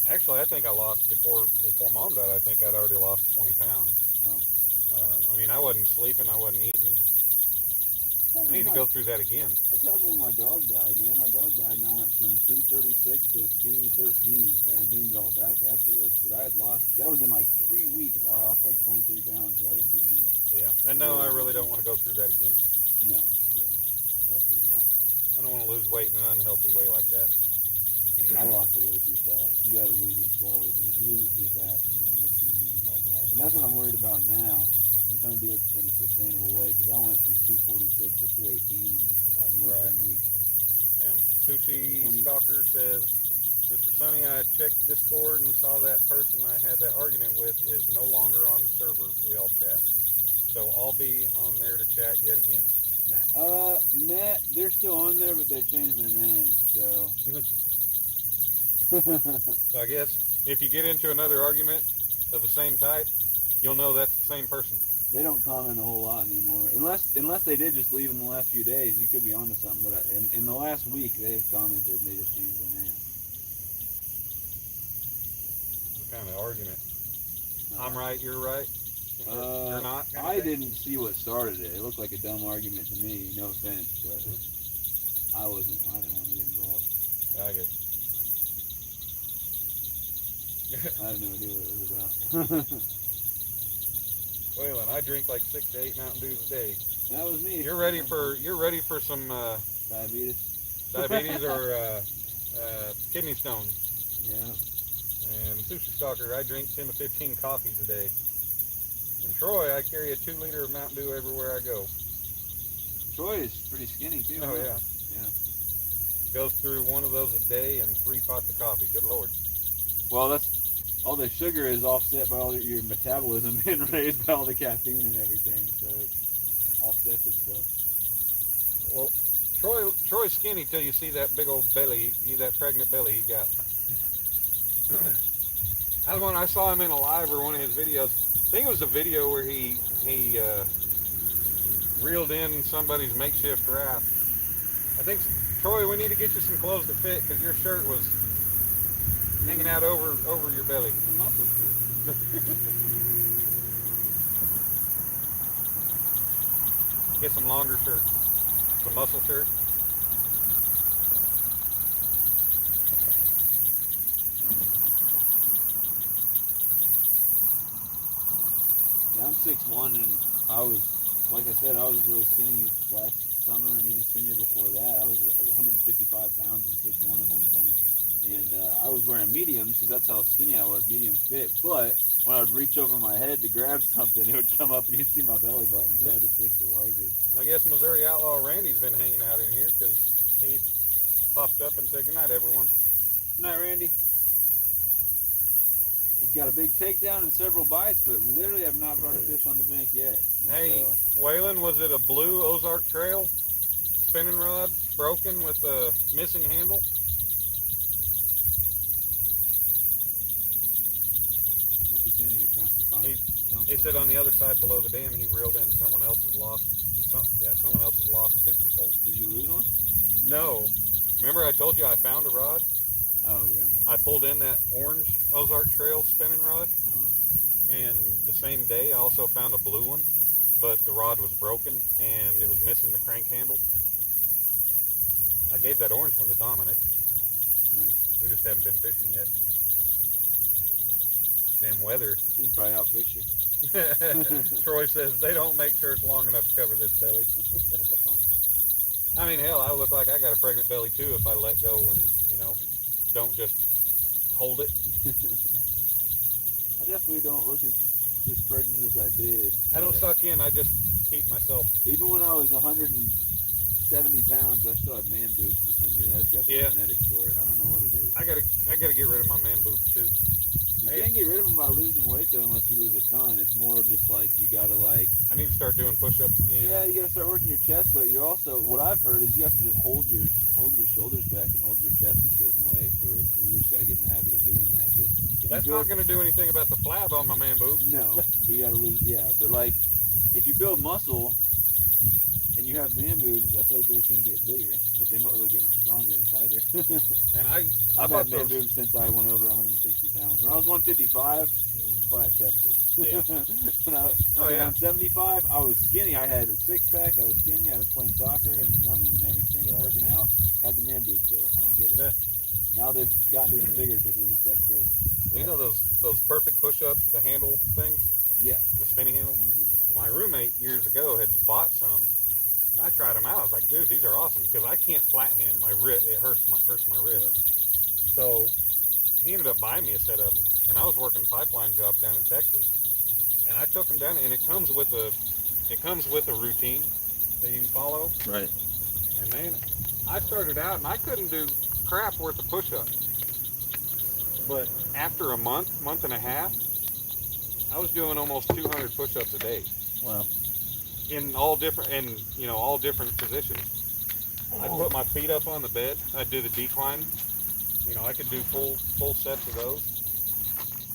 actually, I think I lost before mom died. I think I'd already lost 20 pounds. Wow. I mean, I wasn't sleeping, I wasn't eating. I need to go through that again. That's what happened when my dog died, man. My dog died and I went from 236 to 213, and I gained it all back afterwards. But I had lost, that was in like 3 weeks. I lost like 23 pounds that I just didn't eat. Yeah, and no, I really don't want to go through that again. No, yeah, definitely not. I don't want to lose weight in an unhealthy way like that. I lost it way too fast. You gotta lose it slower, because if you lose it too fast, man, that's when you gain it all back. And that's what I'm worried about now. I'm trying to do it in a sustainable way, because I went from 246 to 218 in about a month and a week. Damn. Sushi Stalker says, Mr. Sonny, I checked Discord and saw that person I had that argument with is no longer on the server. We all chat. So I'll be on there to chat yet again. Matt. Matt, they're still on there, but they changed their name, so. So I guess if you get into another argument of the same type, you'll know that's the same person. They don't comment a whole lot anymore, unless they did just leave in the last few days. You could be onto something, but in the last week they've commented and they just changed their name. What kind of argument? I'm right, you're right. You're not. I didn't see what started it. It looked like a dumb argument to me. No offense, but I didn't want to get involved. I guess. I have no idea what it was about. Waylon, I drink like 6 to 8 Mountain Dews a day. That was me. You're ready for some diabetes or kidney stones. Yeah. And Sushi Stalker, I drink 10 to 15 coffees a day. And Troy, I carry a 2 liter of Mountain Dew everywhere I go. Troy is pretty skinny too. Oh yeah. Yeah. Goes through one of those a day and 3 pots of coffee. Good Lord. Well, that's all the sugar is offset by all your metabolism being raised by all the caffeine and everything, so it offsets itself. Well, Troy's skinny till you see that big old belly, that pregnant belly he got. I saw him in a live or one of his videos. I think it was a video where he reeled in somebody's makeshift raft. I think, Troy, we need to get you some clothes that fit because your shirt was hanging out over your belly. It's a muscle shirt. Get some longer shirts. Some muscle shirt. Yeah, I'm 6'1", and I was, like I said, I was really skinny last summer and even skinnier before that. I was like 155 pounds and 6'1" at one point. And I was wearing mediums because that's how skinny I was, medium fit. But when I would reach over my head to grab something, it would come up and you'd see my belly button. So I had to switch to larger. I guess Missouri Outlaw Randy's been hanging out in here because he popped up and said goodnight, everyone. Good night, Randy. We've got a big takedown and several bites, but literally I've not brought a fish on the bank yet. And Hey, so, Waylon, was it a blue Ozark Trail spinning rod broken with a missing handle? what's he saying? You found He said on the other side below the dam he reeled in someone else's lost fishing pole. Did you lose one? No. Remember I told you I found a rod? Oh, yeah. I pulled in that orange Ozark Trail spinning rod, and the same day I also found a blue one, but the rod was broken and it was missing the crank handle. I gave that orange one to Dominic. Nice. We just haven't been fishing yet. Damn weather. He'd probably outfish you. Troy says they don't make shirts long enough to cover this belly. That's funny. I mean, hell, I look like I got a pregnant belly too if I let go and, don't just hold it. I definitely don't look as pregnant as I did. I don't suck in, I just keep myself. Even when I was 170 pounds, I still had man boobs for some reason. I just got the genetics for it. I don't know what it is. I gotta get rid of my man boobs too. You You can't get rid of them by losing weight though, unless you lose a ton. It's more of just like you gotta like. I need to start doing push-ups again. Yeah, you gotta start working your chest, but you're also what I've heard is you have to just hold your shoulders back and hold your chest a certain way for you just gotta get in the habit of doing that because That's not going to do anything about the flab on my man boob. No, we gotta lose. Yeah, but like if you build muscle and you have man boobs, I feel like they're just gonna get bigger, but they might get stronger and tighter. And I've bought had man those- boobs since I went over 160 pounds. When I was 155, flat chested. Yeah. When I was Oh, yeah. 175, I was skinny. I had a six pack. I was skinny. I was playing soccer and running and everything and Right. working out. Had the man boobs though. I don't get it. Yeah. Now they've gotten even bigger because they're just extra. You know those perfect push-up, the handle things? Yeah. The spinny handles? Mm-hmm. My roommate years ago had bought some, and I tried them out. I was like, dude, these are awesome because I can't flat hand. My wrist, it hurts my wrist. So he ended up buying me a set of them, and I was working a pipeline job down in Texas, and I took them down, and it comes with a routine that you can follow. Right. And man, I started out and I couldn't do crap worth of push-ups. But after a month and a half, I was doing almost 200 push-ups a day. Wow. In all different positions. I put my feet up on the bed. I'd do the decline. You know, I could do full sets of those.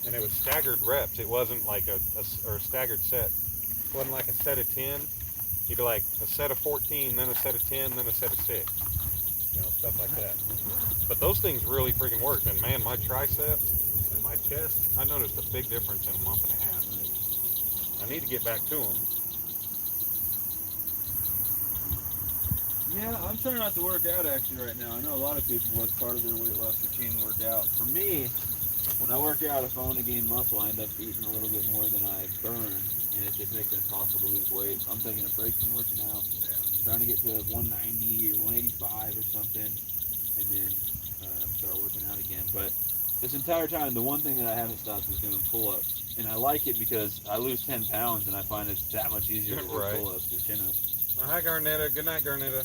And it was staggered reps. It wasn't like a staggered set. It wasn't like a set of 10. You'd be like a set of 14, then a set of 10, then a set of 6. You know, stuff like that. But those things really freaking worked. And man, my triceps and my chest, I noticed a big difference in a month and a half. I need to get back to them. Yeah, I'm trying not to work out actually right now. I know a lot of people as part of their weight loss routine work out. For me, when I work out, if I want to gain muscle, I end up eating a little bit more than I burn, and it just makes it impossible to lose weight. So I'm taking a break from working out, trying to get to 190 or 185 or something, and then start working out again. But this entire time, the one thing that I haven't stopped is doing pull-ups. And I like it because I lose 10 pounds, and I find it's that much easier to do Right. pull-ups than chin-ups. Hi, Garnetta. Good night, Garnetta.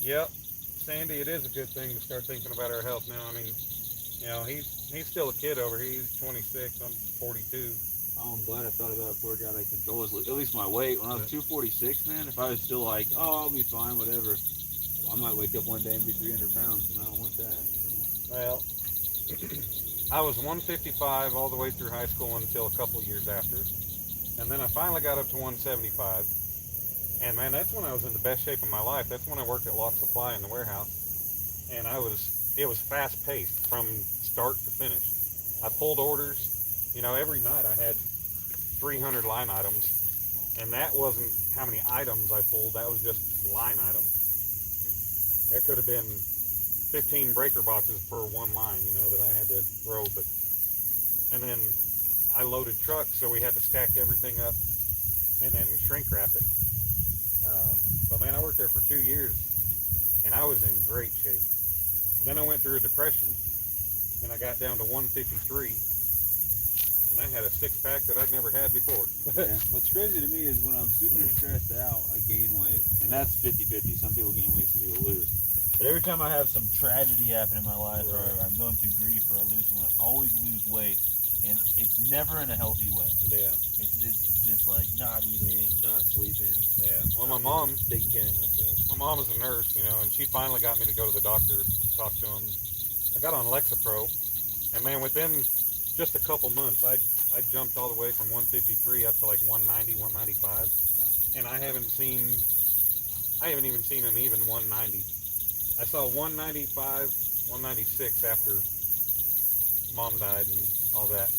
Yep, Sandy, it is a good thing to start thinking about our health now. I mean, you know, he's still a kid over here. He's 26. I'm 42. Oh, I'm glad I thought about it before it got out of control. At least my weight. When I was 246, man, if I was still like, oh, I'll be fine, whatever, I might wake up one day and be 300 pounds, and I don't want that. Well, I was 155 all the way through high school until a couple years after. And then I finally got up to 175. And man, that's when I was in the best shape of my life. That's when I worked at Lock Supply in the warehouse. And it was fast paced from start to finish. I pulled orders, you know, every night I had 300 line items. And that wasn't how many items I pulled, that was just line items. There could have been 15 breaker boxes per one line, you know, that I had to throw. And then I loaded trucks, so we had to stack everything up and then shrink wrap it. But man, I worked there for 2 years, and I was in great shape. Then I went through a depression, and I got down to 153, and I had a six-pack that I'd never had before. Yeah. What's crazy to me is when I'm super stressed out, I gain weight, and that's 50-50. Some people gain weight, some people lose. But every time I have some tragedy happen in my life, or I'm going through grief, or I lose someone, I always lose weight, and it's never in a healthy way. Yeah. It's just like not eating, not sleeping. Yeah. Well, my mom, taking care of myself. my mom is a nurse, you know, and she finally got me to go to the doctor, talk to him. I got on Lexapro, and man, within just a couple months, I jumped all the way from 153 up to like 190, 195, and I haven't even seen an even 190. I saw 195, 196 after Mom died and all that.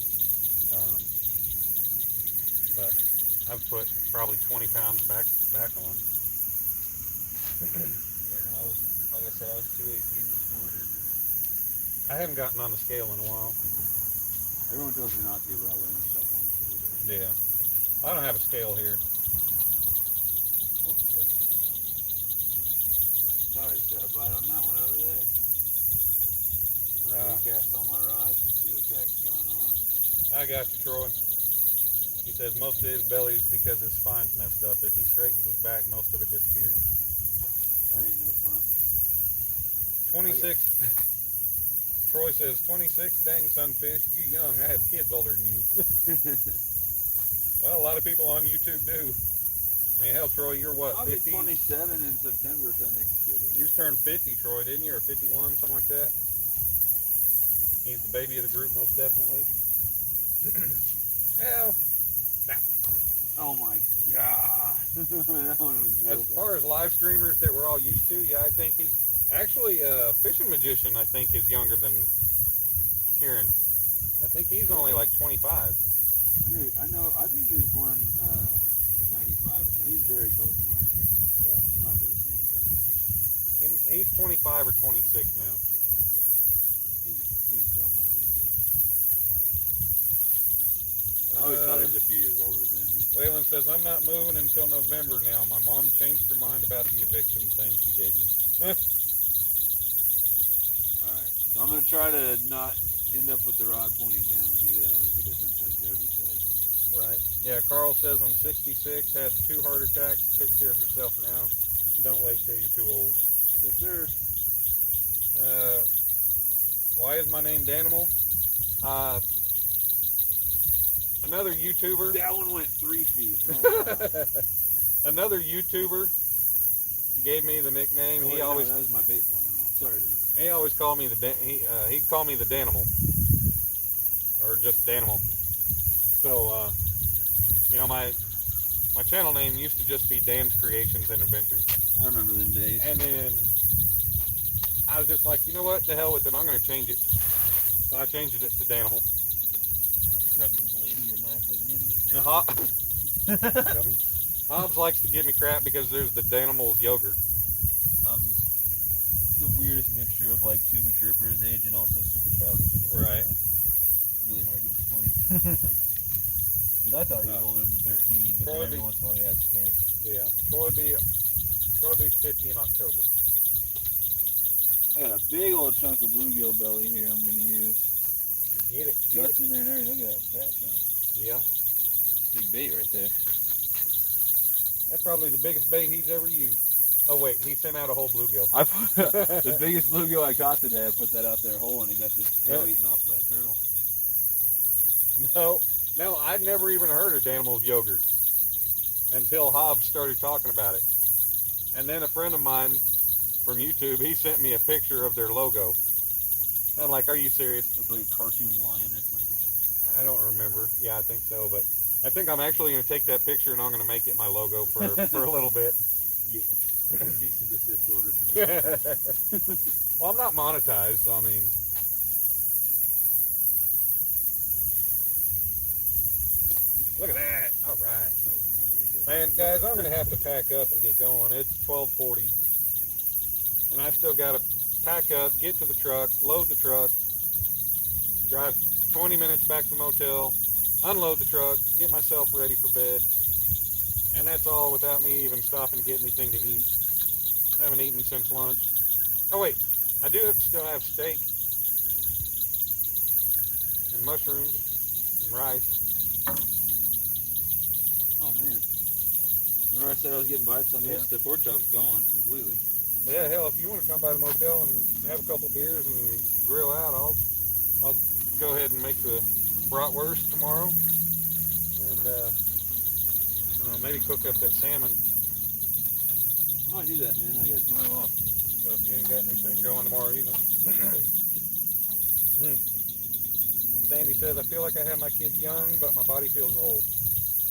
But I've put probably 20 pounds back on. Yeah, like I said, I was 218 this morning. I haven't gotten on the scale in a while. Everyone tells me not to, but I weigh myself almost every day. Yeah. I don't have a scale here. Sorry, just got a bite on that one over there. I'm gonna recast all my rods and see what the heck's going on. I got you, Troy. He says most of his belly is because his spine's messed up. If he straightens his back, most of it disappears. That ain't no fun. 26. Troy says 26. Dang, Sunfish, you young. I have kids older than you. Well, a lot of people on YouTube do. I mean, hell, Troy, you're what? I'll be 50. 27 in September, if that makes you feel better. You just turned 50, Troy, didn't you? Or 51, something like that. He's the baby of the group, most definitely. Well, Oh my god. That one was real as far as live streamers that we're all used to, yeah, I think he's actually a fishing magician. I think is younger than Kieran. I think he's only like 25. I think he was born like 95 or something. He's very close to my age. Yeah. He might be the same age. He's 25 or 26 now. He's about my same age. I always thought he was a few years older than me. Waylon says, I'm not moving until November now. My mom changed her mind about the eviction thing she gave me. Alright, so I'm going to try to not end up with the rod pointing down. Maybe that'll make a difference, like Jody said. Right. Yeah, Carl says I'm 66, had 2 heart attacks. Take care of yourself now. Don't wait till you're too old. Yes, sir. Why is my name Danimal? Another YouTuber. That one went 3 feet. Oh, wow. Another YouTuber gave me the nickname. That was my bait falling off. Sorry, dude. He always called me he'd call me the Danimal, or just Danimal. So my channel name used to just be Dan's Creations and Adventures. I remember them days. And then I was just like, you know what, the hell with it, I'm going to change it. So I changed it to Danimal. Hobbs likes to give me crap because there's the Danimal's yogurt. Hobbs is the weirdest mixture of like too mature for his age and also super childish. Right. Really hard to explain. Because I thought he was older than 13, but then every once in a while he has 10. Yeah. Troy be 50 in October. I got a big old chunk of bluegill belly here I'm going to use. Get it. Guts in there and everything. Look at that fat chunk. Yeah. Big bait right there. That's probably the biggest bait he's ever used. Oh wait, he sent out a whole bluegill. I put the biggest bluegill I caught today. I put that out there whole and it got the tail eaten off by a turtle. No, I'd never even heard of Danimal's yogurt until Hobbs started talking about it. And then a friend of mine from YouTube, he sent me a picture of their logo. And I'm like, are you serious? Looks like a cartoon lion or something. I don't remember. Yeah, I think so, but I think I'm actually going to take that picture and I'm going to make it my logo for a little bit. Yeah. Cease and desist order from me. Well, I'm not monetized, so I mean. Look at that. All right. That was not very good. Man, guys, I'm going to have to pack up and get going. It's 12:40. And I've still got to pack up, get to the truck, load the truck, drive 20 minutes back to the motel, unload the truck, get myself ready for bed. And that's all without me even stopping to get anything to eat. I haven't eaten since lunch. Oh wait, I do still have steak and mushrooms and rice. Oh man. Remember I said I was getting bites on this? The pork chop's gone completely. Yeah, hell, if you want to come by the motel and have a couple beers and grill out, I'll go ahead and make the bratwurst tomorrow, and maybe cook up that salmon. I might do that, man. I got tomorrow off. So if you ain't got anything going tomorrow evening. Sandy says, I feel like I have my kids young, but my body feels old.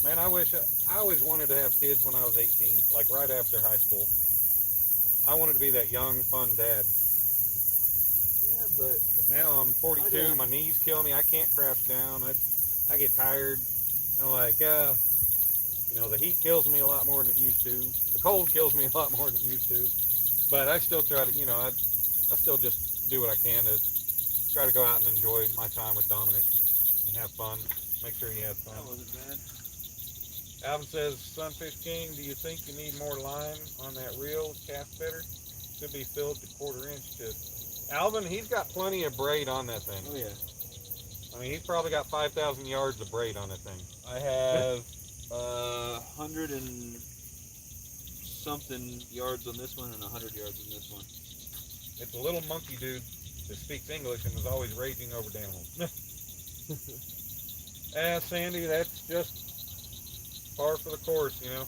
Man, I always wanted to have kids when I was 18, like right after high school. I wanted to be that young, fun dad. Yeah, but now I'm 42, my knees kill me, I can't crouch down, I get tired. I'm like, the heat kills me a lot more than it used to. The cold kills me a lot more than it used to. But I still try to, I still just do what I can to try to go out and enjoy my time with Dominic and have fun. Make sure he has fun. that wasn't bad. Alvin says, Sunfish King, do you think you need more line on that reel cast better? Should be filled to 1/4 inch to... Alvin, he's got plenty of braid on that thing. Oh yeah. I mean, he's probably got 5,000 yards of braid on that thing. I have 100 and something yards on this one and 100 yards on this one. It's a little monkey dude that speaks English and is always raging over Danimal. Sandy, that's just par for the course, you know.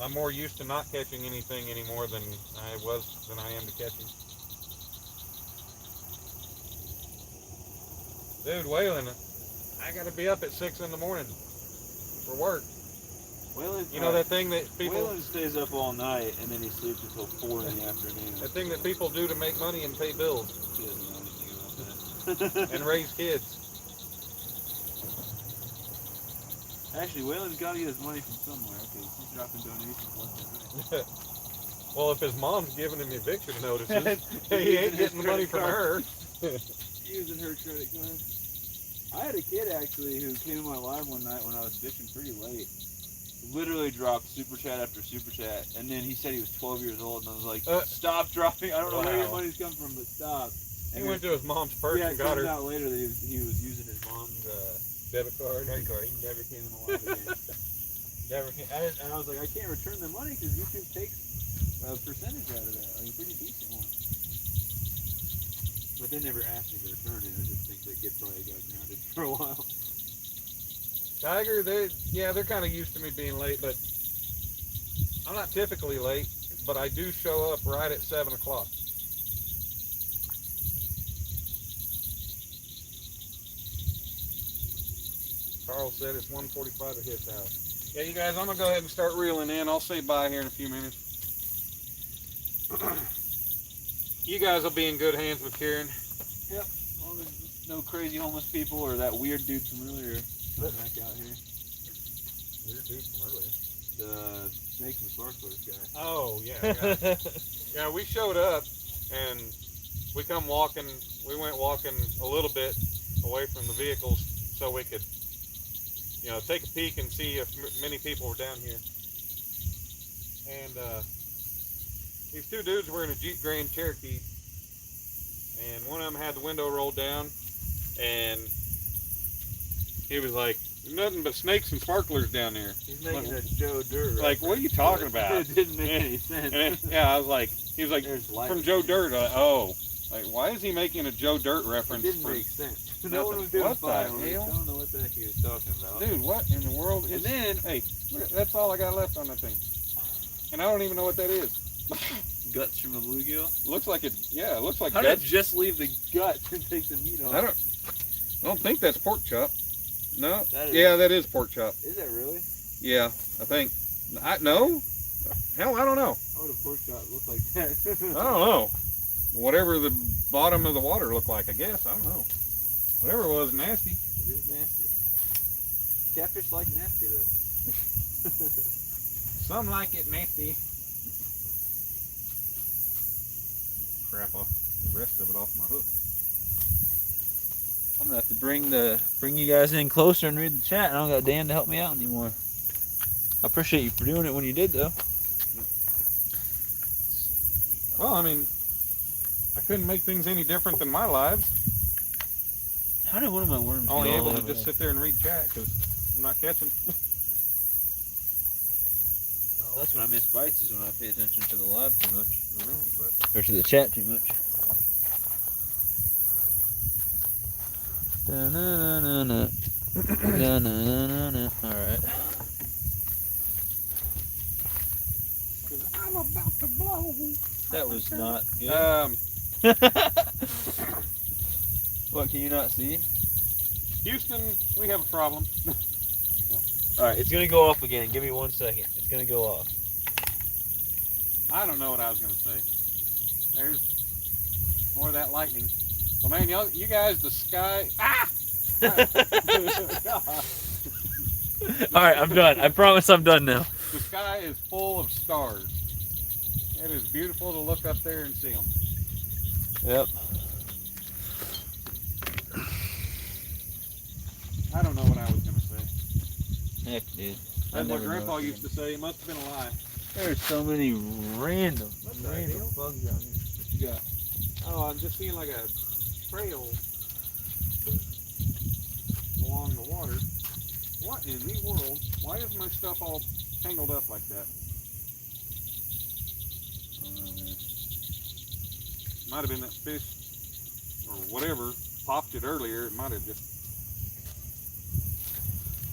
I'm more used to not catching anything anymore than I am to catching. Dude, Waylon, I gotta be up at 6 in the morning for work. Waylon, You know that thing that people Waylon stays up all night and then he sleeps until 4 in the afternoon. that thing that people do to make money and pay bills He doesn't know anything about that. and raise kids. Actually, Waylon's got to get his money from somewhere. Okay, he's dropping donations left and right. Well, if his mom's giving him eviction notices, he ain't getting the money from her. Using her credit card. I had a kid actually who came in my live one night when I was fishing pretty late. Literally dropped super chat after super chat, and then he said he was 12 years old, and I was like, "Stop dropping! I don't know where your money's come from, but stop." He went to his mom's purse and got her. It out later that he was using his mom's debit card. credit card. He never came in the live again. Never came. And I was like, I can't return the money because YouTube takes a percentage out of that, like a pretty decent one. But they never asked me to return it. I just think that kid probably got grounded for a while. Tiger, they're kind of used to me being late, but I'm not typically late, but I do show up right at 7 o'clock. Carl said it's 1:45 at his house. Yeah, you guys, I'm going to go ahead and start reeling in. I'll say bye here in a few minutes. You guys will be in good hands with Kieran. Yep. Well, there's no crazy homeless people or that weird dude from earlier back out here. Weird dude from earlier. The snakes and sparklers guy. Oh, yeah. Yeah, we showed up and we went walking a little bit away from the vehicles so we could, take a peek and see if many people were down here. And these two dudes were in a Jeep Grand Cherokee, and one of them had the window rolled down, and he was like, "Nothing but snakes and sparklers down there." He's making a Joe Dirt. Like, what are you talking about? It didn't make any sense. Yeah, I was like, he was like, There's light. from Joe Dirt. Like, why is he making a Joe Dirt reference? It didn't make sense. No one was doing What the fine. hell? I don't know what the heck he was talking about. Dude, what in the world? And then, Hey, that's all I got left on that thing, and I don't even know what that is. guts from a bluegill. Looks like it. Yeah, it looks like How did it guts. just leave the gut and take the meat off? I don't think that's pork chop. No. That is- Yeah, that is pork chop. Is that really? Yeah, I think. No. Hell, I don't know. How would a pork chop look like that? I don't know. Whatever the bottom of the water looked like, I guess. I don't know. Whatever it was, nasty. It is nasty. Catfish like nasty though. Some like it nasty. Crap off the rest of it off my hook. I'm gonna have to bring you guys in closer and read the chat. I don't got Dan to help me out anymore. I appreciate you for doing it when you did, though. Well, I mean, I couldn't make things any different than my lives. How did one of my worms? Only get all able to over just there? sit there and read chat because I'm not catching. Oh, that's when I miss bites, is when I pay attention to the live too much, But or to the chat too much. Da-na-na-na-na. Da-na-na-na-na. All right. I'm about to blow. That was not good. What, can you not see? Houston, we have a problem. Alright, it's gonna go off again. Give me 1 second. It's gonna go off. I don't know what I was going to say. There's more of that lightning. Well, man, you guys, the sky... Ah! Alright, I'm done. I promise I'm done now. The sky is full of stars. It is beautiful to look up there and see them. Yep. I don't know what I was going to say. Heck, dude. I That's what never know Grandpa what used to say. It must have been a lie. There's so many random the hell? bugs out here. What you got? Oh, I'm just seeing like a trail along the water. What in the world? Why is my stuff all tangled up like that? I don't know, man. might have been that fish or whatever popped it earlier. It might have just.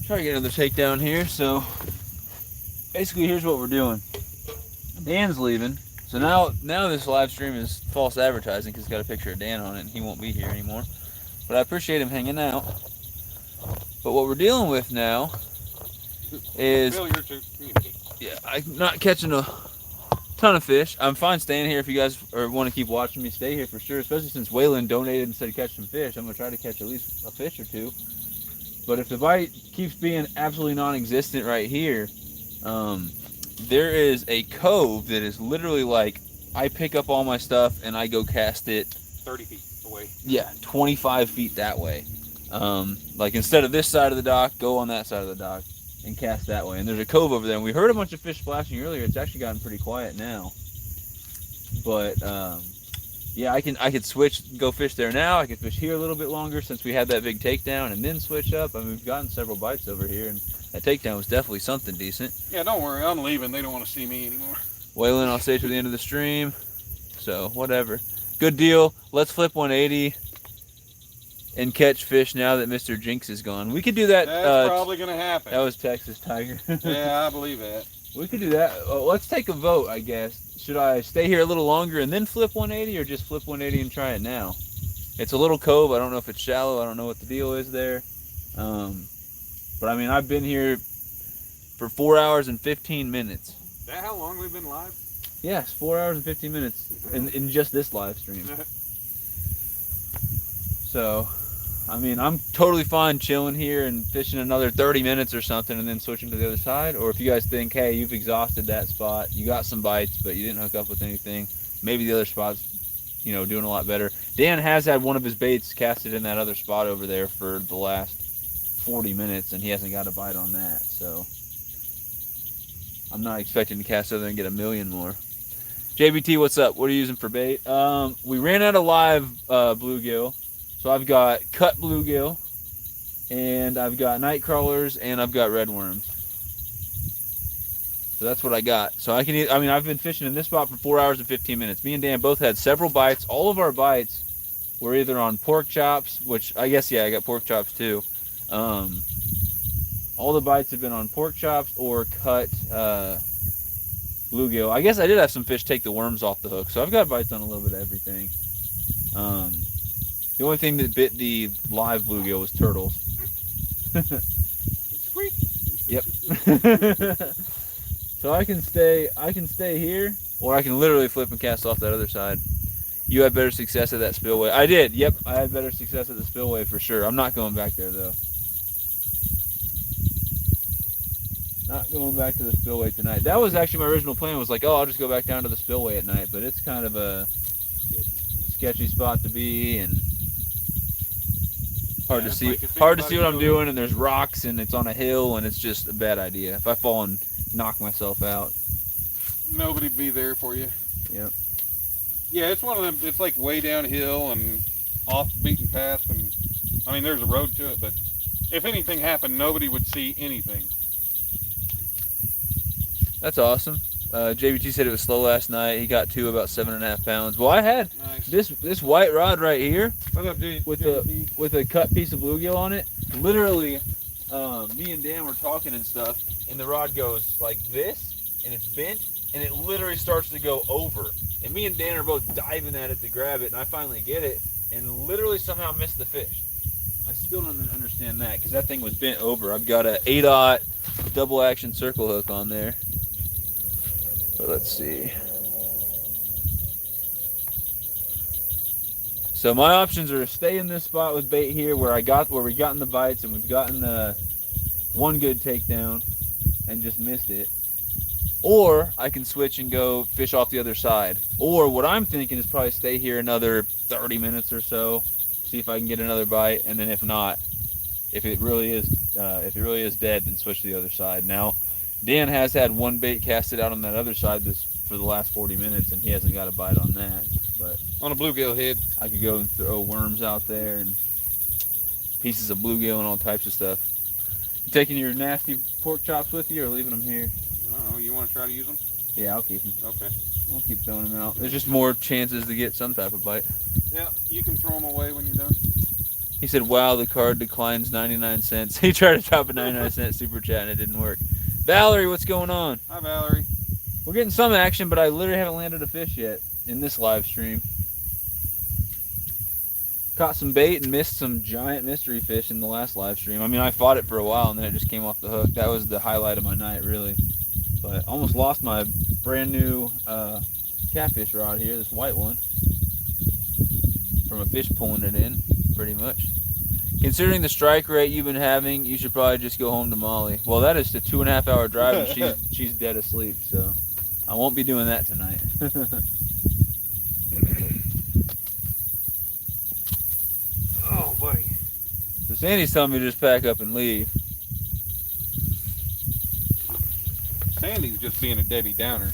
Try to get another takedown here. So basically, here's what we're doing. Dan's leaving, so now this live stream is false advertising because it's got a picture of Dan on it, and he won't be here anymore. But I appreciate him hanging out. But what we're dealing with now is Failure to communicate. yeah, I'm not catching a ton of fish. I'm fine staying here if you guys want to keep watching me. Stay here for sure, especially since Waylon donated and said to catch some fish. I'm gonna try to catch at least a fish or two. But if the bite keeps being absolutely non-existent right here, there is a cove that is literally like I pick up all my stuff and I go cast it 30 feet away. yeah, 25 feet that way. Like instead of this side of the dock, go on that side of the dock and cast that way. And there's a cove over there. And we heard a bunch of fish splashing earlier. It's actually gotten pretty quiet now. But yeah, I could switch, go fish there now. I could fish here a little bit longer since we had that big takedown, and then switch up. I mean, we've gotten several bites over here, and that takedown was definitely something decent. Yeah, don't worry. I'm leaving. They don't want to see me anymore. Waylon, I'll stay to the end of the stream. So whatever. Good deal. Let's flip 180 and catch fish now that Mr. Jinx is gone. We could do that. That's probably going to happen. That was Texas Tiger. Yeah, I believe that. We could do that. Let's take a vote, I guess. Should I stay here a little longer and then flip 180, or just flip 180 and try it now? It's a little cove. I don't know if it's shallow. I don't know what the deal is there. But I mean, I've been here for 4 hours and 15 minutes. Is that how long we've been live? Yes, 4 hours and 15 minutes in just this live stream. So, I mean, I'm totally fine chilling here and fishing another 30 minutes or something and then switching to the other side. Or if you guys think, hey, you've exhausted that spot, you got some bites, but you didn't hook up with anything, maybe the other spot's, you know, doing a lot better. Dan has had one of his baits casted in that other spot over there for the last 40 minutes, and he hasn't got a bite on that. So, I'm not expecting to cast over there and get a million more. JBT, what's up? What are you using for bait? We ran out of live bluegill. So I've got cut bluegill, and I've got night crawlers, and I've got red worms. So that's what I got. So I can, I mean, I've been fishing in this spot for 4 hours and 15 minutes. Me and Dan both had several bites. All of our bites were either on pork chops, which I guess, yeah, I got pork chops too. All the bites have been on pork chops or cut bluegill. I guess I did have some fish take the worms off the hook, so I've got bites on a little bit of everything. The only thing that bit the live bluegill was turtles. Squeak. Yep. So I can stay here, or I can literally flip and cast off that other side. You had better success at that spillway. I did. Yep, I had better success at the spillway for sure. I'm not going back there though. Not going back to the spillway tonight. That was actually my original plan. Was like, oh, I'll just go back down to the spillway at night, but it's kind of a sketchy spot to be and hard to see. Like Hard to see what I'm doing, and there's rocks, and it's on a hill, and it's just a bad idea. If I fall and knock myself out, Nobody'd be there for you. Yep. Yeah, it's one of them. It's like way downhill and off the beaten path, and I mean, there's a road to it, but if anything happened, nobody would see anything. That's awesome. JBT said it was slow last night. He got two about 7.5 pounds. Well, I had Nice. this white rod right here What's up, dude? with a cut piece of bluegill on it. Literally, me and Dan were talking and stuff, and the rod goes like this, and it's bent, and it literally starts to go over. And me and Dan are both diving at it to grab it, and I finally get it, and literally somehow miss the fish. I still don't understand that, because that thing was bent over. I've got a 8/0 double action circle hook on there. But let's see. So my options are to stay in this spot with bait here where we gotten the bites and we've gotten the one good takedown and just missed it. Or I can switch and go fish off the other side. Or what I'm thinking is probably stay here another 30 minutes or so, see if I can get another bite, and then if not, if it really is dead, then switch to the other side. Now, Dan has had one bait casted out on that other side for the last 40 minutes, and he hasn't got a bite on that. But On a bluegill head. I could go and throw worms out there and pieces of bluegill and all types of stuff. You taking your nasty pork chops with you or leaving them here? I don't know. You want to try to use them? Yeah, I'll keep them. Okay. I'll keep throwing them out. There's just more chances to get some type of bite. Yeah, you can throw them away when you're done. He said, wow, the card declines 99 cents. He tried to drop a 99-cent super chat and it didn't work. Valerie, what's going on? Hi, Valerie. We're getting some action, but I literally haven't landed a fish yet in this live stream. Caught some bait and missed some giant mystery fish in the last live stream. I mean, I fought it for a while and then it just came off the hook. That was the highlight of my night, really. But almost lost my brand new catfish rod here, this white one, from a fish pulling it in, pretty much. Considering the strike rate you've been having, you should probably just go home to Molly. Well, that is the 2.5 hour drive and she's dead asleep, so I won't be doing that tonight. Oh, buddy. So Sandy's telling me to just pack up and leave. Sandy's just being a Debbie Downer.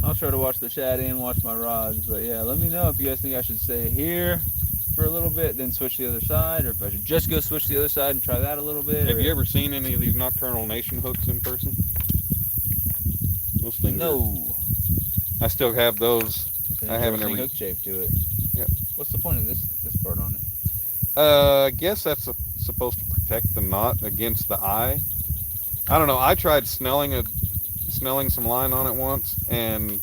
I'll try to watch the chat and watch my rods, but yeah, let me know if you guys think I should stay here for a little bit, then switch to the other side, or if I should just go switch to the other side and try that a little bit. Have you ever seen any of these Nocturnal Nation hooks in person? Those things No. I still have those. I haven't Interesting ever. hook shape to it. Yep. What's the point of this part on it? I guess that's supposed to protect the knot against the eye. I don't know. I tried snelling some line on it once, and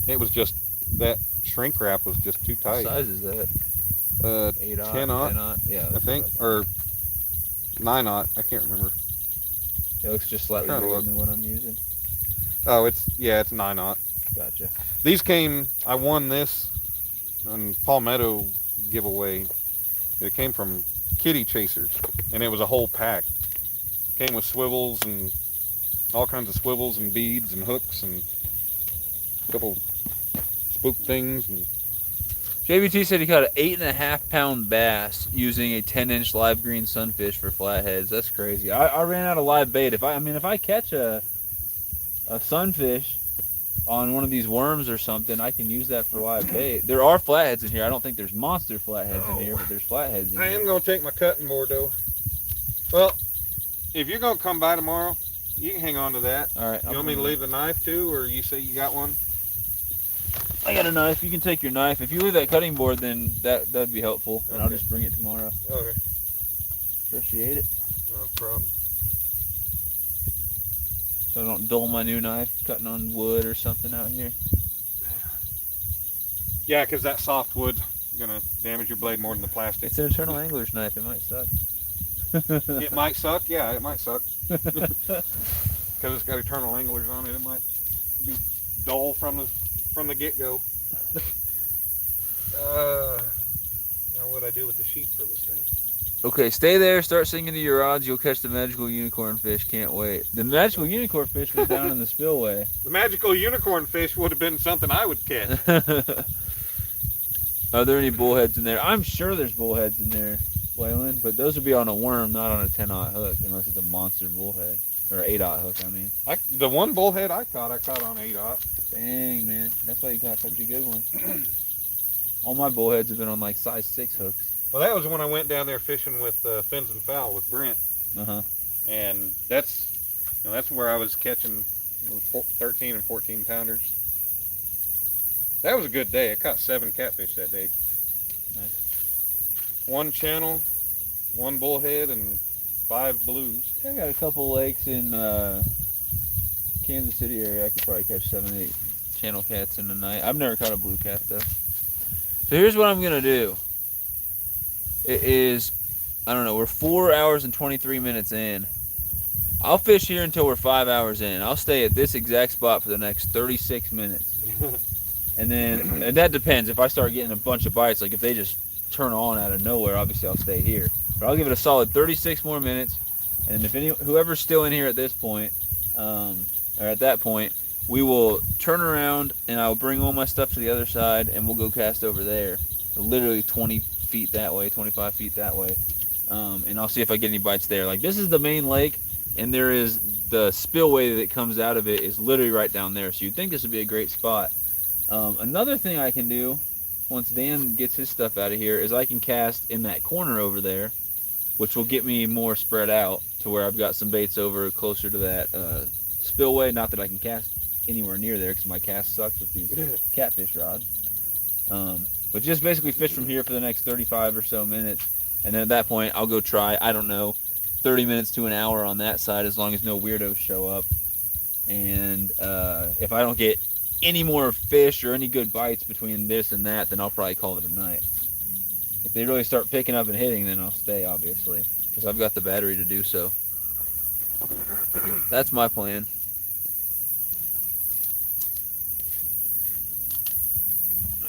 it was just that shrink wrap was just too What tight. size is that? 8/0, 10/0, 10/0? Yeah, I think, or 9/0. I can't remember. it looks just slightly Trying to bigger look. than what I'm using. Oh, it's 9/0. Gotcha. These came. I won this on Palmetto giveaway. It came from Kitty Chasers, and it was a whole pack. Came with swivels and all kinds of swivels and beads and hooks and a couple spook things. And JBT said he caught an 8.5 pound bass using a 10-inch live green sunfish for flatheads. That's crazy. I ran out of live bait. If I catch a sunfish on one of these worms or something, I can use that for live bait. There are flatheads in here. I don't think there's monster flatheads in here, but there's flatheads in I here. am going to take my cutting board though. Well, if you're going to come by tomorrow, you can hang on to that. All right. You want me to leave the knife too, or you say you got one? I got a knife. You can take your knife. If you leave that cutting board, then that'd be helpful, and I'll Okay. just bring it tomorrow. Okay. Appreciate it. No problem. So I don't dull my new knife cutting on wood or something out here. Yeah, because that soft wood's going to damage your blade more than the plastic. It's an Eternal Angler's knife. It might suck. It might suck. Yeah, it might suck. Because it's got Eternal Anglers on it. It might be dull from the get-go. Now what I do with the sheet for this thing? Okay, stay there. Start singing to your rods. You'll catch the magical unicorn fish. Can't wait. The magical unicorn fish was down in the spillway. The magical unicorn fish would have been something I would catch. Are there any bullheads in there? I'm sure there's bullheads in there, Waylon, but those would be on a worm, not on a 10/0 hook, unless it's a monster bullhead. Or 8/0 hook, I mean. The one bullhead I caught on 8/0. Dang, man. That's why you got such a good one. All my bullheads have been on like size 6 hooks. Well, that was when I went down there fishing with Fins and Fowl with Brent. Uh-huh. And that's where I was catching 13 and 14 pounders. That was a good day. I caught 7 catfish that day. Nice. 1 channel, 1 bullhead, and 5 blues. I got a couple lakes in Kansas City area. I could probably catch 7, 8 channel cats in a night. I've never caught a blue cat though. So here's what I'm gonna do. It is, I don't know, we're 4 hours and 23 minutes in. I'll fish here until we're 5 hours in. I'll stay at this exact spot for the next 36 minutes. And then, and that depends. If I start getting a bunch of bites, like if they just turn on out of nowhere, obviously I'll stay here. But I'll give it a solid 36 more minutes. And if whoever's still in here at this point, or at that point, we will turn around and I'll bring all my stuff to the other side and we'll go cast over there. So literally 20 feet that way, 25 feet that way. And I'll see if I get any bites there. Like this is the main lake and there is the spillway that comes out of it is literally right down there. So you'd think this would be a great spot. Another thing I can do once Dan gets his stuff out of here, is I can cast in that corner over there, which will get me more spread out to where I've got some baits over closer to that spillway. Not that I can cast anywhere near there because my cast sucks with these catfish rods. But just basically fish from here for the next 35 or so minutes, and then at that point I'll go try, I don't know, 30 minutes to an hour on that side as long as no weirdos show up. And if I don't get any more fish or any good bites between this and that, then I'll probably call it a night. If they really start picking up and hitting, then I'll stay, obviously, because I've got the battery to do so. That's my plan.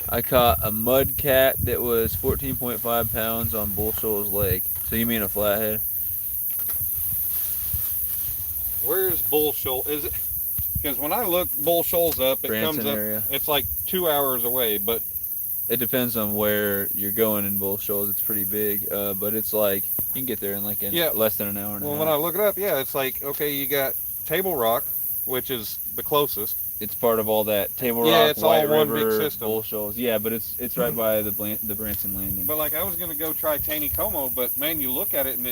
I caught a mud cat that was 14.5 pounds on Bull Shoals Lake. So you mean a flathead? Where's Bull Shoals? Is it? Because when I look Bull Shoals up, it Branson comes up. area. It's like 2 hours away, but It depends on where you're going in Bull Shoals. It's pretty big, but it's like you can get there in like less than an hour and a half. when I look it up, yeah, it's like, okay, you got Table Rock, which is the closest. It's part of all that Table Rock, Yeah, it's all White one River, big system. Bull Shoals. Yeah, but it's right by the Branson Landing. But like I was gonna go try Taneycomo, but man, you look at it and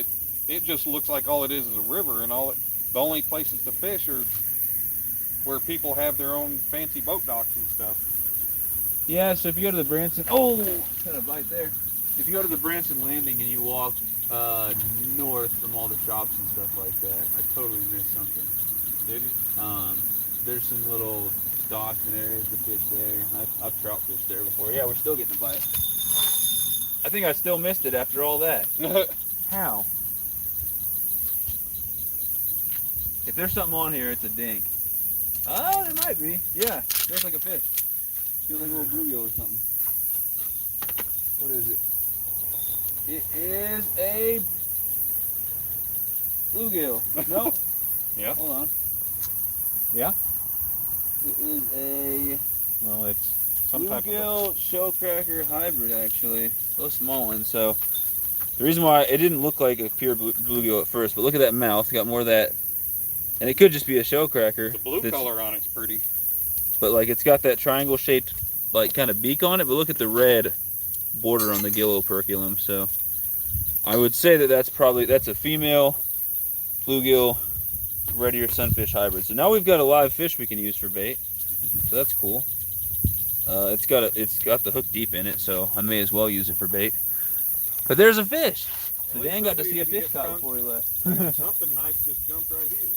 it just looks like all it is a river, and the only places to fish are where people have their own fancy boat docks and stuff. Yeah, so if you go to the Branson, got a bite there. If you go to the Branson Landing and you walk north from all the shops and stuff like that, I totally missed something. Did you? There's some little docks and areas to fish there. I've trout fished there before. Yeah, we're still getting a bite. I think I still missed it after all that. How? If there's something on here, it's a dink. Oh, there might be. Yeah, feels like a fish. Feels like a little bluegill or something. What is it? It is a bluegill. No. Yeah. Hold on. Yeah. It is a Well, it's some type of. bluegill shellcracker hybrid, actually. Those small ones. So the reason why it didn't look like a pure bluegill at first, but look at that mouth. Got more of that, and it could just be a shellcracker. The blue color on it's pretty. But like it's got that triangle shaped like kind of beak on it, but look at the red border on the gill operculum. So I would say that that's a female bluegill red ear sunfish hybrid. So now we've got a live fish we can use for bait. So that's cool. It's got the hook deep in it, so I may as well use it for bait. But there's a fish. So Dan got to see a fish caught before he left. Something nice just jumped right here.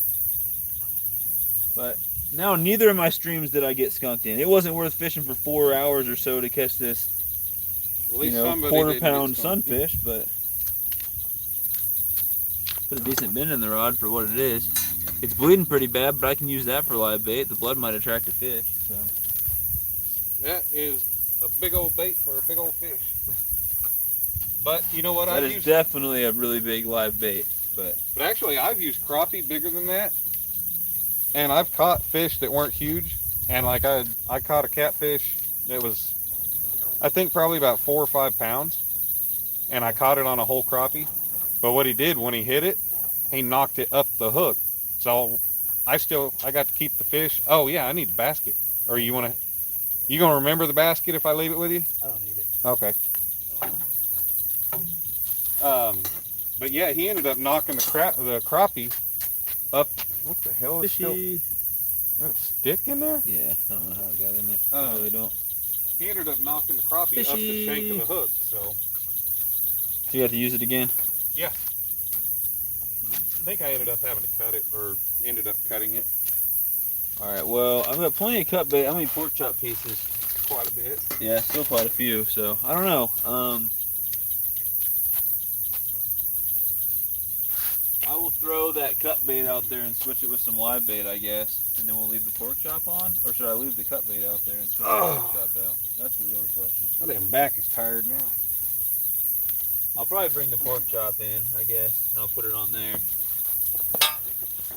But now neither of my streams did I get skunked in. It wasn't worth fishing for 4 hours or so to catch this, At least quarter-pound sunfish, but put a decent bend in the rod for what it is. It's bleeding pretty bad, but I can use that for live bait. The blood might attract a fish. So That is a big old bait for a big old fish. But you know what? that is definitely a really big live bait. But actually, I've used crappie bigger than that, and I've caught fish that weren't huge. And like I caught a catfish that was, I think probably about 4 or 5 pounds, and I caught it on a whole crappie. But what he did when he hit it, he knocked it up the hook. So I got to keep the fish. Oh yeah, I need the basket. Or you gonna remember the basket if I leave it with you? I don't need it. Okay. But yeah, he ended up knocking the crappie up. What the hell is fishy. that a stick in there? Yeah, I don't know how it got in there. I Oh. really don't. He ended up knocking the crappie up the Fishy. shank of the hook. So So you have to use it again. yeah, I think I ended up having to cut it, or ended up cutting it. All right. Well, I've got plenty of cut bait. How many pork chop pieces? Quite a bit. Yeah, still quite a few. So I don't know. I will throw that cut bait out there and switch it with some live bait, I guess, and then we'll leave the pork chop on, or should I leave the cut bait out there and switch the pork chop out? That's the real question. My damn back is tired now. I'll probably bring the pork chop in, I guess, and I'll put it on there.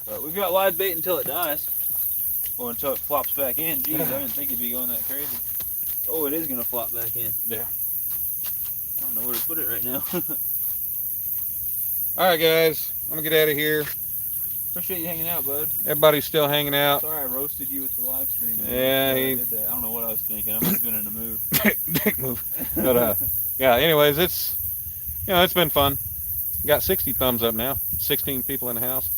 But we've got live bait until it dies, or until it flops back in. Jeez, I didn't think it'd be going that crazy. Oh, it is gonna flop back in. Yeah. I don't know where to put it right now. All right, guys, I'm gonna get out of here. Appreciate you hanging out, bud. Everybody's still hanging out. Sorry I roasted you with the live stream. Man. Yeah, I he- did that. I don't know what I was thinking. I must have been in a mood. Dick move. But yeah. Anyways, it's it's been fun. Got 60 thumbs up now. 16 people in the house.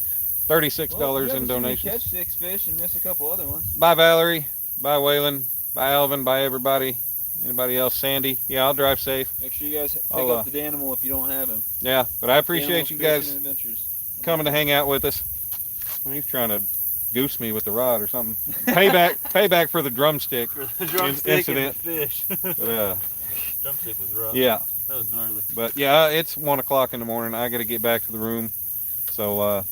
$36 in donations. Catch 6 fish and miss a couple other ones. Bye Valerie. Bye Waylon. Bye Alvin. Bye everybody. Anybody else? Sandy. Yeah, I'll drive safe. Make sure you guys pick I'll, up the Danimal if you don't have him. Yeah, but I appreciate Danimal's you Fishing guys and Adventures. coming to hang out with us. Well, he's trying to goose me with the rod or something. Payback for the drumstick. For the drumstick and the incident. fish. But, Drumstick was rough. yeah. That was gnarly. But yeah, it's 1 o'clock in the morning. I got to get back to the room. So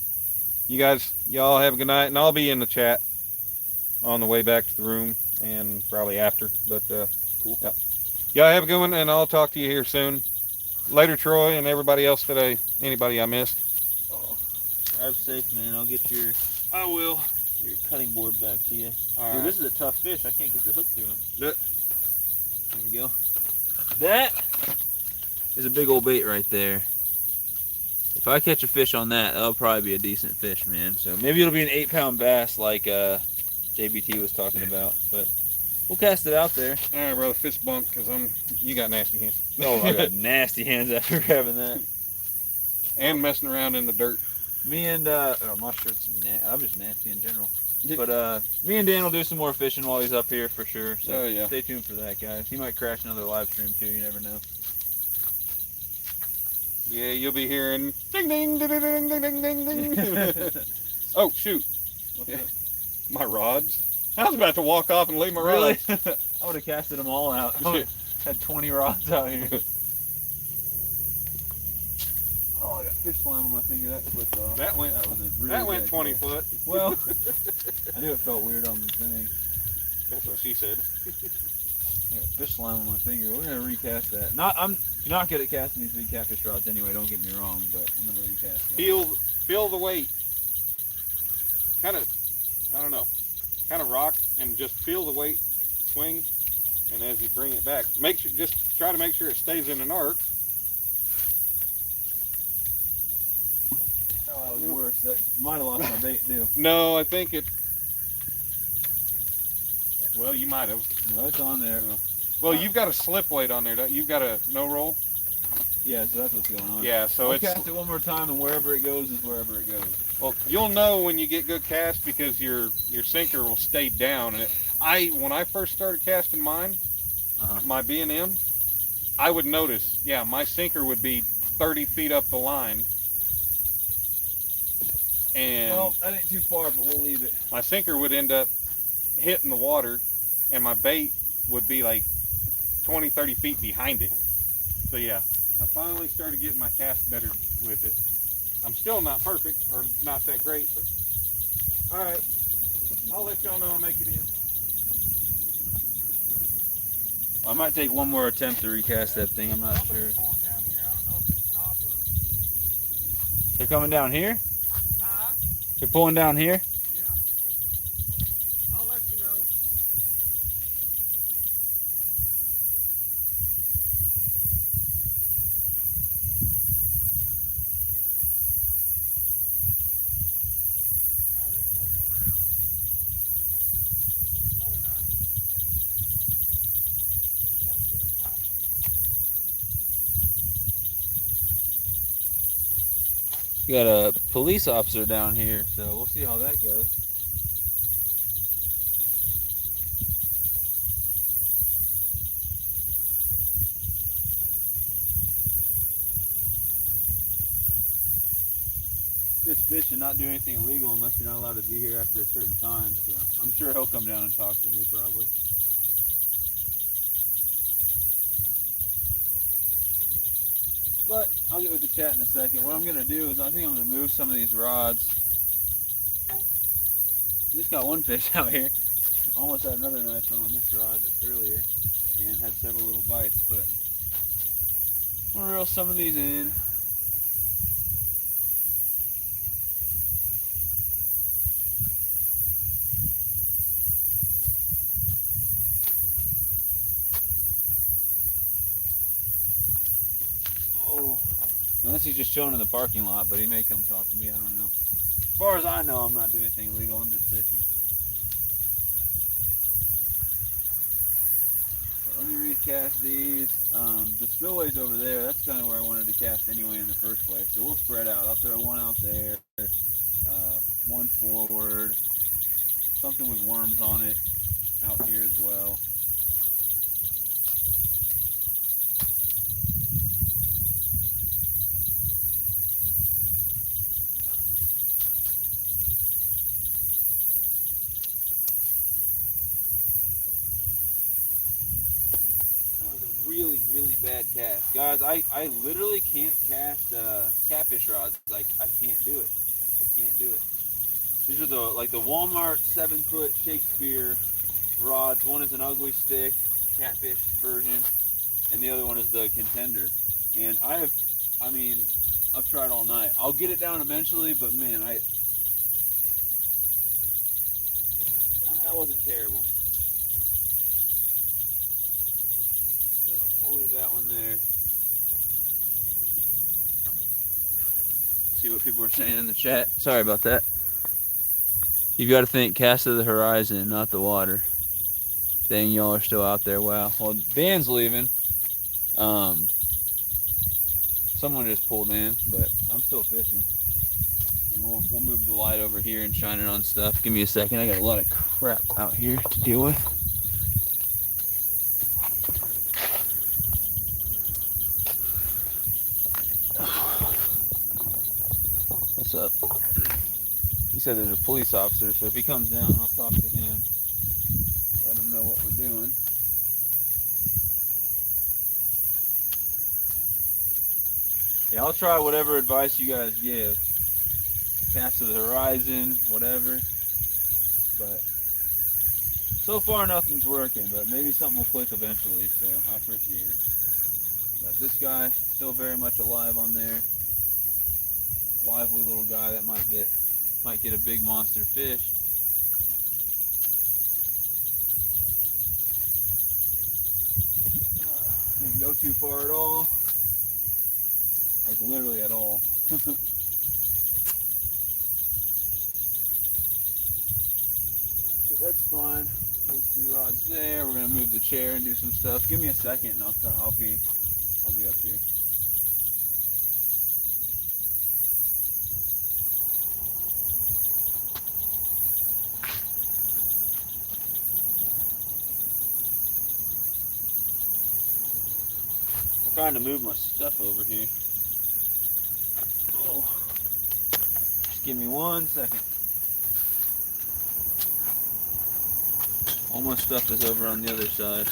y'all have a good night, and I'll be in the chat on the way back to the room and probably after. But Cool. Yeah. Y'all have a good one, and I'll talk to you here soon. Later, Troy, and everybody else today. Anybody I missed? Drive safe, man. I'll get your I will. cutting board back to you. All Dude, right. this is a tough fish. I can't get the hook through him. Look. There we go. That is a big old bait right there. If I catch a fish on that, that'll probably be a decent fish, man. So maybe it'll be an 8-pound bass like JBT was talking about. But we'll cast it out there. All right, brother. Fist bump, because you got nasty hands. Oh, I got nasty hands after grabbing that. And messing around in the dirt. Me and my shirt's I'm just nasty in general. But me and Dan will do some more fishing while he's up here for sure. So Oh, yeah. stay tuned for that, guys. He might crash another live stream too. You never know. Yeah, you'll be hearing ding ding ding ding ding ding ding ding. Oh shoot! What's Yeah. up? My rods. I was about to walk off and leave my Really? rods. I would have casted them all out. I would've had 20 rods out here. Oh, I got fish slime on my finger. That slipped off. That went. That was a really That went bad 20 catch. foot. Well, I knew it felt weird on the thing. That's what she said. I got fish slime on my finger. We're gonna recast that. I'm not good at casting these big catfish rods anyway. Don't get me wrong, but I'm gonna recast that. Feel the weight. Kind of, I don't know. Kind of rock and just feel the weight swing, and as you bring it back, just try to make sure it stays in an arc. Oh, that was worse. That might have lost my bait too. No, I think it. Well, you might have. No, it's on there. Well, you've got a slip weight on there. You've got a no roll. Yeah, so that's what's going on. Yeah, so I'll it's. cast it one more time, and wherever it goes is wherever it goes. Well, you'll know when you get good cast because your sinker will stay down. And when I first started casting mine, my B&M, I would notice. Yeah, my sinker would be 30 feet up the line. And Well, that ain't too far, but we'll leave it. my sinker would end up hitting the water, and my bait would be like 20, 30 feet behind it. So yeah, I finally started getting my cast better with it. I'm still not perfect, or not that great, but all right. I'll let y'all know I make it in. I might take one more attempt to recast that thing. I'm not sure. Pulling down here. I don't know if it's top or. They're coming down here? Huh? They're pulling down here? Yeah. I'll let you know. Yeah, they're turning around. No, they're not. Yeah, it's a top. We got a police officer down here, so we'll see how that goes. Just fish and not do anything illegal unless you're not allowed to be here after a certain time, so I'm sure he'll come down and talk to me probably. But I'll get with the chat in a second. What I'm gonna do is I think I'm gonna move some of these rods. We just got one fish out here. Almost had another nice one on this rod earlier and had several little bites, but I'm gonna reel some of these in. Oh, unless he's just chilling in the parking lot, but he may come talk to me. I don't know. far as I know, I'm not doing anything illegal. I'm just fishing. So let me recast these. The spillway's over there. That's kind of where I wanted to cast anyway in the first place. So we'll spread out. I'll throw one out there, one forward, something with worms on it out here as well. Really, really bad cast. Guys, I literally can't cast catfish rods. Like, I can't do it. I can't do it. These are the Walmart 7-foot Shakespeare rods. One is an ugly stick, catfish version, and the other one is the contender. And I've tried all night. I'll get it down eventually, but man, that wasn't terrible. So we'll leave that one there. See what people are saying in the chat. Sorry about that. You've got to think cast to the horizon, not the water. Dang, y'all are still out there. Wow. Well, Dan's leaving. Someone just pulled in, but I'm still fishing. And we'll move the light over here and shine it on stuff. Give me a second. I got a lot of crap out here to deal with. What's up? He said there's a police officer, so if he comes down, I'll talk to him. Let him know what we're doing. Yeah, I'll try whatever advice you guys give. Cast to the horizon, whatever. But so far nothing's working, but maybe something will click eventually, so I appreciate it. Got this guy still very much alive on there. Lively little guy that might get a big monster fish. Didn't go too far at all. Like literally at all. So that's fine. Those two rods there. We're gonna move the chair and do some stuff. Give me a second and I'll be up here. I'm trying to move my stuff over here. Oh. Just give me 1 second. All my stuff is over on the other side.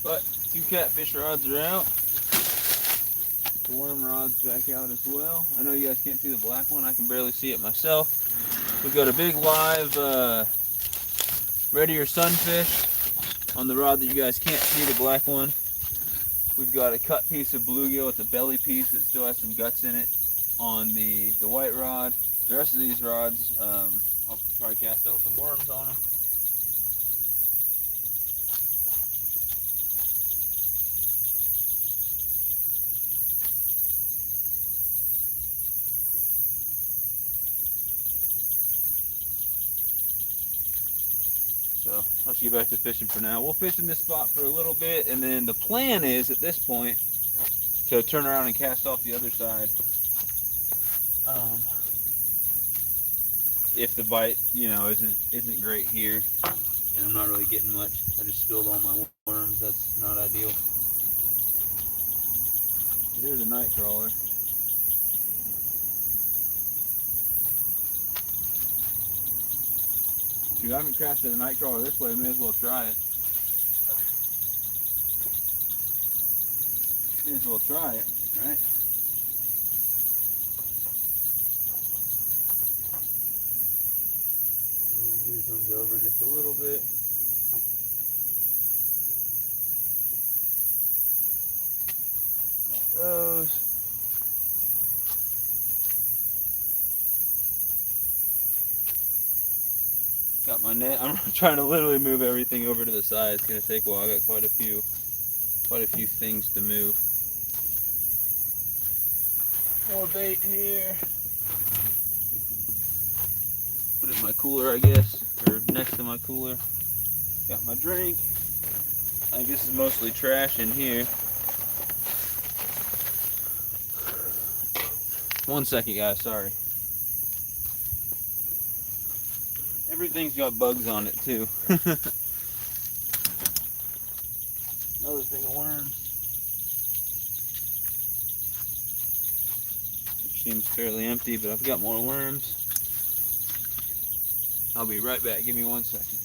But 2 catfish rods are out. The worm rod's back out as well. I know you guys can't see the black one. I can barely see it myself. We've got a big live red ear sunfish on the rod that you guys can't see, the black one. We've got a cut piece of bluegill. It's a belly piece that still has some guts in it on the white rod. The rest of these rods, I'll probably cast out some worms on them. So I'll just get back to fishing for now. We'll fish in this spot for a little bit, and then the plan is at this point to turn around and cast off the other side. If the bite, isn't great here, and I'm not really getting much. I just spilled all my worms. That's not ideal. Here's a night crawler. If you haven't casted a night crawler this way, may as well try it. May as well try it, right? These ones over just a little bit. Those. Got my net. I'm trying to literally move everything over to the side. It's gonna take a while. I got quite a few things to move. More bait here. Put it in my cooler, I guess, or next to my cooler. Got my drink. I think this is mostly trash in here. 1 second, guys. Sorry. Everything's got bugs on it too. Another thing of worms. Which seems fairly empty, but I've got more worms. I'll be right back. Give me 1 second.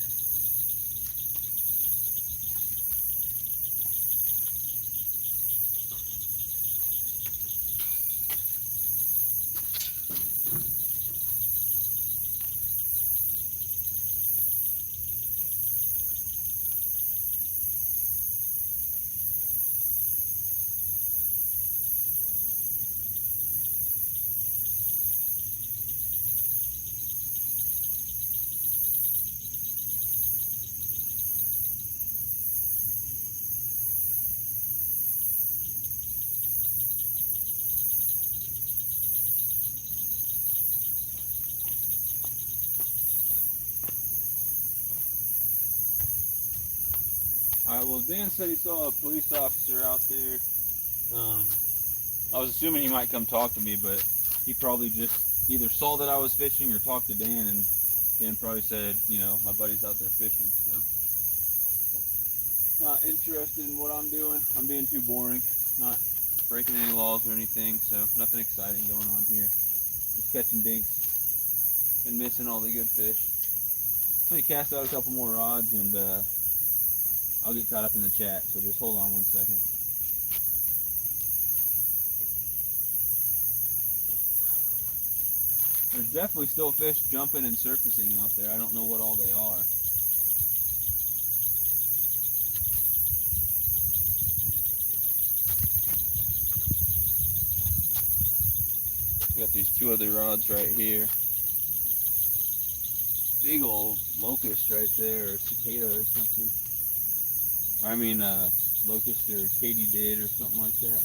Alright, well, Dan said he saw a police officer out there. I was assuming he might come talk to me, but he probably just either saw that I was fishing or talked to Dan, and Dan probably said, you know, my buddy's out there fishing, so. Not interested in what I'm doing. I'm being too boring. Not breaking any laws or anything, so nothing exciting going on here. Just catching dinks and missing all the good fish. Let me cast out a couple more rods and I'll get caught up in the chat, so just hold on 1 second. There's definitely still fish jumping and surfacing out there. I don't know what all they are. We got these two other rods right here. Big old locust right there, or cicada or something. I mean, locust or katydid or something like that.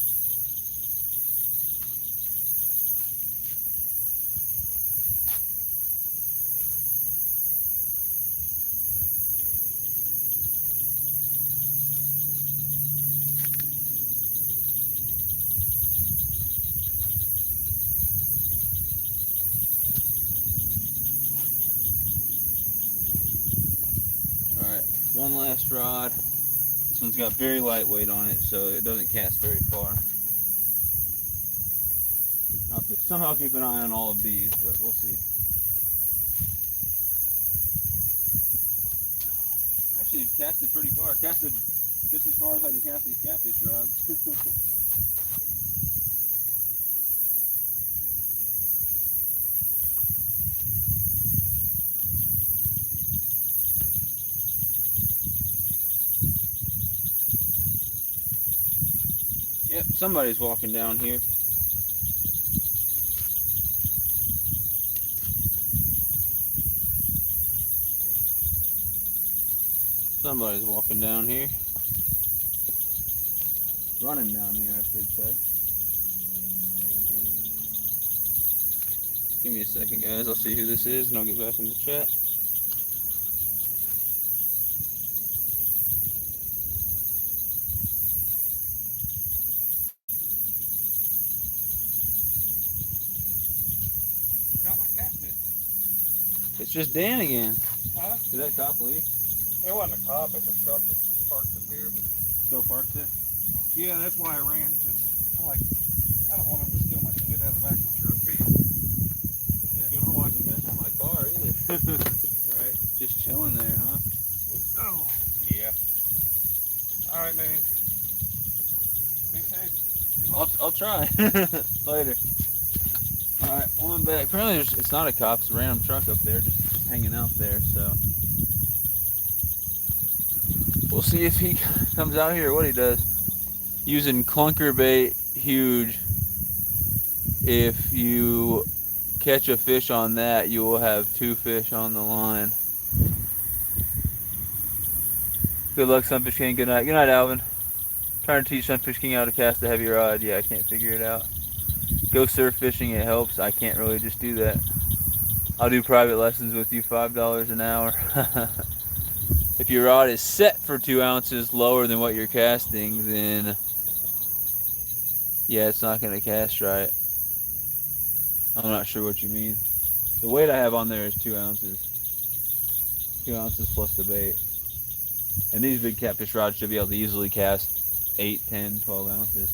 Alright, one last rod. This one's got very light weight on it, so it doesn't cast very far. I'll have to somehow keep an eye on all of these, but we'll see. Actually, it casted pretty far. It casted just as far as I can cast these catfish rods. Yep, somebody's walking down here. Somebody's walking down here. Running down here, I should say. Give me a second, guys. I'll see who this is, and I'll get back in the chat. Got my catfish. It's just Dan again. Huh? Did that cop leave? It wasn't a cop, it's a truck that parked up here. But Still parked there? yeah, that's why I ran, because I'm like, I don't want him to steal my shit out of the back of my truck. Yeah, I don't want to mess with my car either. Right. Just chilling there, huh? Oh, yeah. All right, man. Be safe. Good luck. I'll try. Later. Alright, well, I'm back. Apparently it's not a cop, it's a random truck up there, just hanging out there, so. We'll see if he comes out here or what he does. Using clunker bait, huge. If you catch a fish on that, you will have 2 fish on the line. Good luck, Sunfish King. Good night. Good night, Alvin. Trying to teach Sunfish King how to cast a heavy rod. Yeah, I can't figure it out. Go surf fishing. It helps. I can't really just do that. I'll do private lessons with you, $5 an hour. If your rod is set for 2 ounces lower than what you're casting, then yeah, it's not going to cast right. I'm not sure what you mean. The weight I have on there is 2 ounces. 2 ounces plus the bait. And these big catfish rods should be able to easily cast 8, 10, 12 ounces.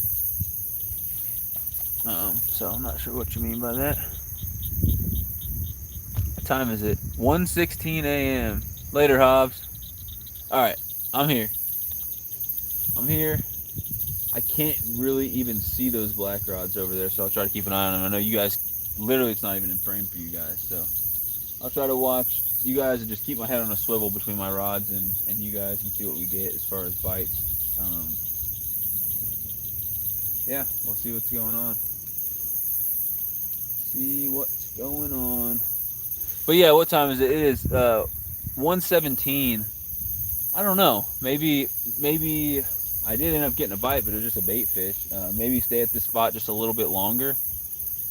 So I'm not sure what you mean by that. What time is it? 1:16 a.m. Later, Hobbs. Alright, I'm here. I'm here. I can't really even see those black rods over there, so I'll try to keep an eye on them. I know you guys, literally it's not even in frame for you guys, so I'll try to watch you guys and just keep my head on a swivel between my rods and you guys and see what we get as far as bites. Yeah, we'll see what's going on. See what's going on. But yeah, what time is it? It is 1:17. I don't know. Maybe I did end up getting a bite, but it was just a bait fish. Maybe stay at this spot just a little bit longer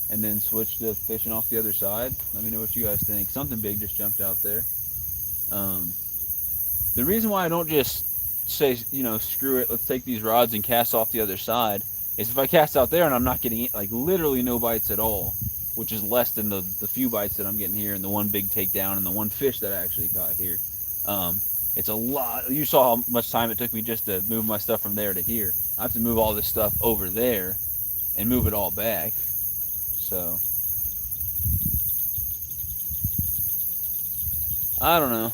and then switch to fishing off the other side. Let me know what you guys think. Something big just jumped out there. The reason why I don't just say, you know, screw it, let's take these rods and cast off the other side is if I cast out there and I'm not getting like literally no bites at all, which is less than the few bites that I'm getting here and the one big takedown and the one fish that I actually caught here. It's a lot. You saw how much time it took me just to move my stuff from there to here. I have to move all this stuff over there and move it all back. So I don't know.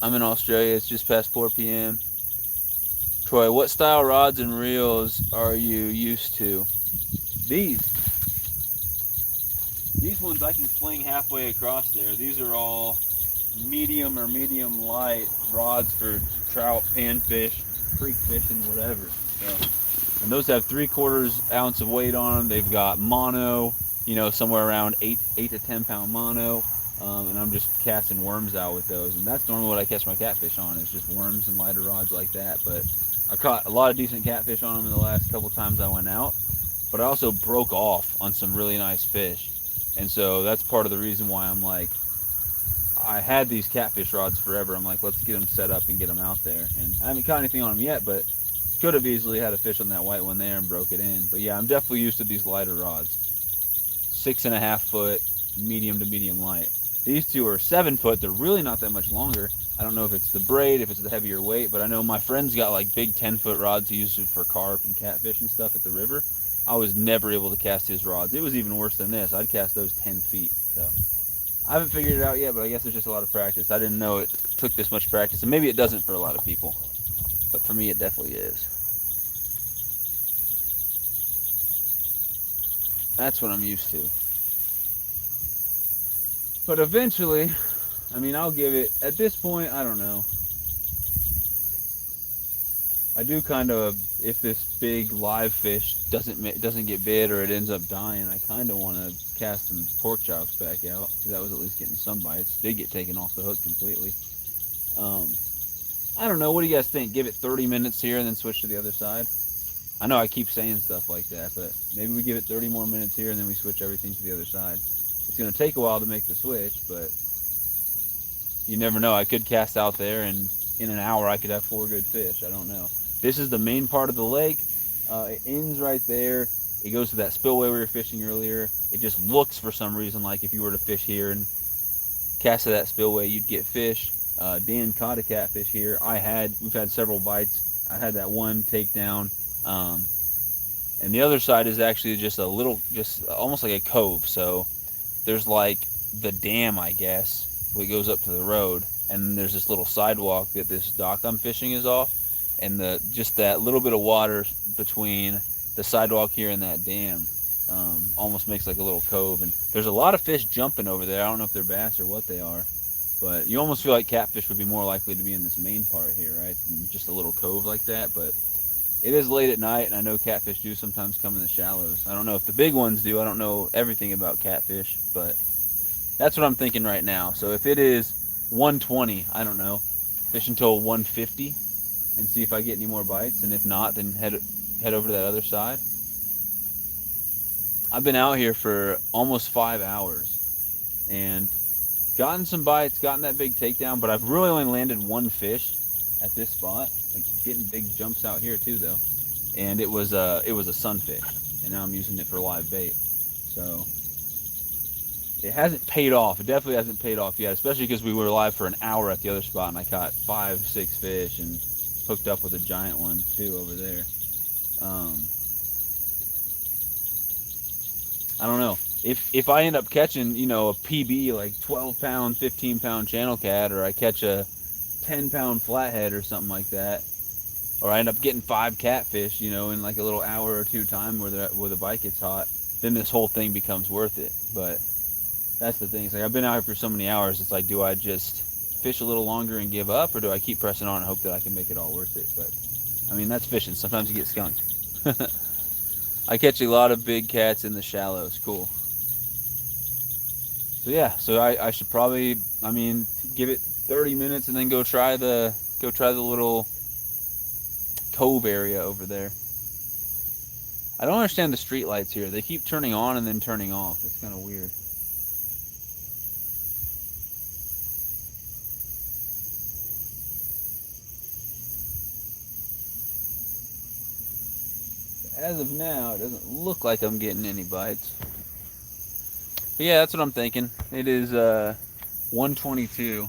I'm in Australia. It's just past 4 p.m. Troy, what style rods and reels are you used to? These ones I can fling halfway across there. These are all medium or medium light rods for trout, panfish, creek fishing, whatever. So, and those have 3/4 ounce of weight on them. They've got mono, you know, somewhere around 8 to 10 pound mono. And I'm just casting worms out with those. And that's normally what I catch my catfish on, is just worms and lighter rods like that. But I caught a lot of decent catfish on them in the last couple times I went out. But I also broke off on some really nice fish. And so that's part of the reason why I'm like, I had these catfish rods forever. I'm like, let's get them set up and get them out there. And I haven't caught anything on them yet, but could have easily had a fish on that white one there and broke it in. But yeah, I'm definitely used to these lighter rods. 6.5 foot, medium to medium light. These two are 7 foot. They're really not that much longer. I don't know if it's the braid, if it's the heavier weight, but I know my friend's got like big 10-foot rods he uses for carp and catfish and stuff at the river. I was never able to cast his rods. It was even worse than this. I'd cast those 10 feet. So I haven't figured it out yet, but I guess it's just a lot of practice. I didn't know it took this much practice, and maybe it doesn't for a lot of people, but for me it definitely is. That's what I'm used to. But eventually, I mean, I'll give it, at this point, I don't know. I do kind of, if this big live fish doesn't get bit or it ends up dying, I kind of want to cast some pork chops back out, because I was at least getting some bites. Did get taken off the hook completely. I don't know. What do you guys think? Give it 30 minutes here and then switch to the other side? I know I keep saying stuff like that, but maybe we give it 30 more minutes here and then we switch everything to the other side. It's going to take a while to make the switch, but you never know. I could cast out there and in an hour I could have 4 good fish. I don't know. This is the main part of the lake. It ends right there. It goes to that spillway we were fishing earlier. It just looks for some reason like if you were to fish here and cast to that spillway, you'd get fish. Dan caught a catfish here. We've had several bites. I had that one takedown. And the other side is actually just a little, just almost like a cove. So there's like the dam, I guess, where it goes up to the road. And then there's this little sidewalk that this dock I'm fishing is off. And just that little bit of water between the sidewalk here and that dam almost makes like a little cove. And there's a lot of fish jumping over there. I don't know if they're bass or what they are. But you almost feel like catfish would be more likely to be in this main part here, right? And just a little cove like that. But it is late at night, and I know catfish do sometimes come in the shallows. I don't know if the big ones do. I don't know everything about catfish, but that's what I'm thinking right now. So if it is 120. I don't know. Fish until 150 and see if I get any more bites. And if not, then head over to that other side. I've been out here for almost 5 hours and gotten some bites, gotten that big takedown, but I've really only landed one fish at this spot. Like getting big jumps out here too, though. And it was a sunfish, and now I'm using it for live bait. So it hasn't paid off. It definitely hasn't paid off yet, especially because we were live for an hour at the other spot, and I caught 5-6 fish and hooked up with a giant one too over there. I don't know. If I end up catching, you know, a PB, like 12-pound, 15-pound channel cat, or I catch a 10-pound flathead or something like that, or I end up getting 5 catfish, you know, in like a little hour or two time where the bite gets hot, then this whole thing becomes worth it. But that's the thing. It's like I've been out here for so many hours. It's like, do I just fish a little longer and give up, or do I keep pressing on and hope that I can make it all worth it? But I mean, that's fishing. Sometimes you get skunked. I catch a lot of big cats in the shallows. Cool. So yeah, so I should probably, I mean, give it 30 minutes and then go try the little cove area over there. I don't understand the street lights here. They keep turning on and then turning off. It's kind of weird. As of now, it doesn't look like I'm getting any bites. But yeah, that's what I'm thinking. It is 1:22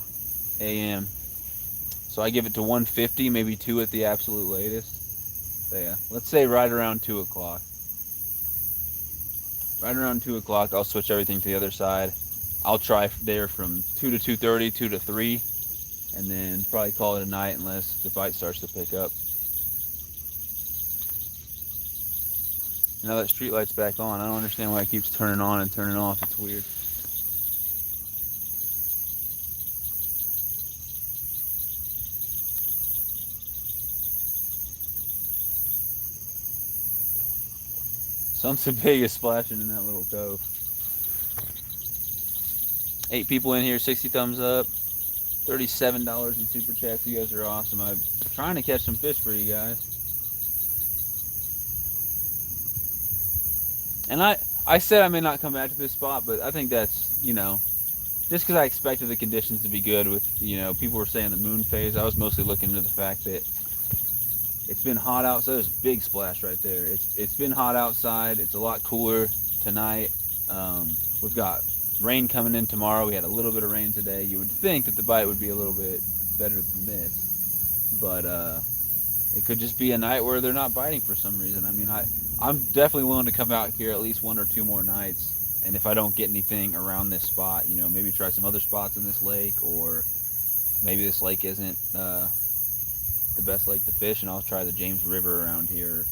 a.m. So I give it to 150, maybe 2 at the absolute latest. So yeah, let's say right around 2 o'clock. Right around 2 o'clock, I'll switch everything to the other side. I'll try there from 2 to 2:30, 2 to 3, and then probably call it a night unless the bite starts to pick up. Now that street light's back on, I don't understand why it keeps turning on and turning off. It's weird. Something big is splashing in that little cove. 8 people in here, 60 thumbs up, $37 in super chats. You guys are awesome. I'm trying to catch some fish for you guys. And I said I may not come back to this spot, but I think that's, you know, just because I expected the conditions to be good with, you know, people were saying the moon phase. I was mostly looking into the fact that it's been hot outside. There's a big splash right there. It's been hot outside. It's a lot cooler tonight. We've got rain coming in tomorrow. We had a little bit of rain today. You would think that the bite would be a little bit better than this, but it could just be a night where they're not biting for some reason. I mean, I'm definitely willing to come out here at least 1 or 2 more nights, and if I don't get anything around this spot, you know, maybe try some other spots in this lake, or maybe this lake isn't the best lake to fish, and I'll try the James River around here, or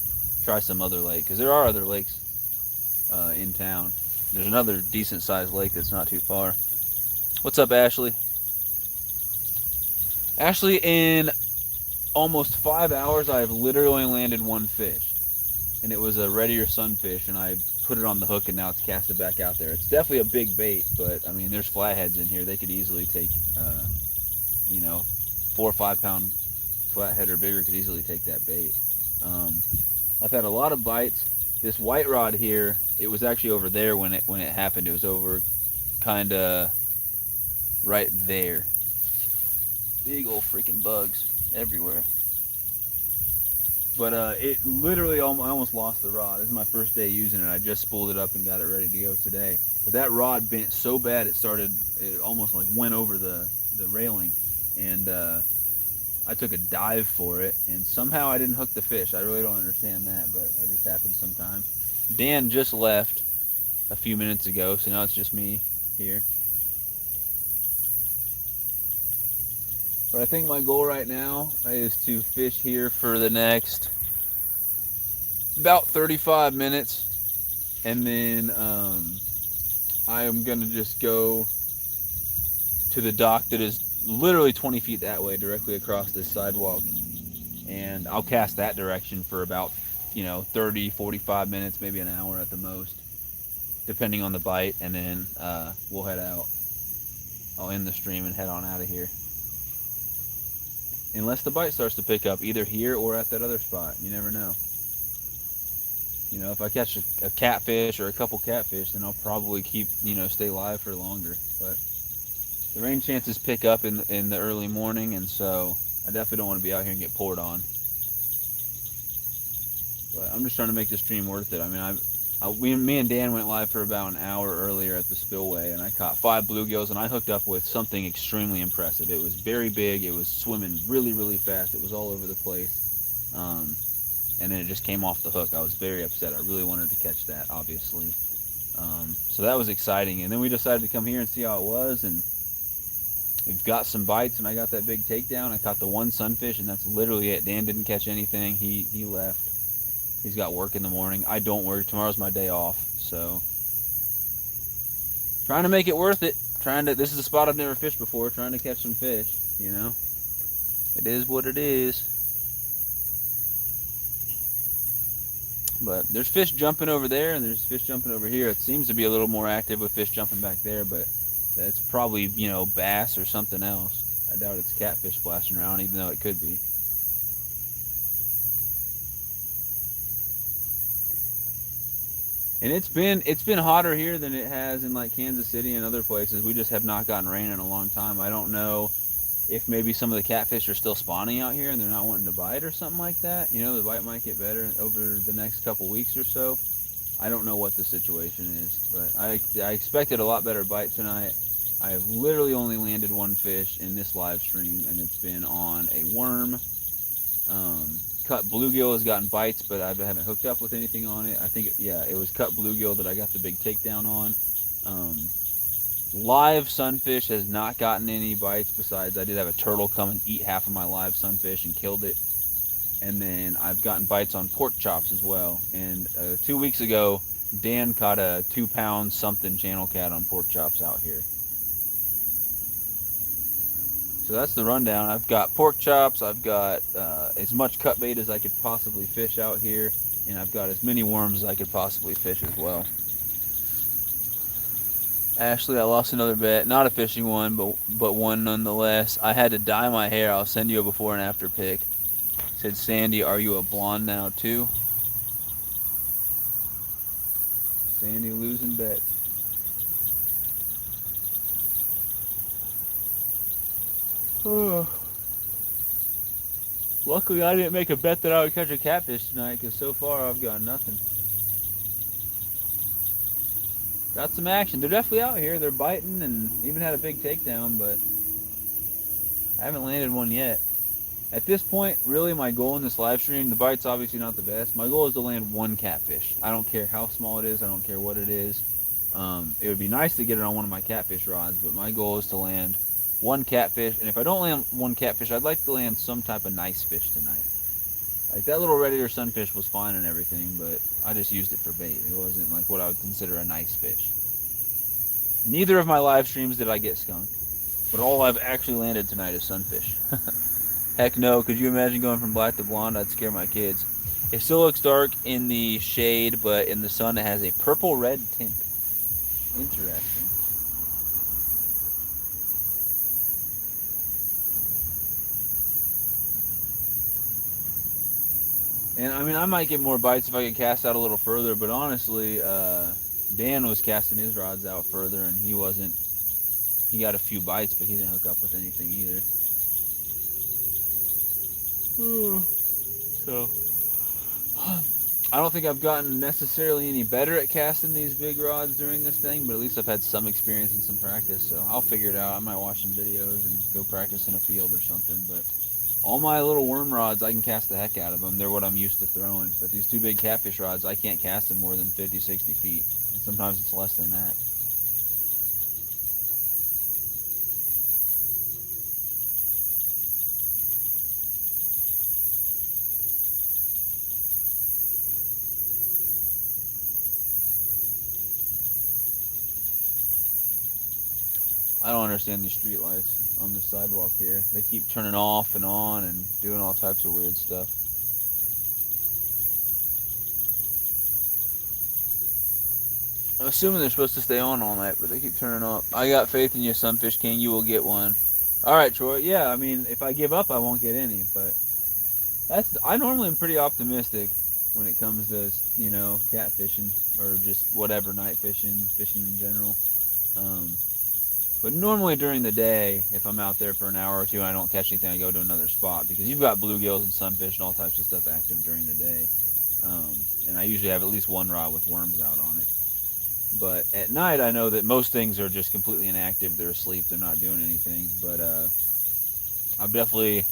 try some other lake, because there are other lakes in town. There's another decent sized lake that's not too far. What's up, Ashley? Ashley, in almost 5 hours, I've literally landed 1 fish, and it was a red ear sunfish, and I put it on the hook, and now it's casted back out there. It's definitely a big bait, but I mean, there's flatheads in here. They could easily take, you know, 4 or 5 pound flathead or bigger could easily take that bait. I've had a lot of bites. This white rod here, it was actually over there when it happened. It was over kind of right there. Big old freaking bugs everywhere. But it literally, I almost lost the rod. This is my first day using it. I just spooled it up and got it ready to go today. But that rod bent so bad it almost like went over the railing. And I took a dive for it, and somehow I didn't hook the fish. I really don't understand that, but it just happens sometimes. Dan just left a few minutes ago, so now it's just me here. But I think my goal right now is to fish here for the next about 35 minutes, and then I am going to just go to the dock that is literally 20 feet that way, directly across this sidewalk, and I'll cast that direction for about, you know, 30, 45 minutes, maybe an hour at the most, depending on the bite, and then we'll head out. I'll end the stream and head on out of here. Unless the bite starts to pick up, either here or at that other spot. You never know. You know, if I catch a catfish or a couple catfish, then I'll probably keep, you know, stay live for longer. But the rain chances pick up in the early morning, and so I definitely don't want to be out here and get poured on. But I'm just trying to make the stream worth it. I mean, me and Dan went live for about an hour earlier at the spillway, and I caught 5 bluegills, and I hooked up with something extremely impressive. It was very big. It was swimming really, really fast. It was all over the place. And then it just came off the hook. I was very upset. I really wanted to catch that, obviously. So that was exciting. And then we decided to come here and see how it was, and we've got some bites, and I got that big takedown. I caught the 1 sunfish, and that's literally it. Dan didn't catch anything. He left. He's got work in the morning. I don't work. Tomorrow's my day off, so trying to make it worth it. This is a spot I've never fished before. Trying to catch some fish, you know. It is what it is. But there's fish jumping over there, and there's fish jumping over here. It seems to be a little more active with fish jumping back there, but it's probably, you know, bass or something else. I doubt it's catfish splashing around, even though it could be. And it's been hotter here than it has in like Kansas City and other places. We just have not gotten rain in a long time. I don't know if maybe some of the catfish are still spawning out here and they're not wanting to bite or something like that. You know, the bite might get better over the next couple weeks or so. I don't know what the situation is, but I expected a lot better bite tonight. I have literally only landed 1 fish in this live stream, and it's been on a worm. Cut bluegill has gotten bites, but I haven't hooked up with anything on it. I think, yeah, it was cut bluegill that I got the big takedown on. Live sunfish has not gotten any bites, besides I did have a turtle come and eat half of my live sunfish and killed it. And then I've gotten bites on pork chops as well. And 2 weeks ago, Dan caught a 2-pound something channel cat on pork chops out here. So that's the rundown. I've got pork chops, I've got as much cut bait as I could possibly fish out here, and I've got as many worms as I could possibly fish as well. Ashley, I lost another bet. Not a fishing one, but one nonetheless. I had to dye my hair. I'll send you a before and after pic. Said, Sandy, are you a blonde now too? Sandy losing bets. Luckily, I didn't make a bet that I would catch a catfish tonight, because so far I've got nothing. Got some action. They're definitely out here. They're biting and even had a big takedown, but I haven't landed one yet. At this point, really my goal in this live stream, the bite's obviously not the best. My goal is to land 1 catfish. I don't care how small it is. I don't care what it is. It would be nice to get it on one of my catfish rods, but my goal is to land 1 catfish. And if I don't land 1 catfish, I'd like to land some type of nice fish tonight. Like that little red ear sunfish was fine and everything, but I just used it for bait. It wasn't like what I would consider a nice fish. Neither of my live streams did I get skunk, but all I've actually landed tonight is sunfish. Heck no, could you imagine going from black to blonde? I'd scare my kids. It still looks dark in the shade, but in the sun it has a purple-red tint. Interesting. And I mean, I might get more bites if I could cast out a little further, but honestly, Dan was casting his rods out further, and he wasn't. He got a few bites, but he didn't hook up with anything either. So, I don't think I've gotten necessarily any better at casting these big rods during this thing, but at least I've had some experience and some practice, so I'll figure it out. I might watch some videos and go practice in a field or something, but all my little worm rods, I can cast the heck out of them. They're what I'm used to throwing, but these 2 big catfish rods, I can't cast them more than 50, 60 feet, and sometimes it's less than that. I don't understand these street lights on the sidewalk here. They keep turning off and on and doing all types of weird stuff. I'm assuming they're supposed to stay on all night, but they keep turning off. I got faith in you, Sunfish King. You will get one. All right, Troy. Yeah, I mean, if I give up, I won't get any. But I normally am pretty optimistic when it comes to catfishing or just whatever night fishing in general. Um, but normally during the day, if I'm out there for an hour or two and I don't catch anything, I go to another spot because you've got bluegills and sunfish and all types of stuff active during the day. And I usually have at least one rod with worms out on it. But at night, I know that most things are just completely inactive. They're asleep. They're not doing anything. But I've definitely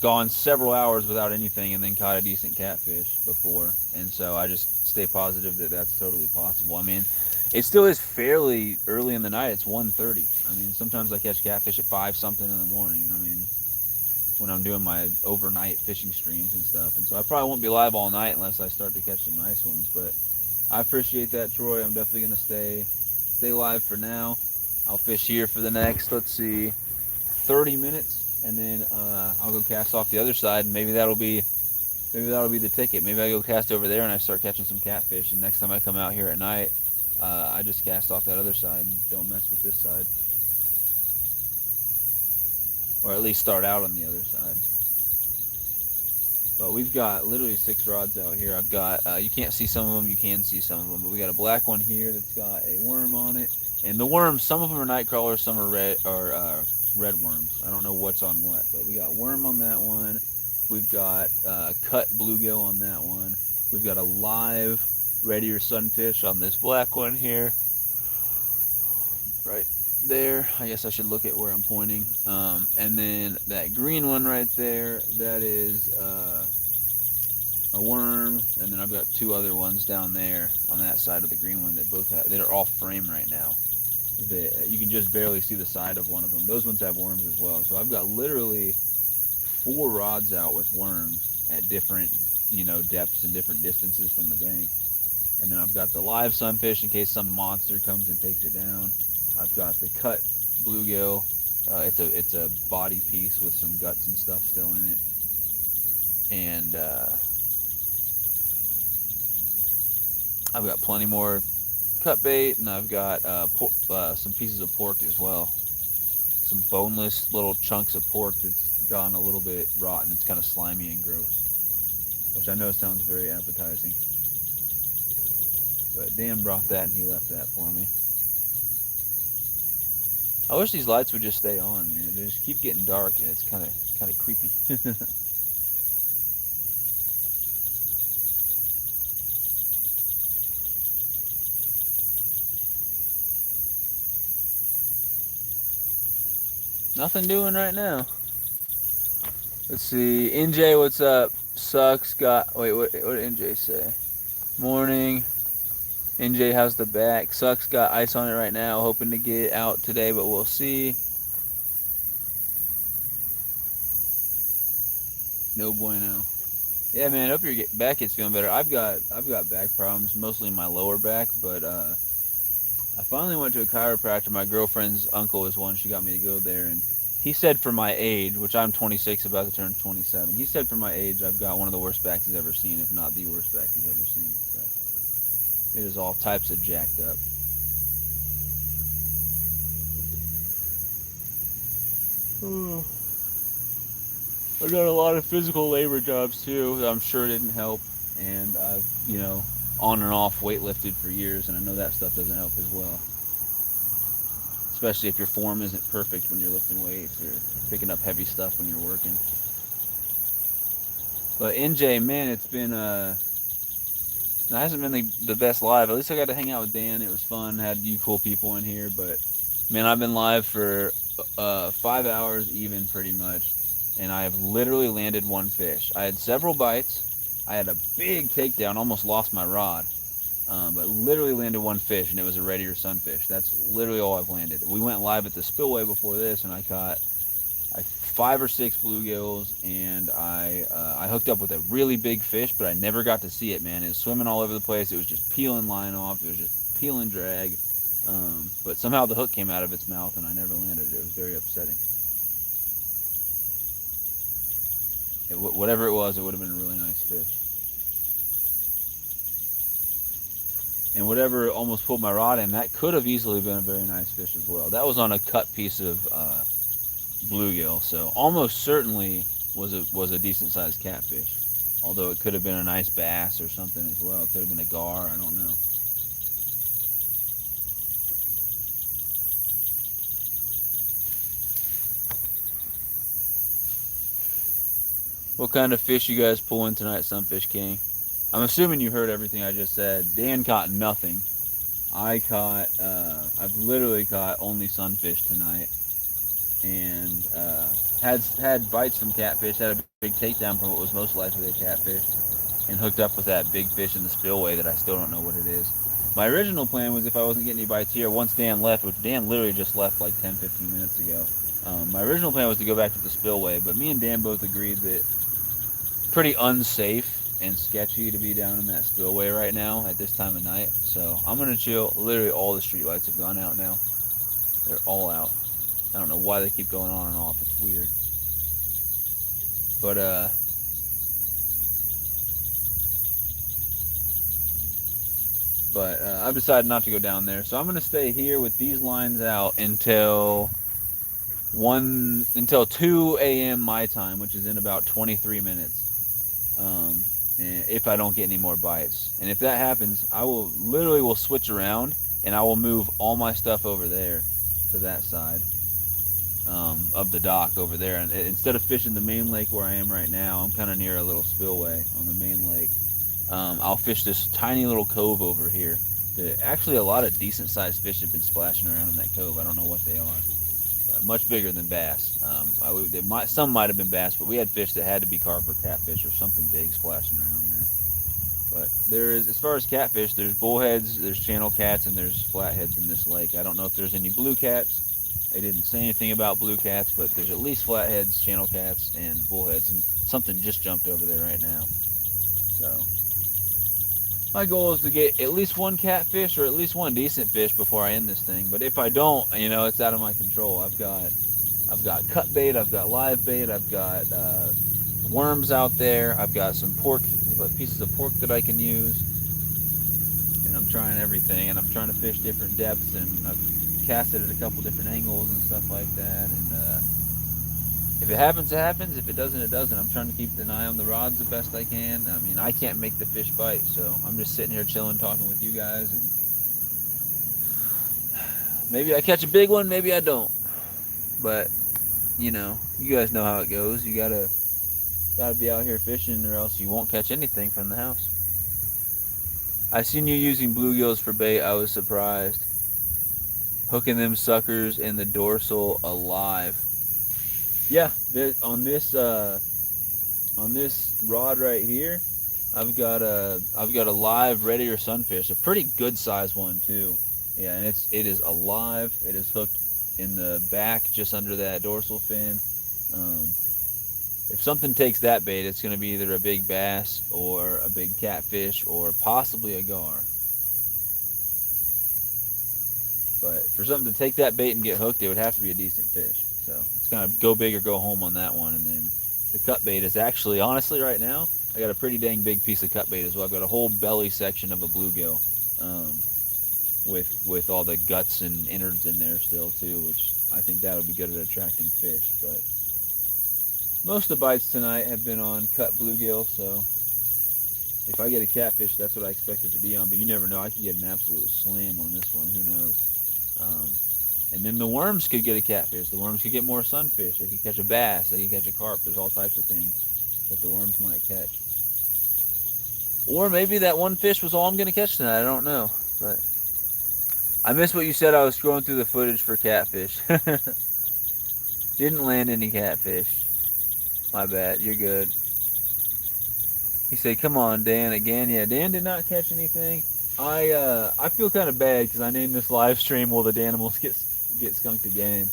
gone several hours without anything and then caught a decent catfish before. And so I just stay positive that that's totally possible. I mean, it still is fairly early in the night. It's 1:30. I mean, sometimes I catch catfish at 5 something in the morning. I mean, when I'm doing my overnight fishing streams and stuff. And so I probably won't be live all night unless I start to catch some nice ones. But I appreciate that, Troy. I'm definitely going to stay live for now. I'll fish here for the next, let's see, 30 minutes, and then I'll go cast off the other side, and maybe that'll be the ticket. Maybe I go cast over there and I start catching some catfish, and next time I come out here at night, I just cast off that other side and don't mess with this side. Or at least start out on the other side. But we've got literally 6 rods out here. I've got, you can't see some of them, you can see some of them, but we got a black one here that's got a worm on it. And the worms, some of them are night crawlers, some are red worms. I don't know what's on what, but we got worm on that one. We've got cut bluegill on that one. We've got a live red ear sunfish on this black one here. Right there. I guess I should look at where I'm pointing. And then that green one right there, that is a worm. And then I've got 2 other ones down there on that side of the green one that both have, they're off frame right now. You can just barely see the side of one of them. Those ones have worms as well. So I've got literally 4 rods out with worms at different, depths and different distances from the bank. And then I've got the live sunfish in case some monster comes and takes it down. I've got the cut bluegill. It's a body piece with some guts and stuff still in it. And I've got plenty more cut bait, and I've got some pieces of pork as well. Some boneless little chunks of pork that's gone a little bit rotten. It's kind of slimy and gross, which I know sounds very appetizing. But Dan brought that and he left that for me. I wish these lights would just stay on, man. They just keep getting dark and it's kind of creepy. Nothing doing right now. Let's see. NJ, what's up? Sucks. Wait, what did NJ say? Morning. NJ, how's the back? Sucks got ice on it right now. Hoping to get out today, but we'll see. No bueno. Yeah, man. Hope your back is feeling better. I've got back problems, mostly in my lower back, but I finally went to a chiropractor. My girlfriend's uncle is one. She got me to go there, and he said for my age, which I'm 26, about to turn 27. He said for my age, I've got one of the worst backs he's ever seen, if not the worst back he's ever seen. So it is all types of jacked up. I've done a lot of physical labor jobs too that I'm sure didn't help, and I've, on and off weightlifted for years, and I know that stuff doesn't help as well. Especially if your form isn't perfect when you're lifting weights or picking up heavy stuff when you're working. But NJ, man, it hasn't been the best live. At least I got to hang out with Dan. It was fun. Had you cool people in here, but man, I've been live for 5 hours even, pretty much, and I have literally landed 1 fish. I had several bites. I had a big takedown, almost lost my rod. But literally landed 1 fish, and it was a red ear sunfish. That's literally all I've landed. We went live at the spillway before this, and I caught 5 or 6 bluegills, and I hooked up with a really big fish, but I never got to see it, man. It was swimming all over the place. It was just peeling line off. It was just peeling drag. But somehow the hook came out of its mouth, and I never landed it. It was very upsetting. Whatever it was, it would have been a really nice fish. and whatever almost pulled my rod in, that could have easily been a very nice fish as well. That was on a cut piece of bluegill, so almost certainly was a decent sized catfish. Although it could have been a nice bass or something as well. It could have been a gar, I don't know. What kind of fish you guys pulling tonight, Sunfish King? I'm assuming you heard everything I just said. Dan caught nothing. I've literally caught only sunfish tonight, and had bites from catfish. Had a big takedown from what was most likely a catfish, and hooked up with that big fish in the spillway that I still don't know what it is. My original plan was if I wasn't getting any bites here, once Dan left, which Dan literally just left like 10, 15 minutes ago. My original plan was to go back to the spillway, but me and Dan both agreed that pretty unsafe and sketchy to be down in that spillway right now at this time of night. So I'm gonna chill. Literally all the street lights have gone out now. They're all out. I don't know why they keep going on and off. It's weird. But I've decided not to go down there. So I'm gonna stay here with these lines out until 2 a.m. my time, which is in about 23 minutes. And if I don't get any more bites, and if that happens, I will switch around and I will move all my stuff over there to that side of the dock over there. And instead of fishing the main lake where I am right now, I'm kind of near a little spillway on the main lake. I'll fish this tiny little cove over here. Actually, a lot of decent sized fish have been splashing around in that cove. I don't know what they are. Much bigger than bass. Some might have been bass, but we had fish that had to be carp or catfish or something big splashing around there. But there is, as far as catfish, there's bullheads, there's channel cats, and there's flatheads in this lake. I don't know if there's any blue cats. They didn't say anything about blue cats, but there's at least flatheads, channel cats, and bullheads, and something just jumped over there right now. So my goal is to get at least one catfish or at least one decent fish before I end this thing. But if I don't, it's out of my control. I've got cut bait, I've got live bait, I've got worms out there, I've got some pork, pieces of pork that I can use, and I'm trying everything, and I'm trying to fish different depths, and I've cast it at a couple different angles and stuff like that. And if it happens, it happens. If it doesn't, it doesn't. I'm trying to keep an eye on the rods the best I can. I mean, I can't make the fish bite, so I'm just sitting here chilling, talking with you guys, and maybe I catch a big one, maybe I don't. But you guys know how it goes. You gotta be out here fishing, or else you won't catch anything from the house. I seen you using bluegills for bait. I was surprised. Hooking them suckers in the dorsal alive. Yeah, on this rod right here, I've got a live red ear sunfish, a pretty good sized one too. Yeah, and it is alive. It is hooked in the back, just under that dorsal fin. If something takes that bait, it's going to be either a big bass or a big catfish or possibly a gar. But for something to take that bait and get hooked, it would have to be a decent fish. So it's kind of go big or go home on that one. And then the cut bait is actually, honestly, right now, I got a pretty dang big piece of cut bait as well. I've got a whole belly section of a bluegill with all the guts and innards in there still too, which I think that would be good at attracting fish. But most of the bites tonight have been on cut bluegill, so if I get a catfish, that's what I expect it to be on. But you never know. I could get an absolute slam on this one. Who knows? And then the worms could get a catfish. The worms could get more sunfish. They could catch a bass. They could catch a carp. There's all types of things that the worms might catch. Or maybe that one fish was all I'm going to catch tonight. I don't know. But I missed what you said. I was scrolling through the footage for catfish. Didn't land any catfish. My bad. You're good. He said, "Come on, Dan, again." Yeah, Dan did not catch anything. I feel kind of bad because I named this live stream "Will the Danimals get skunked again?"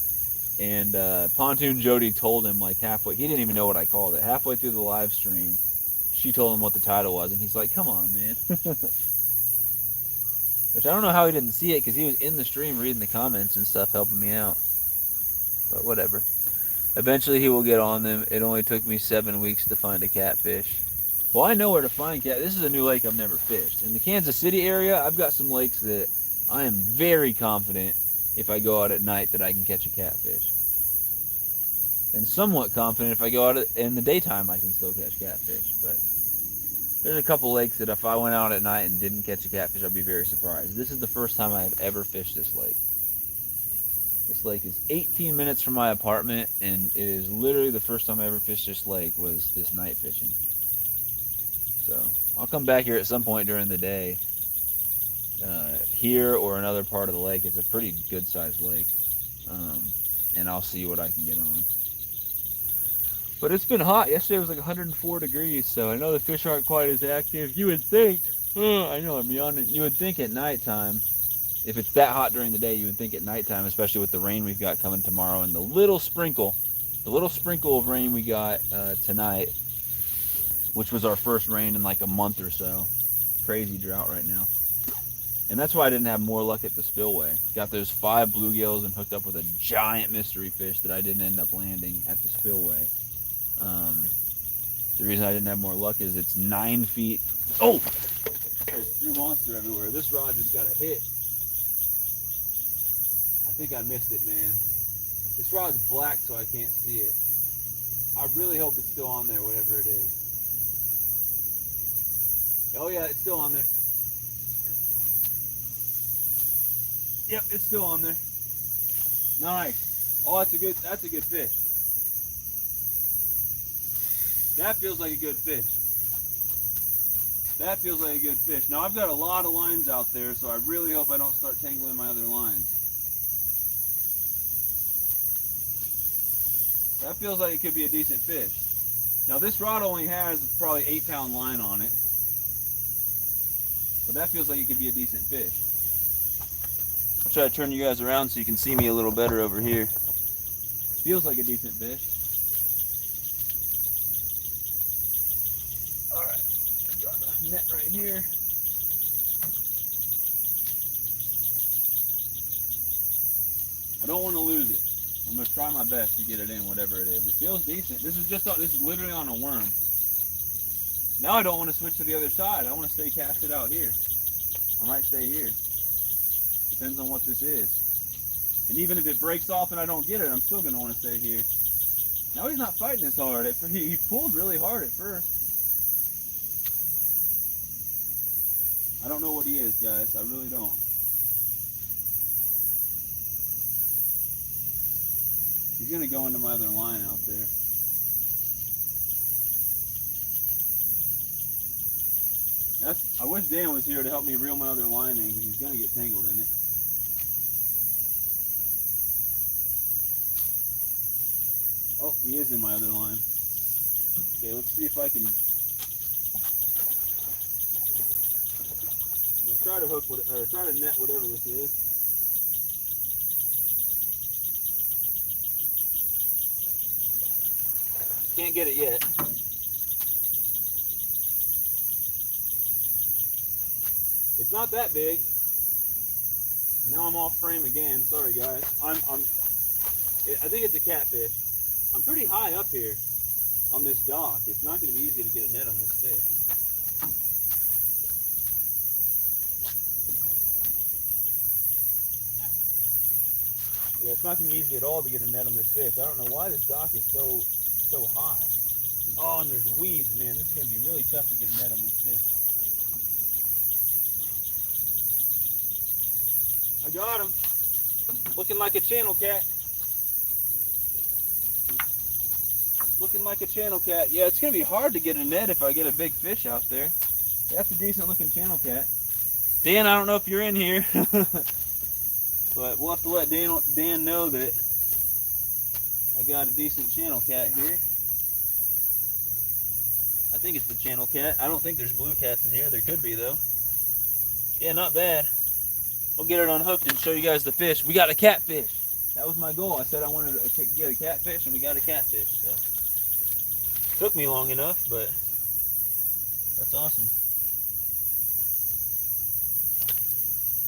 And Pontoon Jody told him like halfway. He didn't even know what I called it. Halfway through the live stream, she told him what the title was, and he's like, "Come on, man." Which I don't know how he didn't see it because he was in the stream reading the comments and stuff, helping me out. But whatever. Eventually he will get on them. It only took me 7 weeks to find a catfish. Well, I know where to find cat. This is a new lake I've never fished. In the Kansas City area, I've got some lakes that I am very confident if I go out at night that I can catch a catfish. And somewhat confident if I go out in the daytime I can still catch catfish. But there's a couple lakes that if I went out at night and didn't catch a catfish, I'd be very surprised. This is the first time I have ever fished this lake. This lake is 18 minutes from my apartment, and it is literally the first time I ever fished this lake was this night fishing. So I'll come back here at some point during the day, here or another part of the lake. It's a pretty good sized lake, and I'll see what I can get on. But it's been hot. Yesterday was like 104 degrees, so I know the fish aren't quite as active. You would think, I know I'm yawning, you would think at nighttime, if it's that hot during the day, you would think at nighttime, especially with the rain we've got coming tomorrow and the little sprinkle of rain we got tonight, which was our first rain in like a month or so. Crazy drought right now. And that's why I didn't have more luck at the spillway. Got those 5 bluegills and hooked up with a giant mystery fish that I didn't end up landing at the spillway. The reason I didn't have more luck is it's 9 feet. Oh! There's 3 monster everywhere. This rod just got a hit. I think I missed it, man. This rod's black, so I can't see it. I really hope it's still on there, whatever it is. Oh yeah, it's still on there. Yep, it's still on there. Nice. Oh, that's a good fish. That feels like a good fish. That feels like a good fish. Now I've got a lot of lines out there, so I really hope I don't start tangling my other lines. That feels like it could be a decent fish. Now this rod only has probably 8-pound line on it, but that feels like it could be a decent fish. I'll try to turn you guys around so you can see me a little better over here. Feels like a decent fish. Alright, got a net right here. I don't want to lose it. I'm going to try my best to get it in, whatever it is. It feels decent. This is literally on a worm. Now I don't want to switch to the other side. I want to stay casted out here. I might stay here. Depends on what this is. And even if it breaks off and I don't get it, I'm still going to want to stay here. Now he's not fighting as hard. He pulled really hard at first. I don't know what he is, guys. I really don't. He's going to go into my other line out there. I wish Dan was here to help me reel my other line in, because he's going to get tangled in it. Oh, he is in my other line. Okay, let's see if I can... I'm going to try to hook, or try to net whatever this is. Can't get it yet. It's not that big. Now I'm off frame again. Sorry, guys. I think it's a catfish. I'm pretty high up here on this dock. It's not going to be easy to get a net on this fish. Yeah, it's not going to be easy at all to get a net on this fish. I don't know why this dock is so high. Oh, and there's weeds, man. This is going to be really tough to get a net on this fish. I got him. Looking like a channel cat. Looking like a channel cat. Yeah, it's going to be hard to get a net if I get a big fish out there. That's a decent looking channel cat. Dan, I don't know if you're in here. But we'll have to let Dan know that I got a decent channel cat here. I think it's the channel cat. I don't think there's blue cats in here. There could be, though. Yeah, not bad. We'll get it unhooked and show you guys the fish. We got a catfish. That was my goal. I said I wanted to get a catfish, and we got a catfish. So took me long enough, but that's awesome.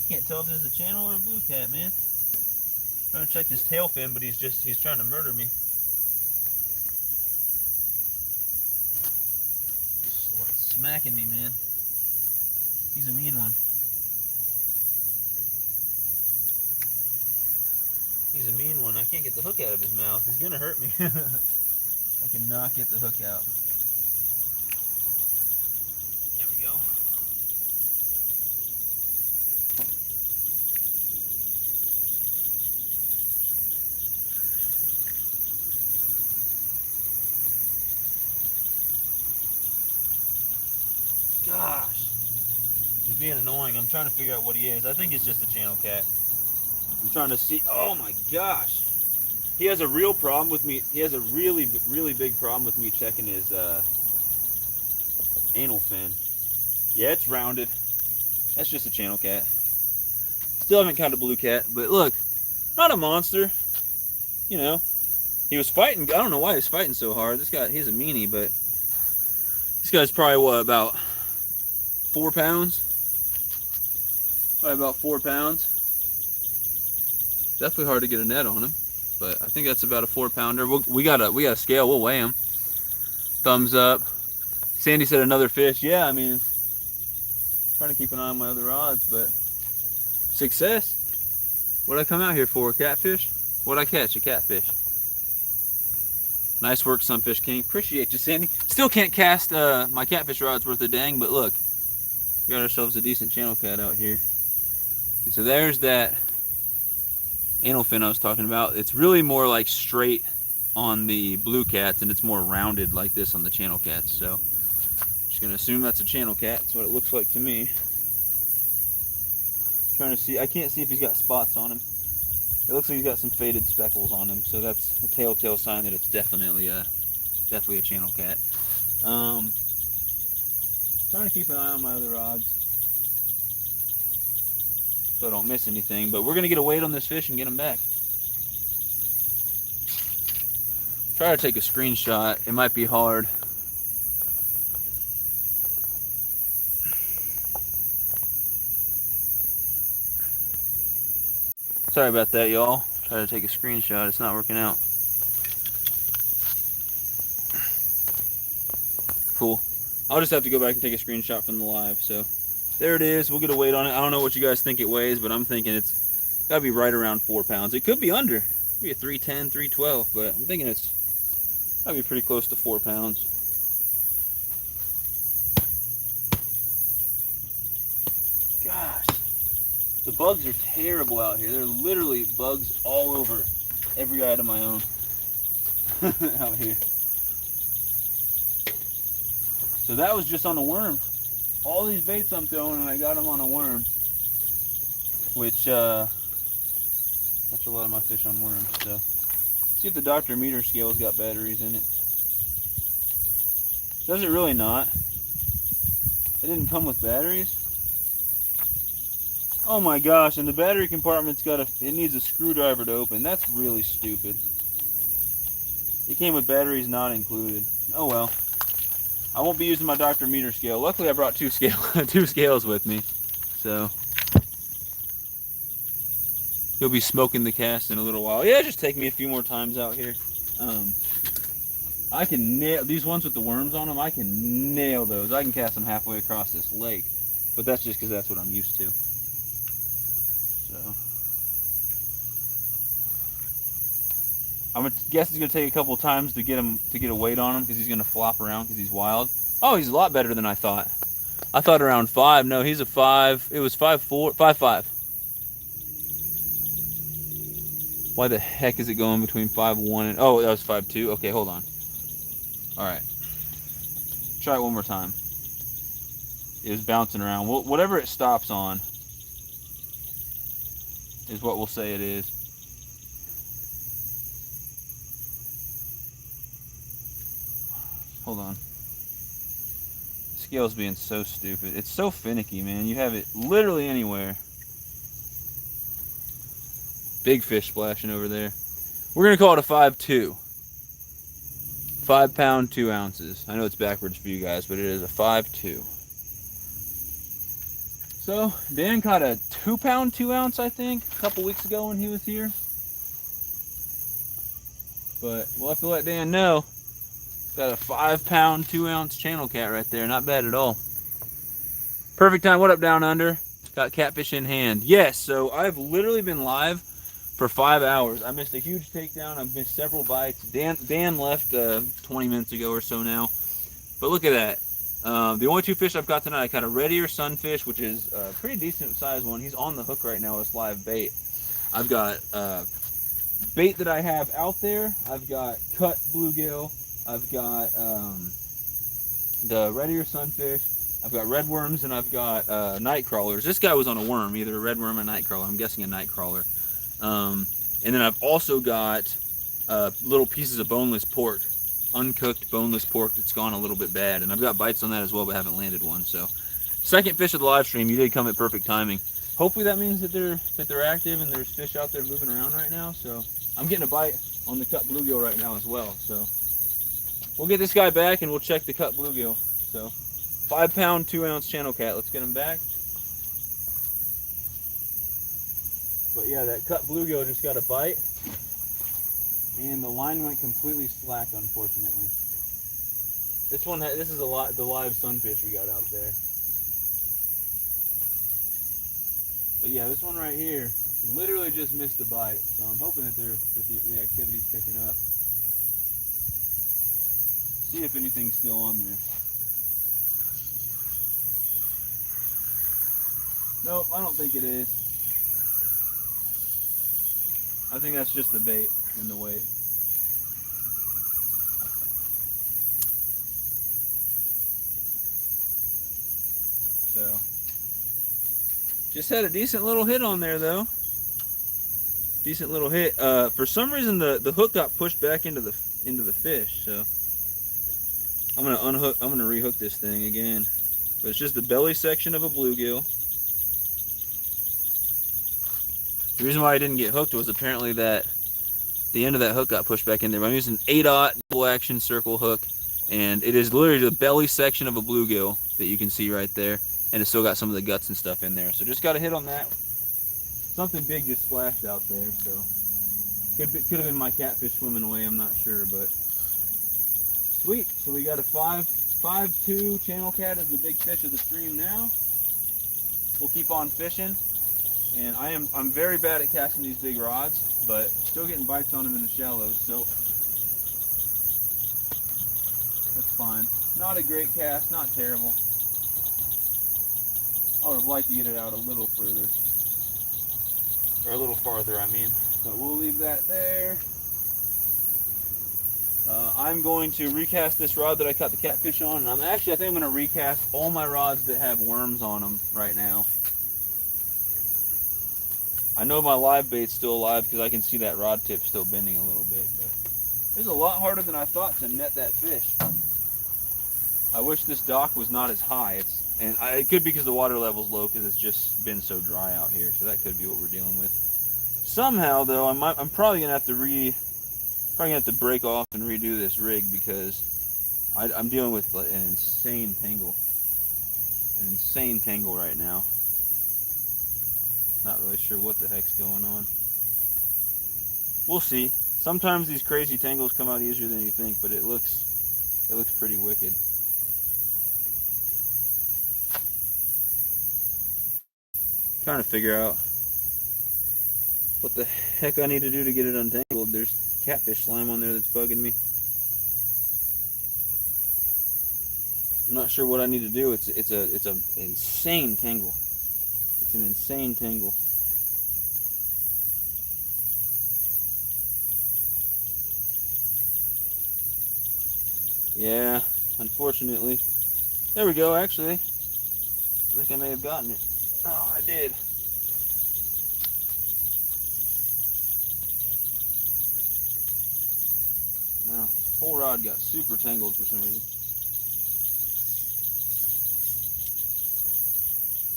Can't tell if this is a channel or a blue cat, man. Trying to check this tail fin, but he's trying to murder me. Let's smacking me, man. He's a mean one. He's a mean one. I can't get the hook out of his mouth. He's gonna hurt me. I cannot get the hook out. There we go. Gosh. He's being annoying. I'm trying to figure out what he is. I think it's just a channel cat. I'm trying to see. Oh my gosh. He has a real problem with me. He has a really, really big problem with me checking his anal fin. Yeah, it's rounded. That's just a channel cat. Still haven't caught a blue cat, but look, not a monster. You know, he was fighting. I don't know why he's fighting so hard. This guy, he's a meanie, but this guy's probably what, about 4 pounds? Probably about 4 pounds. Definitely hard to get a net on him, but I think that's about a 4-pounder. We got a scale. We'll weigh him. Thumbs up. Sandy said another fish. Yeah, I mean, trying to keep an eye on my other rods, but success. What'd I come out here for? Catfish? What'd I catch? A catfish. Nice work, Sunfish King. Appreciate you, Sandy. Still can't cast my catfish rods worth a dang, but look, we got ourselves a decent channel cat out here. And so there's that anal fin I was talking about. It's really more like straight on the blue cats, and it's more rounded like this on the channel cats. So just gonna assume that's a channel cat. That's what it looks like to me. Trying to see. I can't see if he's got spots on him. It looks like he's got some faded speckles on him, so that's a telltale sign that it's definitely a channel cat. Trying to keep an eye on my other rods so I don't miss anything, but we're gonna get a weight on this fish and get him back. Try to take a screenshot. It might be hard. Sorry about that, y'all. Try to take a screenshot. It's not working out. Cool. I'll just have to go back and take a screenshot from the live. So there it is. We'll get a weight on it. I don't know what you guys think it weighs, but I'm thinking it's got to be right around 4 pounds. It could be under. It could be a 310, 312, but I'm thinking it's got to be pretty close to 4 pounds. Gosh. The bugs are terrible out here. There are literally bugs all over every item I own out here. So that was just on a worm. All these baits I'm throwing, and I got them on a worm, which catch a lot of my fish on worms. So see if the Dr. Meter scale's got batteries in it. Does it really not? It didn't come with batteries? Oh my gosh, and the battery compartment's it needs a screwdriver to open. That's really stupid. It came with batteries not included. Oh well. I won't be using my Dr. Meter scale. Luckily I brought two scales with me. So you'll be smoking the cast in a little while. Yeah, just take me a few more times out here. I can nail these ones with the worms on them. I can nail those. I can cast them halfway across this lake. But that's just because that's what I'm used to. So I'm gonna guess it's gonna take a couple of times to get a weight on him because he's gonna flop around because he's wild. Oh, he's a lot better than I thought. I thought around 5. No, he's a 5. It was 5'4", 5'5". Why the heck is it going between 5'1" and oh, that was 5'2"? Okay, hold on. All right, try it one more time. It was bouncing around. Whatever it stops on is what we'll say it is. Hold on. The scale's being so stupid. It's so finicky, man. You have it literally anywhere. Big fish splashing over there. We're gonna call it a 5'2". 5 pound, 2 ounces. I know it's backwards for you guys, but it is a 5'2". So Dan caught a 2 pound, 2 ounce, I think, a couple weeks ago when he was here. But we'll have to let Dan know. Got a 5-pound, 2-ounce channel cat right there. Not bad at all. Perfect time. What up, Down Under? Got catfish in hand. Yes, so I've literally been live for 5 hours. I missed a huge takedown. I've missed several bites. Dan left 20 minutes ago or so now. But look at that. The only 2 fish I've got tonight, I caught a red ear sunfish, which is a pretty decent sized one. He's on the hook right now as live bait. I've got bait that I have out there. I've got cut bluegill. I've got the red ear sunfish. I've got red worms, and I've got night crawlers. This guy was on a worm, either a red worm or a night crawler. I'm guessing a night crawler. And then I've also got little pieces of boneless pork, uncooked boneless pork that's gone a little bit bad. And I've got bites on that as well, but haven't landed one. So, second fish of the live stream. You did come at perfect timing. Hopefully that means that they're active and there's fish out there moving around right now. So I'm getting a bite on the cut bluegill right now as well. So we'll get this guy back and we'll check the cut bluegill. So 5-pound, 2-ounce channel cat. Let's get him back. But yeah, that cut bluegill just got a bite, and the line went completely slack, unfortunately. This is the live sunfish we got out there. But yeah, this one right here literally just missed a bite, so I'm hoping that the activity's picking up. See if anything's still on there. Nope, I don't think it is. I think that's just the bait and the weight. So, just had a decent little hit on there though. Decent little hit. For some reason the hook got pushed back into the fish, so I'm gonna rehook this thing again. But it's just the belly section of a bluegill. The reason why I didn't get hooked was apparently that the end of that hook got pushed back in there. I'm using an 8/0 double action circle hook, and it is literally the belly section of a bluegill that you can see right there, and it's still got some of the guts and stuff in there. So just got a hit on that. Something big just splashed out there, so could have been my catfish swimming away. I'm not sure, but sweet. So we got a 5.2 channel cat as the big fish of the stream now. We'll keep on fishing. And I'm very bad at casting these big rods, but still getting bites on them in the shallows, so that's fine. Not a great cast, not terrible. I would have liked to get it out a little further. Or a little farther, I mean. But we'll leave that there. I'm going to recast this rod that I caught the catfish on, and I think I'm going to recast all my rods that have worms on them right now. I know my live bait's still alive because I can see that rod tip still bending a little bit, but it's a lot harder than I thought to net that fish. I wish this dock was not as high. It could be because the water level's low because it's just been so dry out here, so that could be what we're dealing with. Somehow though, I'm probably gonna have to break off and redo this rig because I'm dealing with an insane tangle right now. Not really sure what the heck's going on. We'll see. Sometimes these crazy tangles come out easier than you think, but it looks pretty wicked. Trying to figure out what the heck I need to do to get it untangled. There's catfish slime on there that's bugging me. I'm not sure what I need to do. It's an insane tangle. It's an insane tangle. Yeah, unfortunately. There we go, actually. I think I may have gotten it. Oh, I did. Wow, this whole rod got super tangled for some reason.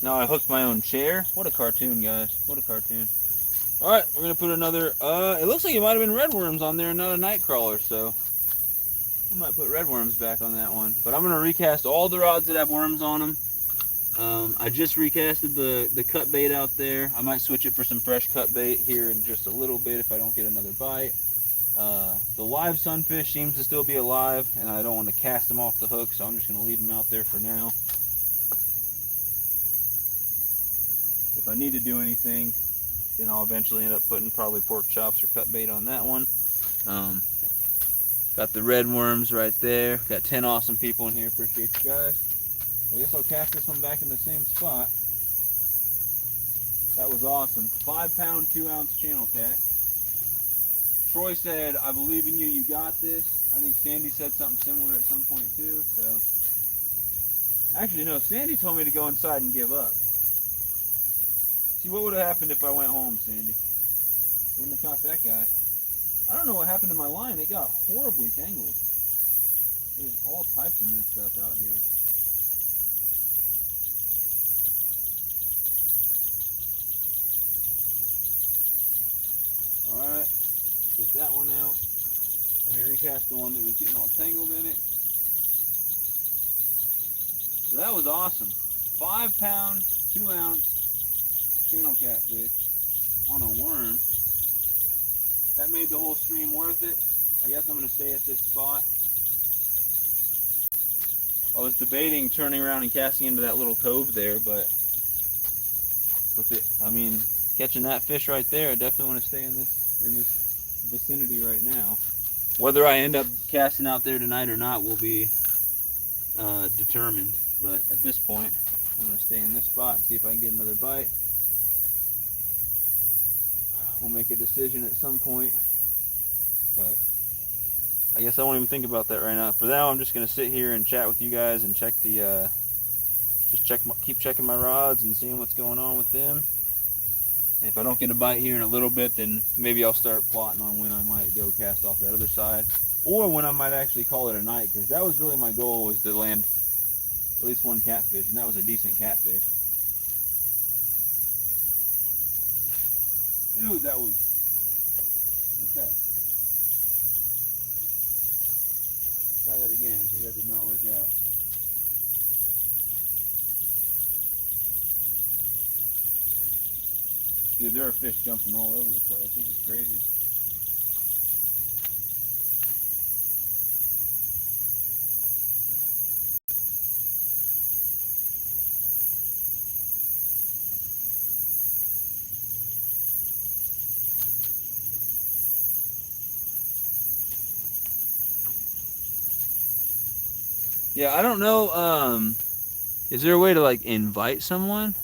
Now I hooked my own chair. What a cartoon, guys. What a cartoon. Alright, we're going to put another... it looks like it might have been red worms on there and not a night crawler, so... I might put red worms back on that one. But I'm going to recast all the rods that have worms on them. I just recasted the cut bait out there. I might switch it for some fresh cut bait here in just a little bit if I don't get another bite. The live sunfish seems to still be alive, and I don't want to cast them off the hook, so I'm just going to leave them out there for now. If I need to do anything, then I'll eventually end up putting probably pork chops or cut bait on that one. Got the red worms right there. Got 10 awesome people in here. Appreciate you guys. I guess I'll cast this one back in the same spot. That was awesome. 5 pound, 2 ounce channel cat. Troy said, I believe in you, you got this. I think Sandy said something similar at some point too, so. Actually, no, Sandy told me to go inside and give up. See, what would have happened if I went home, Sandy? Wouldn't have caught that guy. I don't know what happened to my line. It got horribly tangled. There's all types of messed stuff out here. Alright, get that one out. Let me recast the one that was getting all tangled in it. So that was awesome. 5 pound, 2 ounce channel catfish on a worm. That made the whole stream worth it. I guess I'm going to stay at this spot. I was debating turning around and casting into that little cove there, but with it, I mean, catching that fish right there, I definitely want to stay in this vicinity right now. Whether I end up casting out there tonight or not will be determined. But at this point, I'm going to stay in this spot and see if I can get another bite. We'll make a decision at some point. But I guess I won't even think about that right now. For now, I'm just going to sit here and chat with you guys and check the, keep checking my rods and seeing what's going on with them. And if I don't get a bite here in a little bit, then maybe I'll start plotting on when I might go cast off that other side, or when I might actually call it a night, because that was really my goal, was to land at least one catfish, and that was a decent catfish. Dude, that was okay. Try that again, because that did not work out. Dude, there are fish jumping all over the place. This is crazy. Yeah, I don't know, is there a way to, like, invite someone?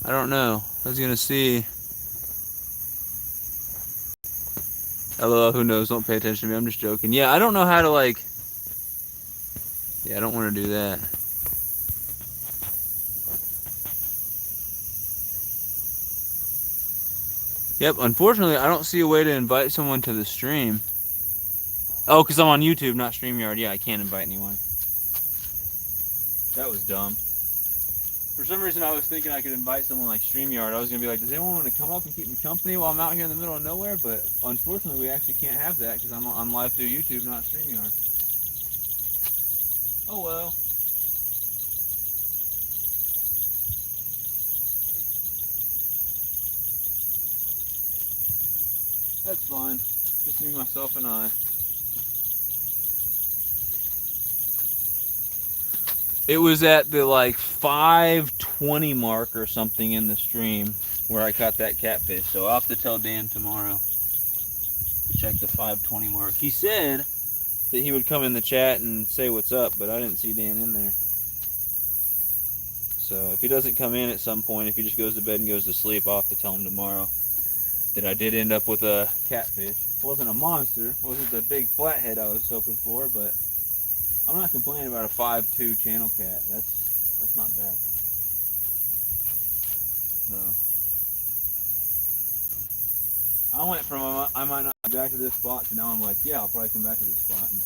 I don't know. I was gonna see. LOL, who knows? Don't pay attention to me. I'm just joking. Yeah, I don't know how to, like... Yeah, I don't want to do that. Yep, unfortunately, I don't see a way to invite someone to the stream. Oh, because I'm on YouTube, not StreamYard. Yeah, I can't invite anyone. That was dumb. For some reason, I was thinking I could invite someone like StreamYard. I was going to be like, does anyone want to come up and keep me company while I'm out here in the middle of nowhere? But unfortunately, we actually can't have that because I'm live through YouTube, not StreamYard. Oh well. That's fine. Just me, myself, and I. It was at the like 5:20 mark or something in the stream where I caught that catfish. So I'll have to tell Dan tomorrow to check the 5:20 mark. He said that he would come in the chat and say what's up, but I didn't see Dan in there. So if he doesn't come in at some point, if he just goes to bed and goes to sleep, I'll have to tell him tomorrow that I did end up with a catfish. It wasn't a monster. It wasn't the big flathead I was hoping for, but I'm not complaining about a 5'2" channel cat. That's not bad. So I went from I might not be back to this spot to now I'm like, yeah, I'll probably come back to this spot. And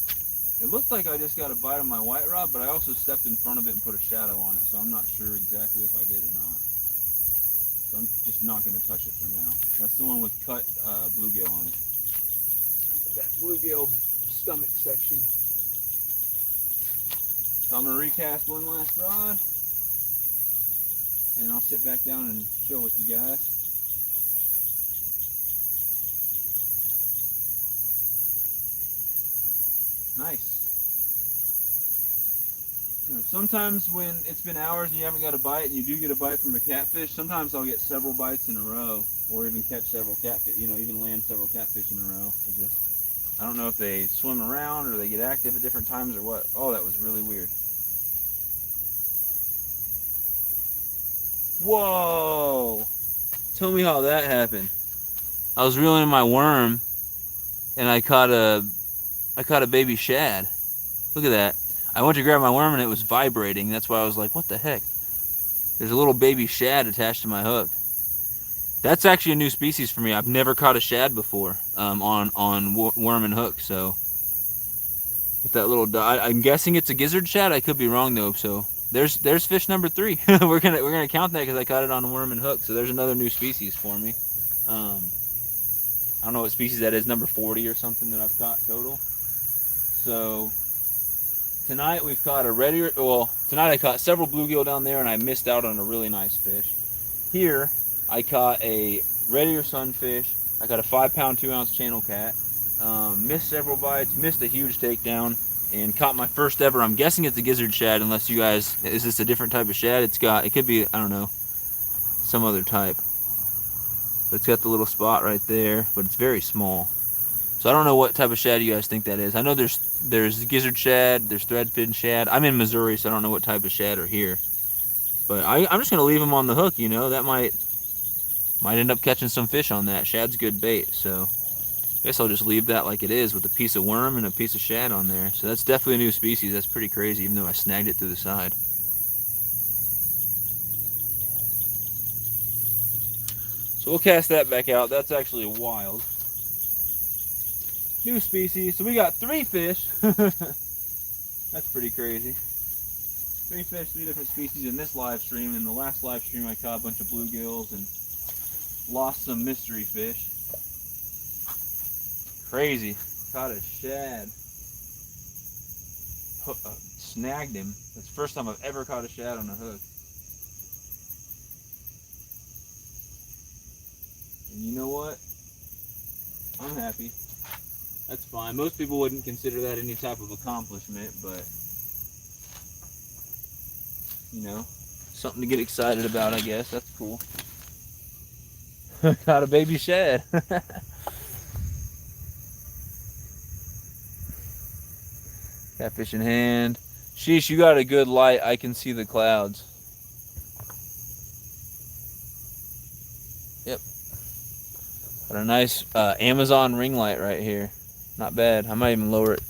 it looked like I just got a bite on my white rod, but I also stepped in front of it and put a shadow on it, so I'm not sure exactly if I did or not. So I'm just not going to touch it for now. That's the one with cut bluegill on it. That bluegill stomach section. So I'm going to recast one last rod, and I'll sit back down and chill with you guys. Nice. Sometimes when it's been hours and you haven't got a bite and you do get a bite from a catfish, sometimes I'll get several bites in a row or even catch several catfish, even land several catfish in a row. I don't know if they swim around or they get active at different times or what. Oh, that was really weird. Whoa! Tell me how that happened. I was reeling in my worm and I caught a baby shad. Look at that. I went to grab my worm and it was vibrating. That's why I was like, what the heck? There's a little baby shad attached to my hook. That's actually a new species for me. I've never caught a shad before on worm and hook. So with that little dot, I'm guessing it's a gizzard shad. I could be wrong though. So there's fish number 3. we're gonna count that because I caught it on worm and hook. So there's another new species for me. I don't know what species that is, number 40 or something that I've caught total. So tonight we've caught tonight I caught several bluegill down there and I missed out on a really nice fish. Here I caught a red ear sunfish. I caught a 5-pound 2-ounce channel cat. Missed several bites, missed a huge takedown, and caught my first ever. I'm guessing it's a gizzard shad, unless you guys, is this a different type of shad? It could be, I don't know, some other type. But it's got the little spot right there, but it's very small. So I don't know what type of shad you guys think that is. I know there's gizzard shad, there's threadfin shad. I'm in Missouri, so I don't know what type of shad are here. But I'm just gonna leave them on the hook. That might end up catching some fish on that. Shad's good bait, so I guess I'll just leave that like it is with a piece of worm and a piece of shad on there. So that's definitely a new species. That's pretty crazy, even though I snagged it through the side. So we'll cast that back out. That's actually wild. New species. So we got 3 fish. That's pretty crazy. 3 fish, 3 different species in this live stream. In the last live stream, I caught a bunch of bluegills and lost some mystery fish. Crazy. Caught a shad. Snagged him. That's the first time I've ever caught a shad on a hook. And you know what? I'm happy. That's fine. Most people wouldn't consider that any type of accomplishment, but something to get excited about, I guess. That's cool. Got a baby shad. Catfish in hand. Sheesh, you got a good light. I can see the clouds. Yep. Got a nice Amazon ring light right here. Not bad. I might even lower it.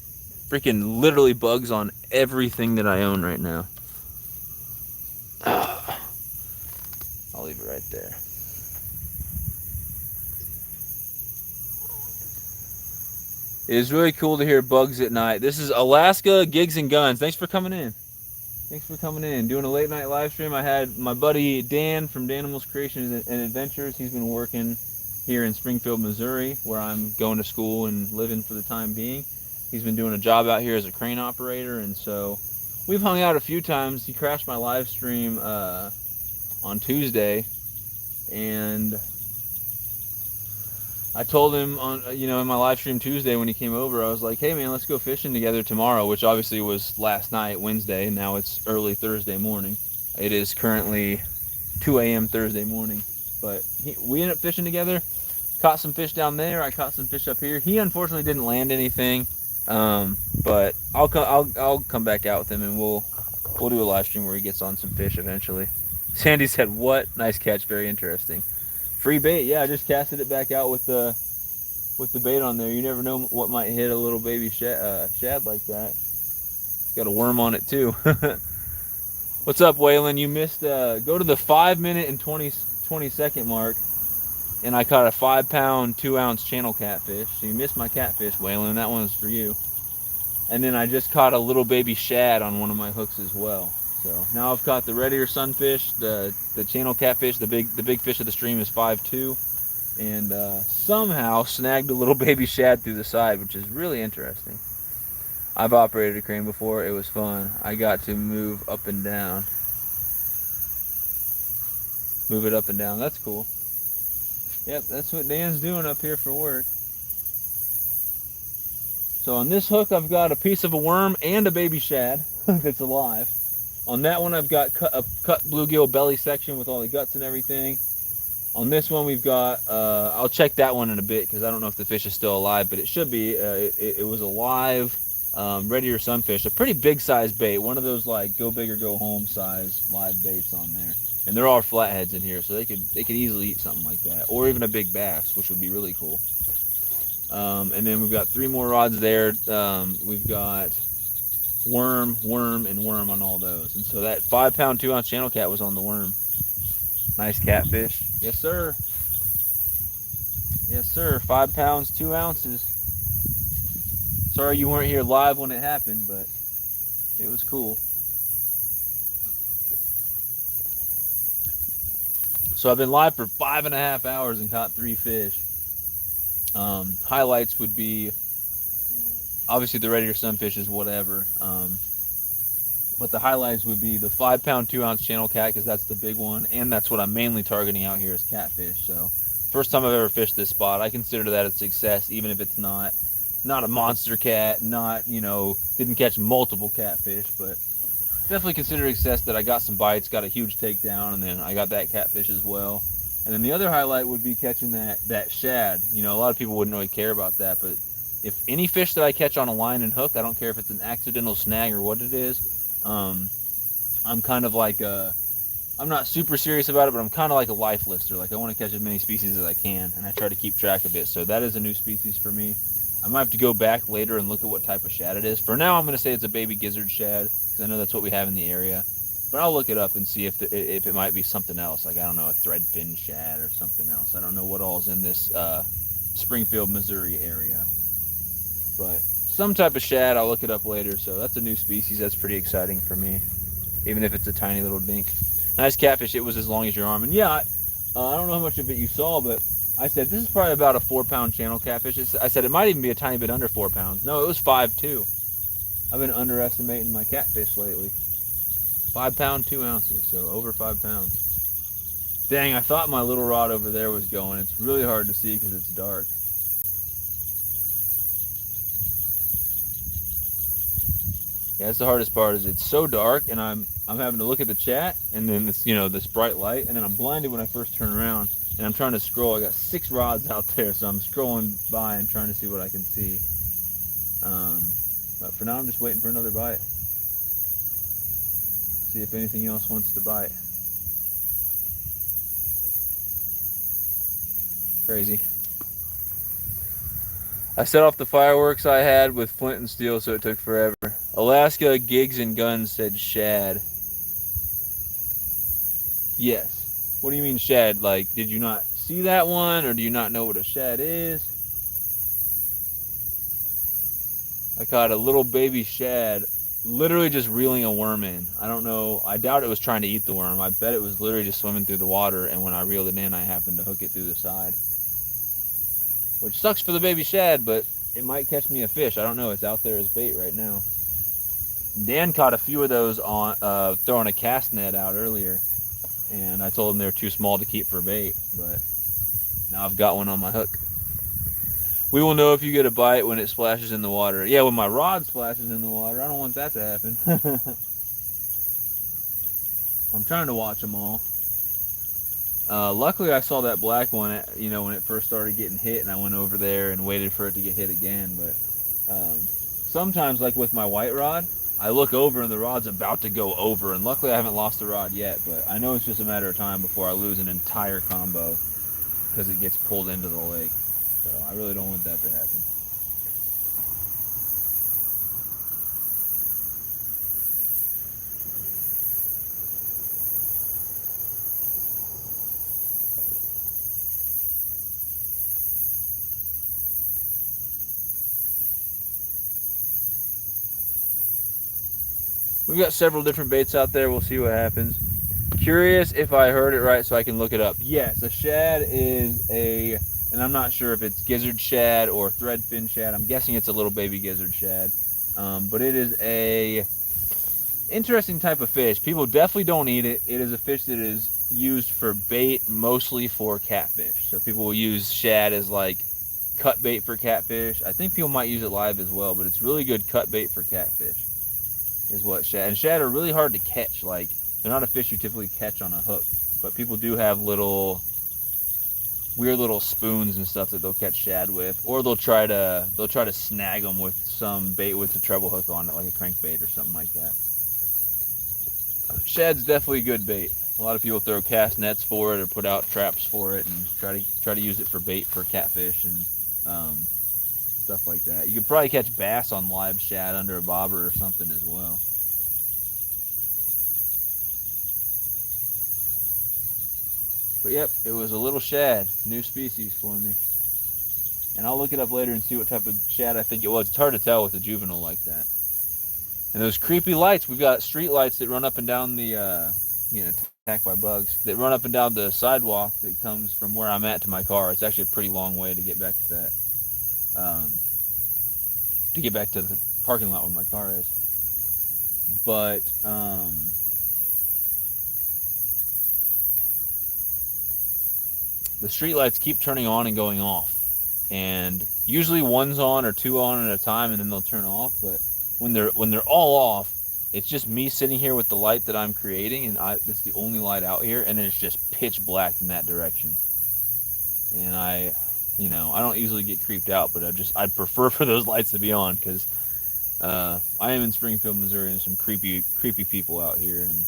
Freaking literally bugs on everything that I own right now. I'll leave it right there. It is really cool to hear bugs at night. This is Alaska Gigs and Guns. Thanks for coming in. Thanks for coming in. Doing a late night live stream. I had my buddy Dan from Danimal's Creations and Adventures. He's been working here in Springfield, Missouri, where I'm going to school and living for the time being. He's been doing a job out here as a crane operator, and so we've hung out a few times. He crashed my live stream on Tuesday, and I told him in my live stream Tuesday when he came over, I was like, hey man, let's go fishing together tomorrow, which obviously was last night, Wednesday, and now it's early Thursday morning. It is currently 2 a.m. Thursday morning, but we ended up fishing together, caught some fish down there, I caught some fish up here. He unfortunately didn't land anything, but I'll come back out with him and we'll do a live stream where he gets on some fish eventually. Sandy said, what? Nice catch, very interesting. Free bait, yeah, I just casted it back out with the bait on there. You never know what might hit a little baby shad like that. It's got a worm on it too. What's up, Waylon? You missed, go to the 5-minute and 20-second mark, and I caught a 5-pound 2-ounce channel catfish. So you missed my catfish, Waylon. That one's for you. And then I just caught a little baby shad on one of my hooks as well. So now I've caught the red ear sunfish, the channel catfish, the big fish of the stream is 5'2", and somehow snagged a little baby shad through the side, which is really interesting. I've operated a crane before, it was fun. I got to move up and down. Move it up and down, that's cool. Yep, that's what Dan's doing up here for work. So on this hook, I've got a piece of a worm and a baby shad that's alive. On that one, I've got a cut bluegill belly section with all the guts and everything. On this one, we've got, I'll check that one in a bit because I don't know if the fish is still alive, but it should be. It was alive, red ear sunfish, a pretty big size bait, one of those like go big or go home size live baits on there. And they're all flatheads in here, so they could easily eat something like that, or even a big bass, which would be really cool. And then we've got 3 more rods there. We've got worm, and worm on all those. And so that 5-pound 2-ounce channel cat was on the worm. Nice catfish. Yes, sir. Yes, sir. 5 pounds, 2 ounces. Sorry you weren't here live when it happened, but it was cool. So I've been live for 5.5 hours and caught 3 fish. Highlights would be obviously the red ear sunfish is whatever. But the highlights would be the 5-pound 2-ounce channel cat, because that's the big one, and that's what I'm mainly targeting out here is catfish. So first time I've ever fished this spot, I consider that a success, even if it's not a monster cat, not, you know, didn't catch multiple catfish, but definitely consider a success that I got some bites, got a huge takedown, and then I got that catfish as well. And then the other highlight would be catching that shad. You know, a lot of people wouldn't really care about that, but if any fish that I catch on a line and hook, I don't care if it's an accidental snag or what it is, I'm kind of like I'm not super serious about it, but I'm kind of like a life lister. Like I want to catch as many species as I can, and I try to keep track of it. So that is a new species for me. I might have to go back later and look at what type of shad it is. For now, I'm going to say it's a baby gizzard shad, because I know that's what we have in the area. But I'll look it up and see if it might be something else. Like, I don't know, a threadfin shad or something else. I don't know what all is in this Springfield, Missouri area. But some type of shad, I'll look it up later. So that's a new species. That's pretty exciting for me, even if it's a tiny little dink. Nice catfish. It was as long as your arm. And yeah, I don't know how much of it you saw, but I said this is probably about a 4-pound channel catfish. I said it might even be a tiny bit under 4 pounds. No, it was 5.2. I've been underestimating my catfish lately. 5 pound, 2 ounces, so over 5 pounds. Dang, I thought my little rod over there was going. It's really hard to see because it's dark. Yeah, that's the hardest part, is it's so dark, and I'm having to look at the chat, and then this, you know, this bright light, and then I'm blinded when I first turn around, and I'm trying to scroll. I got 6 rods out there, so I'm scrolling by and trying to see what I can see. But for now, I'm just waiting for another bite. See if anything else wants to bite. Crazy. I set off the fireworks I had with flint and steel, so it took forever. Alaska Gigs and Guns said shad. Yes. What do you mean shad? Like, did you not see that one, or do you not know what a shad is? I caught a little baby shad literally just reeling a worm in. I don't know. I doubt it was trying to eat the worm. I bet it was literally just swimming through the water, and when I reeled it in, I happened to hook it through the side. Which sucks for the baby shad, but it might catch me a fish. I don't know. It's out there as bait right now. Dan caught a few of those on throwing a cast net out earlier, and I told him they were too small to keep for bait, but now I've got one on my hook. We will know if you get a bite when it splashes in the water. Yeah, when my rod splashes in the water, I don't want that to happen. I'm trying to watch them all. Luckily, I saw that black one, you know, when it first started getting hit, and I went over there and waited for it to get hit again. But sometimes, like with my white rod, I look over and the rod's about to go over, and luckily I haven't lost the rod yet, but I know it's just a matter of time before I lose an entire combo because it gets pulled into the lake. So I really don't want that to happen. We've got several different baits out there. We'll see what happens. Curious if I heard it right so I can look it up. Yes, a shad is a, and I'm not sure if it's gizzard shad or threadfin shad. I'm guessing it's a little baby gizzard shad. But it is a interesting type of fish. People definitely don't eat it. It is a fish that is used for bait, mostly for catfish. So people will use shad as like cut bait for catfish. I think people might use it live as well, but it's really good cut bait for catfish. Is what shad. And shad are really hard to catch. Like, they're not a fish you typically catch on a hook, but people do have weird little spoons and stuff that they'll catch shad with, or they'll try to snag them with some bait with a treble hook on it, like a crankbait or something like that. Shad's definitely good bait. A lot of people throw cast nets for it or put out traps for it and try to use it for bait for catfish and stuff like that. You could probably catch bass on live shad under a bobber or something as well. But yep, it was a little shad, new species for me. And I'll look it up later and see what type of shad I think it was. It's hard to tell with a juvenile like that. And those creepy lights, we've got street lights that run up and down the, attacked by bugs, that run up and down the sidewalk that comes from where I'm at to my car. It's actually a pretty long way to get back to that, to get back to the parking lot where my car is. But, the street lights keep turning on and going off. And usually one's on or two on at a time and then they'll turn off, but when they're all off, it's just me sitting here with the light that I'm creating, and it's the only light out here, and then it's just pitch black in that direction. And I don't usually get creeped out, but I'd prefer for those lights to be on, because I am in Springfield, Missouri, and some creepy people out here, and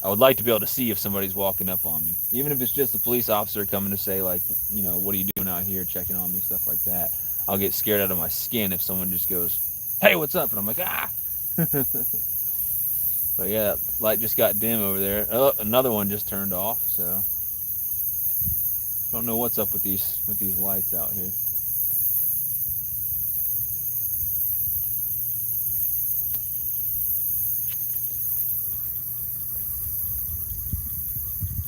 I would like to be able to see if somebody's walking up on me, even if it's just a police officer coming to say, like, what are you doing out here, checking on me, stuff like that. I'll get scared out of my skin if someone just goes, "Hey, what's up?" And I'm like, "Ah." But yeah, light just got dim over there. Oh, another one just turned off, so don't know what's up with these lights out here.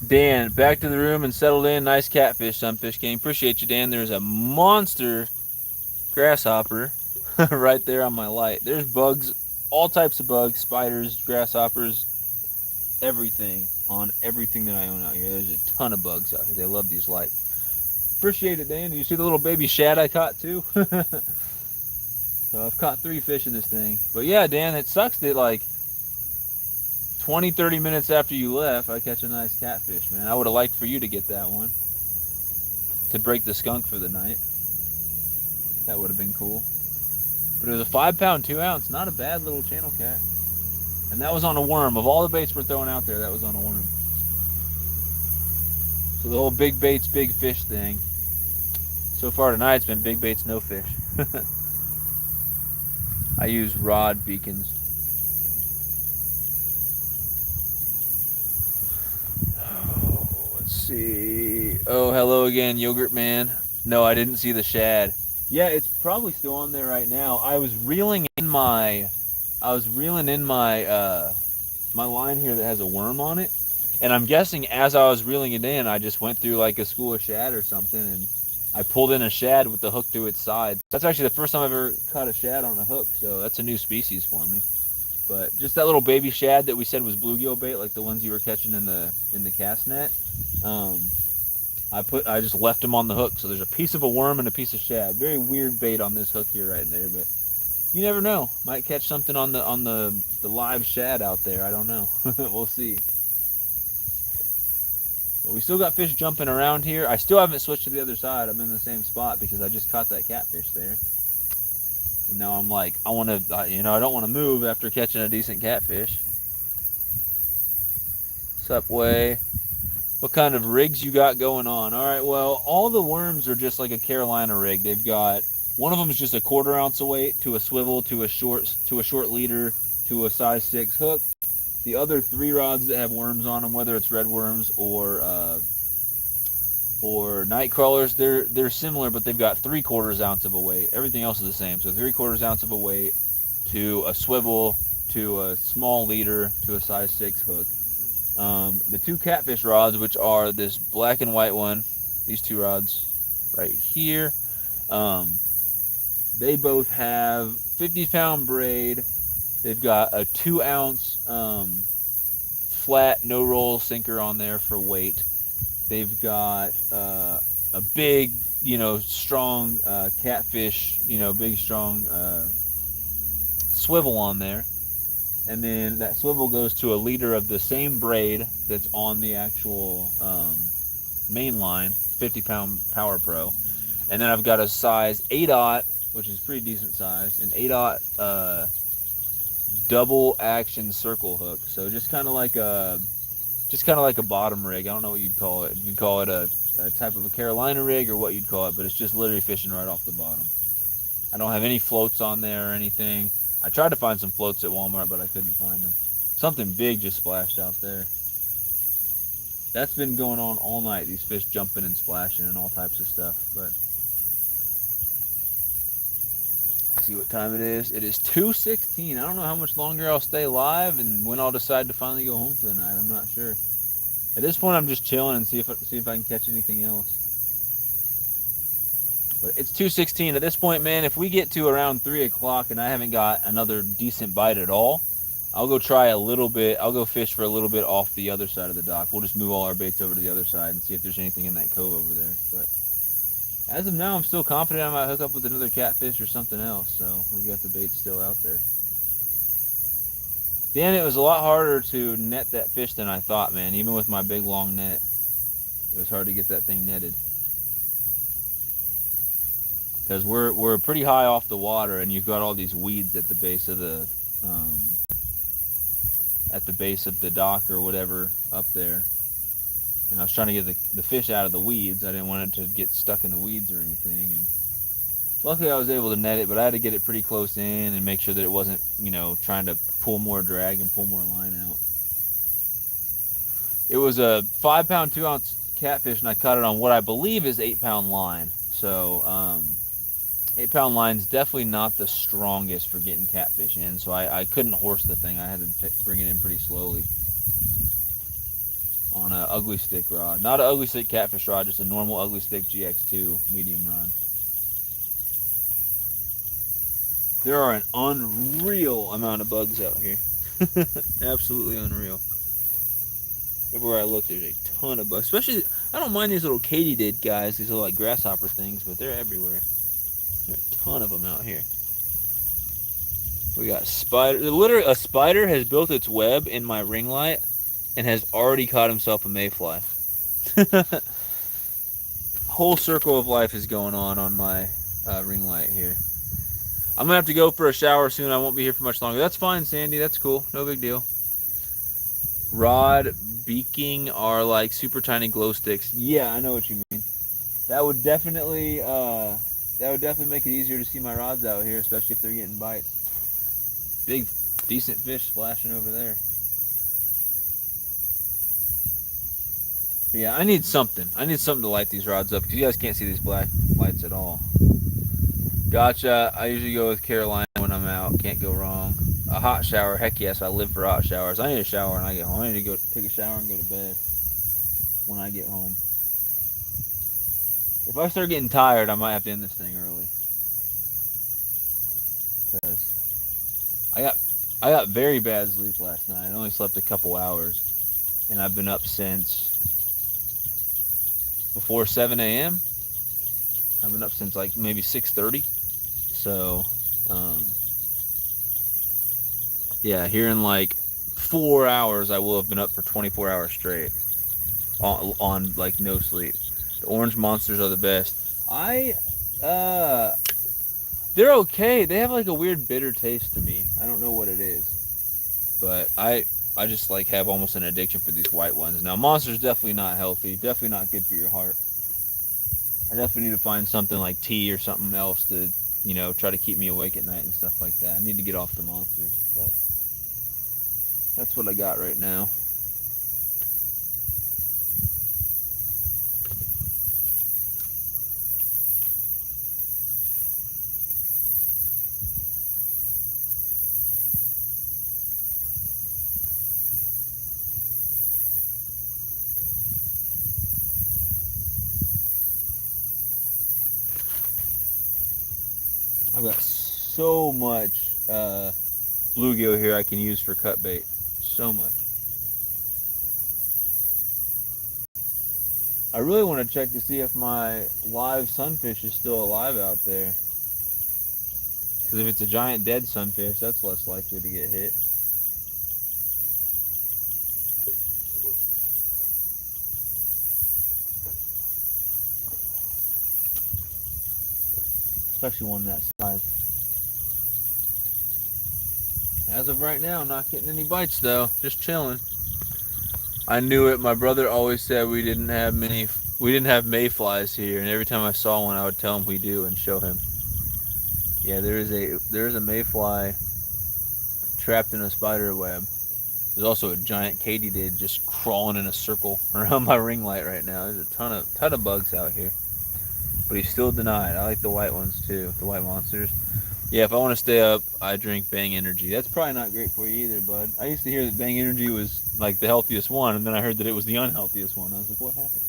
Dan, back to the room and settled in. Nice catfish, Sunfish King. Appreciate you, Dan. There's a monster grasshopper right there on my light. There's bugs, all types of bugs, spiders, grasshoppers, everything on everything that I own out here. There's a ton of bugs out here. They love these lights. Appreciate it, Dan. Did you see the little baby shad I caught too? So I've caught 3 fish in this thing. But yeah, Dan, it sucks that like 20-30 minutes after you left, I catch a nice catfish, man. I would have liked for you to get that one, to break the skunk for the night. That would have been cool. But it was a 5-pound, 2-ounce, not a bad little channel cat. And that was on a worm. Of all the baits we're throwing out there, that was on a worm. So the whole big baits, big fish thing, so far tonight it's been big baits, no fish. I use rod beacons. Let's see. Oh, hello again, Yogurt Man. No, I didn't see the shad. Yeah, it's probably still on there right now. I was reeling in my my line here that has a worm on it, and I'm guessing as I was reeling it in, I just went through like a school of shad or something, and I pulled in a shad with the hook through its side. That's actually the first time I've ever caught a shad on a hook, so that's a new species for me. But just that little baby shad that we said was bluegill bait, like the ones you were catching in the cast net. I just left them on the hook, so there's a piece of a worm and a piece of shad. Very weird bait on this hook here, right there, but you never know. Might catch something on the live shad out there. I don't know. We'll see. But we still got fish jumping around here. I still haven't switched to the other side. I'm in the same spot because I just caught that catfish there. And now I'm like, I don't want to move after catching a decent catfish. Sup, Way? What kind of rigs you got going on? All right, well, all the worms are just like a Carolina rig. They've got, one of them is just a 1/4 ounce of weight to a swivel to a short leader to a size 6 hook. The other 3 rods that have worms on them, whether it's red worms or night crawlers, they're similar, but they've got 3/4 ounce of a weight. Everything else is the same. So 3/4 ounce of a weight to a swivel to a small leader to a size 6 hook. The 2 catfish rods, which are this black and white one, these 2 rods right here, they both have 50-pound braid. They've got a 2-ounce flat no roll sinker on there for weight. They've got a big, strong catfish, big strong swivel on there, and then that swivel goes to a leader of the same braid that's on the actual main line, 50-pound Power Pro, and then I've got a size 8/0, which is pretty decent size, an 8/0 double action circle hook. So just kind of like a bottom rig. I don't know what you'd call it. You'd call it a type of a Carolina rig or what you'd call it, but it's just literally fishing right off the bottom. I don't have any floats on there or anything. I tried to find some floats at Walmart, but I couldn't find them. Something big just splashed out there. That's been going on all night, these fish jumping and splashing and all types of stuff. But let's see what time it is. It is 2:16. I don't know how much longer I'll stay live and when I'll decide to finally go home for the night. I'm not sure. At this point, I'm just chilling and see if I can catch anything else. But it's 2:16 at this point, man. If we get to around 3 o'clock and I haven't got another decent bite at all, I'll go try a little bit. I'll go fish for a little bit off the other side of the dock. We'll just move all our baits over to the other side and see if there's anything in that cove over there. But as of now, I'm still confident I might hook up with another catfish or something else. So we've got the baits still out there. Damn, it was a lot harder to net that fish than I thought, man. Even with my big long net, it was hard to get that thing netted. Because we're pretty high off the water, and you've got all these weeds at the base of the dock or whatever up there. And I was trying to get the fish out of the weeds. I didn't want it to get stuck in the weeds or anything. And luckily I was able to net it, but I had to get it pretty close in and make sure that it wasn't, trying to pull more drag and pull more line out. It was a 5-pound, 2-ounce catfish, and I caught it on what I believe is 8-pound line. So 8-pound line's definitely not the strongest for getting catfish in, so I couldn't horse the thing. I had to bring it in pretty slowly on an ugly stick rod. Not an ugly stick catfish rod, just a normal ugly stick GX2 medium rod. There are an unreal amount of bugs out here. Absolutely unreal. Everywhere I look, there's a ton of bugs. Especially, I don't mind these little katydid guys, these little like grasshopper things, but they're everywhere. There are a ton of them out here. We got spider. Literally, a spider has built its web in my ring light and has already caught himself a mayfly. Whole circle of life is going on my ring light here. I'm gonna have to go for a shower soon. I won't be here for much longer. That's fine, Sandy. That's cool. No big deal. Rod beaking are like super tiny glow sticks. Yeah, I know what you mean. That would definitely make it easier to see my rods out here, especially if they're getting bites. Big, decent fish splashing over there. But yeah, I need something. I need something to light these rods up because you guys can't see these black lights at all. Gotcha. I usually go with Carolina when I'm out. Can't go wrong. A hot shower. Heck yes, I live for hot showers. I need a shower when I get home. I need to go take a shower and go to bed when I get home. If I start getting tired, I might have to end this thing early. Because I got very bad sleep last night. I only slept a couple hours. And I've been up since before 7 a.m. I've been up since like maybe 6:30. So, yeah, here in like 4 hours, I will have been up for 24 hours straight on like no sleep. The orange monsters are the best. They're okay. They have like a weird bitter taste to me. I don't know what it is, but I just like have almost an addiction for these white ones. Now, monster's definitely not healthy. Definitely not good for your heart. I definitely need to find something like tea or something else to, try to keep me awake at night and stuff like that. I need to get off the monsters, but that's what I got right now. I've got so much bluegill here I can use for cut bait. So much. I really want to check to see if my live sunfish is still alive out there. Because if it's a giant dead sunfish, that's less likely to get hit. Especially one that size. As of right now, not getting any bites though. Just chilling. I knew it. My brother always said we didn't have mayflies here, and every time I saw one, I would tell him we do and show him. Yeah, there is a mayfly trapped in a spider web. There's also a giant katydid just crawling in a circle around my ring light right now. There's a ton of bugs out here, but he's still denied. I like the white ones too, the white monsters. Yeah, if I want to stay up, I drink Bang Energy. That's probably not great for you either, bud. I used to hear that Bang Energy was like the healthiest one, and then I heard that it was the unhealthiest one. I was like, what happened?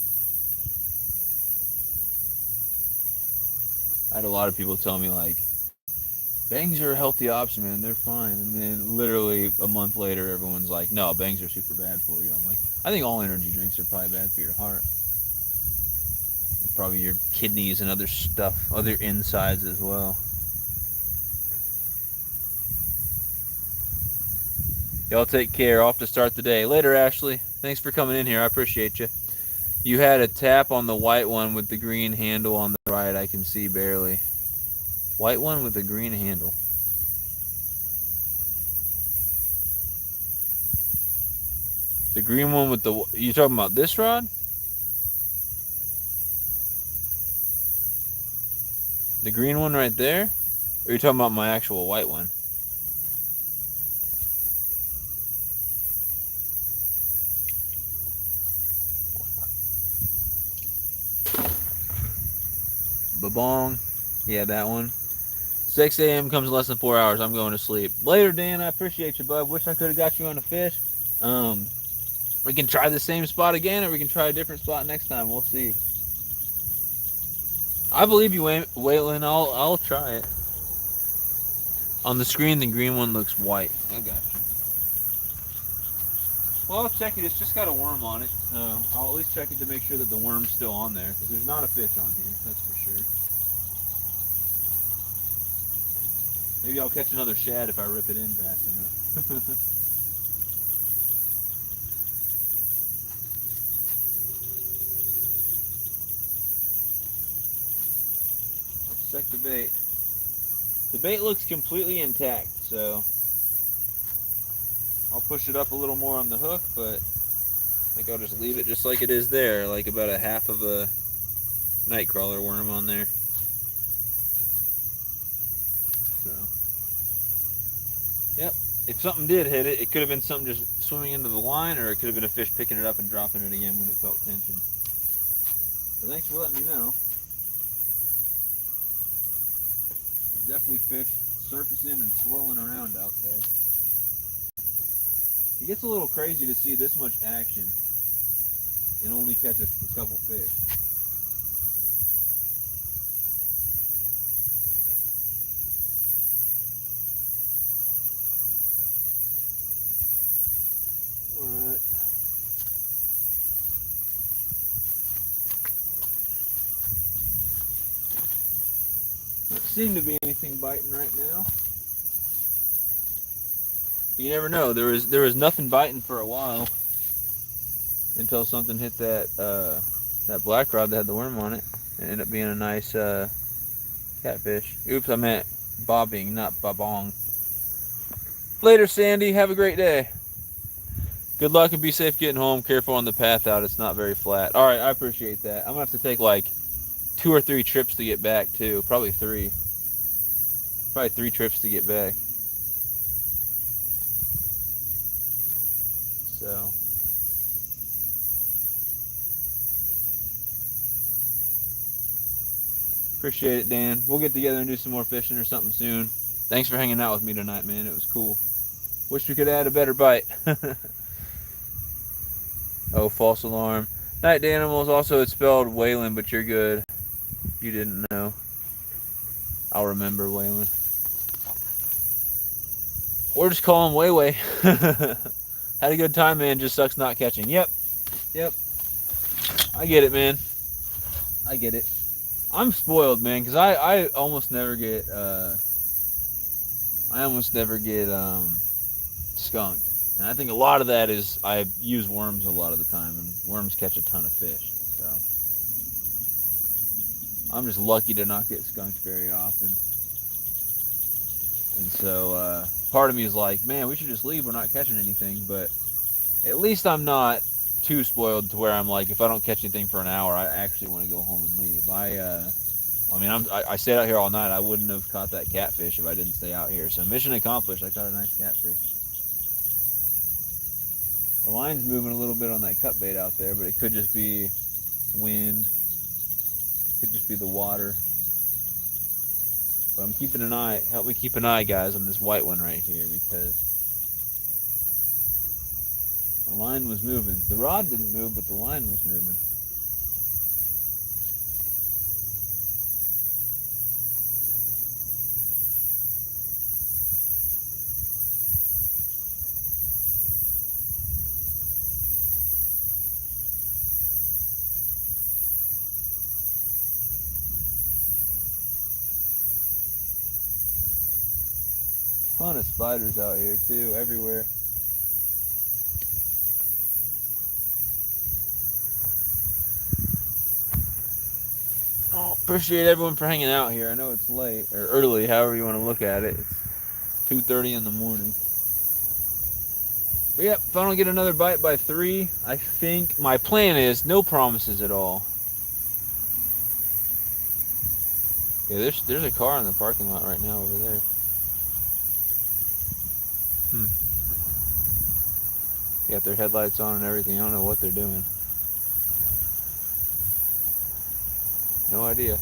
I had a lot of people tell me like, Bangs are a healthy option, man. They're fine. And then literally a month later, everyone's like, no, Bangs are super bad for you. I'm like, I think all energy drinks are probably bad for your heart. Probably your kidneys and other stuff, other insides as well. Y'all take care. Off to start the day. Later, Ashley. Thanks for coming in here. I appreciate you. You had a tap on the white one with the green handle on the right. I can see barely. White one with the green handle. The green one with the... You talking about this rod? The green one right there? Or are you talking about my actual white one? Ba-bong. Yeah, that one. 6 a.m. comes in less than 4 hours. I'm going to sleep. Later, Dan. I appreciate you, bud. Wish I could have got you on a fish. We can try the same spot again, or we can try a different spot next time. We'll see. I believe you, Waylon. I'll try it. On the screen, the green one looks white. I got you. Well, I'll check it. It's just got a worm on it. I'll at least check it to make sure that the worm's still on there, because there's not a fish on here. That's for sure. Maybe I'll catch another shad if I rip it in fast enough. Let's check the bait. The bait looks completely intact, so I'll push it up a little more on the hook, but I think I'll just leave it just like it is there, like about a half of a nightcrawler worm on there. So, yep. If something did hit it, it could have been something just swimming into the line, or it could have been a fish picking it up and dropping it again when it felt tension. So thanks for letting me know. There's definitely fish surfacing and swirling around out there. It gets a little crazy to see this much action and only catch a couple fish. Alright. Doesn't seem to be anything biting right now. You never know. There was nothing biting for a while until something hit that black rod that had the worm on it. It ended up being a nice catfish. Oops, I meant bobbing, not babong. Later, Sandy. Have a great day. Good luck and be safe getting home. Careful on the path out. It's not very flat. All right, I appreciate that. I'm gonna have to take like 2 or 3 trips to get back too. Probably 3. Probably 3 trips to get back. So. Appreciate it, Dan. We'll get together and do some more fishing or something soon. Thanks for hanging out with me tonight, man. It was cool. Wish we could have had a better bite. Oh, false alarm. Night Danimals. Also, it's spelled Waylon, but you're good. You didn't know. I'll remember Waylon. Or just call him Way. Had a good time, man. Just sucks not catching. Yep. I get it, man. I get it. I'm spoiled, man, because I almost never get skunked, and I think a lot of that is I use worms a lot of the time, and worms catch a ton of fish. So I'm just lucky to not get skunked very often. And so part of me is like, man, we should just leave. We're not catching anything, but at least I'm not too spoiled to where I'm like, if I don't catch anything for an hour, I actually want to go home and leave. I stayed out here all night. I wouldn't have caught that catfish if I didn't stay out here. So mission accomplished. I caught a nice catfish. The line's moving a little bit on that cut bait out there, but it could just be wind. Could just be the water. But I'm keeping an eye. Help me keep an eye, guys, on this white one right here, because the line was moving. The rod didn't move, but the line was moving. Ton of spiders out here too, everywhere. Oh, appreciate everyone for hanging out here. I know it's late or early, however you want to look at it. It's 2:30 in the morning. But yep, if I don't get another bite by 3, I think my plan is no promises at all. Yeah, there's a car in the parking lot right now over there. They got their headlights on and everything. I don't know what they're doing. No idea.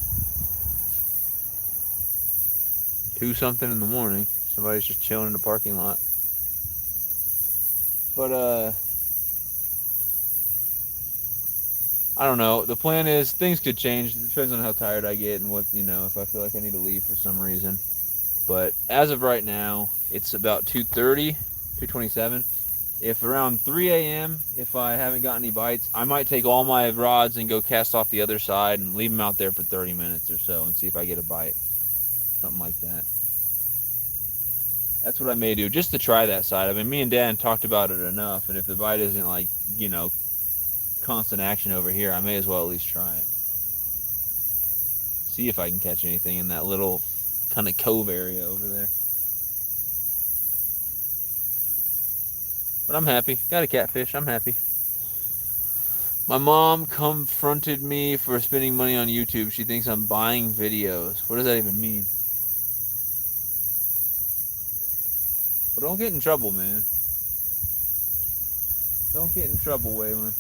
2 something in the morning. Somebody's just chilling in the parking lot. But I don't know. The plan is things could change. It depends on how tired I get and what, if I feel like I need to leave for some reason. But as of right now, it's about 2:30, 2:27. If around 3 a.m., if I haven't got any bites, I might take all my rods and go cast off the other side and leave them out there for 30 minutes or so and see if I get a bite. Something like that. That's what I may do, just to try that side. I mean, me and Dan talked about it enough, and if the bite isn't like, constant action over here, I may as well at least try it. See if I can catch anything in that little kind of cove area over there. But I'm happy. Got a catfish. I'm happy. My mom confronted me for spending money on YouTube. She thinks I'm buying videos. What does that even mean? But don't get in trouble, man. Don't get in trouble, Waylon.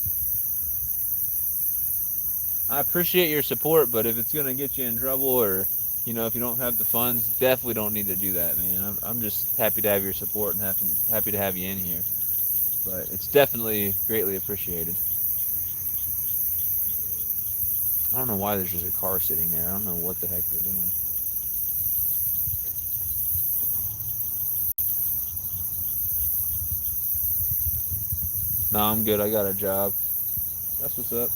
I appreciate your support, but if it's going to get you in trouble or, if you don't have the funds, definitely don't need to do that, man. I'm just happy to have your support and happy to have you in here. But it's definitely greatly appreciated. I don't know why there's just a car sitting there. I don't know what the heck they're doing. No, I'm good. I got a job. That's what's up.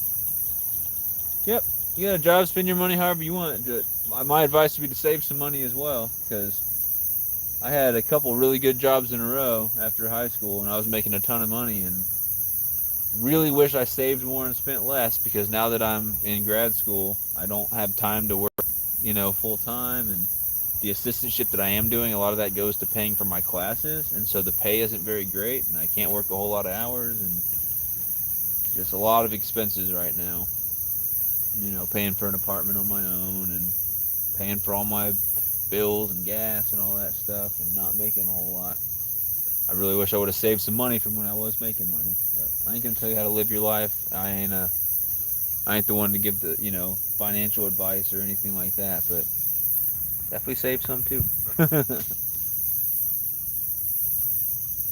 Yep, you got a job. Spend your money however you want. My advice would be to save some money as well, because I had a couple really good jobs in a row after high school, and I was making a ton of money, and really wish I saved more and spent less, because now that I'm in grad school, I don't have time to work, full time, and the assistantship that I am doing, a lot of that goes to paying for my classes, and so the pay isn't very great, and I can't work a whole lot of hours, and just a lot of expenses right now. Paying for an apartment on my own, and paying for all my bills and gas and all that stuff, and not making a whole lot. I really wish I would have saved some money from when I was making money, but I ain't gonna tell you how to live your life. I ain't the one to give the financial advice or anything like that, but definitely save some too.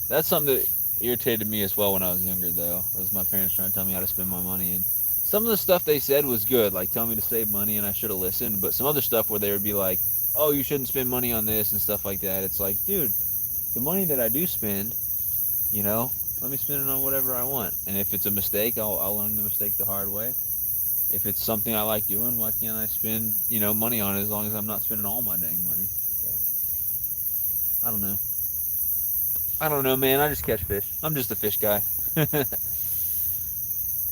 That's something that irritated me as well when I was younger, though, was my parents trying to tell me how to spend my money. And some of the stuff they said was good, like telling me to save money, and I should have listened. But some other stuff where they would be like, oh, you shouldn't spend money on this and stuff like that. It's like, dude, the money that I do spend, let me spend it on whatever I want. And if it's a mistake, I'll learn the mistake the hard way. if it's something I like doing, why can't I spend, money on it as long as I'm not spending all my dang money? So, I don't know. I don't know, man. I just catch fish. I'm just a fish guy.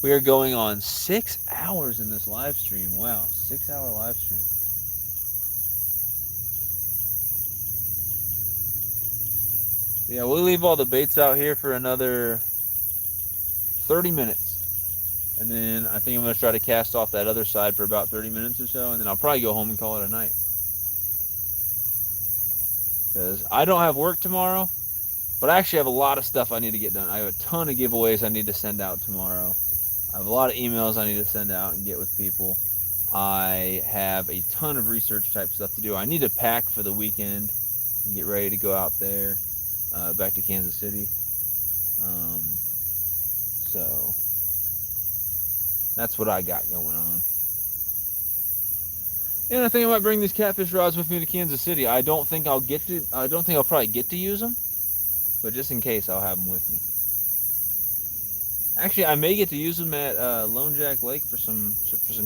We are going on 6 hours in this live stream. Wow, 6-hour live stream. Yeah, we'll leave all the baits out here for another 30 minutes. And then I think I'm going to try to cast off that other side for about 30 minutes or so. And then I'll probably go home and call it a night. Because I don't have work tomorrow. But I actually have a lot of stuff I need to get done. I have a ton of giveaways I need to send out tomorrow. I have a lot of emails I need to send out and get with people. I have a ton of research type stuff to do. I need to pack for the weekend and get ready to go out there, back to Kansas City. So that's what I got going on. And I think I might bring these catfish rods with me to Kansas City. I don't think I'll probably get to use them, but just in case, I'll have them with me. Actually, I may get to use them at Lone Jack Lake for some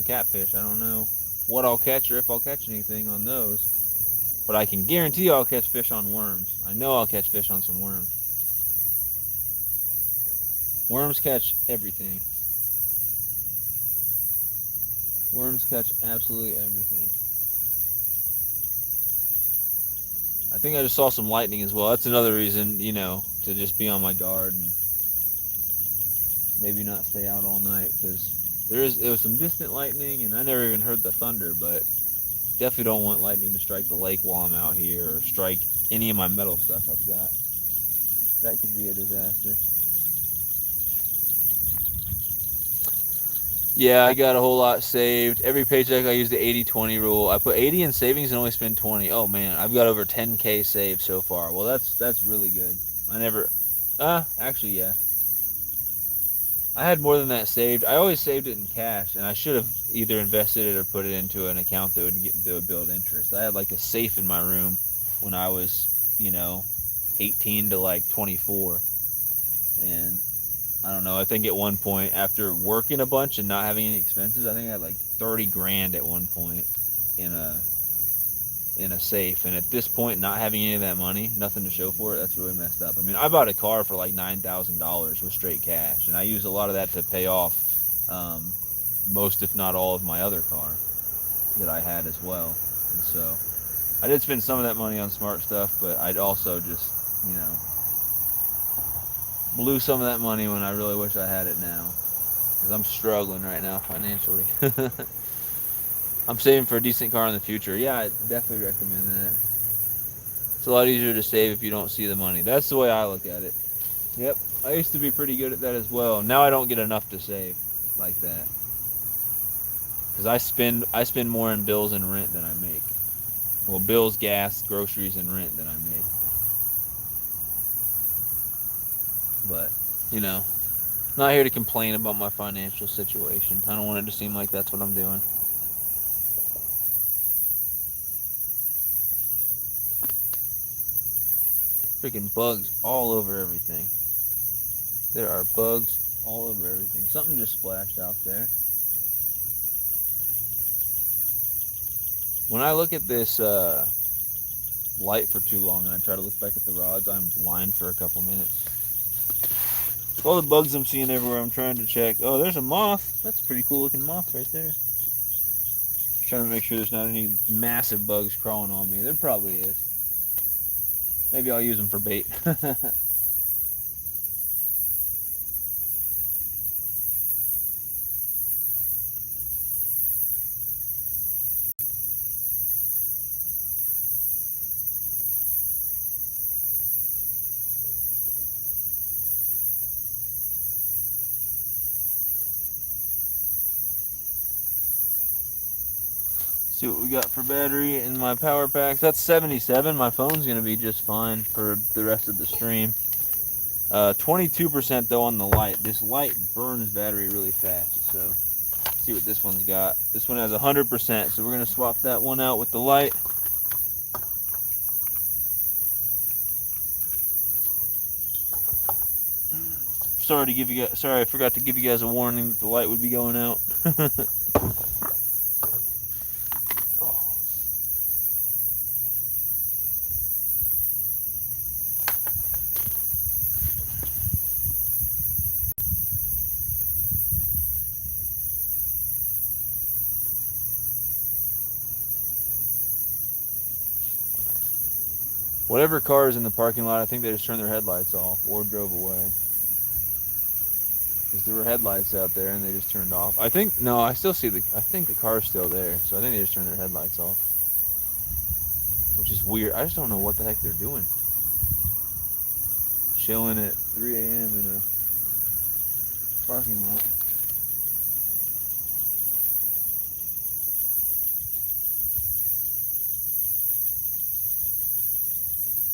catfish. I don't know what I'll catch or if I'll catch anything on those, but I can guarantee I'll catch fish on worms. I know I'll catch fish on some worms. Worms catch everything. Worms catch absolutely everything. I think I just saw some lightning as well. That's another reason, to just be on my guard and maybe not stay out all night, because there was some distant lightning and I never even heard the thunder, but definitely don't want lightning to strike the lake while I'm out here or strike any of my metal stuff I've got. That could be a disaster. Yeah, I got a whole lot saved. Every paycheck I use the 80-20 rule. I put 80 in savings and only spend 20. Oh man, I've got over 10K saved so far. Well, that's really good. Actually, yeah. I had more than that saved. I always saved it in cash, and I should have either invested it or put it into an account that would build interest. I had like a safe in my room when I was, 18 to like 24, and I don't know. I think at one point, after working a bunch and not having any expenses, I think I had like 30 grand at one point in a safe. And at this point, not having any of that money, nothing to show for it, that's really messed up. I mean, I bought a car for like $9,000 with straight cash, and I used a lot of that to pay off most, if not all, of my other car that I had as well. And so I did spend some of that money on smart stuff, but I'd also just, blew some of that money when I really wish I had it now, because I'm struggling right now financially. I'm saving for a decent car in the future. Yeah, I definitely recommend that. It's a lot easier to save if you don't see the money. That's the way I look at it. Yep, I used to be pretty good at that as well. Now I don't get enough to save like that, because I spend more in bills and rent than I make. Well, bills, gas, groceries, and rent than I make. But, not here to complain about my financial situation. I don't want it to seem like that's what I'm doing. Freaking bugs all over everything. There are bugs all over everything. Something just splashed out there. When I look at this light for too long and I try to look back at the rods, I'm blind for a couple minutes. All the bugs I'm seeing everywhere, I'm trying to check. Oh, there's a moth. That's a pretty cool looking moth right there. Trying to make sure there's not any massive bugs crawling on me. There probably is. Maybe I'll use them for bait. See what we got for battery in my power packs. That's 77. My phone's gonna be just fine for the rest of the stream. 22% though on the light. This light burns battery really fast. So let's see what this one's got. This one has 100%. So we're gonna swap that one out with the light. Sorry, I forgot to give you guys a warning that the light would be going out. Whatever car is in the parking lot, I think they just turned their headlights off or drove away. Because there were headlights out there and they just turned off. I think, no, I think the car's still there. So I think they just turned their headlights off. Which is weird. I just don't know what the heck they're doing. Chilling at 3 a.m. in a parking lot.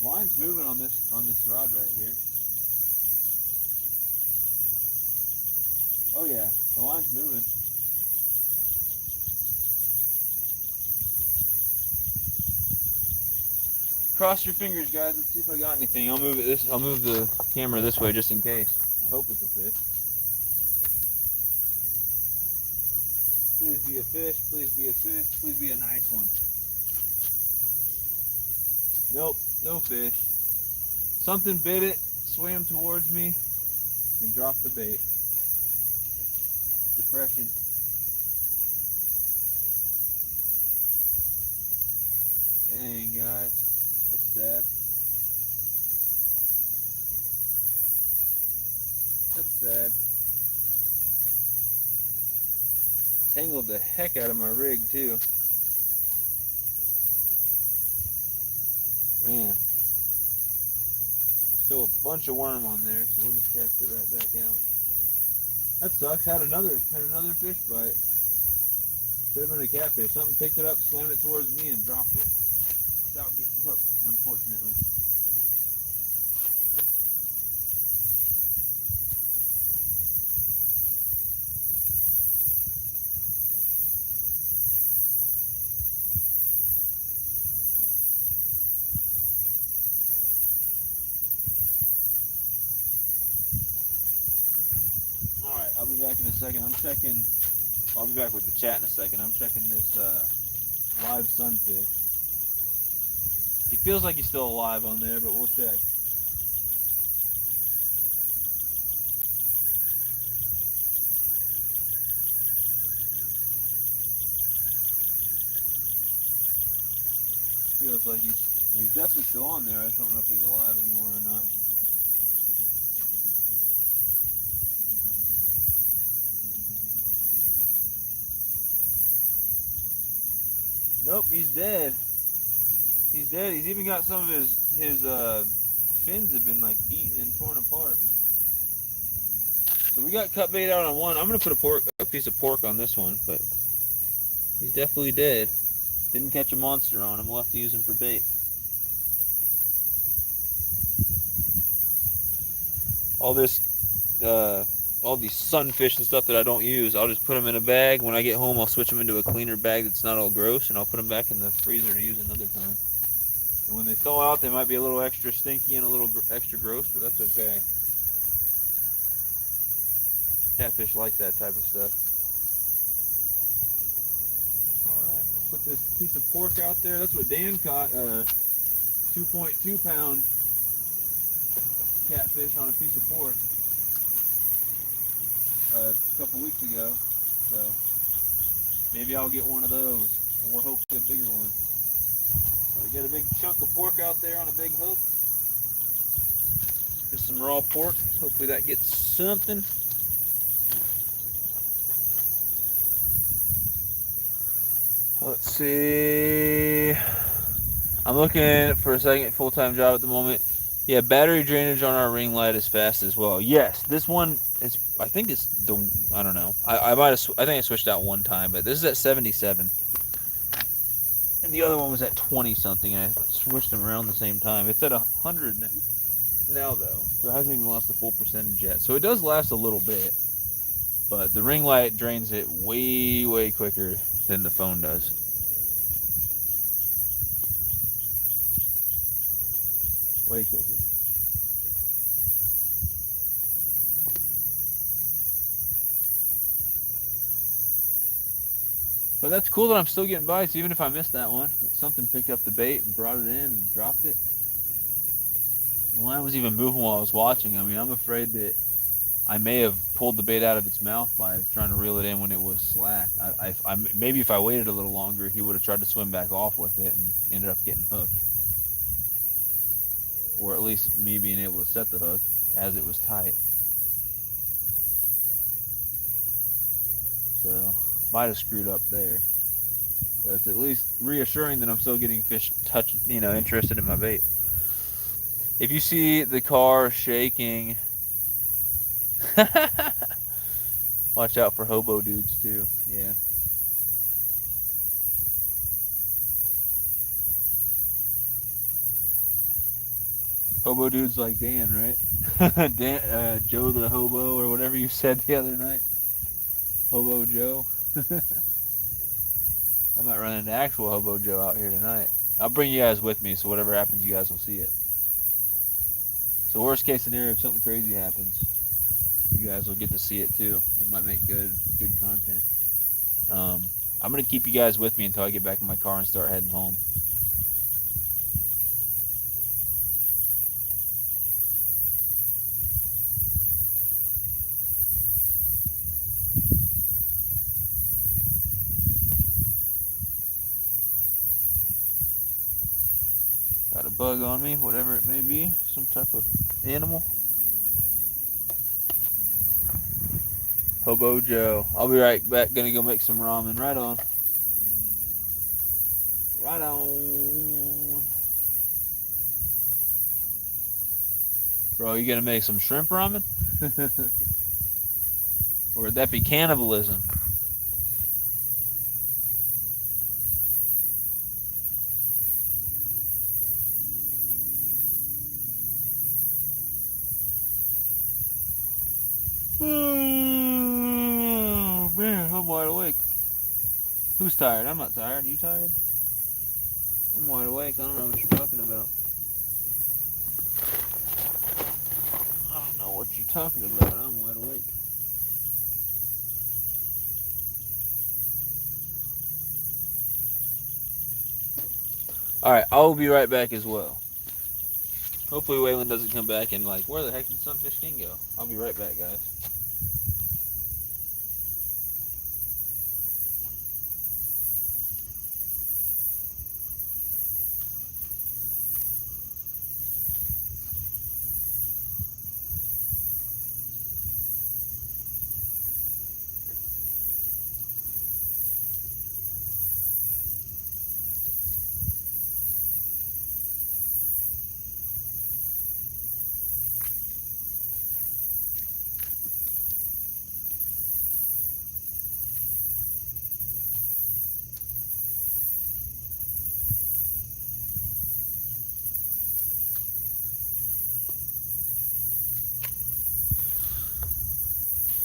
Line's moving on this rod right here. Oh yeah, the line's moving. Cross your fingers, guys. Let's see if I got anything. I'll move the camera this way just in case. I hope it's a fish. Please be a fish. Please be a fish. Please be a nice one. Nope, no fish. Something bit it, swam towards me, and dropped the bait. Depression. Dang, guys. That's sad. That's sad. Tangled the heck out of my rig, too. Man. Still a bunch of worm on there, so we'll just cast it right back out. That sucks. Had another fish bite. Could have been a catfish. Something picked it up, swam it towards me, and dropped it without getting hooked, unfortunately. Alright, I'll be back in a second. I'll be back with the chat in a second. I'm checking this live sunfish. He feels like he's still alive on there, but we'll check. Feels like he's definitely still on there. I just don't know if he's alive anymore or not. Nope, he's dead. He's dead. He's even got some of his fins have been like eaten and torn apart. So we got cut bait out on one. I'm gonna put a piece of pork on this one, but he's definitely dead. Didn't catch a monster on him. We'll have to use him for bait. All these sunfish and stuff that I don't use, I'll just put them in a bag. When I get home, I'll switch them into a cleaner bag that's not all gross, and I'll put them back in the freezer to use another time. And when they thaw out, they might be a little extra stinky and a little extra gross, but that's okay. Catfish like that type of stuff. Alright, put this piece of pork out there. That's what Dan caught, 2.2 pound catfish on a piece of pork a couple weeks ago, so maybe I'll get one of those, or hopefully a bigger one. So we got a big chunk of pork out there on a big hook. Just some raw pork. Hopefully that gets something. Let's see. I'm looking for a second full-time job at the moment. Yeah, battery drainage on our ring light is fast as well. Yes, this one is. I think it's the. I don't know. I think I switched out one time, but this is at 77, and the other one was at 20 something. And I switched them around the same time. It's at 100 now though, so it hasn't even lost the full percentage yet. So it does last a little bit, but the ring light drains it way quicker than the phone does. Way quicker. But that's cool that I'm still getting bites, even if I missed that one. Something picked up the bait and brought it in and dropped it. The line was even moving while I was watching. I mean, I'm afraid that I may have pulled the bait out of its mouth by trying to reel it in when it was slack. Maybe if I waited a little longer, he would have tried to swim back off with it and ended up getting hooked. or at least me being able to set the hook as it was tight. So might have screwed up there, but it's at least reassuring that I'm still getting fish interested in my bait. If you see the car shaking, watch out for hobo dudes too. Yeah. Hobo dudes like Dan, right? Dan, Joe the hobo, or whatever you said the other night. Hobo Joe. I might run into actual Hobo Joe out here tonight. I'll bring you guys with me, so whatever happens, you guys will see it. So worst case scenario, if something crazy happens, you guys will get to see it too. It might make good content. I'm gonna keep you guys with me until I get back in my car and start heading home. Got a bug on me, whatever it may be, some type of animal. Hobo Joe. I'll be right back. Gonna go make some ramen. Right on. Right on. Bro, you gonna make some shrimp ramen? Or would that be cannibalism? Oh, man, I'm wide awake. Who's tired? I'm not tired. You tired? I'm wide awake. I don't know what you're talking about. I don't know what you're talking about. I'm wide awake. Alright, I'll be right back as well. Hopefully Waylon doesn't come back and like, where the heck did Sunfish King go? I'll be right back, guys.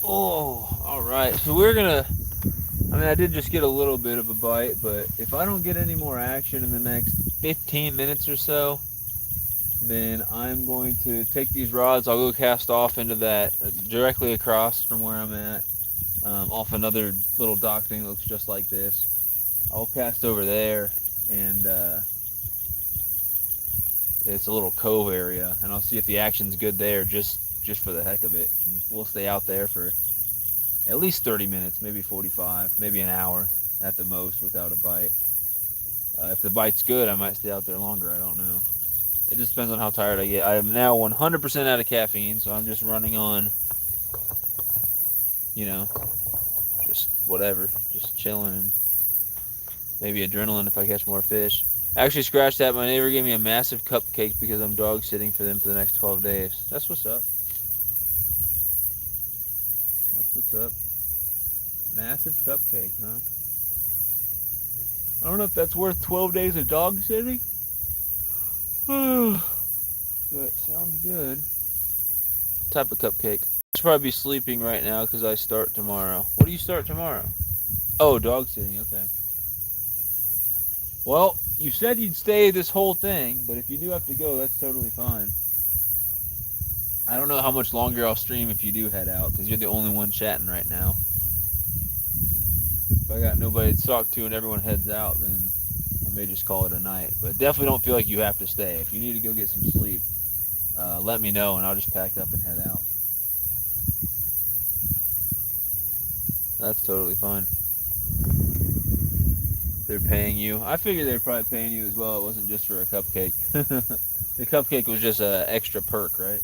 Oh, alright. So I did just get a little bit of a bite, but if I don't get any more action in the next 15 minutes or so, then I'm going to take these rods. I'll go cast off into that, directly across from where I'm at, off another little dock thing that looks just like this. I'll cast over there, and it's a little cove area, and I'll see if the action's good there, just for the heck of it. And we'll stay out there for at least 30 minutes, maybe 45, maybe an hour at the most without a bite. If the bite's good, I might stay out there longer. I don't know. It just depends on how tired I get. I am now 100% out of caffeine, so I'm just running on, just whatever, just chilling, and maybe adrenaline if I catch more fish. Actually, scratch that. My neighbor gave me a massive cupcake because I'm dog sitting for them for the next 12 days. That's what's up. That's what's up. Massive cupcake, huh? I don't know if that's worth 12 days of dog sitting. But sounds good. What type of cupcake? I should probably be sleeping right now because I start tomorrow. What do you start tomorrow? Oh, dog sitting. Okay. Well, you said you'd stay this whole thing, but if you do have to go, that's totally fine. I don't know how much longer I'll stream if you do head out, because you're the only one chatting right now. If I got nobody to talk to and everyone heads out, then I may just call it a night. But definitely don't feel like you have to stay. If you need to go get some sleep, let me know, and I'll just pack up and head out. That's totally fine. They're paying you. I figured they're probably paying you as well. It wasn't just for a cupcake. The cupcake was just a extra perk, right?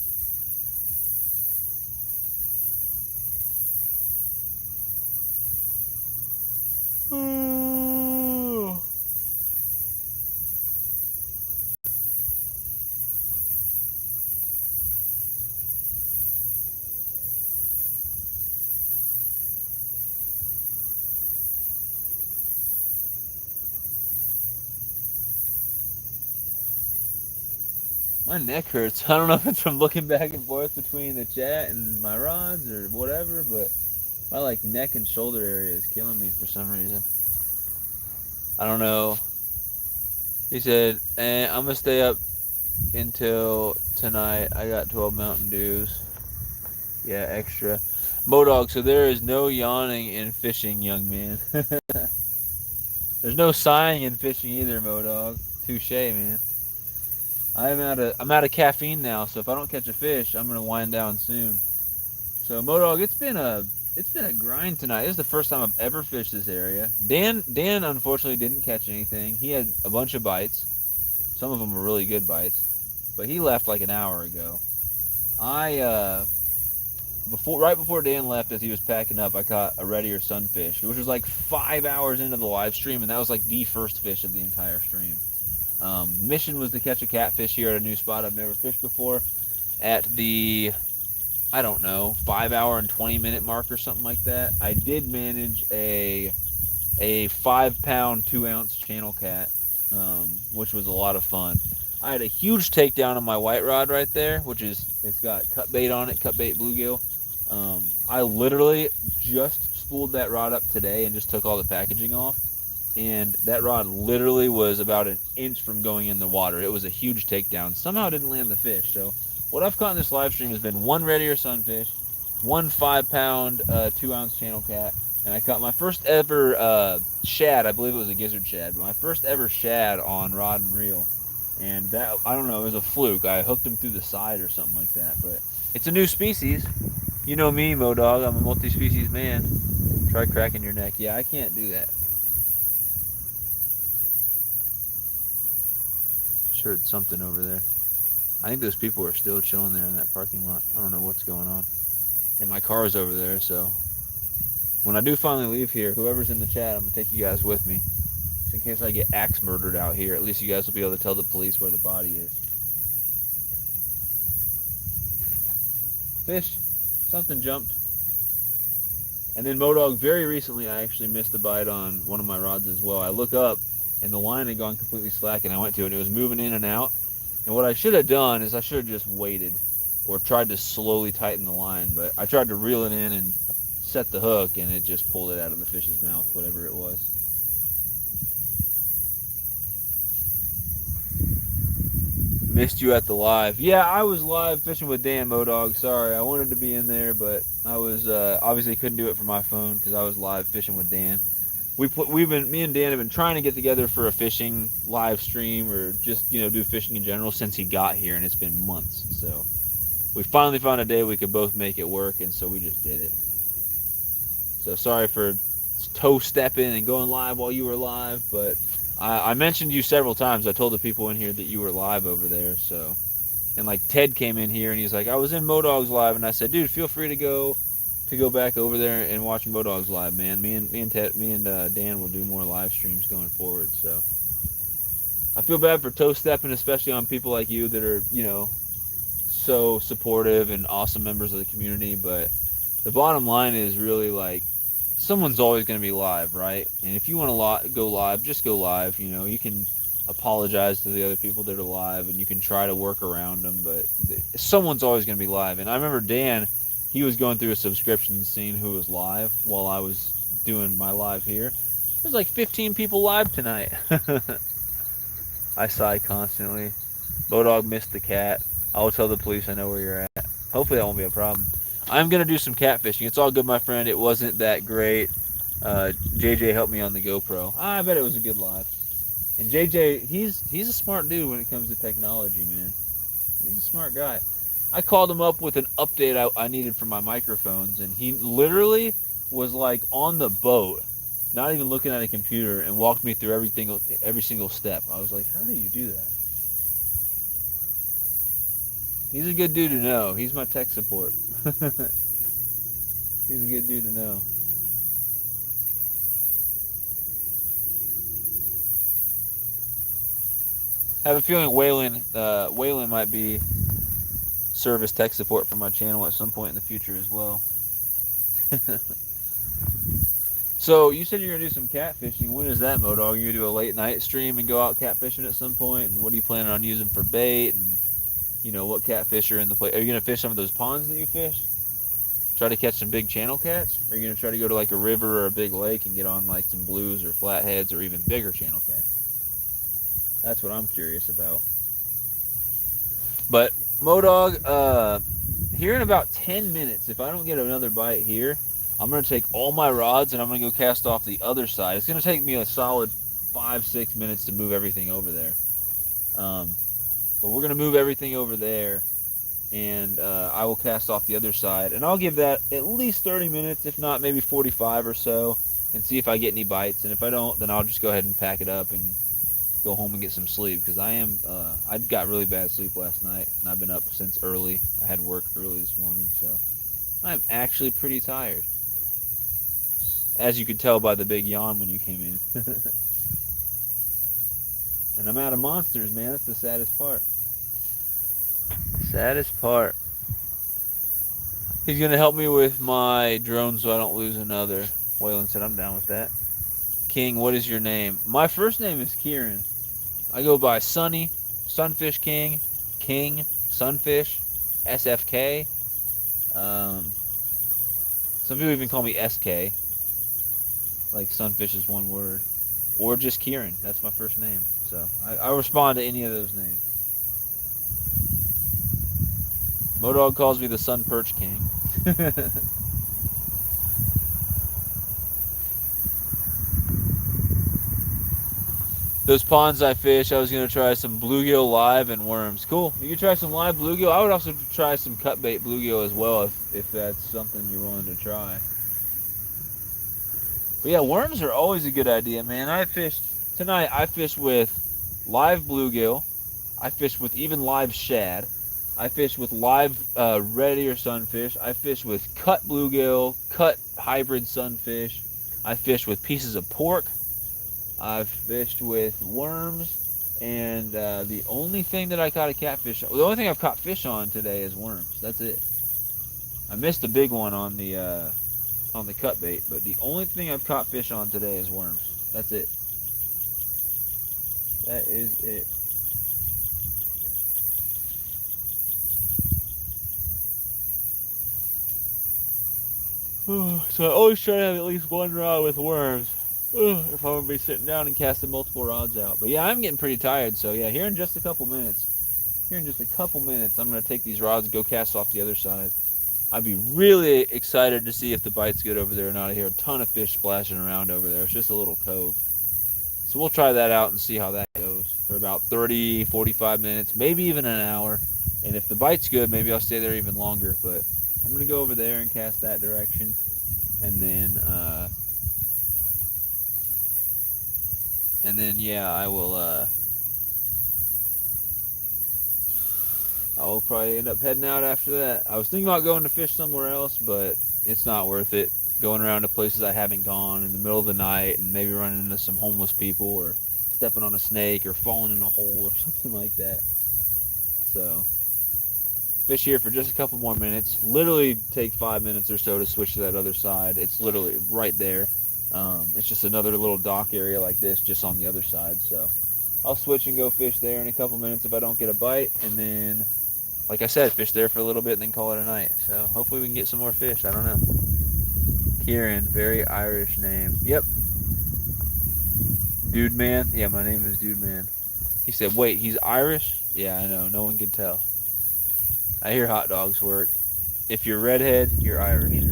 My neck hurts. I don't know if it's from looking back and forth between the chat and my rods or whatever, but my like neck and shoulder area is killing me for some reason. I don't know. He said, I'm gonna stay up until tonight. I got 12 Mountain Dews. Yeah, extra. Modog, so there is no yawning in fishing, young man. There's no sighing in fishing either, Modog. Touche, man. I'm out of caffeine now, so if I don't catch a fish, I'm gonna wind down soon. So Modog, it's been a grind tonight. This is the first time I've ever fished this area. Dan unfortunately didn't catch anything. He had a bunch of bites. Some of them were really good bites, but he left like an hour ago. Right before Dan left, as he was packing up, I caught a red ear sunfish, which was like 5 hours into the live stream, and that was like the first fish of the entire stream. Mission was to catch a catfish here at a new spot I've never fished before, at the, I don't know, 5 hour and 20-minute mark or something like that. I did manage a 5 pound 2 ounce channel cat, which was a lot of fun. I had a huge takedown on my white rod right there, it's got cut bait on it, cut bait bluegill. I literally just spooled that rod up today and just took all the packaging off, and that rod literally was about an inch from going in the water. It was a huge takedown. Somehow didn't land the fish. So what I've caught in this live stream has been one red ear sunfish, one 5 pound 2 ounce channel cat, and I caught my first ever shad. I believe it was a gizzard shad, but my first ever shad on rod and reel. And that, I don't know, it was a fluke. I hooked him through the side or something like that. But it's a new species. You know me, Modog. I'm a multi-species man. Try cracking your neck. Yeah, I can't do that. Just heard something over there. I think those people are still chilling there in that parking lot. I don't know what's going on. And my car's over there, so when I do finally leave here, whoever's in the chat, I'm going to take you guys with me. Just in case I get axe murdered out here, at least you guys will be able to tell the police where the body is. Fish. Something jumped. And then Modog, very recently I actually missed a bite on one of my rods as well. I look up and the line had gone completely slack, and I went to it and it was moving in and out. And what I should have done is I should have just waited or tried to slowly tighten the line, but I tried to reel it in and set the hook, and it just pulled it out of the fish's mouth, whatever it was. Missed you at the live. Yeah, I was live fishing with Dan, Modog. Sorry, I wanted to be in there, but I was obviously couldn't do it from my phone because I was live fishing with Dan. Me and Dan have been trying to get together for a fishing live stream, or just do fishing in general, since he got here, and it's been months. So we finally found a day we could both make it work, and so we just did it. So sorry for toe stepping and going live while you were live, but I mentioned you several times. I told the people in here that you were live over there. So, and like Ted came in here and he's like, I was in Modog's live, and I said, dude, feel free to go back over there and watch Modog's live, man. Me and Dan will do more live streams going forward. So I feel bad for toe stepping, especially on people like you that are so supportive and awesome members of the community. But the bottom line is really, like, someone's always going to be live, right? And if you want to go live, just go live. You can apologize to the other people that are live, and you can try to work around them, but someone's always going to be live. And I remember Dan, he was going through a subscription, seeing who was live while I was doing my live here. There's like 15 people live tonight. I sigh constantly. Modog missed the cat. I will tell the police I know where you're at. Hopefully that won't be a problem. I'm going to do some catfishing. It's all good, my friend. It wasn't that great. JJ helped me on the GoPro. I bet it was a good live. And JJ, he's a smart dude when it comes to technology, man. He's a smart guy. I called him up with an update I needed for my microphones, and he literally was like on the boat, not even looking at a computer, and walked me through every single step. I was like, how do you do that? He's a good dude to know. He's my tech support. He's a good dude to know. I have a feeling Waylon might be service tech support for my channel at some point in the future as well. So you said you're gonna do some catfishing. When is that, Modog? You gonna do a late night stream and go out catfishing at some point? And what are you planning on using for bait? And what catfish are in the play? Are you gonna fish some of those ponds that you fish? Try to catch some big channel cats? Or are you gonna try to go to like a river or a big lake and get on like some blues or flatheads or even bigger channel cats? That's what I'm curious about. But Modog, here in about 10 minutes, if I don't get another bite here, I'm going to take all my rods and I'm going to go cast off the other side. It's going to take me a solid 5-6 minutes to move everything over there. But we're going to move everything over there, and I will cast off the other side. And I'll give that at least 30 minutes, if not maybe 45 or so, and see if I get any bites. And if I don't, then I'll just go ahead and pack it up and go home and get some sleep, because I got really bad sleep last night, and I've been up since early. I had work early this morning, so I'm actually pretty tired, as you could tell by the big yawn when you came in. And I'm out of monsters, man. That's the saddest part. Saddest part. He's gonna help me with my drone so I don't lose another. Waylon said I'm down with that. King, what is your name? My first name is Kieran. I go by Sunny, Sunfish King, King, Sunfish, SFK. Some people even call me SK, like Sunfish is one word, or just Kieran. That's my first name. So I respond to any of those names. Modog calls me the Sun Perch King. Those ponds I fish, I was going to try some bluegill live and worms. Cool. You can try some live bluegill. I would also try some cut bait bluegill as well if that's something you're willing to try. But yeah, worms are always a good idea, man. I fished with live bluegill. I fished with even live shad. I fished with live red ear sunfish. I fished with cut bluegill, cut hybrid sunfish. I fished with pieces of pork. I've fished with worms, and the only thing that I caught a catfish, the only thing I've caught fish on today is worms. That's it. I missed a big one on the cut bait, but the only thing I've caught fish on today is worms. That's it. That is it. So I always try to have at least one rod with worms. If I'm going to be sitting down and casting multiple rods out. But yeah, I'm getting pretty tired. So yeah, here in just a couple minutes, I'm going to take these rods and go cast off the other side. I'd be really excited to see if the bite's good over there or not. I hear a ton of fish splashing around over there. It's just a little cove. So we'll try that out and see how that goes for about 30, 45 minutes, maybe even an hour. And if the bite's good, maybe I'll stay there even longer. But I'm going to go over there and cast that direction. And then yeah, I will probably end up heading out after that. I was thinking about going to fish somewhere else, but it's not worth it. Going around to places I haven't gone in the middle of the night and maybe running into some homeless people or stepping on a snake or falling in a hole or something like that. So, fish here for just a couple more minutes. Literally take 5 minutes or so to switch to that other side. It's literally right there. It's just another little dock area like this, just on the other side. So, I'll switch and go fish there in a couple minutes if I don't get a bite, and then, like I said, fish there for a little bit and then call it a night. So hopefully we can get some more fish. I don't know. Kieran, very Irish name. Yep. Dude Man. Yeah, my name is Dude Man. He said, wait, he's Irish? Yeah, I know. No one can tell. I hear hot dogs work. If you're redhead, you're Irish.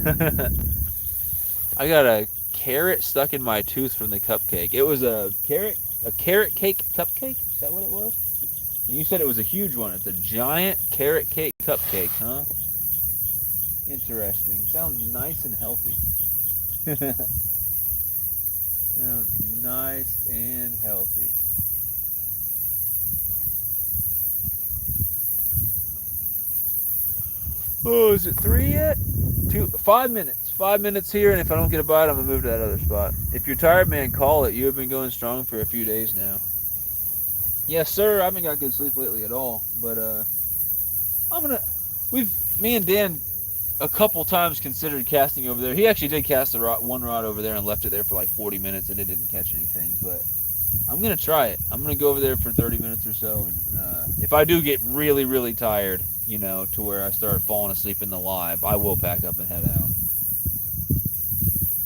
I got a carrot stuck in my tooth from the cupcake. It was a carrot cake cupcake? Is that what it was? And you said it was a huge one. It's a giant carrot cake cupcake, huh? Interesting. Sounds nice and healthy. Sounds nice and healthy. Oh, is it 3 yet? 5 minutes. 5 minutes here, and if I don't get a bite, I'm gonna move to that other spot. If you're tired, man, call it. You have been going strong for a few days now. Yes, sir. I haven't got good sleep lately at all, but I'm gonna. Me and Dan a couple times considered casting over there. He actually did cast one rod over there and left it there for like 40 minutes, and it didn't catch anything. But I'm gonna try it. I'm gonna go over there for 30 minutes or so, and if I do get really, really tired, to where I start falling asleep in the live, I will pack up and head out.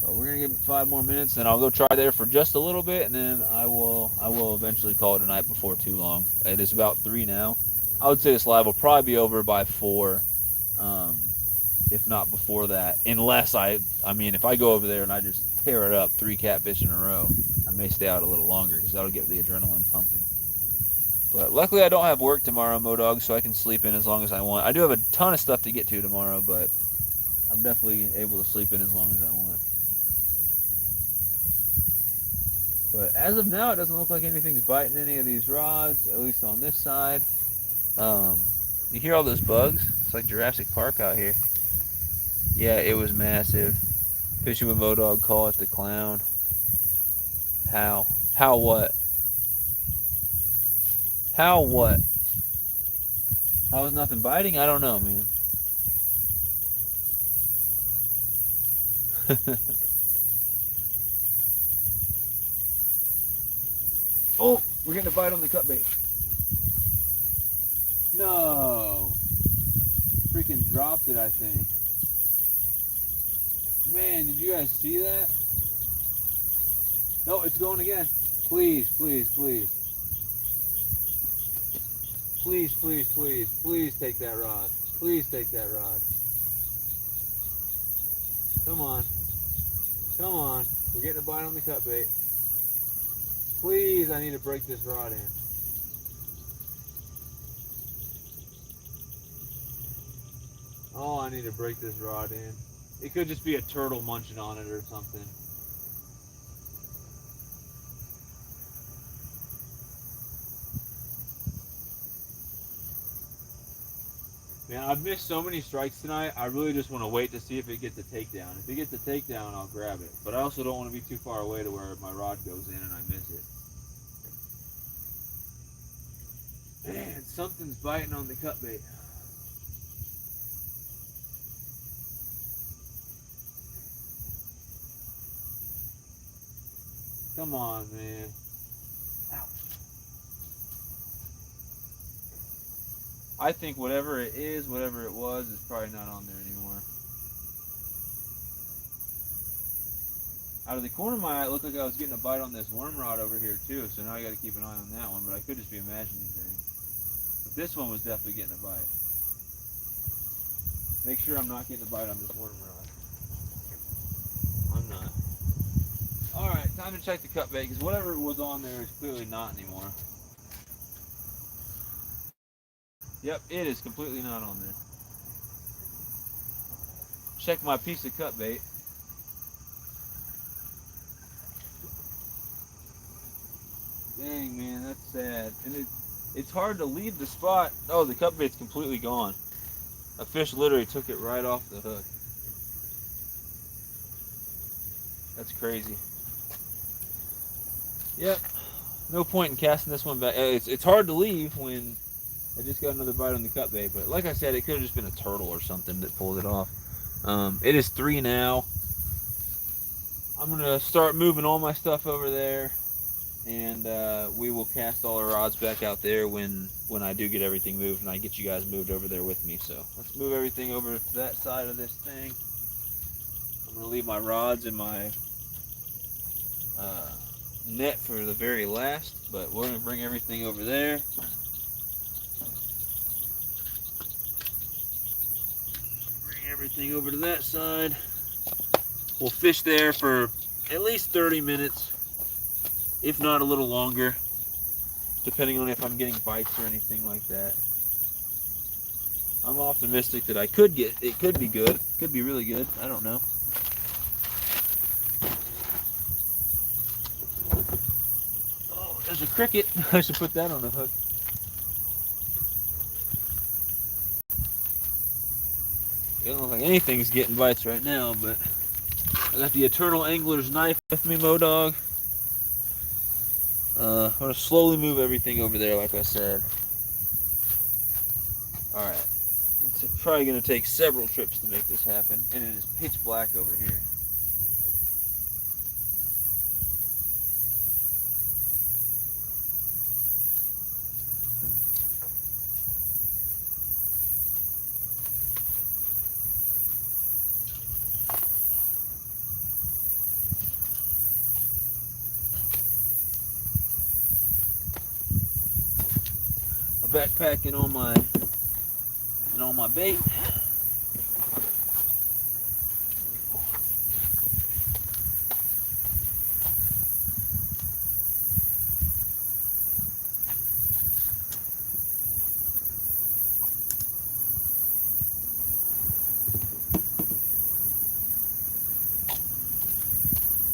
But we're gonna give it 5 more minutes, then I'll go try there for just a little bit, and then I will eventually call it a night before too long. It is about 3 now. I would say this live will probably be over by 4, if not before that. Unless if I go over there and I just tear it up 3 catfish in a row, I may stay out a little longer because that'll get the adrenaline pumping. But luckily I don't have work tomorrow, Modog, so I can sleep in as long as I want. I do have a ton of stuff to get to tomorrow, but I'm definitely able to sleep in as long as I want. But as of now, it doesn't look like anything's biting any of these rods, at least on this side. You hear all those bugs? It's like Jurassic Park out here. Yeah, it was massive. Fishing with Modog, call it the clown. How? How what? How what? How was nothing biting? I don't know, man. Oh, we're getting a bite on the cut bait. No. Freaking dropped it, I think. Man, did you guys see that? No, it's going again. Please, please, please. Please, please, please, please take that rod. Please take that rod. Come on. Come on. We're getting a bite on the cut bait. Please, I need to break this rod in. Oh, I need to break this rod in. It could just be a turtle munching on it or something. Man, I've missed so many strikes tonight. I really just want to wait to see if it gets a takedown. If it gets a takedown, I'll grab it. But I also don't want to be too far away to where my rod goes in and I miss it. Man, something's biting on the cut bait. Come on, man. Ouch. I think whatever it is, whatever it was, is probably not on there anymore. Out of the corner of my eye, it looked like I was getting a bite on this worm rod over here too, so now I got to keep an eye on that one, but I could just be imagining things. But this one was definitely getting a bite. Make sure I'm not getting a bite on this worm rod. I'm not. Alright, time to check the cut bait, because whatever was on there is clearly not anymore. Yep, it is completely not on there. Check my piece of cut bait. Dang, man, that's sad. And it's hard to leave the spot. Oh, the cut bait's completely gone. A fish literally took it right off the hook. That's crazy. Yep. No point in casting this one back. It's hard to leave when I just got another bite on the cut bait. But like I said, it could have just been a turtle or something that pulled it off. It is 3 now. I'm going to start moving all my stuff over there. And we will cast all our rods back out there when I do get everything moved and I get you guys moved over there with me. So let's move everything over to that side of this thing. I'm going to leave my rods and my net for the very last, but we're going to bring everything over there. Bring everything over to that side. We'll fish there for at least 30 minutes. If not a little longer, depending on if I'm getting bites or anything like that. I'm optimistic that it could be good, could be really good, I don't know. Oh, there's a cricket, I should put that on the hook. It doesn't look like anything's getting bites right now, but I got the Eternal Angler's knife with me, Modog. I'm gonna slowly move everything over there, like I said. Alright. It's probably gonna take several trips to make this happen, and it is pitch black over here. Backpacking on my bait.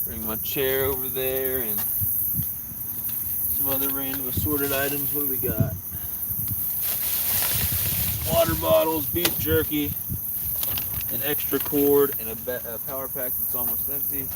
Bring my chair over there and some other random assorted items. What do we got? Water bottles, beef jerky, an extra cord, and a power pack that's almost empty.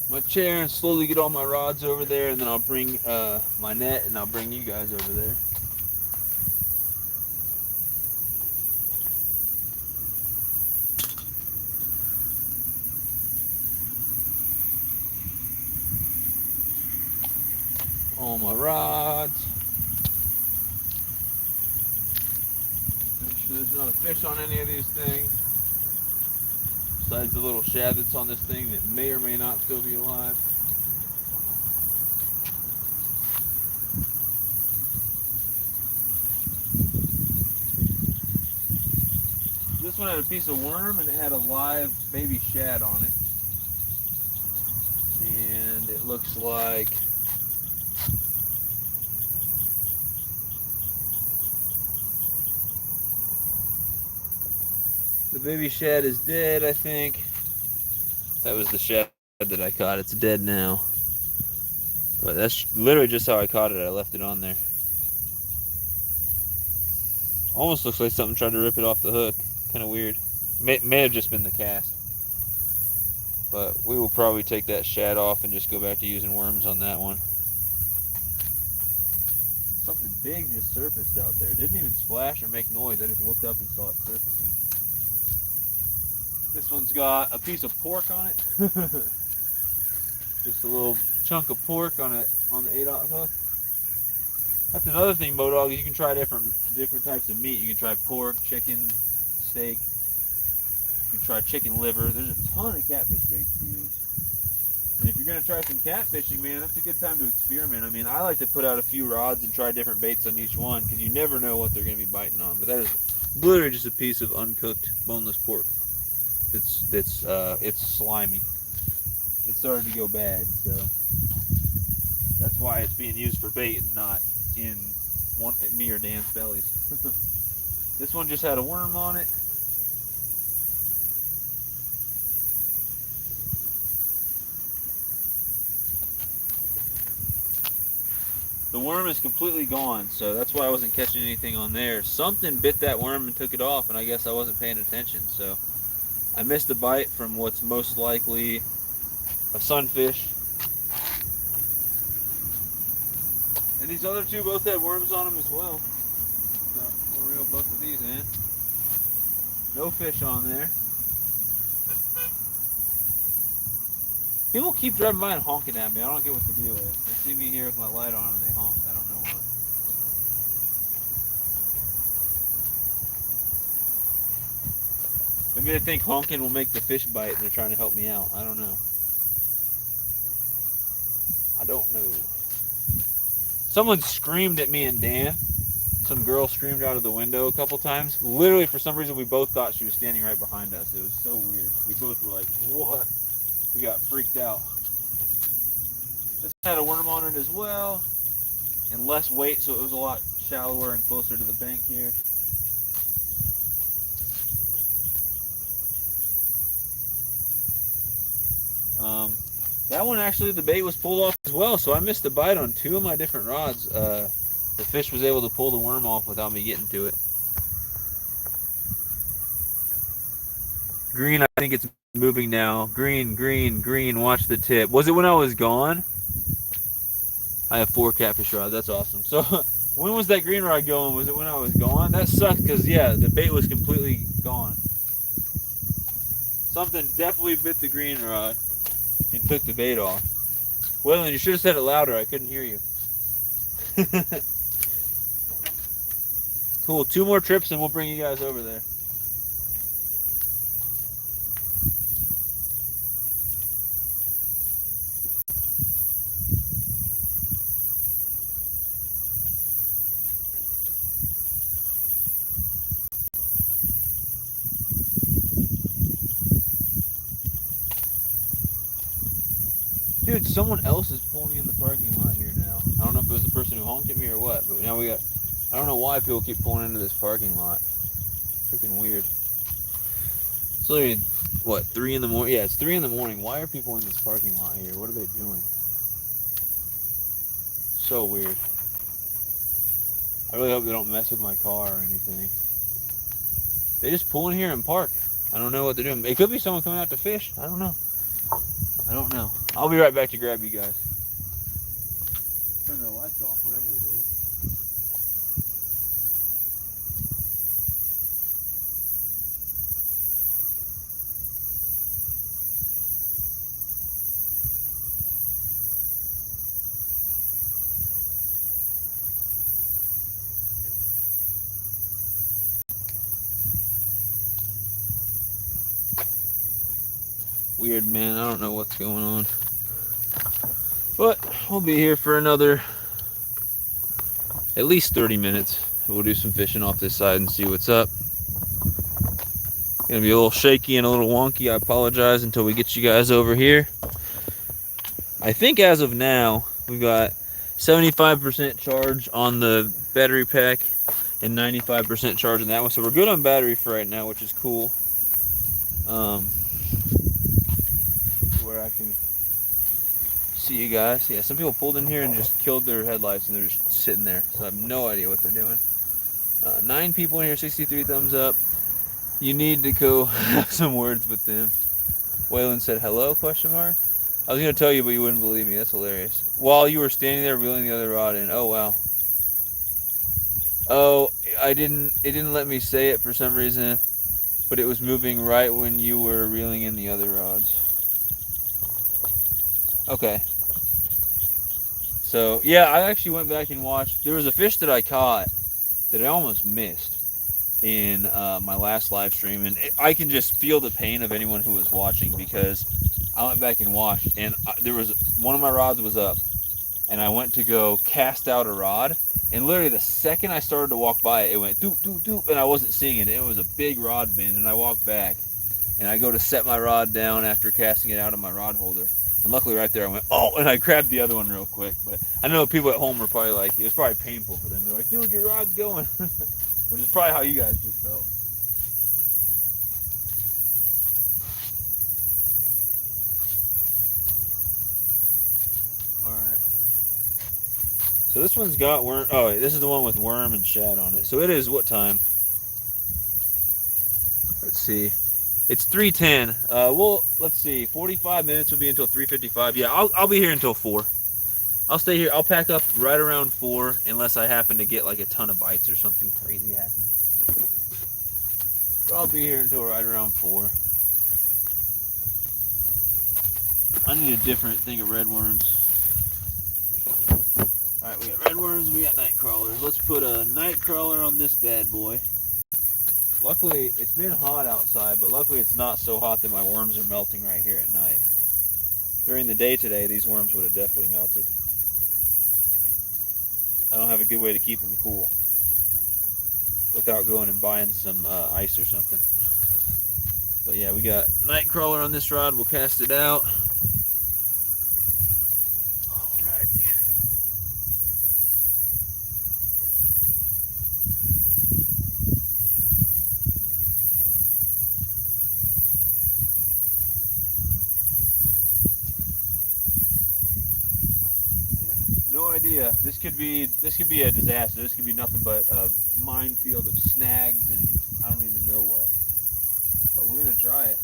My chair and slowly get all my rods over there, and then I'll bring my net and I'll bring you guys over there. All my rods. Make sure there's not a fish on any of these things. Besides the little shad that's on this thing that may or may not still be alive. This one had a piece of worm and it had a live baby shad on it. And it looks like the baby shad is dead, I think. That was the shad that I caught. It's dead now. But that's literally just how I caught it. I left it on there. Almost looks like something tried to rip it off the hook. Kind of weird. May have just been the cast. But we will probably take that shad off and just go back to using worms on that one. Something big just surfaced out there. It didn't even splash or make noise. I just looked up and saw it surfacing. This one's got a piece of pork on it. Just a little chunk of pork on the 8/0 hook. That's another thing, Modog, is you can try different types of meat. You can try pork, chicken, steak. You can try chicken liver. There's a ton of catfish baits to use. And if you're gonna try some catfishing, man, that's a good time to experiment. I mean, I like to put out a few rods and try different baits on each one because you never know what they're gonna be biting on. But that is literally just a piece of uncooked boneless pork. It's slimy. It started to go bad, so that's why it's being used for bait and not in me or Dan's bellies. This one just had a worm on it. The worm is completely gone, so that's why I wasn't catching anything on there. Something bit that worm and took it off, and I guess I wasn't paying attention, so I missed a bite from what's most likely a sunfish. And these other two both had worms on them as well. So we'll reel both of these in. No fish on there. People keep driving by and honking at me. I don't get what the deal is. They see me here with my light on and they honk. I don't know why. Maybe they think honking will make the fish bite and they're trying to help me out. I don't know. I don't know. Someone screamed at me and Dan. Some girl screamed out of the window a couple times. Literally, for some reason, we both thought she was standing right behind us. It was so weird. We both were like, what? We got freaked out. This had a worm on it as well. and less weight, so it was a lot shallower and closer to the bank here. That one actually, the bait was pulled off as well, so I missed the bite on 2 of my different rods. The fish was able to pull the worm off without me getting to it. Green, I think it's moving now. Green, green, green, watch the tip. Was it when I was gone? I have 4 catfish rods, that's awesome. So, when was that green rod going? Was it when I was gone? That sucked, because, yeah, the bait was completely gone. Something definitely bit the green rod and took the bait off. Waylon, you should have said it louder. I couldn't hear you. Cool. 2 more trips and we'll bring you guys over there. Dude, someone else is pulling in the parking lot here now. I don't know if it was the person who honked at me or what, but now we got... I don't know why people keep pulling into this parking lot. Freaking weird. It's literally, what, 3 in the morning? Yeah, it's 3 in the morning. Why are people in this parking lot here? What are they doing? So weird. I really hope they don't mess with my car or anything. They just pull in here and park. I don't know what they're doing. It could be someone coming out to fish. I don't know. I don't know. I'll be right back to grab you guys. Turn the lights off, whatever it is. Weird, man. I don't know what's going on. But we'll be here for another at least 30 minutes. We'll do some fishing off this side and see what's up. Gonna be a little shaky and a little wonky. I apologize until we get you guys over here. I think as of now, we've got 75% charge on the battery pack and 95% charge on that one. So we're good on battery for right now, which is cool. Where I can see you guys. Yeah, some people pulled in here and just killed their headlights and they're just sitting there. So I have no idea what they're doing. 9 people in here, 63 thumbs up. You need to go have some words with them. Waylon said hello, question mark. I was going to tell you, but you wouldn't believe me. That's hilarious. While you were standing there reeling the other rod in. Oh, wow. Oh, it didn't let me say it for some reason, but it was moving right when you were reeling in the other rods. Okay. So, yeah, I actually went back and watched. There was a fish that I caught that I almost missed in my last live stream, and I can just feel the pain of anyone who was watching, because I went back and watched, and there was one of my rods was up, and I went to go cast out a rod, and literally the second I started to walk by it, it went doop, doop, doop, and I wasn't seeing it. It was a big rod bend, and I walked back, and I go to set my rod down after casting it out of my rod holder, and luckily right there I went, oh, and I grabbed the other one real quick. But I know people at home were probably like, it was probably painful for them. They're like, dude, your rod's going. Which is probably how you guys just felt. Alright. So this one's got worm. Oh, wait, this is the one with worm and shad on it. So it is what time? Let's see. It's 3:10. Well, let's see. 45 minutes will be until 3:55. Yeah, I'll be here until 4. I'll stay here. I'll pack up right around 4 unless I happen to get like a ton of bites or something crazy happens. But I'll be here until right around 4. I need a different thing of red worms. Alright, we got red worms, we got night crawlers. Let's put a night crawler on this bad boy. Luckily, it's been hot outside, but luckily it's not so hot that my worms are melting right here at night. During the day today, these worms would have definitely melted. I don't have a good way to keep them cool without going and buying some ice or something. But yeah, we got night crawler on this rod. We'll cast it out. Alrighty. No idea. This could be a disaster. This could be nothing but a minefield of snags and I don't even know what. But we're gonna try it.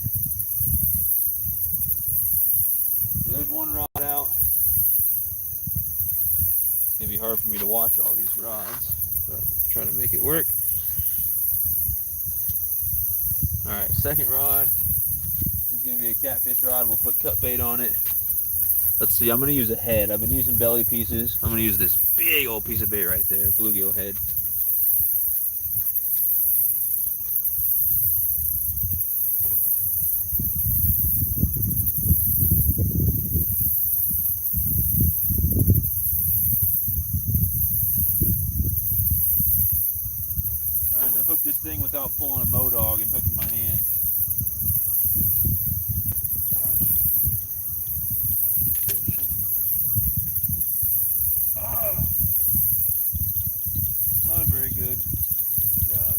So there's one rod out. It's gonna be hard for me to watch all these rods, but I'll try to make it work. All right, second rod. This is gonna be a catfish rod. We'll put cut bait on it. Let's see, I'm gonna use a head. I've been using belly pieces. I'm gonna use this big old piece of bait right there, bluegill head. Trying to hook this thing without pulling a Modog and hooking my hand. Not a very good job.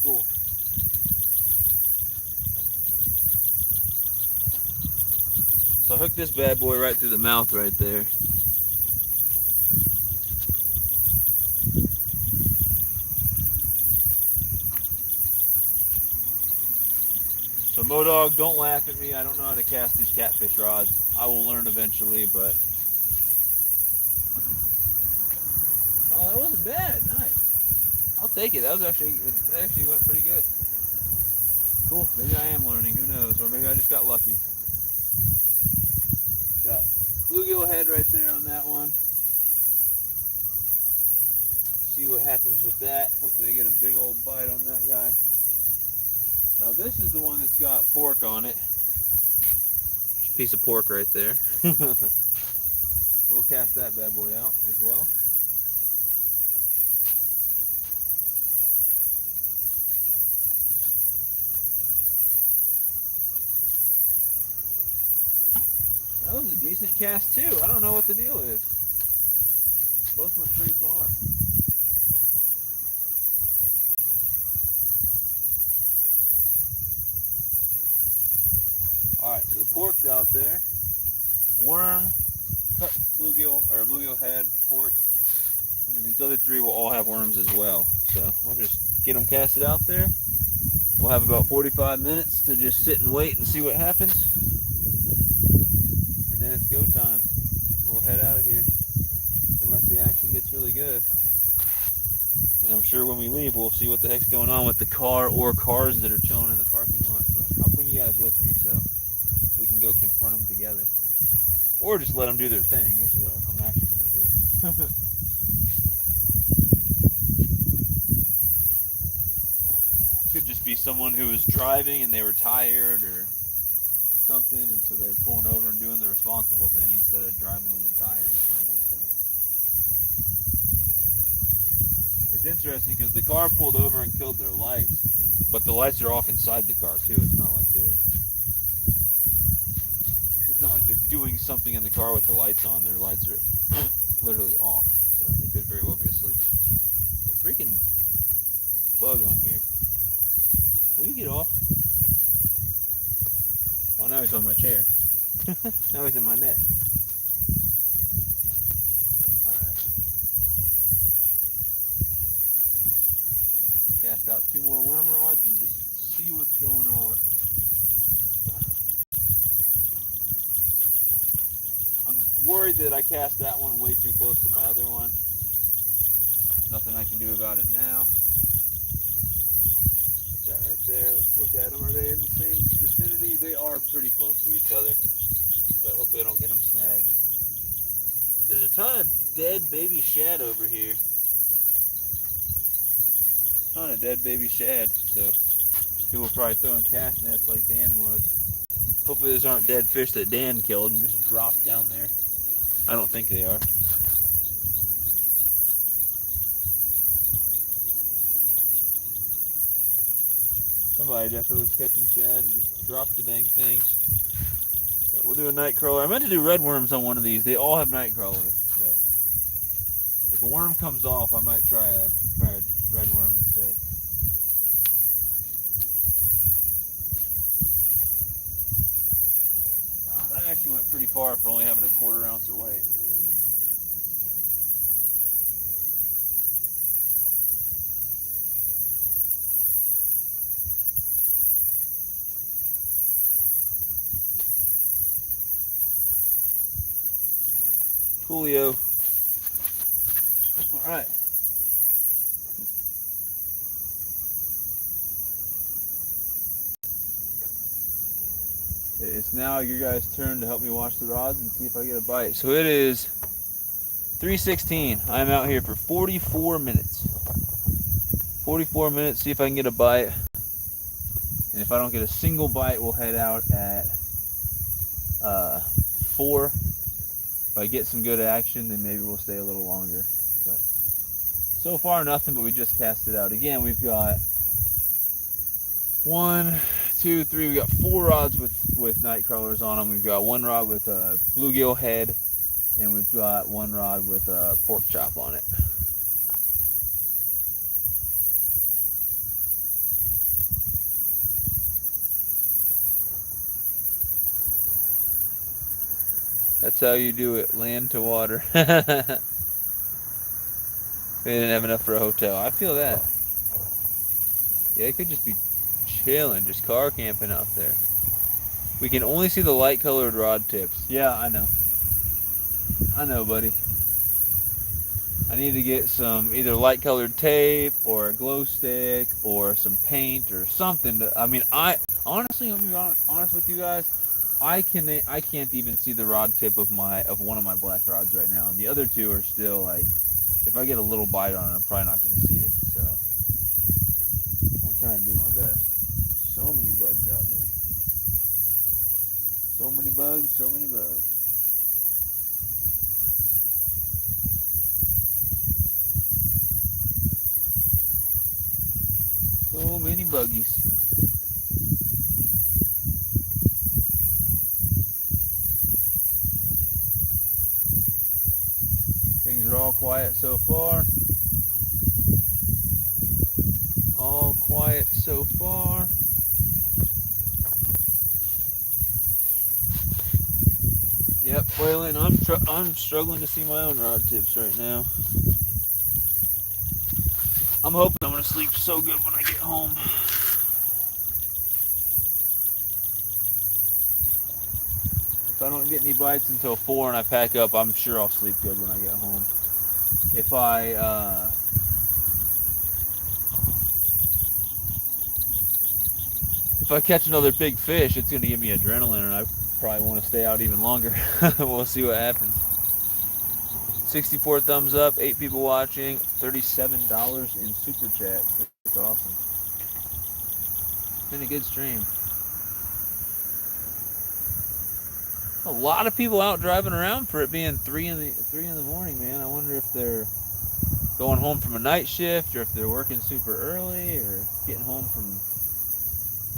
Cool. So I hooked this bad boy right through the mouth right there. So Modog, don't laugh at me. I don't know how to cast these catfish rods. I will learn eventually, but oh, that wasn't bad. Nice. I'll take it. That actually went pretty good. Cool. Maybe I am learning. Who knows? Or maybe I just got lucky. Got bluegill head right there on that one. See what happens with that. Hopefully I get a big old bite on that guy. Now this is the one that's got pork on it. Just a piece of pork right there. So we'll cast that bad boy out as well. That was a decent cast too. I don't know what the deal is. Both went pretty far. Alright, so the pork's out there. Worm, cut bluegill, or bluegill head, pork, and then these other three will all have worms as well. So we'll just get them casted out there. We'll have about 45 minutes to just sit and wait and see what happens. And then it's go time. We'll head out of here. Unless the action gets really good. And I'm sure when we leave, we'll see what the heck's going on with the car or cars that are chilling in the parking lot. But I'll bring you guys with me so we can go confront them together. Or just let them do their thing. That's what I'm actually going to do. Could just be someone who was driving and they were tired or something, and so they're pulling over and doing the responsible thing instead of driving when they're tired or something like that. It's interesting because the car pulled over and killed their lights, but the lights are off inside the car too. It's not like they're doing something in the car with the lights on. Their lights are literally off, so they could very well be asleep. The freaking bug on here. Will you get off? Oh, now he's on my chair. Now he's in my net. Alright. Cast out 2 more worm rods and just see what's going on. I'm worried that I cast that one way too close to my other one. Nothing I can do about it now. Put that right there. Let's look at them. Are they in the same vicinity? They are pretty close to each other, but hopefully I don't get them snagged. There's a ton of dead baby shad over here. Ton of dead baby shad, so people are probably throwing cast nets like Dan was. Hopefully those aren't dead fish that Dan killed and just dropped down there. I don't think they are. Somebody definitely was catching shad and just dropped the dang things. But we'll do a night crawler. I meant to do red worms on one of these. They all have night crawlers, but if a worm comes off, I might try a red worm instead. Oh, that actually went pretty far for only having a 1/4 ounce of weight. Coolio. All right. It's now your guys' turn to help me watch the rods and see if I get a bite. So it is 3:16. I'm out here for 44 minutes. 44 minutes, see if I can get a bite. And if I don't get a single bite, we'll head out at 4. If I get some good action, then maybe we'll stay a little longer. But so far, nothing, but we just cast it out. Again, we've got 1, 2, 3. We got 4 rods with night crawlers on them. We've got 1 rod with a bluegill head, and we've got 1 rod with a pork chop on it. That's how you do it, land to water. They didn't have enough for a hotel. I feel that. Yeah, it could just be chilling, just car camping out there. We can only see the light colored rod tips. Yeah, I know. I know, buddy. I need to get some either light colored tape or a glow stick or some paint or something. I mean, I honestly, let me be honest with you guys. I can't even see the rod tip of one of my black rods right now, and the other 2 are still like. If I get a little bite on it, I'm probably not going to see it. So I'm trying to do my best. So many bugs out here. So many bugs. So many bugs. So many buggies. Things are all quiet so far. All quiet so far. Yep, Waylon, I'm struggling to see my own rod tips right now. I'm hoping I'm gonna sleep so good when I get home. If I don't get any bites until 4 and I pack up, I'm sure I'll sleep good when I get home. If I catch another big fish, it's gonna give me adrenaline, and I probably want to stay out even longer. We'll see what happens. 64 thumbs up, 8 people watching, $37 in super chat. That's awesome. Been a good stream. A lot of people out driving around for it being 3 in the morning, man. I wonder if they're going home from a night shift, or if they're working super early, or getting home from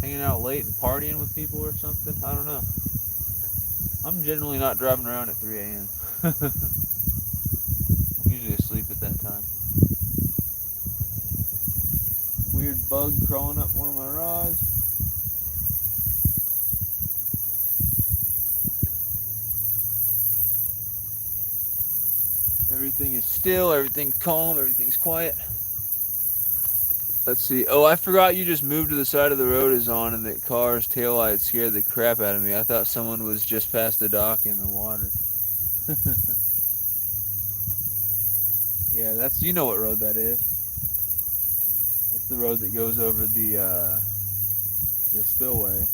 hanging out late and partying with people or something. I don't know. I'm generally not driving around at 3 a.m. I'm usually asleep at that time. Weird bug crawling up one of my rods. Everything is still, everything's calm, everything's quiet. Let's see. Oh, I forgot you just moved to the side of the road is on, and that car's taillight scared the crap out of me. I thought someone was just past the dock in the water. Yeah, you know what road that is. It's the road that goes over the spillway.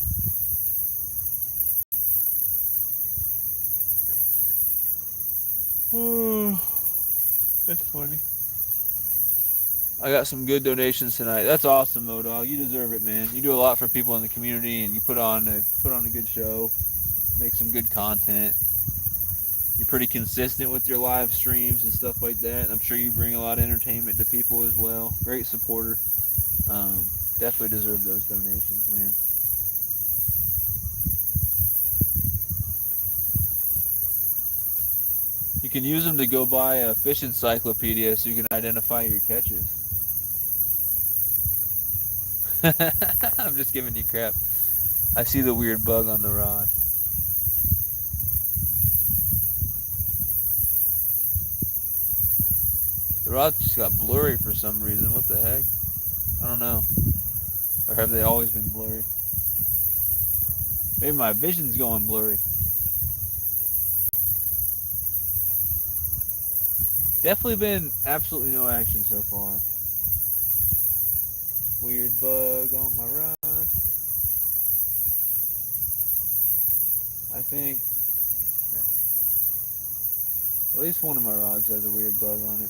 Oh, that's funny. I got some good donations tonight. That's awesome, Modog. You deserve it, man. You do a lot for people in the community, and you put on a good show, make some good content. You're pretty consistent with your live streams and stuff like that. And I'm sure you bring a lot of entertainment to people as well. Great supporter. Definitely deserve those donations, man. You can use them to go buy a fish encyclopedia so you can identify your catches. I'm just giving you crap. I see the weird bug on the rod. The rods just got blurry for some reason. What the heck? I don't know. Or have they always been blurry? Maybe my vision's going blurry. Definitely been absolutely no action so far. Weird bug on my rod. I think at least one of my rods has a weird bug on it.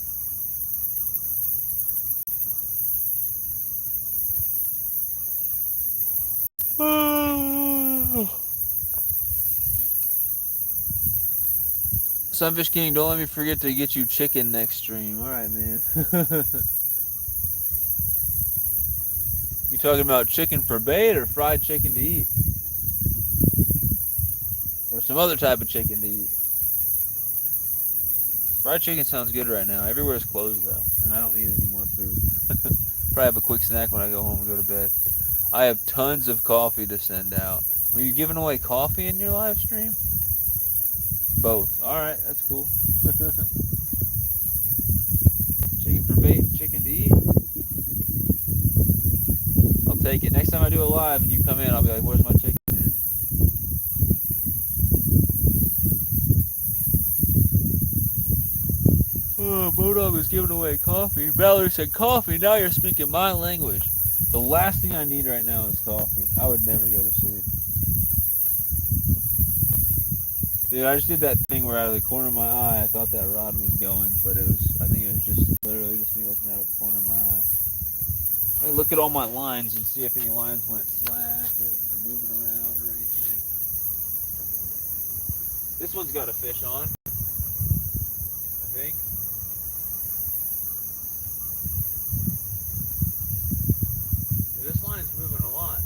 Sunfish King, don't let me forget to get you chicken next stream. Alright, man. You talking about chicken for bait or fried chicken to eat? Or some other type of chicken to eat? Fried chicken sounds good right now. Everywhere's closed though, and I don't need any more food. Probably have a quick snack when I go home and go to bed. I have tons of coffee to send out. Were you giving away coffee in your live stream? Both. Alright, that's cool. Chicken for bait, chicken to eat. I'll take it. Next time I do a live and you come in, I'll be like, where's my chicken, man? Oh, Bodog was giving away coffee. Valerie said, coffee, now you're speaking my language. The last thing I need right now is coffee. I would never go to sleep. Dude, I just did that thing where out of the corner of my eye, I thought that rod was going, but I think it was just literally just me looking out of the corner of my eye. Let me look at all my lines and see if any lines went slack or moving around or anything. This one's got a fish on, I think. This line's moving a lot.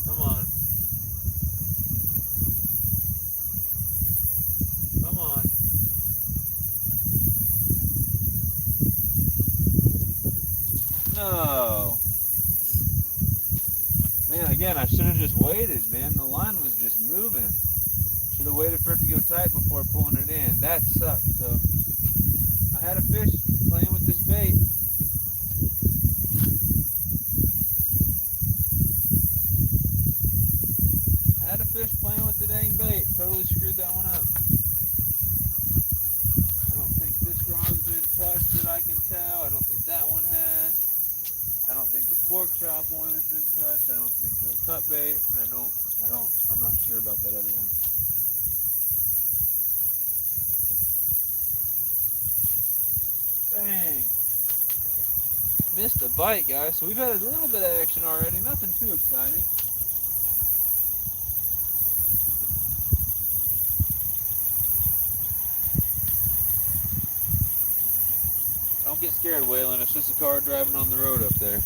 Come on. Come on. No. Man, again, I should have just waited, man. The line was just moving. Should have waited for it to go tight before pulling it in. That sucked. So I had a fish playing with this bait. I had a fish playing with the dang bait. Totally screwed that one up. I don't think this rod's been touched that I can tell. I don't think that one has. I don't think the pork chop one has been touched. I don't think the cut bait. I'm not sure about that other one. Dang. Missed a bite, guys. So we've had a little bit of action already. Nothing too exciting. Don't get scared, Waylon. It's just a car driving on the road up there.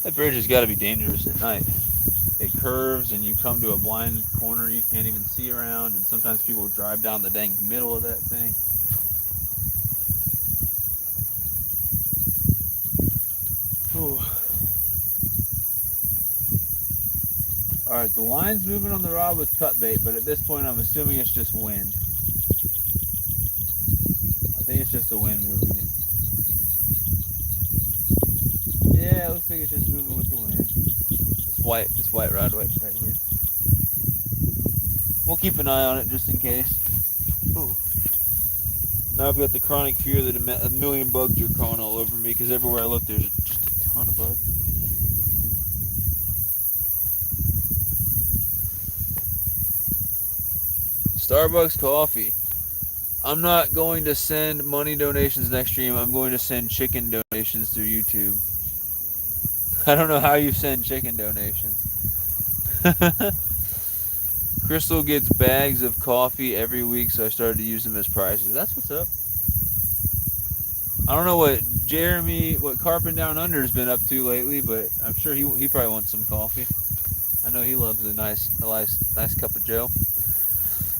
That bridge has got to be dangerous at night. It curves and you come to a blind corner you can't even see around, and sometimes people drive down the dang middle of that thing. Ooh. Alright, the line's moving on the rod with cut bait, but at this point I'm assuming it's just wind. I think it's just the wind moving it. Yeah, it looks like it's just moving with the wind. This white rod right here. We'll keep an eye on it just in case. Ooh. Now I've got the chronic fear that a million bugs are crawling all over me, because everywhere I look there's just a ton of bugs. Starbucks coffee. I'm not going to send money donations next stream. I'm going to send chicken donations through YouTube. I don't know how you send chicken donations. Crystal gets bags of coffee every week, so I started to use them as prizes. That's what's up. I don't know what Carpin Down Under has been up to lately, but I'm sure he probably wants some coffee. I know he loves a nice cup of joe.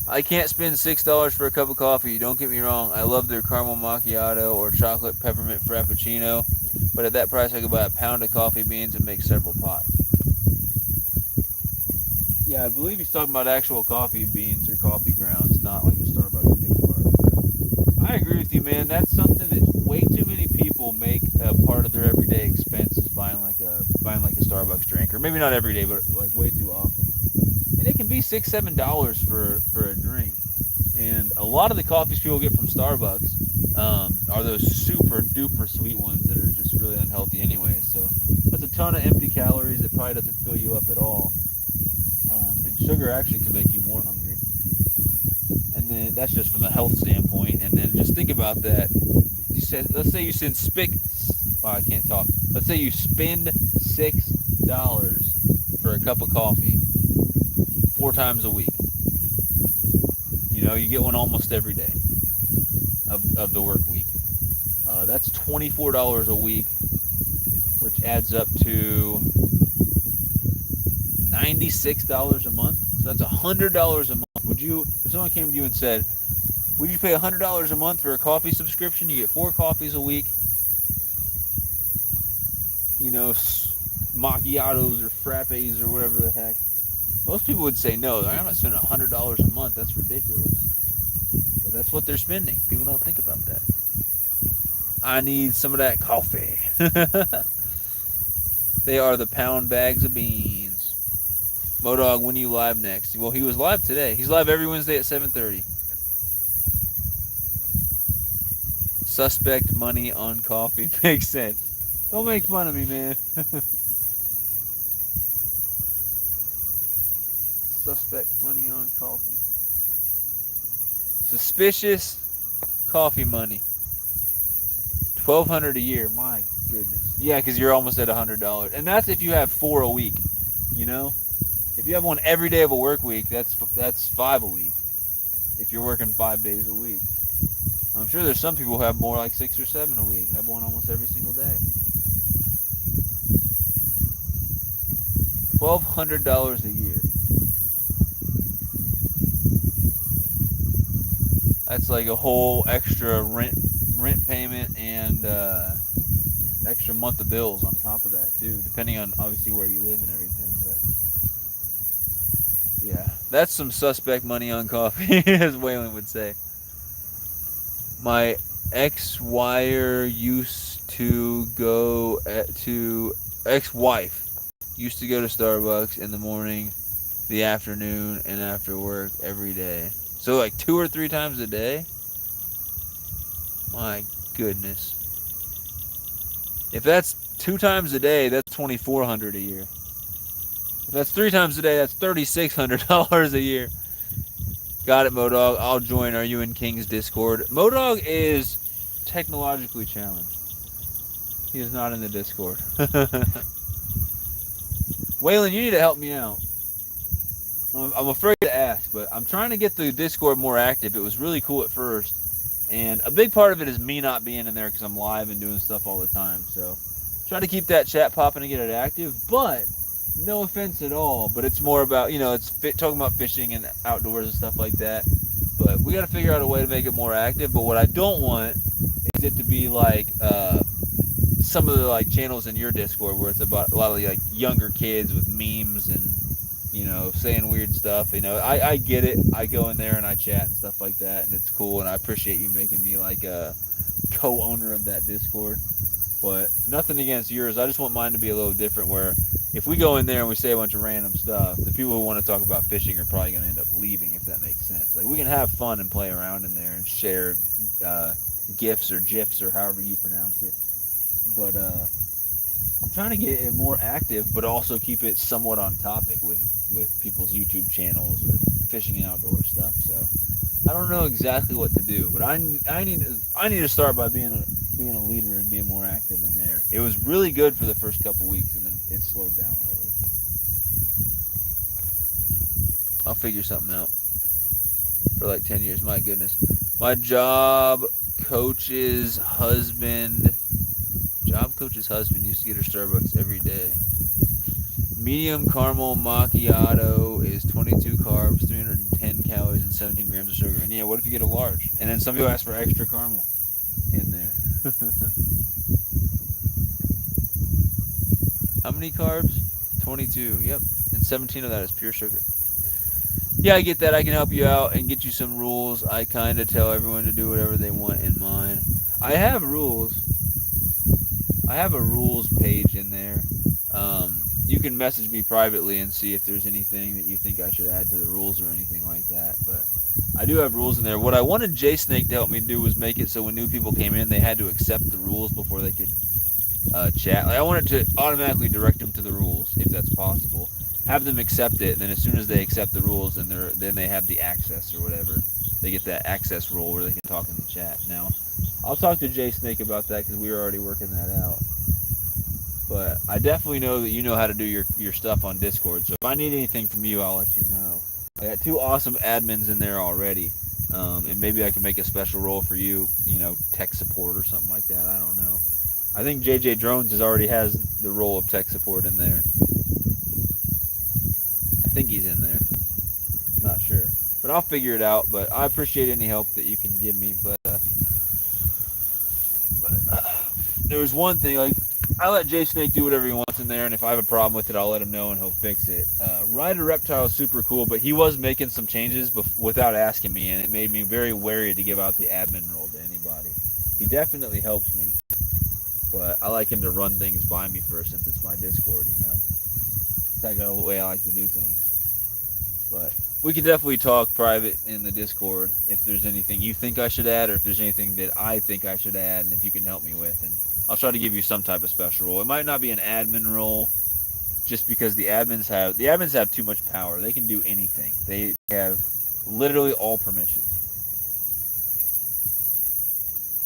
I can't spend $6 for a cup of coffee. Don't get me wrong. I love their caramel macchiato or chocolate peppermint frappuccino, but at that price I could buy a pound of coffee beans and make several pots. Yeah, I believe he's talking about actual coffee beans or coffee grounds, not like a Starbucks gift card. I agree with you, man. That's something that way too many people make a part of their everyday expenses buying like a Starbucks drink, or maybe not every day, but like way too often. And it can be $6-7 for a drink. And a lot of the coffees people get from Starbucks are those super duper sweet ones that are just really unhealthy anyway. So that's a ton of empty calories that probably doesn't fill you up at all. And sugar actually can make you more hungry. And then that's just from a health standpoint. And then just think about that. You said, let's say you spend wow, I can't talk. Let's say you spend $6 for a cup of coffee 4 times a week. You know, you get one almost every day of the work week. That's $24 a week, which adds up to $96 a month. So that's $100 a month. Would you, if someone came to you and said, would you pay $100 a month for a coffee subscription? You get 4 coffees a week. You know, macchiatos or frappes or whatever the heck. Most people would say no. I'm not spending $100 a month. That's ridiculous. But that's what they're spending. People don't think about that. I need some of that coffee. They are the pound bags of beans. Modog, when are you live next? Well, he was live today. He's live every Wednesday at 7:30. Suspect money on coffee. Makes sense. Don't make fun of me, man. Suspect money on coffee. Suspicious coffee money. $1,200 a year. My goodness. Yeah, because you're almost at $100, and that's if you have 4 a week. You know, if you have one every day of a work week, that's 5 a week. If you're working 5 days a week, I'm sure there's some people who have more, like 6 or 7 a week. Have one almost every single day. $1,200 a year. That's like a whole extra rent payment and extra month of bills on top of that too, depending on obviously where you live and everything. But yeah, that's some suspect money on coffee, as Waylon would say. My ex-wire used to go ex-wife used to go to Starbucks in the morning, the afternoon, and after work every day. So like 2 or 3 times a day? My goodness. If that's 2 times a day, that's $2,400 a year. If that's 3 times a day, that's $3,600 a year. Got it, Modog. I'll join Are You in King's Discord. Modog is technologically challenged. He is not in the Discord. Waylon, you need to help me out. I'm afraid to ask, but I'm trying to get the Discord more active. It was really cool at first. And a big part of it is me not being in there because I'm live and doing stuff all the time. So try to keep that chat popping and get it active. But no offense at all. But it's more about, you know, it's talking about fishing and outdoors and stuff like that. But we got to figure out a way to make it more active. But what I don't want is it to be like some of the like channels in your Discord where it's about a lot of like younger kids with memes and, you know, saying weird stuff. You know, I get it. I go in there and I chat and stuff like that, and it's cool. And I appreciate you making me like a co-owner of that Discord. But nothing against yours. I just want mine to be a little different. Where if we go in there and we say a bunch of random stuff, the people who want to talk about fishing are probably going to end up leaving. If that makes sense. Like we can have fun and play around in there and share gifs or gifs or however you pronounce it. But I'm trying to get it more active, but also keep it somewhat on topic with people's YouTube channels or fishing and outdoor stuff. So I don't know exactly what to do, but I need to start by being a leader and being more active in there. It was really good for the first couple weeks, and then it slowed down lately. I'll figure something out. For like 10 years, my goodness. My job coach's husband used to get her Starbucks every day. Medium caramel macchiato is 22 carbs, 310 calories, and 17 grams of sugar. And yeah, what if you get a large? And then some people ask for extra caramel in there. How many carbs? 22. Yep. And 17 of that is pure sugar. Yeah, I get that. I can help you out and get you some rules. I kind of tell everyone to do whatever they want in mine. I have rules. I have a rules page in there. You can message me privately and see if there's anything that you think I should add to the rules or anything like that. But I do have rules in there. What I wanted J Snake to help me do was make it so when new people came in, they had to accept the rules before they could chat. Like, I wanted to automatically direct them to the rules if that's possible. Have them accept it, and then as soon as they accept the rules, then they have the access or whatever. They get that access role where they can talk in the chat. Now, I'll talk to Jay Snake about that because we were already working that out. But I definitely know that you know how to do your stuff on Discord. So if I need anything from you, I'll let you know. I got 2 awesome admins in there already. And maybe I can make a special role for you, tech support or something like that. I don't know. I think JJ Drones already has the role of tech support in there. I think he's in there. I'm not sure. But I'll figure it out. But I appreciate any help that you can give me. But there was one thing, like, I let Jay Snake do whatever he wants in there, and if I have a problem with it, I'll let him know and he'll fix it. Rider Reptile is super cool, but he was making some changes without asking me, and it made me very wary to give out the admin role to anybody. He definitely helps me, but I like him to run things by me first since it's my Discord, That's the way I like to do things. But we could definitely talk private in the Discord if there's anything you think I should add or if there's anything that I think I should add and if you can help me with. And I'll try to give you some type of special role. It might not be an admin role just because the admins have too much power. They can do anything. They have literally all permissions.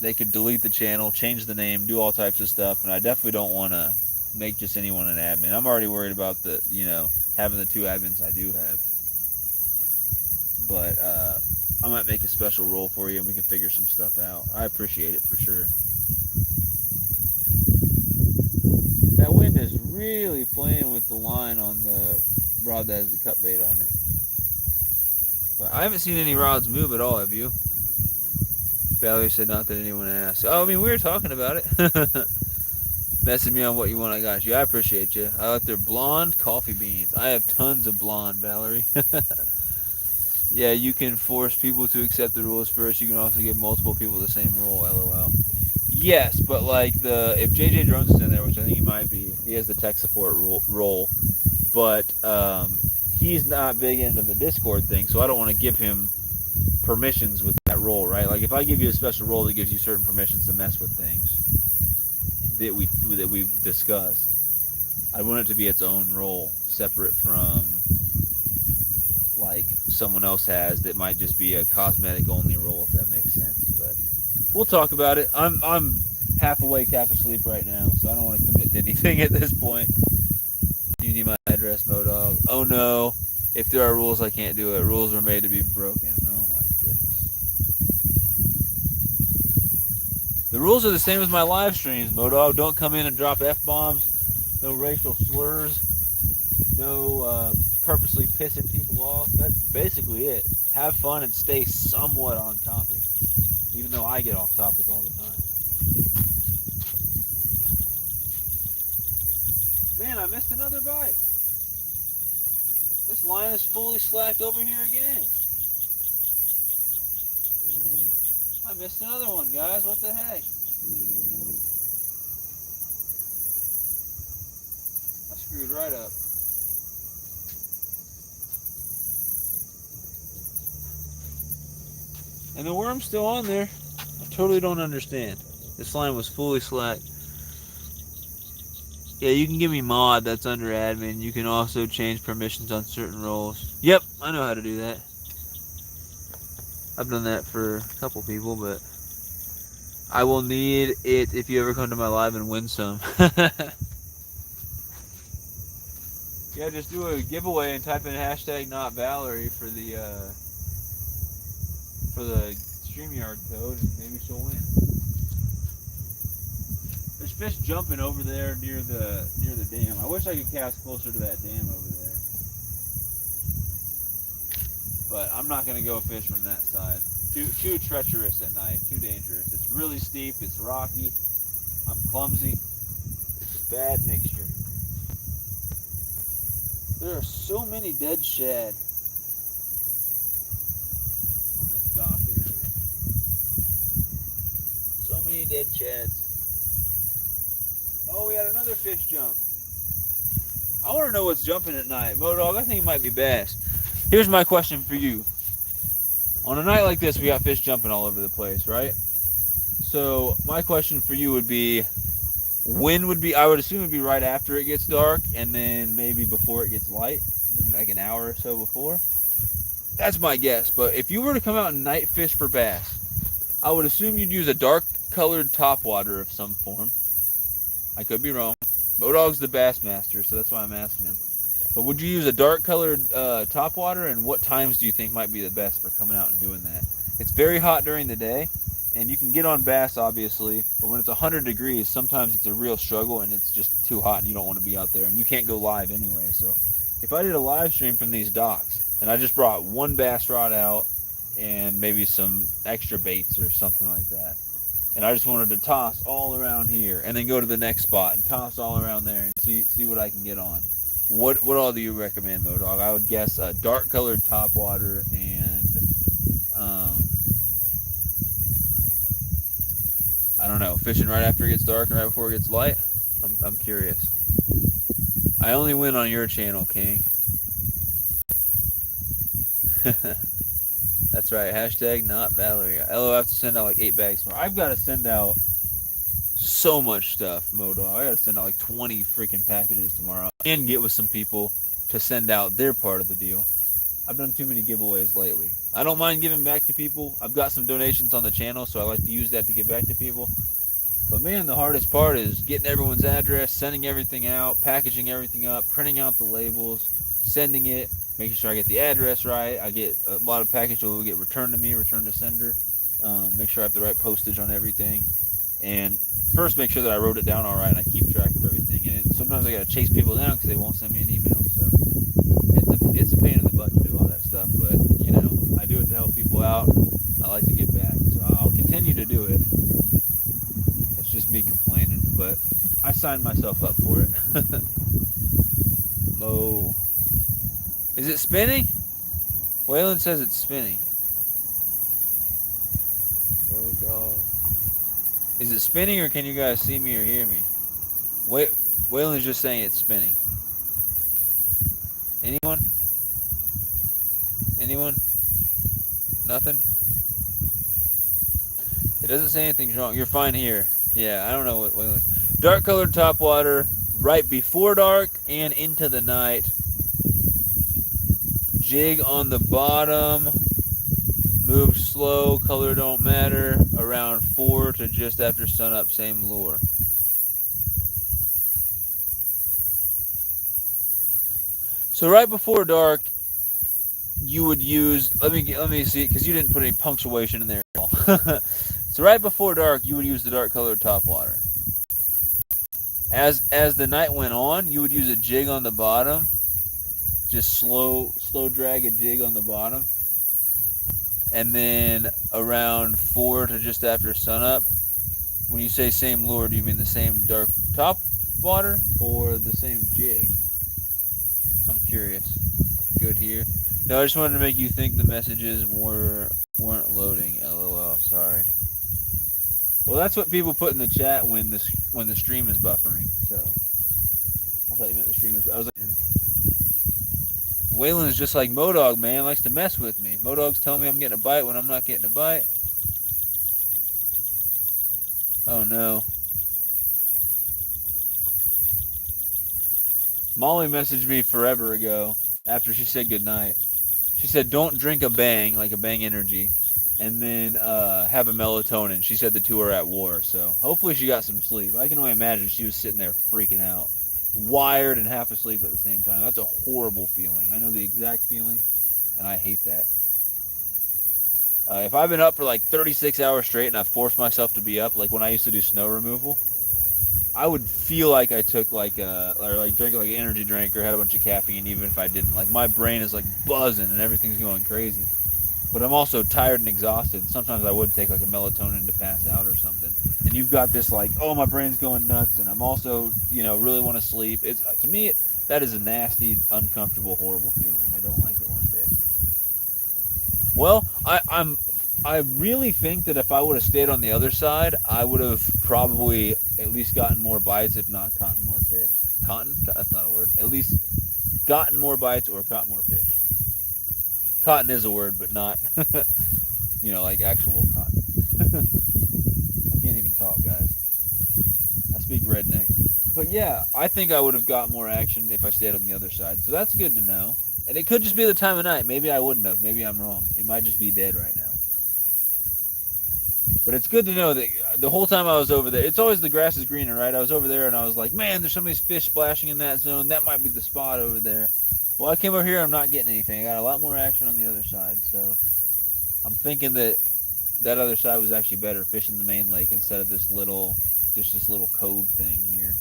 They could delete the channel, change the name, do all types of stuff, and I definitely don't want to make just anyone an admin. I'm already worried about having the 2 admins I do have. But I might make a special role for you and we can figure some stuff out. I appreciate it for sure. That wind is really playing with the line on the rod that has the cut bait on it. But I haven't seen any rods move at all, have you? Valerie said not that anyone asked. Oh, I mean, we were talking about it. Message me on what you want, I got you. I appreciate you. I like their blonde coffee beans. I have tons of blonde, Valerie. Yeah, you can force people to accept the rules first. You can also give multiple people the same role, LOL. Yes, but like if JJ Drones is in there, which I think he might be, he has the tech support role. But he's not big into the Discord thing, so I don't want to give him permissions with that role, right? Like if I give you a special role that gives you certain permissions to mess with things that we discuss, I want it to be its own role, separate from like someone else has that might just be a cosmetic only role, if that makes sense. But we'll talk about it. I'm half awake, half asleep right now, so I don't want to commit to anything at this point. You need my address, Modog. Oh no, if there are rules, I can't do it. Rules are made to be broken. Oh my goodness. The rules are the same as my live streams, Modog. Don't come in and drop F-bombs, no racial slurs, no purposely pissing people off. That's basically it. Have fun and stay somewhat on topic, even though I get off topic all the time. Man, I missed another bite. This line is fully slacked over here again. I missed another one, guys. What the heck? I screwed right up. And the worm's still on there. I totally don't understand. This line was fully slacked. Yeah, you can give me mod, that's under admin. You can also change permissions on certain roles. Yep, I know how to do that. I've done that for a couple people, but I will need it if you ever come to my live and win some. Yeah, just do a giveaway and type in hashtag not Valerie for the StreamYard code, and maybe she'll win. There's fish jumping over there near the dam. I wish I could cast closer to that dam over there. But I'm not gonna go fish from that side. Too treacherous at night. Too dangerous. It's really steep. It's rocky. I'm clumsy. It's a bad mixture. There are so many dead shad. many dead chads. Oh, we had another fish jump. I want to know what's jumping at night. Modog, I think it might be bass. Here's my question for you. On a night like this, we got fish jumping all over the place, right? So my question for you would be, when would be, I would assume it'd be right after it gets dark, and then maybe before it gets light, like an hour or so before. That's my guess. But if you were to come out and night fish for bass, I would assume you'd use a dark colored topwater of some form. I could be wrong. Modog's the bass master, so that's why I'm asking him. But would you use a dark colored topwater, and what times do you think might be the best for coming out and doing that? It's very hot during the day, and you can get on bass obviously, but when it's 100 degrees, sometimes it's a real struggle and it's just too hot and you don't want to be out there, and you can't go live anyway. So if I did a live stream from these docks and I just brought one bass rod out and maybe some extra baits or something like that, and I just wanted to toss all around here and then go to the next spot and toss all around there and see what I can get on, what all do you recommend, Modog? I would guess a dark colored topwater and I don't know, fishing right after it gets dark and right before it gets light. I'm curious. I only win on your channel, King. That's right. Hashtag not Valerie. LO, I have to send out like 8 bags more. I've got to send out so much stuff, Modog. I got to send out like 20 freaking packages tomorrow and get with some people to send out their part of the deal. I've done too many giveaways lately. I don't mind giving back to people. I've got some donations on the channel, so I like to use that to give back to people. But man, the hardest part is getting everyone's address, sending everything out, packaging everything up, printing out the labels, sending it, making sure I get the address right. I get a lot of packages will get returned to me, returned to sender. Make sure I have the right postage on everything. And first make sure that I wrote it down all right and I keep track of everything. And sometimes I got to chase people down because they won't send me an email. So it's a pain in the butt to do all that stuff, but you know, I do it to help people out and I like to give back, so I'll continue to do it. It's just me complaining, but I signed myself up for it. Mo, is it spinning? Waylon says it's spinning. Oh dog, is it spinning or can you guys see me or hear me? Waylon's just saying it's spinning. Anyone? Anyone? Nothing? It doesn't say anything's wrong. You're fine here. Yeah, I don't know what Waylon. Dark colored topwater right before dark and into the night. Jig on the bottom. Move slow. Color don't matter. Around 4 to just after sunup. Same lure. So right before dark, you would use, let me see, because you didn't put any punctuation in there at all. So right before dark, you would use the dark colored topwater. As the night went on, you would use a jig on the bottom. Just slow drag a jig on the bottom. And then around 4 to just after sunup, when you say same lure, do you mean the same dark topwater or the same jig? I'm curious. Good here. No, I just wanted to make you think the messages weren't loading. LOL. Sorry. Well, that's what people put in the chat when the stream is buffering. So I thought you meant the stream was. I was like, Waylon's just like Modog, man. Likes to mess with me. Modog's telling me I'm getting a bite when I'm not getting a bite. Oh no. Molly messaged me forever ago after she said goodnight. She said, don't drink a Bang, like a Bang Energy, and then have a melatonin. She said the two are at war, so hopefully she got some sleep. I can only imagine she was sitting there freaking out. Wired and half asleep at the same time. That's a horrible feeling. I know the exact feeling, and I hate that. If I've been up for like 36 hours straight and I've forced myself to be up, like when I used to do snow removal, I would feel like I took like drank like an energy drink or had a bunch of caffeine, even if I didn't. Like my brain is like buzzing and everything's going crazy. But I'm also tired and exhausted. Sometimes I would take like a melatonin to pass out or something. And you've got this like, oh, my brain's going nuts, and I'm also, you know, really want to sleep. It's to me that is a nasty, uncomfortable, horrible feeling. I don't like it one bit. Well, I'm I really think that if I would have stayed on the other side, I would have probably at least gotten more bites, if not caught more fish. Cotton? That's not a word. At least gotten more bites or caught more fish. Cotton is a word, but not, like actual cotton. I can't even talk, guys. I speak redneck. But yeah, I think I would have got more action if I stayed on the other side. So that's good to know. And it could just be the time of night. Maybe I wouldn't have. Maybe I'm wrong. It might just be dead right now. But it's good to know that the whole time I was over there, it's always the grass is greener, right? I was over there and I was like, man, there's so many fish splashing in that zone. That might be the spot over there. Well, I came over here, I'm not getting anything. I got a lot more action on the other side. So I'm thinking that other side was actually better, fishing the main lake instead of this little cove thing here.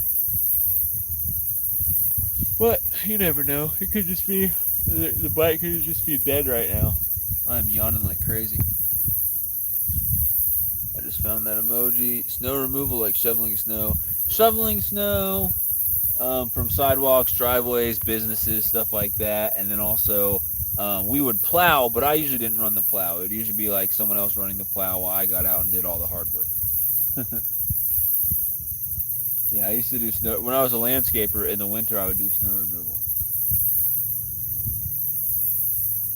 But you never know. It could just be, the bite could just be dead right now. I'm yawning like crazy. I just found that emoji. Snow removal, like shoveling snow. Shoveling snow from sidewalks, driveways, businesses, stuff like that. And then also, we would plow, but I usually didn't run the plow. It would usually be like someone else running the plow while I got out and did all the hard work. Yeah, I used to do snow. When I was a landscaper, in the winter, I would do snow removal.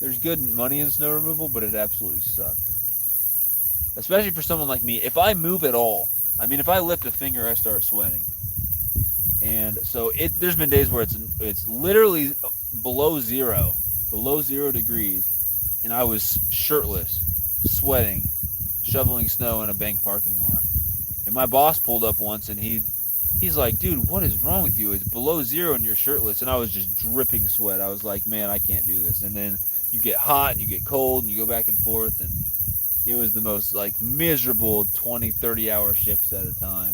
There's good money in snow removal, but it absolutely sucks. Especially for someone like me. If I move at all, if I lift a finger, I start sweating. And so there's been days where it's literally below 0 degrees, and I was shirtless, sweating, shoveling snow in a bank parking lot. And my boss pulled up once, and he's like, dude, what is wrong with you? It's below 0 and you're shirtless. And I was just dripping sweat. I was like, man, I can't do this. And then you get hot and you get cold and you go back and forth, and it was the most miserable 20, 30-hour shifts at a time.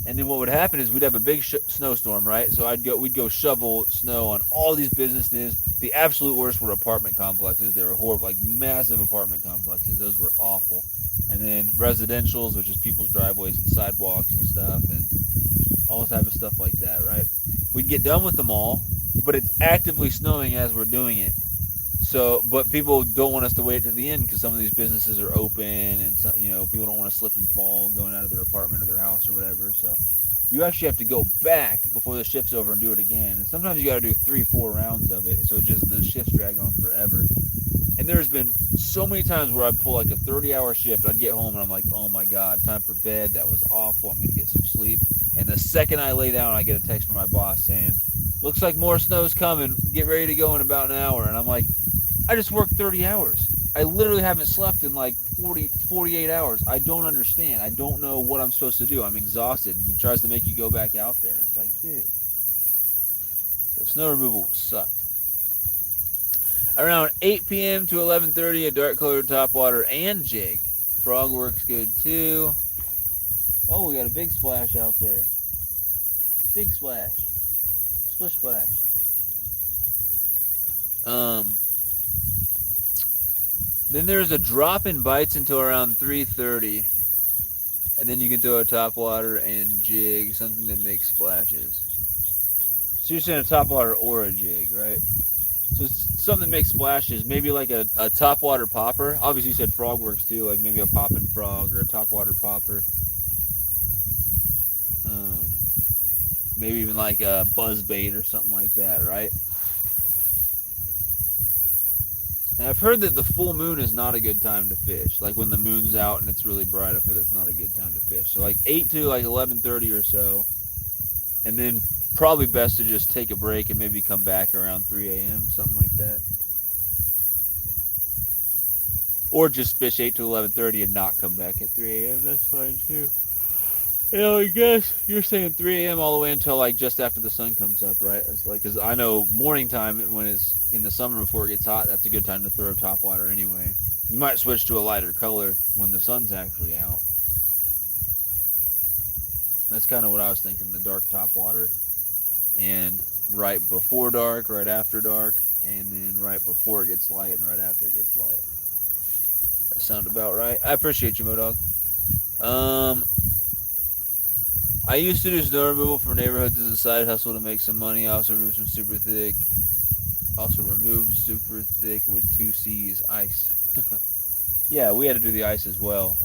And then what would happen is we'd have a big snowstorm, right? So we'd go shovel snow on all these businesses. The absolute worst were apartment complexes. They were horrible, massive apartment complexes. Those were awful. And then residentials, which is people's driveways and sidewalks and stuff, and all type of stuff like that, right? We'd get done with them all, but it's actively snowing as we're doing it. So, but people don't want us to wait to the end because some of these businesses are open, and people don't want to slip and fall going out of their apartment or their house or whatever. So, you actually have to go back before the shift's over and do it again. And sometimes you got to do 3-4 rounds of it. So just the shifts drag on forever. And there's been so many times where I'd pull a 30-hour shift. I'd get home and I'm like, oh my god, time for bed. That was awful. I'm gonna get some sleep. And the second I lay down, I get a text from my boss saying, looks like more snow's coming. Get ready to go in about an hour. And I'm like, I just worked 30 hours. I literally haven't slept in 48 hours. I don't understand. I don't know what I'm supposed to do. I'm exhausted. And he tries to make you go back out there. It's like, dude. So snow removal sucked. Around 8 p.m. to 11:30, a dark colored topwater and jig. Frog works good too. Oh, we got a big splash out there. Big splash. Splish splash. Then there's a drop in bites until around 3:30. And then you can throw a topwater and jig, something that makes splashes. So you're saying a topwater or a jig, right? So it's something that makes splashes, maybe like a topwater popper. Obviously you said frog works too, like maybe a popping frog or a topwater popper. Maybe even like a buzz bait or something like that, right? And I've heard that the full moon is not a good time to fish. Like when the moon's out and it's really bright, I've heard that's not a good time to fish. So 8 to 11:30 or so. And then probably best to just take a break and maybe come back around 3 a.m., something like that. Or just fish 8 to 11:30 and not come back at 3 a.m. That's fine too. I guess you're saying 3 a.m. all the way until just after the sun comes up, right? It's because I know morning time when it's in the summer before it gets hot, that's a good time to throw topwater anyway. You might switch to a lighter color when the sun's actually out. That's kind of what I was thinking, the dark topwater. And right before dark, right after dark, and then right before it gets light and right after it gets light. That sound about right? I appreciate you, Modog. I used to do snow removal for neighborhoods as a side hustle to make some money. I also removed super thick with 2 C's ice. Yeah, we had to do the ice as well.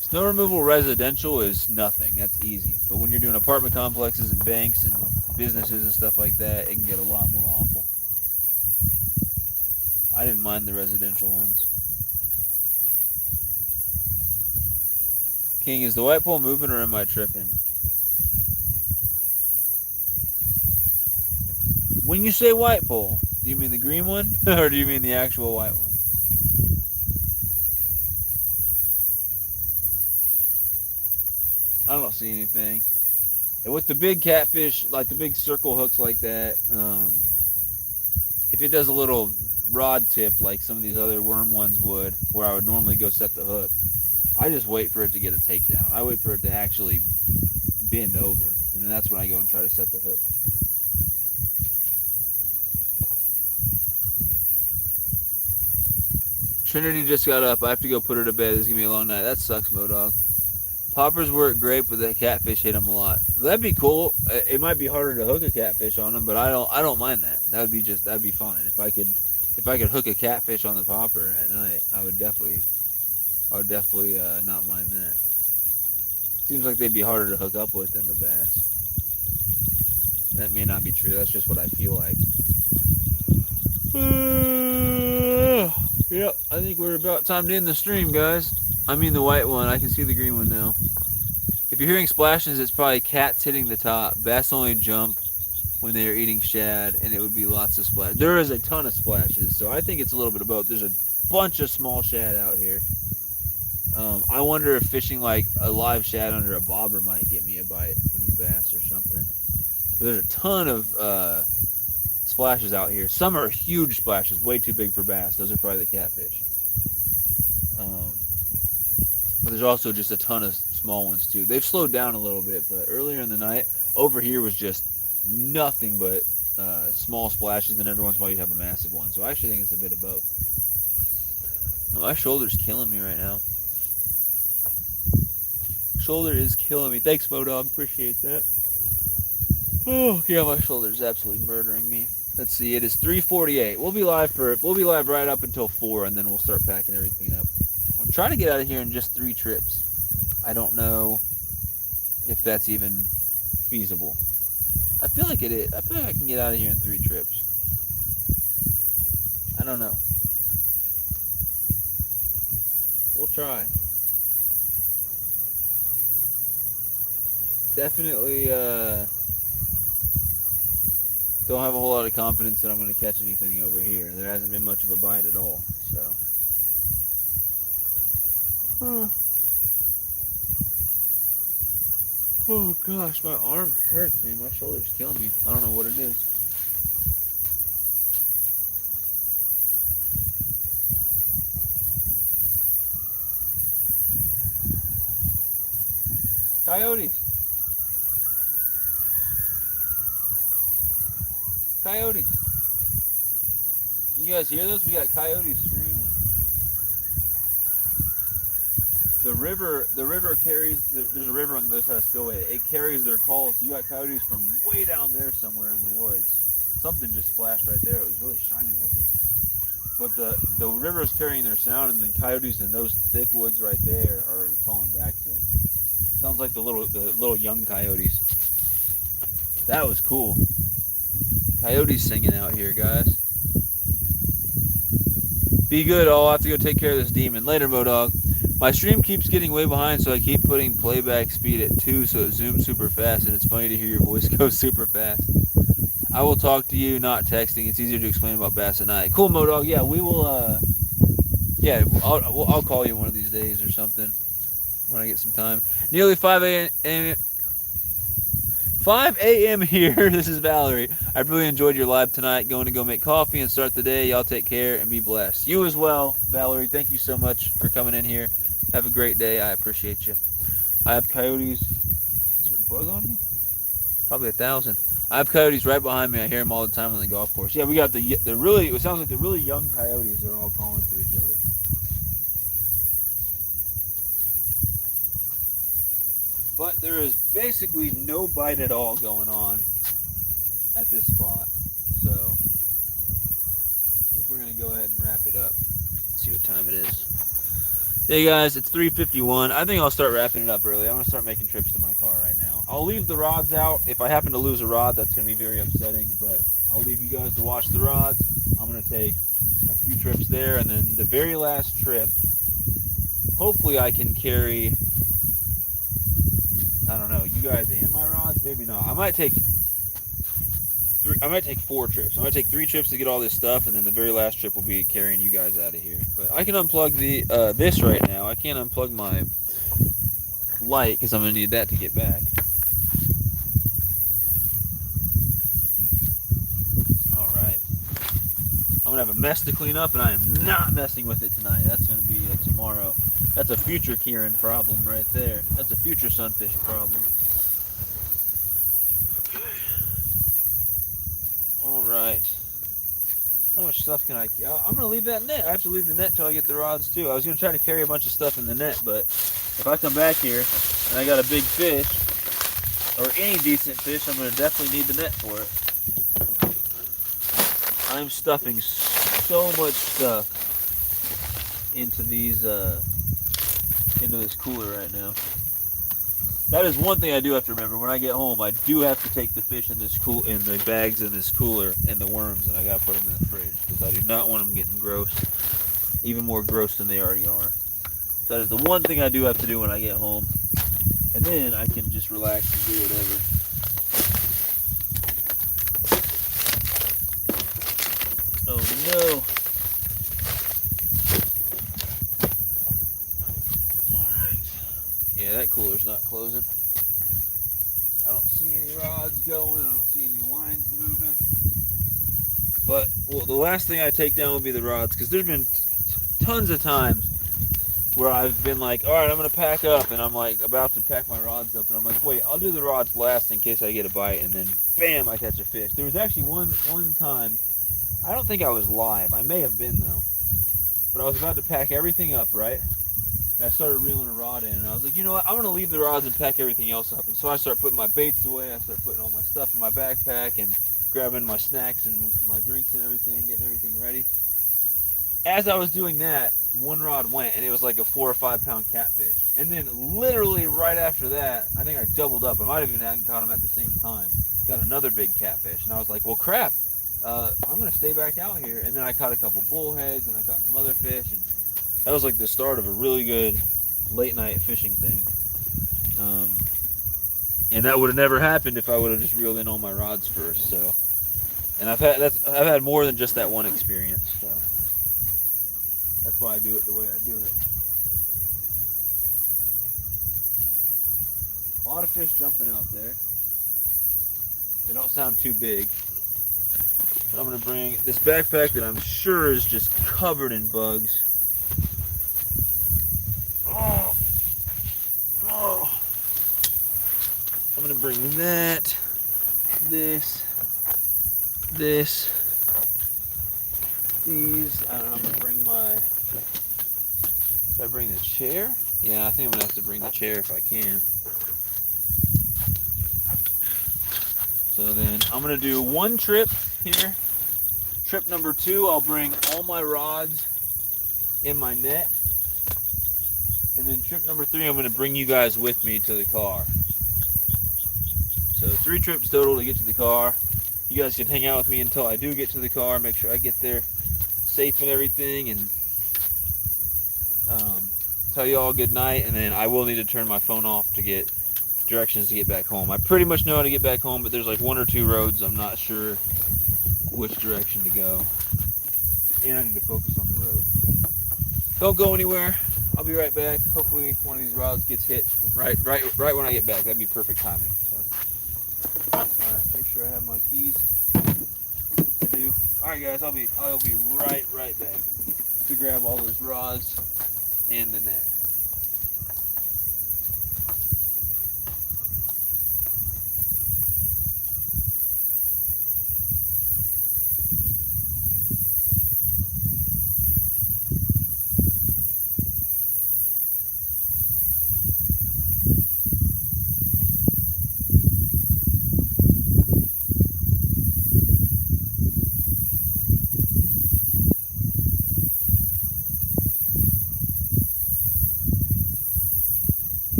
Snow removal residential is nothing. That's easy. But when you're doing apartment complexes and banks and businesses and stuff like that, it can get a lot more awful. I didn't mind the residential ones. King, is the white pole moving or am I tripping? When you say white pole, do you mean the green one or do you mean the actual white one? I don't see anything. And with the big catfish, like the big circle hooks like that, if it does a little rod tip like some of these other worm ones would, where I would normally go set the hook, I just wait for it to get a takedown. I wait for it to actually bend over, and then that's when I go and try to set the hook. Trinity just got up. I have to go put her to bed. This is going to be a long night. That sucks, Modog. Poppers work great, but that catfish hit them a lot. That'd be cool. It might be harder to hook a catfish on them, but I don't mind that. That'd be fine. If I could hook a catfish on the popper at night, I would definitely not mind that. Seems like they'd be harder to hook up with than the bass. That may not be true. That's just what I feel like. Yep, I think we're about time to end the stream, guys. I mean the white one. I can see the green one now. If you're hearing splashes, it's probably cats hitting the top. Bass only jump when they are eating shad, and it would be lots of splash. There is a ton of splashes, so I think it's a little bit of both. There's a bunch of small shad out here. I wonder if fishing like a live shad under a bobber might get me a bite from a bass or something. But there's a ton of splashes out here. Some are huge splashes, way too big for bass. Those are probably the catfish. But there's also just a ton of small ones too. They've slowed down a little bit, but earlier in the night, over here was just nothing but small splashes, and every once in a while you have a massive one. So I actually think it's a bit of both. My shoulder's killing me right now. Shoulder is killing me. Thanks, Modog. Appreciate that. Oh yeah, my shoulder's absolutely murdering me. Let's see. It is 3:48. We'll be live right up until 4, and then we'll start packing everything up. I'll try to get out of here in just 3 trips. I don't know if that's even feasible. I feel like it is. I feel like I can get out of here in 3 trips. I don't know. We'll try. Definitely don't have a whole lot of confidence that I'm going to catch anything over here. There hasn't been much of a bite at all, so. Oh gosh, my arm hurts, man. My shoulder's killing me. I don't know what it is. Coyotes. Coyotes. You guys hear those? We got coyotes screaming. The river carries, there's a river on the other side of Spillway. It carries their calls. So you got coyotes from way down there somewhere in the woods. Something just splashed right there. It was really shiny looking. But the river is carrying their sound, and then coyotes in those thick woods right there are calling back to them. Sounds like the little young coyotes. That was cool. Coyotes singing out here, guys. Be good, I'll have to go take care of this demon. Later, Modog. My stream keeps getting way behind, so I keep putting playback speed at 2 so it zooms super fast, and it's funny to hear your voice go super fast. I will talk to you, not texting. It's easier to explain about bass at night. Cool, Modog. Yeah, we will, yeah, I'll call you one of these days or something when I get some time. Nearly 5 a.m. here. This is Valerie. I really enjoyed your live tonight. Going to go make coffee and start the day. Y'all take care and be blessed. You as well, Valerie. Thank you so much for coming in here. Have a great day. I appreciate you. I have coyotes. Is there a bug on me? Probably 1,000. I have coyotes right behind me. I hear them all the time on the golf course. Yeah, we got the really, it sounds like the really young coyotes are all calling to each other. But there is basically no bite at all going on at this spot. So I think we're going to go ahead and wrap it up. Let's see what time it is. Hey guys, it's 3:51. I think I'll start wrapping it up early. I'm gonna start making trips to my car right now. I'll leave the rods out. If I happen to lose a rod, that's gonna be very upsetting, but I'll leave you guys to watch the rods. I'm gonna take a few trips there, and then the very last trip, hopefully I can carry, I don't know, you guys and my rods? Maybe not. I might take 4 trips. I might take 3 trips to get all this stuff, and then the very last trip will be carrying you guys out of here. But I can unplug the this right now. I can't unplug my light because I'm gonna need that to get back. All right. I'm gonna have a mess to clean up, and I am not messing with it tonight. That's gonna be tomorrow. That's a future Kieran problem right there. That's a future sunfish problem. Alright. How much stuff can I'm going to leave that net. I have to leave the net till I get the rods too. I was going to try to carry a bunch of stuff in the net, but if I come back here and I got a big fish, or any decent fish, I'm going to definitely need the net for it. I'm stuffing so much stuff into these, into this cooler right now. That is one thing I do have to remember. When I get home, I do have to take the fish in this in the bags in this cooler, and the worms, and I gotta put them in the fridge because I do not want them getting gross, even more gross than they already are. So that is the one thing I do have to do when I get home, and then I can just relax and do whatever. Oh no! Yeah, that cooler's not closing. I don't see any rods going. I don't see any lines moving. But well, the last thing I take down will be the rods, because there's been tons of times where I've been like, all right, I'm gonna pack up, and I'm like about to pack my rods up, and I'm like, wait, I'll do the rods last in case I get a bite, and then bam, I catch a fish. There was actually one time, I don't think I was live. I may have been though, but I was about to pack everything up, right? I started reeling a rod in, and I was like, you know what, I'm going to leave the rods and pack everything else up. And so I start putting my baits away, I start putting all my stuff in my backpack, and grabbing my snacks and my drinks and everything, getting everything ready. As I was doing that, one rod went, and it was like a 4 or 5 pound catfish. And then literally right after that, I think I doubled up. I might have even hadn't caught him at the same time. Got another big catfish, and I was like, well crap, I'm going to stay back out here. And then I caught a couple bullheads, and I caught some other fish, and that was like the start of a really good late night fishing thing. And that would have never happened if I would have just reeled in all my rods first. So, and I've had more than just that one experience. So that's why I do it the way I do it. A lot of fish jumping out there. They don't sound too big. But I'm gonna bring this backpack that I'm sure is just covered in bugs. I'm gonna bring that, this, these. I don't know, I'm gonna bring my, should I bring the chair? Yeah, I think I'm gonna have to bring the chair if I can. So then I'm gonna do one trip here. Trip number 2, I'll bring all my rods in my net. And then trip number 3, I'm gonna bring you guys with me to the car. So 3 trips total to get to the car. You guys can hang out with me until I do get to the car, make sure I get there safe and everything, and tell you all good night. And then I will need to turn my phone off to get directions to get back home. I pretty much know how to get back home, but there's like 1 or 2 roads I'm not sure which direction to go, and I need to focus on the road. Don't go anywhere. I'll be right back. Hopefully one of these rods gets hit right when I get back. That'd be perfect timing. So, all right, make sure I have my keys. I do. All right, guys. I'll be right back to grab all those rods and the net.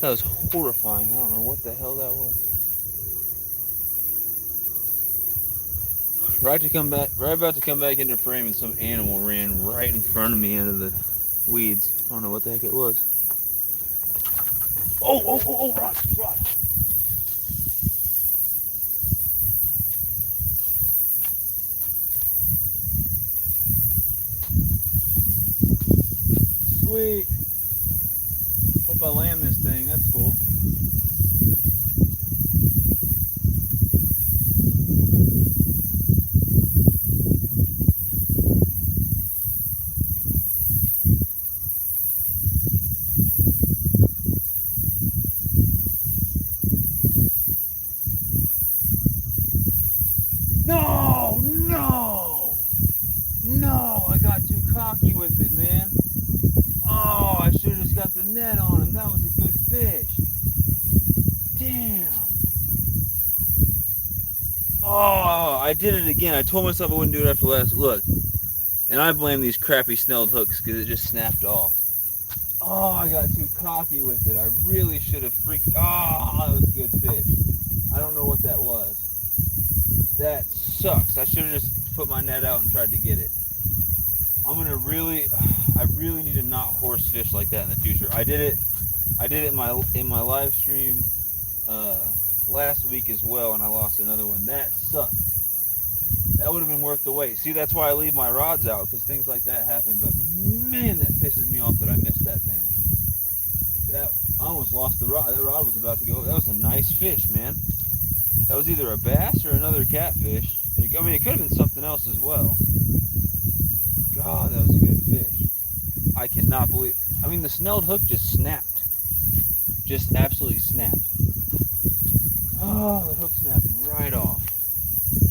That was horrifying. I don't know what the hell that was. Right about to come back into frame, and some animal ran right in front of me into the weeds. I don't know what the heck it was. Oh, Rod. Sweet. Hope I land this thing. That's cool. No! I got too cocky with it, man. Oh, I should have just got the net on him. That was a good fish. Damn. Oh, I did it again. I told myself I wouldn't do it after last look. And I blame these crappy snelled hooks because it just snapped off. Oh, I got too cocky with it. I really should have freaked. Oh, that was a good fish. I don't know what that was. That sucks. I should have just put my net out and tried to get it. I really need to not horse fish like that in the future. I did it in my live stream last week as well, and I lost another one. That sucked. That would have been worth the wait. See, that's why I leave my rods out, because things like that happen. But man, that pisses me off that I missed that thing. I almost lost the rod. That rod was about to go. That was a nice fish, man. That was either a bass or another catfish. I mean, it could have been something else as well. God, that was a good fish. I cannot believe. I mean, the snelled hook just snapped. Just absolutely snapped. Oh, the hook snapped right off.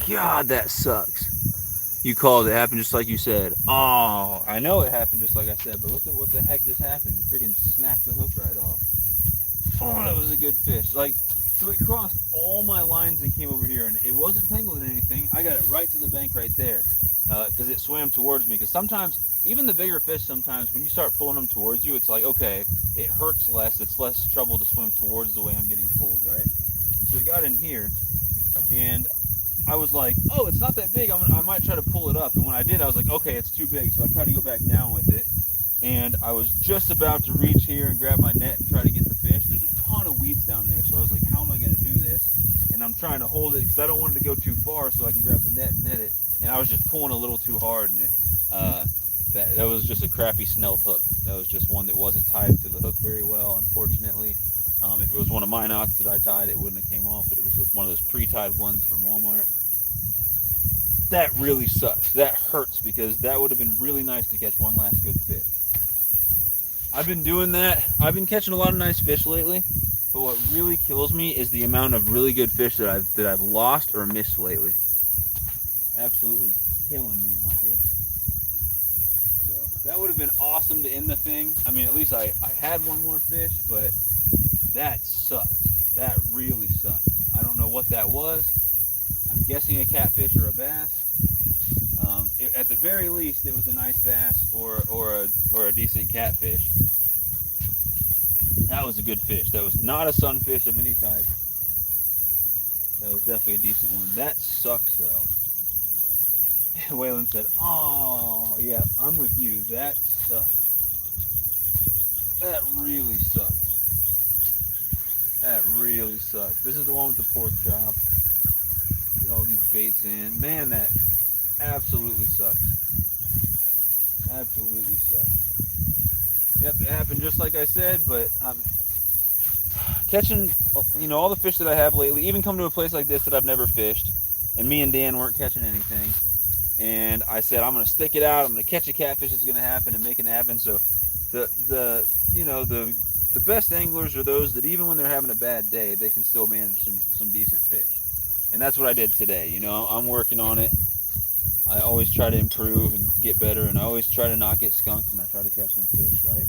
God, that sucks. You called it. Happened just like you said. Oh, I know it happened just like I said, but look at what the heck just happened. Freaking snapped the hook right off. Oh, that was a good fish. Like, so it crossed all my lines and came over here, and it wasn't tangled in anything. I got it right to the bank right there because it swam towards me. Because sometimes, even the bigger fish, sometimes when you start pulling them towards you, it's like, okay, it hurts less. It's less trouble to swim towards the way I'm getting pulled, right? So it got in here, and I was like, oh, it's not that big. I might try to pull it up. And when I did, I was like, okay, it's too big. So I tried to go back down with it. And I was just about to reach here and grab my net and try to get the fish. There's a ton of weeds down there. So I was like, how am I going to do this? And I'm trying to hold it because I don't want it to go too far so I can grab the net and net it. And I was just pulling a little too hard. And that was just a crappy snelled hook. That was just one that wasn't tied to the hook very well, unfortunately. If it was one of my knots that I tied, it wouldn't have came off, but it was one of those pre-tied ones from Walmart. That really sucks. That hurts because that would have been really nice to catch one last good fish. I've been doing that. I've been catching a lot of nice fish lately, but what really kills me is the amount of really good fish that I've lost or missed lately. Absolutely killing me out here. So that would have been awesome to end the thing. I mean, at least I had one more fish, but that sucks. That really sucks. I don't know what that was. I'm guessing a catfish or a bass. At the very least, it was a nice bass or a decent catfish. That was a good fish. That was not a sunfish of any type. That was definitely a decent one. That sucks though. Waylon said, "Oh, yeah, I'm with you. That sucks. That really sucks. That really sucks." This is the one with the pork chop. Get all these baits in. Man, that absolutely sucks. Absolutely sucks. Yep, it happened just like I said, but I'm catching, all the fish that I have lately, even come to a place like this that I've never fished, and me and Dan weren't catching anything, and I said, I'm going to stick it out, I'm going to catch a catfish, it's going to happen, and make it happen. So the best anglers are those that even when they're having a bad day, they can still manage some decent fish. And that's what I did today. I'm working on it. I always try to improve and get better, and I always try to not get skunked, and I try to catch some fish, right?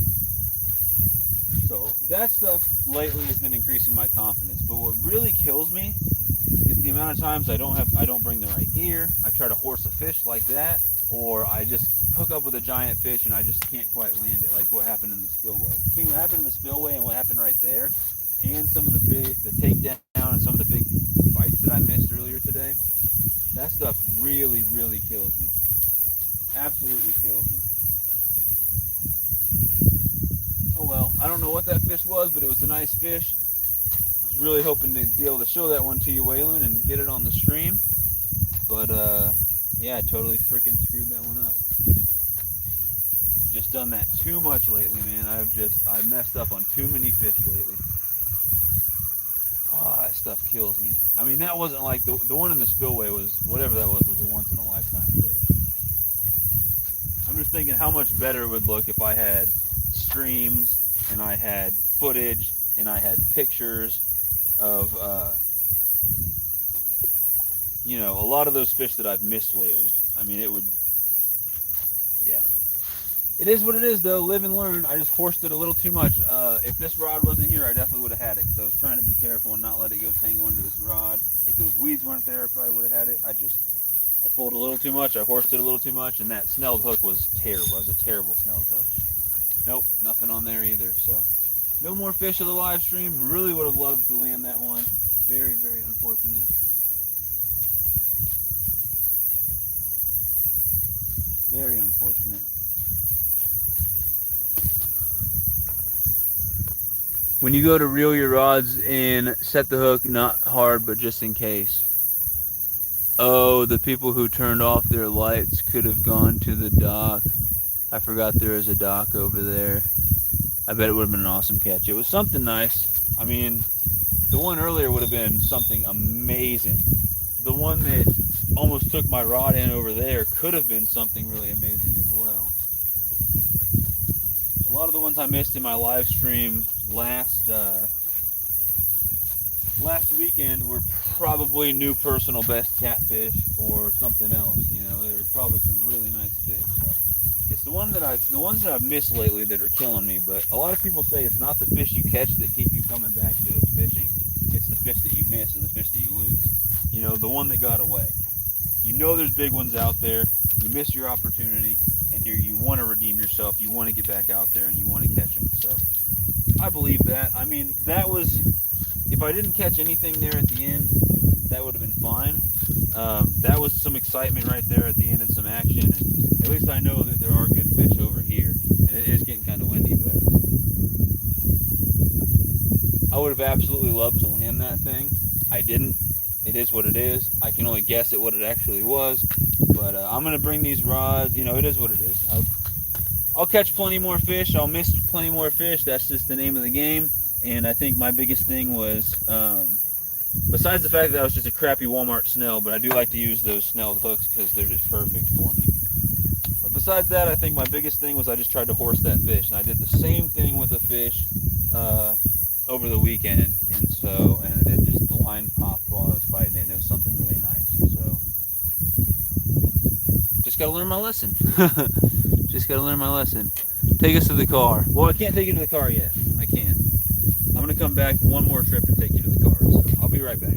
So that stuff lately has been increasing my confidence. But what really kills me is the amount of times I don't bring the right gear. I try to horse a fish like that, or I just hook up with a giant fish and I just can't quite land it, like what happened in the spillway. Between what happened in the spillway and what happened right there, and some of the takedown and some of the big bites that I missed earlier today, that stuff really, really kills me. Absolutely kills me. Oh well, I don't know what that fish was, but it was a nice fish. I was really hoping to be able to show that one to you, Waylon, and get it on the stream. But yeah, I totally freaking screwed that one up. Just done that too much lately, man. I messed up on too many fish lately. Oh, that stuff kills me. I mean, that wasn't like the one in the spillway was, whatever that was a once in a lifetime fish. I'm just thinking how much better it would look if I had streams and I had footage and I had pictures of, you know, a lot of those fish that I've missed lately. I mean, it would, yeah. It is what it is, though. Live and learn. I just horsed it a little too much. If this rod wasn't here, I definitely would have had it, because I was trying to be careful and not let it go tangle into this rod. If those weeds weren't there, I probably would have had it. I pulled a little too much. I horsed it a little too much, and that snelled hook was terrible. It was a terrible snelled hook. Nope, nothing on there either. So, no more fish of the live stream. Really would have loved to land that one. Very, very unfortunate. Very unfortunate. When you go to reel your rods and set the hook, not hard, but just in case. Oh, the people who turned off their lights could have gone to the dock. I forgot there is a dock over there. I bet it would have been an awesome catch. It was something nice. I mean, the one earlier would have been something amazing. The one that almost took my rod in over there could have been something really amazing as well. A lot of the ones I missed in my live stream last weekend were probably new personal best catfish or something else. You know, they were probably some really nice fish. So it's the ones that I've missed lately that are killing me. But a lot of people say it's not the fish you catch that keep you coming back to fishing. It's the fish that you miss and the fish that you lose. You know, the one that got away. You know there's big ones out there. You miss your opportunity, and you want to redeem yourself. You want to get back out there, and you want to catch them. So I believe that. I mean, that was, if I didn't catch anything there at the end, that would have been fine. That was some excitement right there at the end and some action. And at least I know that there are good fish over here. And it is getting kind of windy, but I would have absolutely loved to land that thing. I didn't. It is what it is. I can only guess at what it actually was. But I'm going to bring these rods. You know, it is what it is. I'll catch plenty more fish. I'll miss plenty more fish. That's just the name of the game. And I think my biggest thing was, besides the fact that was just a crappy Walmart snell, but I do like to use those snelled hooks because they're just perfect for me. But besides that, I think my biggest thing was I just tried to horse that fish. And I did the same thing with a fish over the weekend. And so, and just the line popped while I was fighting it, and it was something really nice. So, just got to learn my lesson. Just got to learn my lesson. Take us to the car. Well, I can't take you to the car yet. I can't. I'm going to come back one more trip and take you to the car. So I'll be right back.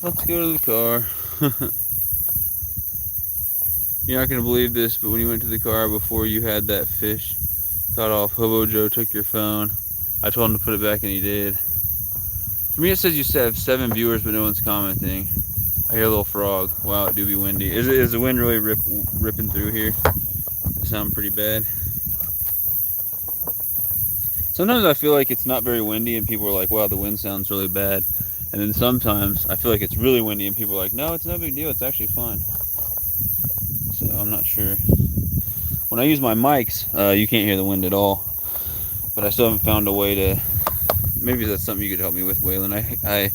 Let's go to the car. You're not gonna believe this, but when you went to the car before you had that fish caught off, Hobo Joe took your phone. I told him to put it back and he did. For me it says you have 7 viewers but no one's commenting. I hear a little frog. Wow, it do be windy. Is the wind really ripping through here? It sounds pretty bad. Sometimes I feel like it's not very windy and people are like, wow, the wind sounds really bad. And then sometimes I feel like it's really windy and people are like, no, it's no big deal, it's actually fine. So I'm not sure. When I use my mics, you can't hear the wind at all. But I still haven't found a way to, maybe that's something you could help me with, Waylon. I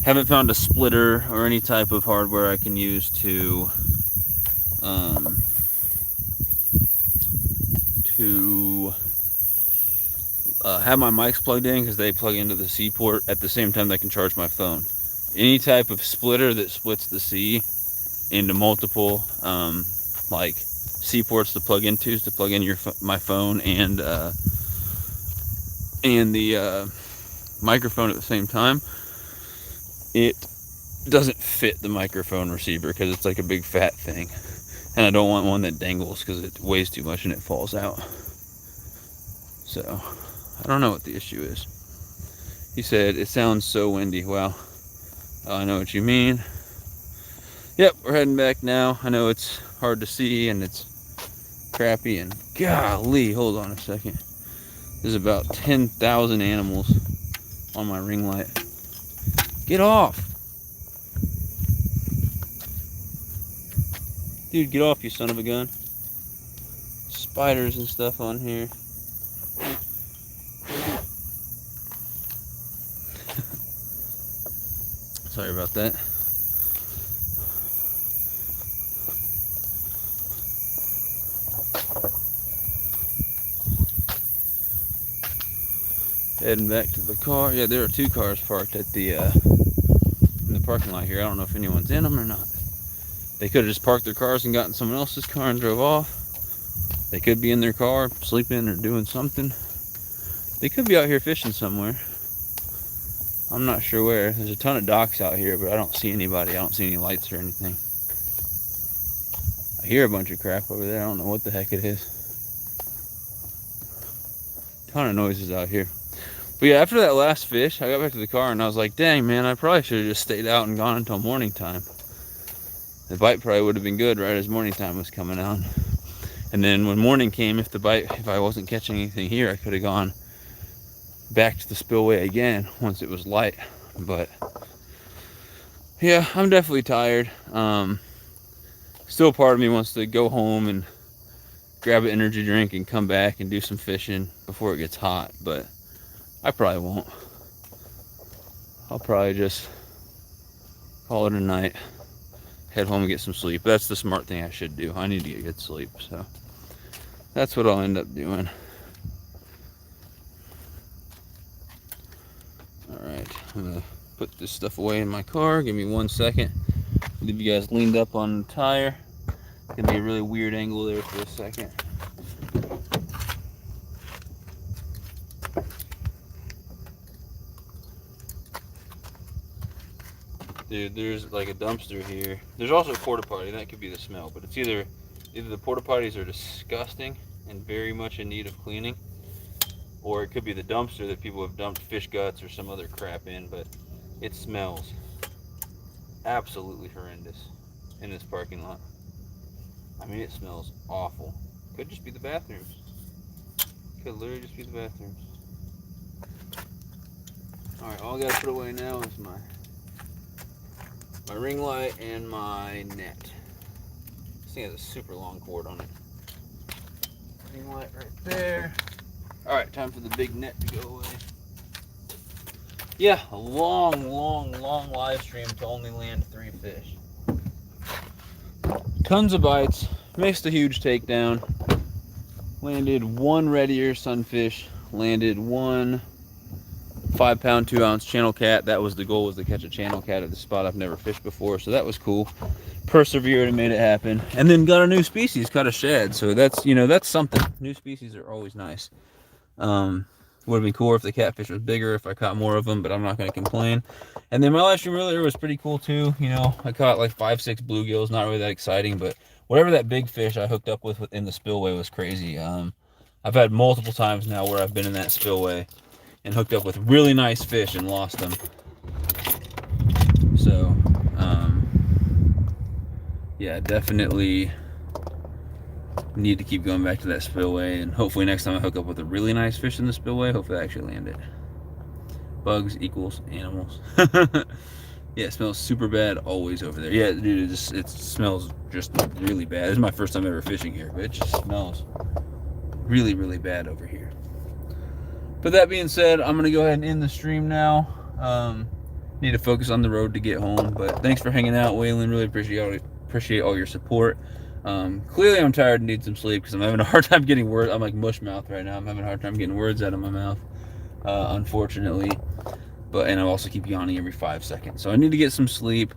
haven't found a splitter or any type of hardware I can use to have my mics plugged in, because they plug into the C port at the same time that I can charge my phone. Any type of splitter that splits the C into multiple like C ports to plug into, is to plug in my phone and the microphone at the same time. It doesn't fit the microphone receiver because it's like a big fat thing, and I don't want one that dangles because it weighs too much and it falls out. So I don't know what the issue is. He said it sounds so windy. Wow, I know what you mean. Yep, we're heading back now. I know it's hard to see and it's crappy, and golly, hold on a second. There's about 10,000 animals on my ring light. Get off! Dude, get off, you son of a gun. Spiders and stuff on here. Sorry about that. Heading back to the car. Yeah, there are 2 cars parked at the in the parking lot here. I don't know if anyone's in them or not. They could have just parked their cars and gotten someone else's car and drove off. They could be in their car sleeping or doing something. They could be out here fishing somewhere. I'm not sure where. There's a ton of docks out here, but I don't see anybody. I don't see any lights or anything. I hear a bunch of crap over there. I don't know what the heck it is. Ton of noises out here. But yeah, after that last fish, I got back to the car and I was like, dang, man, I probably should have just stayed out and gone until morning time. The bite probably would have been good right as morning time was coming out. And then when morning came, if I wasn't catching anything here, I could have gone back to the spillway again once it was light. But yeah, I'm definitely tired. Still part of me wants to go home and grab an energy drink and come back and do some fishing before it gets hot, but I probably won't. I'll probably just call it a night, head home and get some sleep. That's the smart thing I should do. I need to get good sleep, so that's what I'll end up doing. Alright, I'm gonna put this stuff away in my car. Give me 1 second. Leave you guys leaned up on the tire. It's gonna be a really weird angle there for a second. Dude, there's like a dumpster here. There's also a porta potty. That could be the smell, but it's either the porta potties are disgusting and very much in need of cleaning, or it could be the dumpster that people have dumped fish guts or some other crap in. But it smells absolutely horrendous in this parking lot. I mean, it smells awful. Could just be the bathrooms. Could literally just be the bathrooms. Alright, all I gotta put away now is my ring light and my net. This thing has a super long cord on it. Ring light right there. Alright, time for the big net to go away. Yeah, a long live stream to only land 3 fish. Tons of bites, missed a huge takedown. Landed 1 red ear sunfish, landed 1 5-pound 2-ounce channel cat. That was the goal, was to catch a channel cat at the spot I've never fished before, so that was cool. Persevered and made it happen. And then got a new species, caught a shad, so that's, you know, that's something. New species are always nice. Would have been cooler if the catfish was bigger, if I caught more of them, but I'm not going to complain. And then my live stream earlier was pretty cool too. You know, I caught like 5-6 bluegills, not really that exciting, but whatever that big fish I hooked up with in the spillway was crazy. I've had multiple times now where I've been in that spillway and hooked up with really nice fish and lost them. So, yeah, definitely need to keep going back to that spillway, and hopefully next time I hook up with a really nice fish in the spillway, hopefully I actually land it. Bugs equals animals. Yeah, it smells super bad always over there. Yeah, dude, it smells just really bad. This is my first time ever fishing here, but it just smells really, really bad over here. But that being said, I'm going to go ahead and end the stream now. Need to focus on the road to get home, but thanks for hanging out, Waylon. Really appreciate all your support. Clearly I'm tired and need some sleep because I'm having a hard time getting words. I'm like mush mouth right now. I'm having a hard time getting words out of my mouth, unfortunately. And I also keep yawning every 5 seconds. So I need to get some sleep.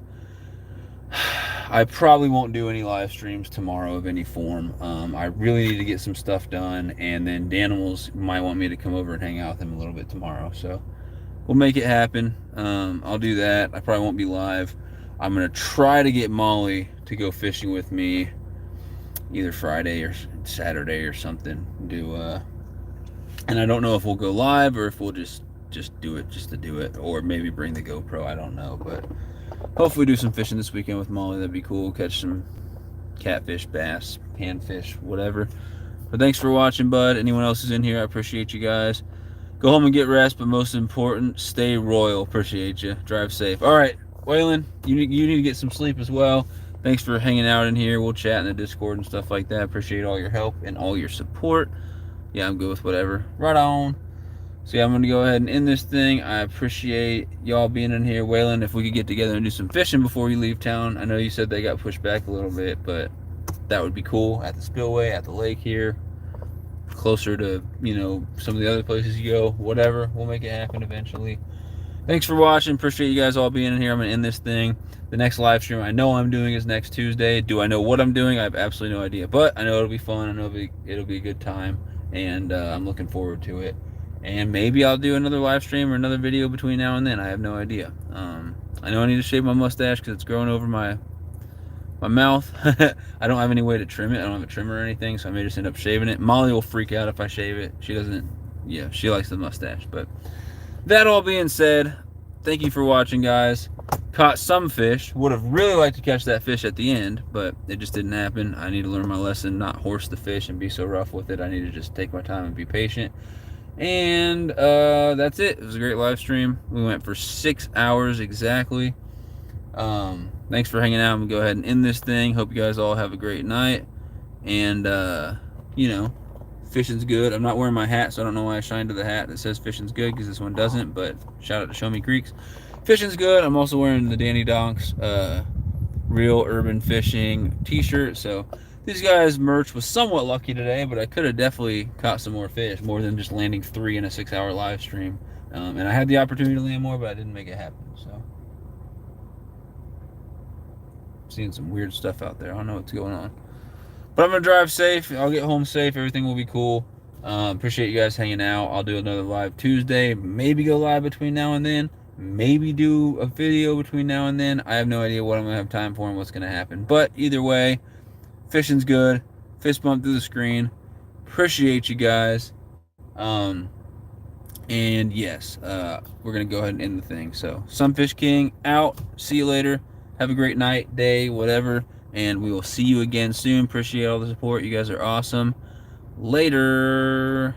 I probably won't do any live streams tomorrow of any form. I really need to get some stuff done, and then Danimals might want me to come over and hang out with him a little bit tomorrow. So we'll make it happen. I'll do that. I probably won't be live. I'm going to try to get Molly to go fishing with me either Friday or Saturday or something. And I don't know if we'll go live or if we'll just do it just to do it, or maybe bring the GoPro. I don't know, but hopefully do some fishing this weekend with Molly. That'd be cool. Catch some catfish, bass, panfish, whatever. But thanks for watching, bud. Anyone else who's in here, I appreciate you guys. Go home and get rest, but most important, stay royal. Appreciate you. Drive safe. All right, Waylon, you need to get some sleep as well. Thanks for hanging out in here. We'll chat in the Discord and stuff like that. Appreciate all your help and all your support. Yeah, I'm good with whatever. Right on. So yeah, I'm going to go ahead and end this thing. I appreciate y'all being in here. Waylon, if we could get together and do some fishing before you leave town. I know you said they got pushed back a little bit, but that would be cool. At the spillway, at the lake here. Closer to, you know, some of the other places you go. Whatever. We'll make it happen eventually. Thanks for watching. Appreciate you guys all being in here. I'm going to end this thing. The next live stream I know I'm doing is next Tuesday. Do I know what I'm doing? I have absolutely no idea. But I know it'll be fun. I know it'll be a good time. And I'm looking forward to it. And maybe I'll do another live stream or another video between now and then. I have no idea. I know I need to shave my mustache because it's growing over my mouth. I don't have any way to trim it. I don't have a trimmer or anything, so I may just end up shaving it. Molly will freak out if I shave it. She doesn't, yeah, she likes the mustache. But that all being said, thank you for watching, guys. Caught some fish. Would have really liked to catch that fish at the end, but it just didn't happen. I need to learn my lesson, not horse the fish and be so rough with it. I need to just take my time and be patient. And that's it. It was a great live stream. We went for 6 hours exactly. Thanks for hanging out. I'm gonna go ahead and end this thing. Hope you guys all have a great night. And you know, fishing's good. I'm not wearing my hat, so I don't know why I shined to the hat that says fishing's good, because this one doesn't. But shout out to Show Me Creeks. Fishing's good. I'm also wearing the Danny Donks Real Urban Fishing t-shirt. So these guys' merch was somewhat lucky today, but I could have definitely caught some more fish, more than just landing 3 in a 6-hour live stream. And I had the opportunity to land more, but I didn't make it happen. So seeing some weird stuff out there. I don't know what's going on. But I'm going to drive safe. I'll get home safe. Everything will be cool. Appreciate you guys hanging out. I'll do another live Tuesday. Maybe go live between now and then. Maybe do a video between now and then. I have no idea what I'm going to have time for and what's going to happen. But either way, fishing's good. Fist bump through the screen. Appreciate you guys. And yes, we're going to go ahead and end the thing. So, Sunfish King out. See you later. Have a great night, day, whatever. And we will see you again soon. Appreciate all the support. You guys are awesome. Later.